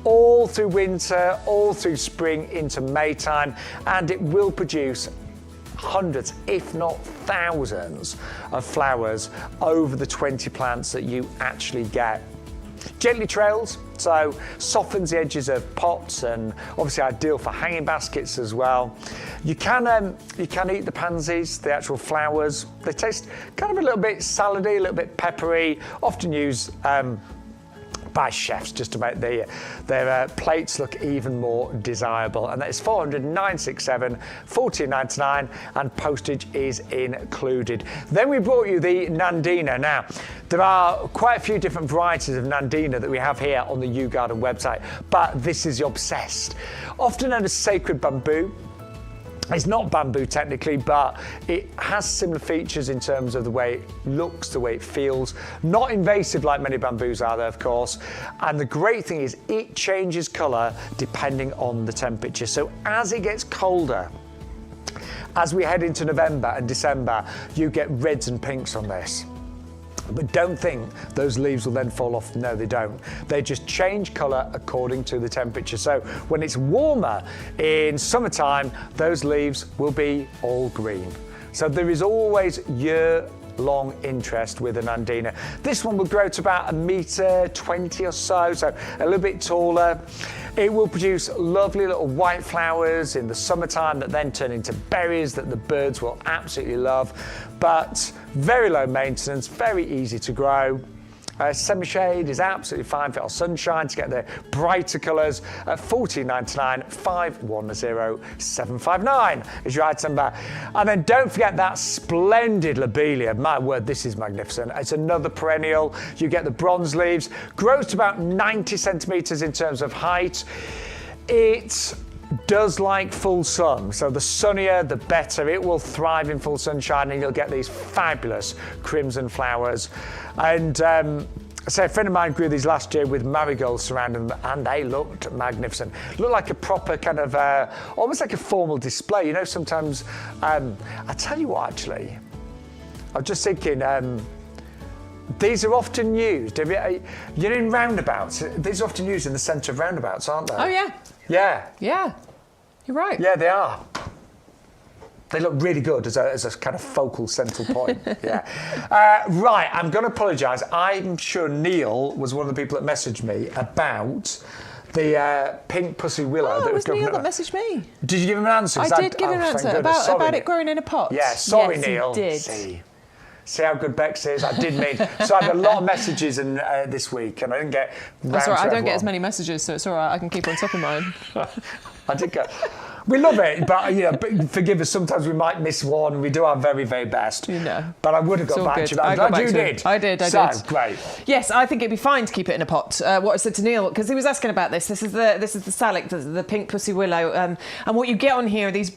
all through winter, all through spring into May time, and it will produce hundreds, if not thousands, of flowers over the 20 plants that you actually get. Gently trails, so softens the edges of pots, and obviously ideal for hanging baskets as well. You can eat the pansies, the actual flowers. They taste kind of a little bit salady, a little bit peppery, often used by chefs just to make their plates look even more desirable. And that is 400-967, $14.99, and postage is included. Then we brought you the Nandina. Now, there are quite a few different varieties of Nandina that we have here on the YouGarden website, but this is the obsessed. Often known as sacred bamboo. It's not bamboo technically, but it has similar features in terms of the way it looks, the way it feels. Not invasive like many bamboos are there, of course. And the great thing is it changes colour depending on the temperature. So as it gets colder, as we head into November and December, you get reds and pinks on this. But don't think those leaves will then fall off. No, they don't. They just change colour according to the temperature. So when it's warmer in summertime, those leaves will be all green. So there is always year-long interest with an Nandina. This one will grow to about 1.20 meters or so a little bit taller. It will produce lovely little white flowers in the summertime that then turn into berries that the birds will absolutely love. But very low maintenance, very easy to grow. Semi-shade is absolutely fine for our sunshine to get the brighter colours at $14.99. 510759 is your item number. And then don't forget that splendid lobelia. My word, this is magnificent. It's another perennial. You get the bronze leaves. Grows to about 90 centimetres in terms of height. It does like full sun, so the sunnier the better. It will thrive in full sunshine and you'll get these fabulous crimson flowers. And so a friend of mine grew these last year with marigolds surrounding them and they looked magnificent. Looked like a proper kind of, almost like a formal display. You know, sometimes, I tell you what actually, I was just thinking, these are often used, you're in roundabouts, these are often used in the centre of roundabouts, aren't they?
Oh yeah.
Yeah.
Yeah, you're right.
Yeah, they are. They look really good as a kind of focal central point. Yeah. Right, I'm going to apologise. I'm sure Neil was one of the people that messaged me about the pink pussy willow.
Oh, it was Neil that messaged me.
Did you give him an answer?
I did give him an answer about it growing in a pot.
Yeah, sorry,
yes,
Neil.
He did.
See how good Bex is? I did mean. So I had a lot of messages this week and I didn't get round
That's all right.
to
I don't
everyone.
get as many messages, so it's all right. I can keep on top of mine.
I did get. We love it, but forgive us. Sometimes we might miss one. We do our very, very best.
You know.
But I would have got back to you. I'm glad you did.
I did.
So great.
Yes, I think it'd be fine to keep it in a pot. What I said to Neil, because he was asking about this. This is the Salic, the pink pussy willow, and what you get on here are these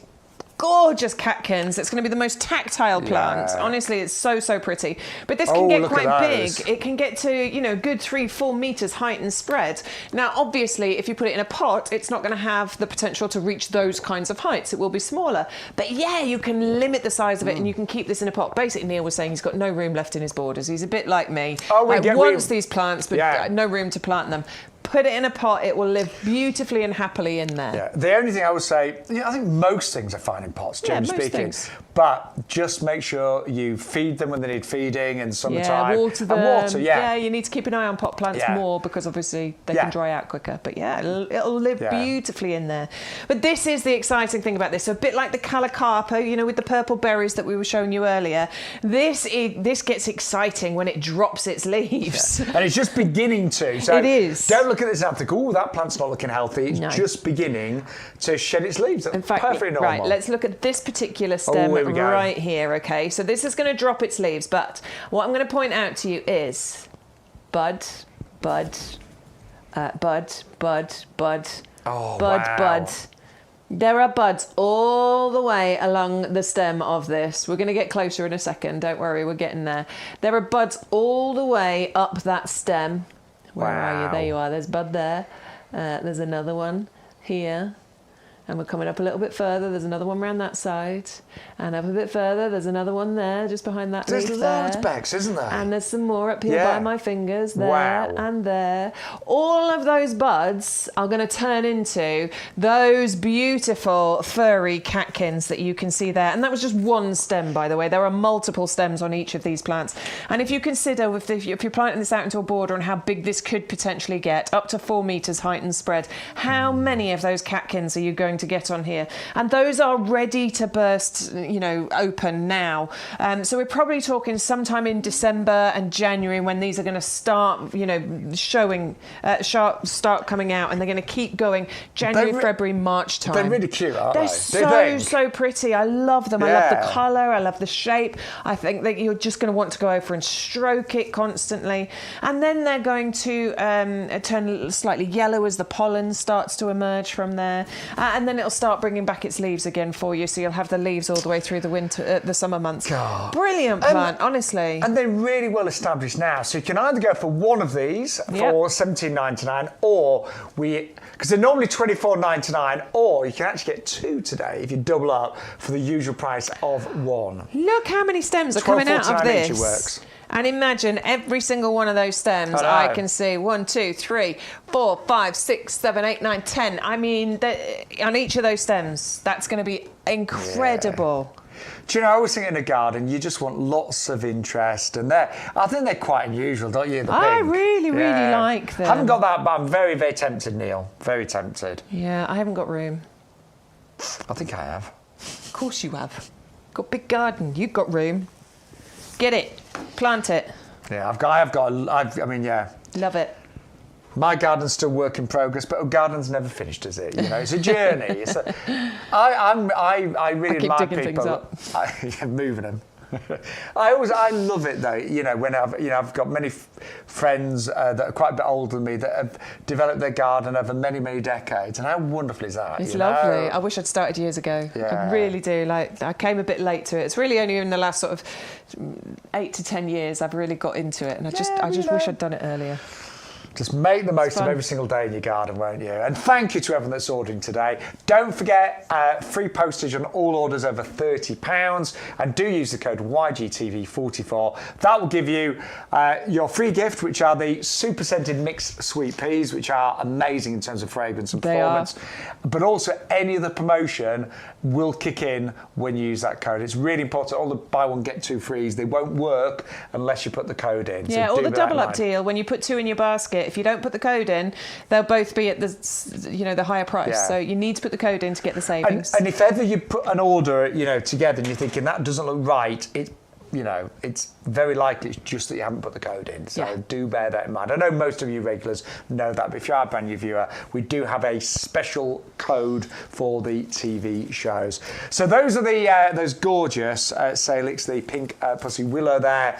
gorgeous catkins. It's going to be the most tactile plant.
Yeah.
Honestly, it's so pretty. But this can get
look
quite
at
big.
those.
It can get to, good 3-4 meters height and spread. Now, obviously, if you put it in a pot, it's not going to have the potential to reach those kinds of heights. It will be smaller. But yeah, you can limit the size of it and you can keep this in a pot. Basically, Neil was saying he's got no room left in his borders. He's a bit like me. Wants these plants, but no room to plant them. Put it in a pot, it will live beautifully and happily in there.
Yeah. The only thing I would say, I think most things are fine in pots, generally speaking.
Things.
But just make sure you feed them when they need feeding in summertime.
Yeah, water them.
And water,
Yeah, you need to keep an eye on pot plants more because obviously they can dry out quicker. But yeah, it'll live beautifully in there. But this is the exciting thing about this. So a bit like the Calacarpa, with the purple berries that we were showing you earlier. This gets exciting when it drops its leaves.
Yeah. And it's just beginning to. So
it is.
Don't look at this and think, oh, that plant's not looking healthy. It's just beginning to shed its leaves. That's perfectly normal.
Right, let's look at this particular stem right here, okay? So this is going to drop its leaves, but what I'm going to point out to you is bud, bud, bud, bud, bud, bud. There are buds all the way along the stem of this. We're going to get closer in a second. Don't worry, we're getting there. There are buds all the way up that stem. Where are you? There you are. There's bud there. There's another one here. And we're coming up a little bit further. There's another one around that side. And up a bit further, there's another one there, just behind that leaf there.
There's loads, Bex, isn't there?
And there's some more up here by my fingers, there and there. All of those buds are going to turn into those beautiful furry catkins that you can see there. And that was just one stem, by the way. There are multiple stems on each of these plants. And if you consider, if you're planting this out into a border and how big this could potentially get, up to 4 meters height and spread, how many of those catkins are you going to get on here? And those are ready to burst, open now. So we're probably talking sometime in December and January when these are going to start, start coming out, and they're going to keep going January, February, March time.
They're really cute, aren't they?
They're so pretty. I love them. I love the colour. I love the shape. I think that you're just going to want to go over and stroke it constantly. And then they're going to turn slightly yellow as the pollen starts to emerge from there. And then it'll start bringing back its leaves again for you, so you'll have the leaves all the way through the summer months.
God.
Brilliant plant, honestly.
And they're really well established now, so you can either go for one of these for $17.99, or because they're normally $24.99, or you can actually get two today if you double up for the usual price of one.
Look how many stems are coming out of this.
Each works.
And imagine every single one of those stems, I can see 1, 2, 3, 4, 5, 6, 7, 8, 9, 10. I mean, on each of those stems, that's going to be incredible.
Yeah. Do I always think in a garden, you just want lots of interest, and I think they're quite unusual, don't you?
I really like them.
I haven't got that, but I'm very, very tempted, Neil. Very tempted.
Yeah, I haven't got room.
I think I have.
Of course you have. Got a big garden. You've got room. Get it. Plant it.
Yeah, I mean, yeah.
Love it.
My garden's still work in progress, but a garden's never finished, is it? You know, it's a journey. I really
keep
admire
digging
people.
things up.
Moving them. I love it though. You know, when I've got many friends that are quite a bit older than me that have developed their garden over many, many decades, and how wonderful is that?
It's lovely. I wish I'd started years ago.
Yeah.
I really do. Like, I came a bit late to it. It's really only in the last sort of 8 to 10 years I've really got into it, and I just wish I'd done it earlier.
Just make the most of every single day in your garden, won't you? And thank you to everyone that's ordering today. Don't forget, free postage on all orders over £30. And do use the code YGTV44. That will give you your free gift, which are the super scented mixed sweet peas, which are amazing in terms of fragrance and performance. But also any other promotion will kick in when you use that code. It's really important. All the buy one, get two frees, they won't work unless you put the code in.
Yeah,
so
or the double up deal. When you put 2 in your basket, if you don't put the code in, they'll both be at the higher price.
Yeah.
So you need to put the code in to get the savings.
And if ever you put an order, together and you're thinking that doesn't look right, it's very likely it's just that you haven't put the code in. So do bear that in mind. I know most of you regulars know that, but if you are a brand new viewer, we do have a special code for the TV shows. So those are those gorgeous Salix, the pink pussy willow there.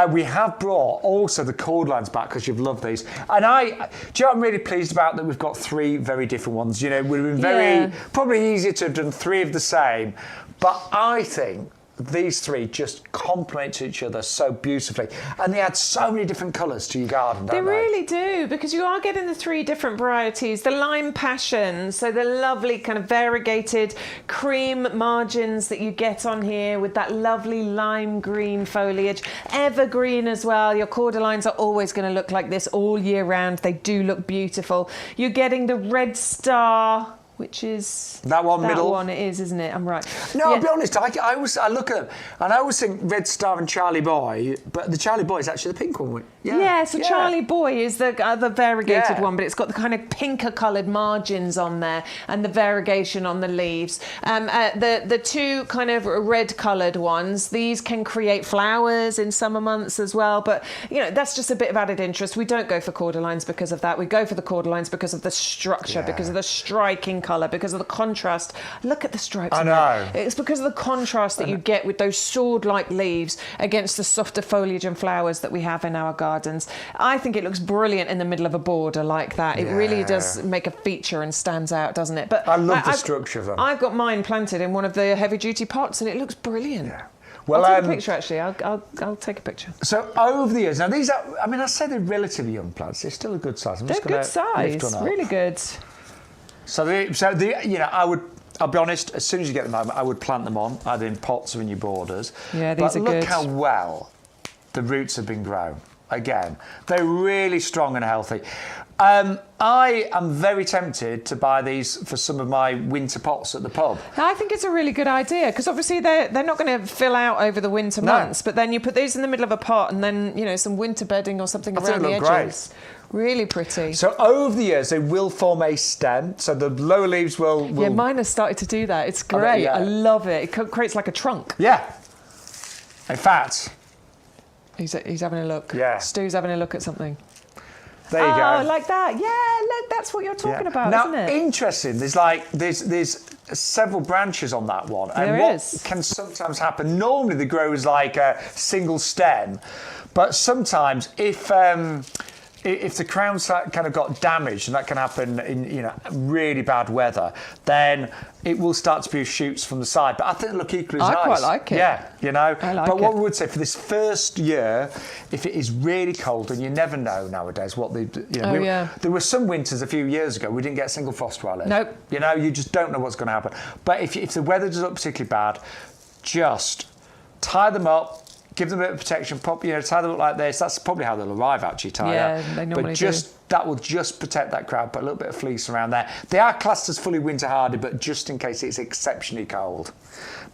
We have brought also the cordlines back because you've loved these. And do you know what I'm really pleased about? That we've got 3 very different ones. You know, it would have been probably easier to have done 3 of the same. But I think these 3 just complement each other so beautifully. And they add so many different colours to your garden, don't they?
They really do, because you are getting the 3 different varieties. The lime passion, so the lovely kind of variegated cream margins that you get on here with that lovely lime green foliage. Evergreen as well. Your cordylines are always going to look like this all year round. They do look beautiful. You're getting the red star, which is
that one middle.
That one it is, isn't it? I'm right.
No, I'll be honest. I look at them and I always think Red Star and Charlie Boy, but the Charlie Boy is actually the pink one.
Yeah. So Charlie Boy is the variegated one, but it's got the kind of pinker coloured margins on there and the variegation on the leaves. The 2 kind of red coloured ones, these can create flowers in summer months as well. But that's just a bit of added interest. We don't go for cordylines because of that. We go for the cordylines because of the structure, because of the striking colour, because of the contrast. Look at the stripes.
I know.
It's because of the contrast that you get with those sword-like leaves against the softer foliage and flowers that we have in our gardens. I think it looks brilliant in the middle of a border like that. It really does make a feature and stands out, doesn't it? But
I love the structure of them.
I've got mine planted in one of the heavy-duty pots, and it looks brilliant.
Yeah. Well,
I'll take a picture, actually. I'll take a picture.
So over the years, now these are, I say they're relatively young plants. They're still a good size.
They're good size, really good.
So I'll be honest, as soon as you get them home, I would plant them on, either in pots or in your borders.
Yeah, these are good.
Look how well the roots have been grown. Again, they're really strong and healthy. I am very tempted to buy these for some of my winter pots at the pub.
I think it's a really good idea, because obviously they're not going to fill out over the winter months, but then you put these in the middle of a pot and then, some winter bedding or something around the edges. Great. Really pretty.
So over the years, they will form a stem. So the lower leaves will...
Yeah, mine has started to do that. It's great. I love it. It creates like a trunk.
Yeah. In fact...
He's having a look.
Yeah.
Stu's having a look at something.
There you go.
Oh, like that. Yeah, look, that's what you're talking about,
now,
isn't it?
Interesting. There's several branches on that one. And what can sometimes happen, normally they grow as like a single stem, but sometimes if the crown's kind of got damaged, and that can happen in really bad weather, then it will start to produce shoots from the side. But I think they look equally as nice.
I quite like it.
Yeah,
I like
but what we would say for this first year, if it is really cold, and you never know nowadays what there were some winters a few years ago we didn't get a single frost where I live.
Nope.
You just don't know what's going to happen. But if the weather does look particularly bad, just tie them up. Give them a bit of protection, tie them up like this. That's probably how they'll arrive, actually, tied up.
Yeah, they normally
that will just protect that crowd, put a little bit of fleece around there. They are classed as fully winter hardy, but just in case it's exceptionally cold.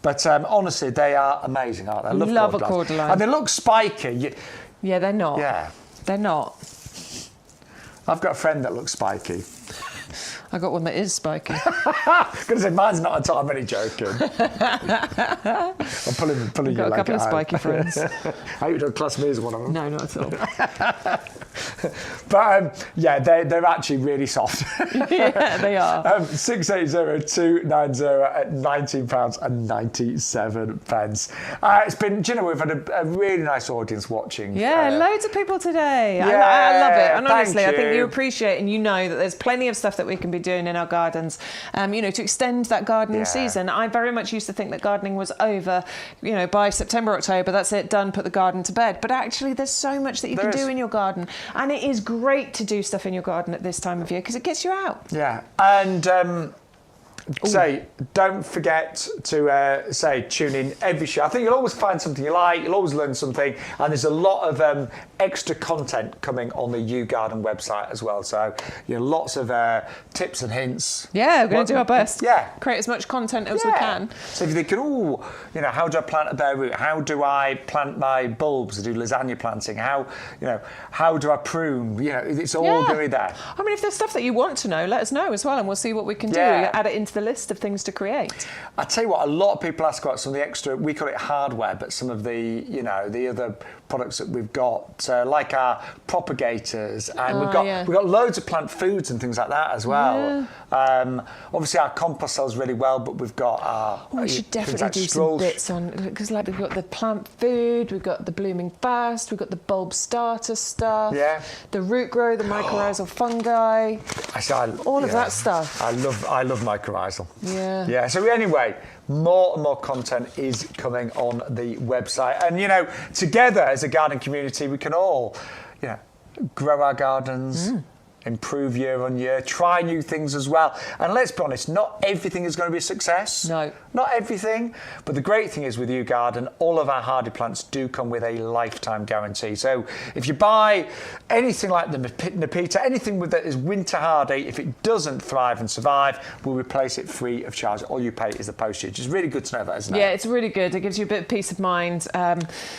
But honestly, they are amazing, aren't they? I love
a cordyline.
And they look spiky.
Yeah, they're not.
Yeah.
They're not.
I've got a friend that looks spiky.
I got one that is spiky.
I was going to say, mine's not at all. I'm only joking. I'm pulling your
Got a
leg
couple of
out.
spiky friends.
I hope you don't class me as one of them.
No, not at all.
But yeah, they're actually really soft.
Yeah, they are.
680 at £19.97. It's been, do you know, we've had a really nice audience watching.
Yeah, loads of people today.
Yeah,
I love it. And
thank
honestly, I think
you.
you appreciate and you know that there's plenty of stuff that we can be doing in our gardens, you know, to extend that gardening season. I very much used to think that gardening was over, you know, by September, October, that's it, done, put the garden to bed. But actually, there's so much that you can do in your garden. And it is great to do stuff in your garden at this time of year because it gets you out.
Yeah, and don't forget to tune in every show. I think you'll always find something you like, you'll always learn something, and there's a lot of extra content coming on the YouGarden website as well. So, you know, lots of tips and hints.
Yeah, we're going to do our best.
Yeah.
Create as much content as we can.
So if you're thinking, oh, you know, how do I plant a bare root? How do I plant my bulbs? I do lasagna planting. How do I prune? You know, it's all going to be there.
I mean, if there's stuff that you want to know, let us know as well, and we'll see what we can do. Add it into the list of things to create.
I tell you what, a lot of people ask about some of the extra, we call it hardware, but some of the, you know, the other products that we've got, like our propagators, and we've got loads of plant foods and things like that as well. Obviously, our compost sells really well, but we've got our
we should definitely
like
do some bits on, because like we've got the plant food, we've got the blooming fast, we've got the bulb starter stuff, the root grow, the mycorrhizal fungi, all of that stuff.
I love mycorrhizal.
Yeah.
So anyway, more and more content is coming on the website, and you know, together as a garden community, we can all, you know, grow our gardens. Improve year on year, try new things as well. And let's be honest, not everything is going to be a success.
No.
Not everything. But the great thing is with YouGarden, all of our hardy plants do come with a lifetime guarantee. So if you buy anything like the Nepeta, anything that is winter hardy, if it doesn't thrive and survive, we'll replace it free of charge. All you pay is the postage. It's really good to know that, isn't it?
Yeah, it's really good. It gives you a bit of peace of mind.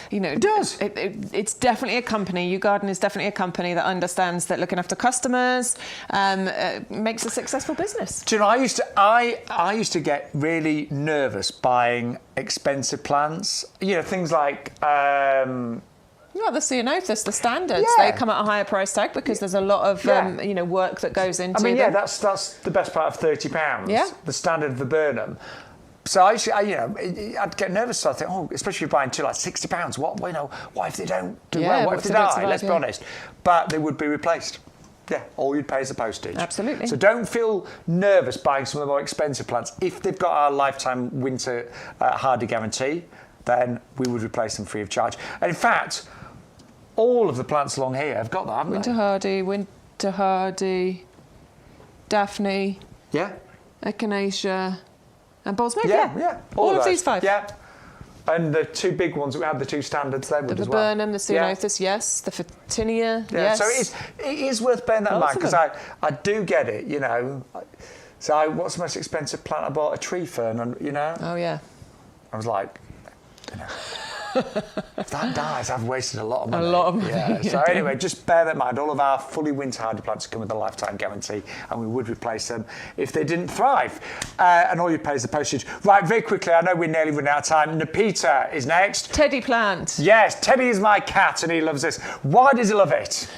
You know,
it does.
It's definitely a company. YouGarden is definitely a company that understands that looking after customers makes a successful business.
Do you know, I used to get really nervous buying expensive plants. You know, things like
the Ceanothus, the standards, they come at a higher price tag because there's a lot of you know, work that goes into them.
I mean, that's the best part of £30.
Yeah.
The standard viburnum. So I'd get nervous. So I think, especially if you're buying two, like £60. What if they don't do well? What if they die? Let's be honest. But they would be replaced. Yeah, all you'd pay is the postage.
Absolutely.
So don't feel nervous buying some of the more expensive plants. If they've got our lifetime winter hardy guarantee, then we would replace them free of charge. And in fact, all of the plants along here have got that, haven't they?
Winter hardy, Daphne, Echinacea, and Boswell.
Yeah.
All of these 5.
Yeah. And the 2 big ones, we have the 2 standards there would as well.
The viburnum, the Ceanothus, yes. The Photinia, yes.
So it is worth bearing that in mind, because I do get it, you know. So what's the most expensive plant I bought? A tree fern, and you know.
Oh yeah.
I was like, you know, if that dies, I've wasted a lot of money.
A lot of money.
Yeah. So anyway, just bear that in mind. All of our fully winter hardy plants come with a lifetime guarantee, and we would replace them if they didn't thrive. And all you pay is the postage. Right, very quickly, I know we're nearly running out of time. Nepeta is next.
Teddy plant.
Yes, Teddy is my cat, and he loves this. Why does he love it?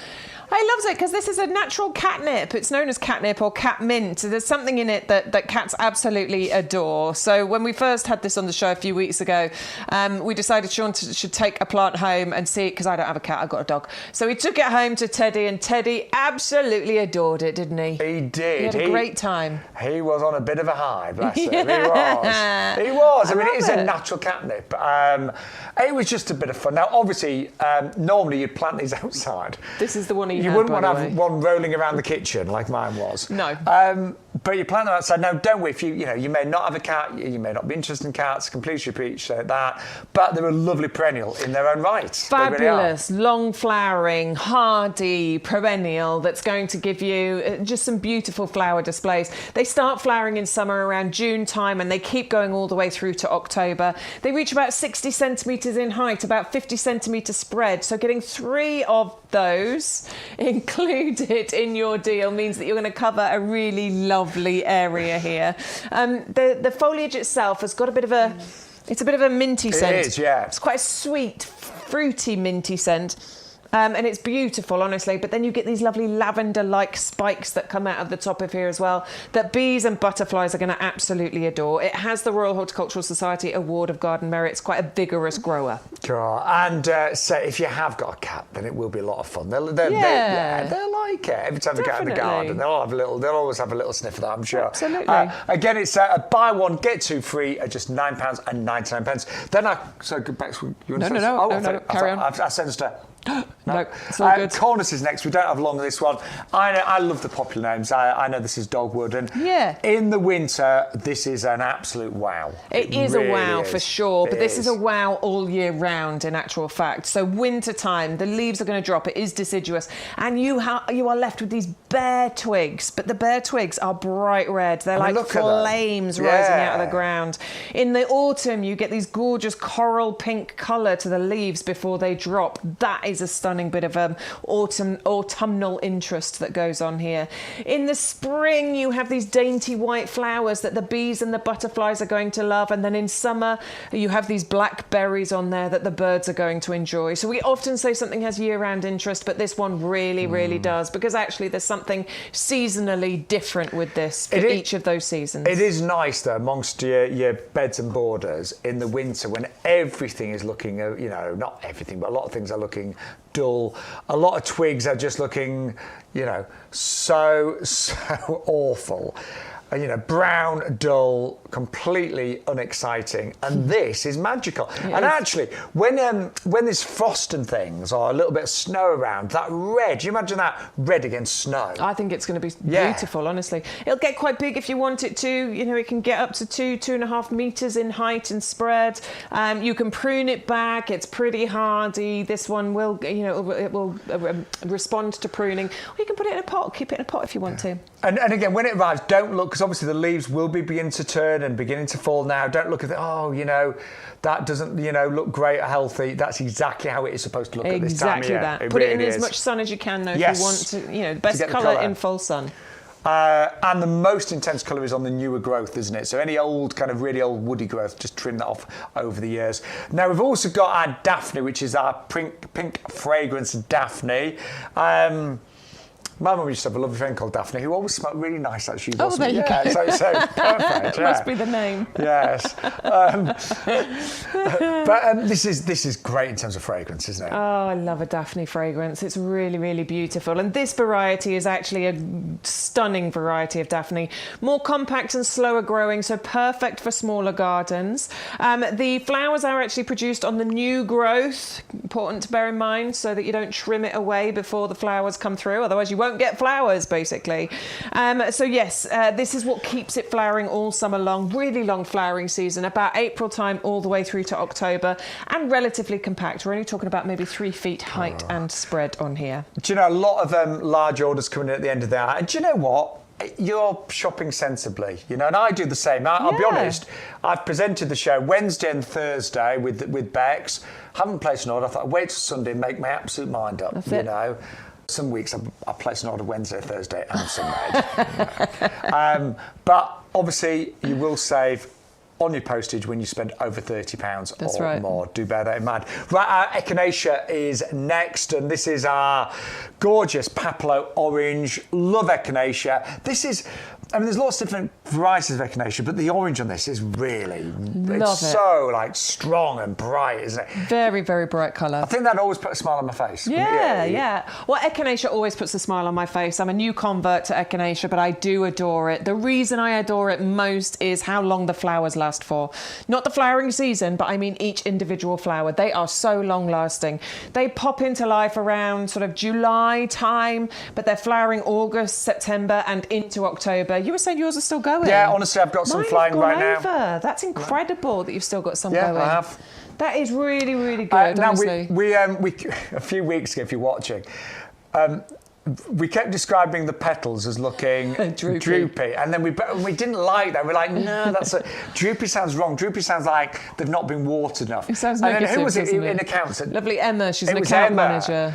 He loves it because this is a natural catnip. It's known as catnip or cat mint. There's something in it that cats absolutely adore. So when we first had this on the show a few weeks ago, we decided Shaun should take a plant home and see it, because I don't have a cat, I've got a dog. So we took it home to Teddy, and Teddy absolutely adored it, didn't he?
He did.
He had a great time.
He was on a bit of a high, bless him. He was. He was. I mean, it is a natural catnip. It was just a bit of fun. Now, obviously, normally you'd plant these outside.
This is the one
you wouldn't want to have one rolling around the kitchen like mine was.
No.
But you plant them outside. Now, don't worry, if you may not have a cat, you may not be interested in cats, completely appreciate that, but they're a lovely perennial in their own right.
Fabulous, long flowering, hardy perennial that's going to give you just some beautiful flower displays. They start flowering in summer around June time and they keep going all the way through to October. They reach about 60 centimetres in height, about 50 centimetres spread. So getting 3 of those included in your deal means that you're going to cover a really lovely area here. The foliage itself has got a bit of a... It's a bit of a minty scent.
It is, yeah.
It's quite a sweet, fruity, minty scent. And it's beautiful, honestly. But then you get these lovely lavender-like spikes that come out of the top of here as well that bees and butterflies are going to absolutely adore. It has the Royal Horticultural Society Award of Garden Merit. It's quite a vigorous grower.
Sure. And so if you have got a cat, then it will be a lot of fun. They'll like it. Every time they get in the garden, they'll always have a little sniff of that, I'm sure.
Absolutely.
Again, it's a buy one, get 2 free at just £9.99. Then Bex, you want to say?
No, carry on.
I sensed her.
No, it's all good.
Cornus is next. We don't have long on this one. I love the popular names. I know this is dogwood, and in the winter, this is an absolute wow.
It is really a wow for sure, but this is a wow all year round in actual fact. So winter time, the leaves are going to drop. It is deciduous, and you are left with these bare twigs, but the bare twigs are bright red. They're like flames rising out of the ground. In the autumn, you get these gorgeous coral pink colour to the leaves before they drop. That is a stunning bit of autumnal interest that goes on here. In the spring, you have these dainty white flowers that the bees and the butterflies are going to love, and then in summer, you have these black berries on there that the birds are going to enjoy. So we often say something has year-round interest, but this one really does, because actually there's something seasonally different with this for each of those seasons.
It is nice, though, amongst your beds and borders in the winter when everything is looking, not everything, but a lot of things are looking dull. A lot of twigs are just looking, so awful. Brown, dull, completely unexciting, and this is magical. Actually, when there's frost and things, or a little bit of snow around, that red, you imagine that red against snow?
I think it's going to be beautiful, honestly. It'll get quite big if you want it to. It can get up to 2.5 metres in height and spread. You can prune it back. It's pretty hardy. This one will, it will respond to pruning. Or you can put it in a pot, keep it in a pot if you want to.
And again, when it arrives, don't look, because obviously the leaves will be beginning to turn and beginning to fall now. Don't look at it, that doesn't, look great or healthy. That's exactly how it is supposed to look at this time of year.
Exactly that. Put it in as much sun as you can, though, if you want to, the best colour in full sun.
And the most intense colour is on the newer growth, isn't it? So any old, kind of really old woody growth, just trim that off over the years. Now, we've also got our Daphne, which is our pink fragrance Daphne. My mum used to have a lovely friend called Daphne who always smelled really nice. Actually,
there you go.
So perfect.
Must be the name.
Yes, but this is great in terms of fragrance, isn't it?
Oh, I love a Daphne fragrance. It's really beautiful, and this variety is actually a stunning variety of Daphne. More compact and slower growing, so perfect for smaller gardens. The flowers are actually produced on the new growth. Important to bear in mind, so that you don't trim it away before the flowers come through. Otherwise, you won't get flowers, basically. So yes, this is what keeps it flowering all summer long. Really long flowering season, about April time all the way through to October, and relatively compact. We're only talking about maybe 3 feet height and spread on here.
Do you know, a lot of large orders coming in at the end of the hour. And do you know what? You're shopping sensibly, and I do the same. I'll be honest, I've presented the show Wednesday and Thursday with Bex. Haven't placed an order. I thought I'd wait till Sunday and make my absolute mind up, That's it. Some weeks I place an order Wednesday, Thursday and Sunday. But obviously you will save on your postage when you spend over £30 or more. Do bear that in mind. Right, our Echinacea is next, and this is our gorgeous Papillo Orange. Love Echinacea. This is, there's lots of different varieties of Echinacea, but the orange on this is really, so strong and bright, isn't it?
Very bright colour.
I think that always put a smile on my face.
Yeah. Well, Echinacea always puts a smile on my face. I'm a new convert to Echinacea, but I do adore it. The reason I adore it most is how long the flowers last. last for not the flowering season, but I mean each individual flower. They are so long lasting. They pop into life around sort of July time, but they're flowering August, September and into October. You were saying yours are still going?
Yeah, honestly, I've got some flying right now.
That's incredible that you've still got some
yeah,
going.
I have.
That is really, really good,
now,
honestly.
we a few weeks ago, if you're watching, we kept describing the petals as looking droopy, and then we didn't like that. We're like, no, droopy sounds wrong. Droopy sounds like they've not been watered enough.
It sounds
negative.
And then
who was it in accounts?
Lovely Emma. She's an account manager.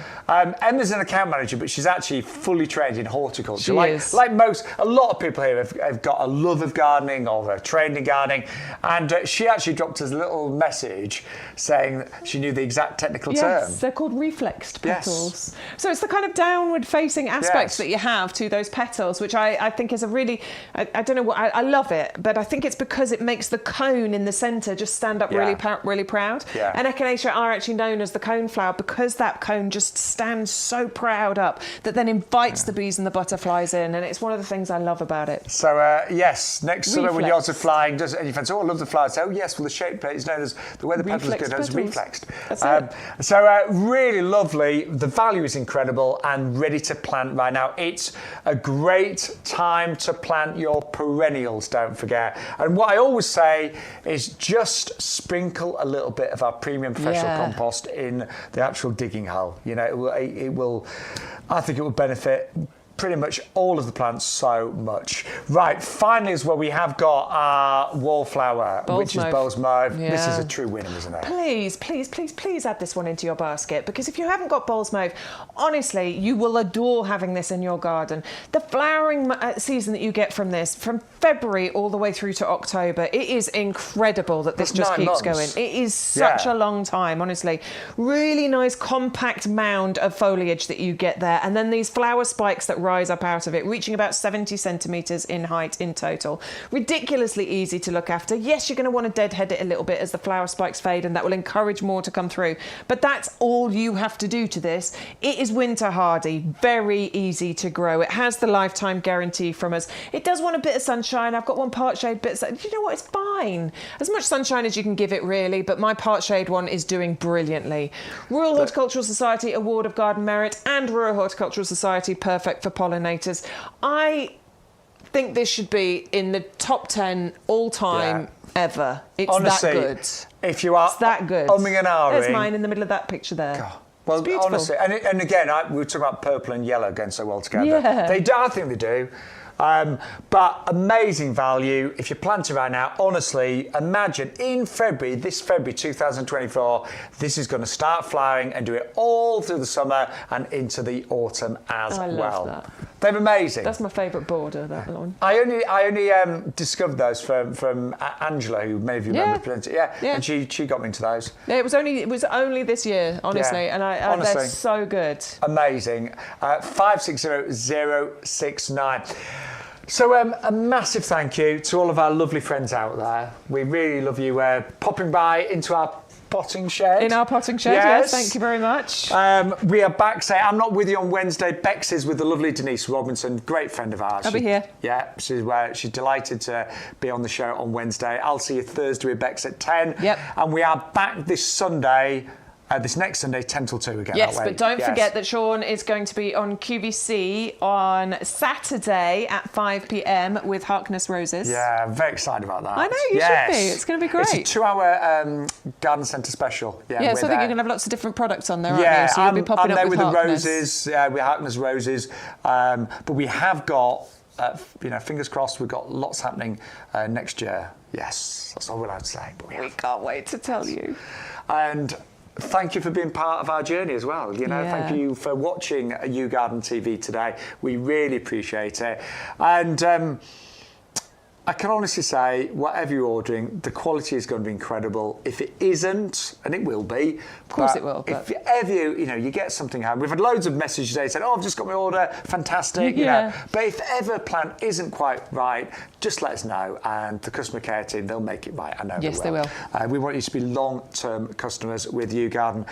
Emma's an account manager, but she's actually fully trained in horticulture.
She is.
Like a lot of people here have got a love of gardening or they're trained in gardening, and she actually dropped us a little message saying that she knew the exact technical term.
Yes, they're called reflexed petals.
Yes.
So it's the kind of downward facing aspects that you have to those petals, which I think is a really, I don't know what, I love it, but I think it's because it makes the cone in the centre just stand up really proud.
Yeah.
And echinacea are actually known as the cone flower because that cone just stands so proud up that then invites the bees and the butterflies in, and it's one of the things I love about it.
So yes, next summer when yours are flying, and you fancy, I love the flowers. Oh yes, well the shape is known as the way the petal is good, as reflexed.
That's it.
So really lovely. The value is incredible and ready to plant right now. It's a great time to plant your perennials, don't forget. And what I always say is just sprinkle a little bit of our premium professional compost in the actual digging hole. You know, it will I think it will benefit pretty much all of the plants so much. Right, finally is where we have got our wallflower, which is Bowles Mauve.
Yeah.
This is a true winner, isn't it?
Please add this one into your basket, because if you haven't got Bowles Mauve, honestly, you will adore having this in your garden. The flowering season that you get from this, from February all the way through to October, it is incredible that this just keeps going. It is such a long time, honestly. Really nice compact mound of foliage that you get there, and then these flower spikes that rise up out of it, reaching about 70 centimetres in height in total. Ridiculously easy to look after. Yes, you're going to want to deadhead it a little bit as the flower spikes fade, and that will encourage more to come through. But that's all you have to do to this. It is winter hardy, very easy to grow. It has the lifetime guarantee from us. It does want a bit of sunshine. I've got one part shade bit. You know what? It's fine. As much sunshine as you can give it, really. But my part shade one is doing brilliantly. Royal Horticultural Society Award of Garden Merit and Royal Horticultural Society Perfect for pollinators. I think this should be in the top 10 all time ever. It's
honestly,
that good.
If you are
it's that good.
Umming and ahhing.
There's mine in the middle of that picture there.
God. Well, honestly, and again, we were talking about purple and yellow going so well together.
Yeah.
They do, I think they do. But amazing value. If you're planting right now, honestly, imagine in February, this February 2024, this is going to start flowering and do it all through the summer and into the autumn as well.
I love that.
They're amazing.
That's my favourite border, that one.
I only discovered those from Angela, who many of you remember. Yeah, and she got me into those.
Yeah, it was only this year, honestly, and they're so good.
Amazing. 560069. So a massive thank you to all of our lovely friends out there. We really love you popping by into our potting shed.
In our potting shed, yes, thank you very much.
We are back. I'm not with you on Wednesday. Bex is with the lovely Denise Robinson, great friend of ours.
I'll be here.
Yeah, she's delighted to be on the show on Wednesday. I'll see you Thursday with Bex at 10.
Yep.
And we are back this Sunday. This next Sunday, 10 till 2 again.
Yes, but don't forget that Shaun is going to be on QVC on Saturday at 5 p.m. with Harkness Roses.
Yeah, I'm very excited about that.
I know, you should be. It's going to be great.
It's a 2-hour garden centre special.
Yeah, so I think you're going to have lots of different products on there,
aren't you?
So you'll be popping
I'm there
up
with
Harkness.
the roses, with Harkness Roses. But we have got, fingers crossed, we've got lots happening next year. Yes, that's all we're allowed to say. But we
can't wait to tell you.
And thank you for being part of our journey as well. Thank you for watching YouGarden TV today. We really appreciate it. And I can honestly say, whatever you're ordering, the quality is going to be incredible. If it isn't, and it will be,
of course it will.
If ever you get something home, we've had loads of messages today saying, "Oh, I've just got my order, fantastic." You know, but if ever a plan isn't quite right, just let us know, and the customer care team, they'll make it right. I know.
Yes, they will.
We want you to be long-term customers with YouGarden.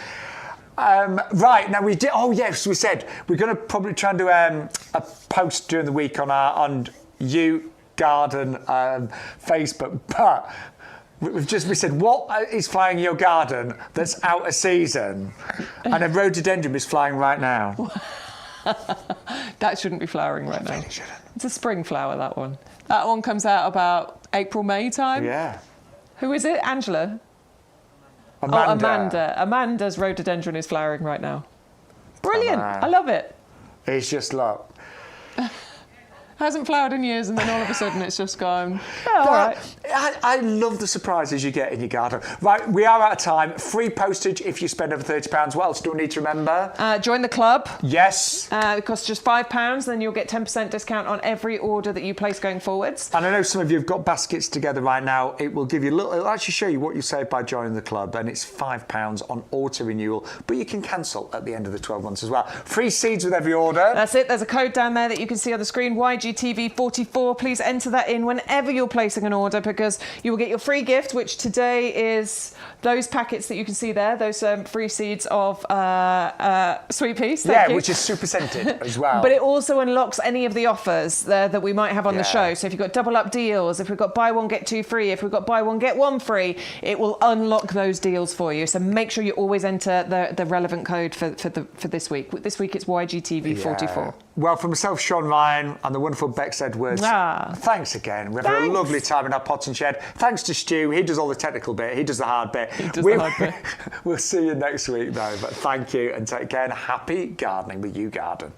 Right, now we did. Oh yes, we said we're going to probably try and do a post during the week on YouGarden Facebook, but We said, what is flying in your garden that's out of season? And a rhododendron is flying right now.
That shouldn't be flowering right now.
Really shouldn't.
It's a spring flower, that one. That one comes out about April, May time.
Yeah.
Who is it? Angela?
Amanda.
Oh, Amanda. Amanda's rhododendron is flowering right now. Brilliant. I love it.
It's just like...
Hasn't flowered in years, and then all of a sudden it's just gone. Oh, all right.
I love the surprises you get in your garden. Right, we are out of time. Free postage if you spend over £30. What else do we need to remember?
Join the club.
Yes.
It costs just £5, then you'll get 10% discount on every order that you place going forwards.
And I know some of you have got baskets together right now. It will give you it'll actually show you what you save by joining the club, and it's £5 on auto renewal, but you can cancel at the end of the 12 months as well. Free seeds with every order.
That's it. There's a code down there that you can see on the screen, YGTV44. Please enter that in whenever you're placing an order, because you will get your free gift, which today is those packets that you can see there, those free seeds of sweet peas. Thank you.
Which is super scented as well.
But it also unlocks any of the offers that we might have on the show. So if you've got double up deals, if we've got buy one, get two free, if we've got buy one, get one free, it will unlock those deals for you. So make sure you always enter the relevant code for this week. This week it's YGTV44.
Yeah. Well, from myself, Shaun Ryan, and the wonderful Bex Edwards, thanks again. We've had a lovely time in our potting shed. Thanks to Stu. He does all the technical bit. He does the hard bit. We'll see you next week, though. But thank you and take care, and happy gardening with YouGarden.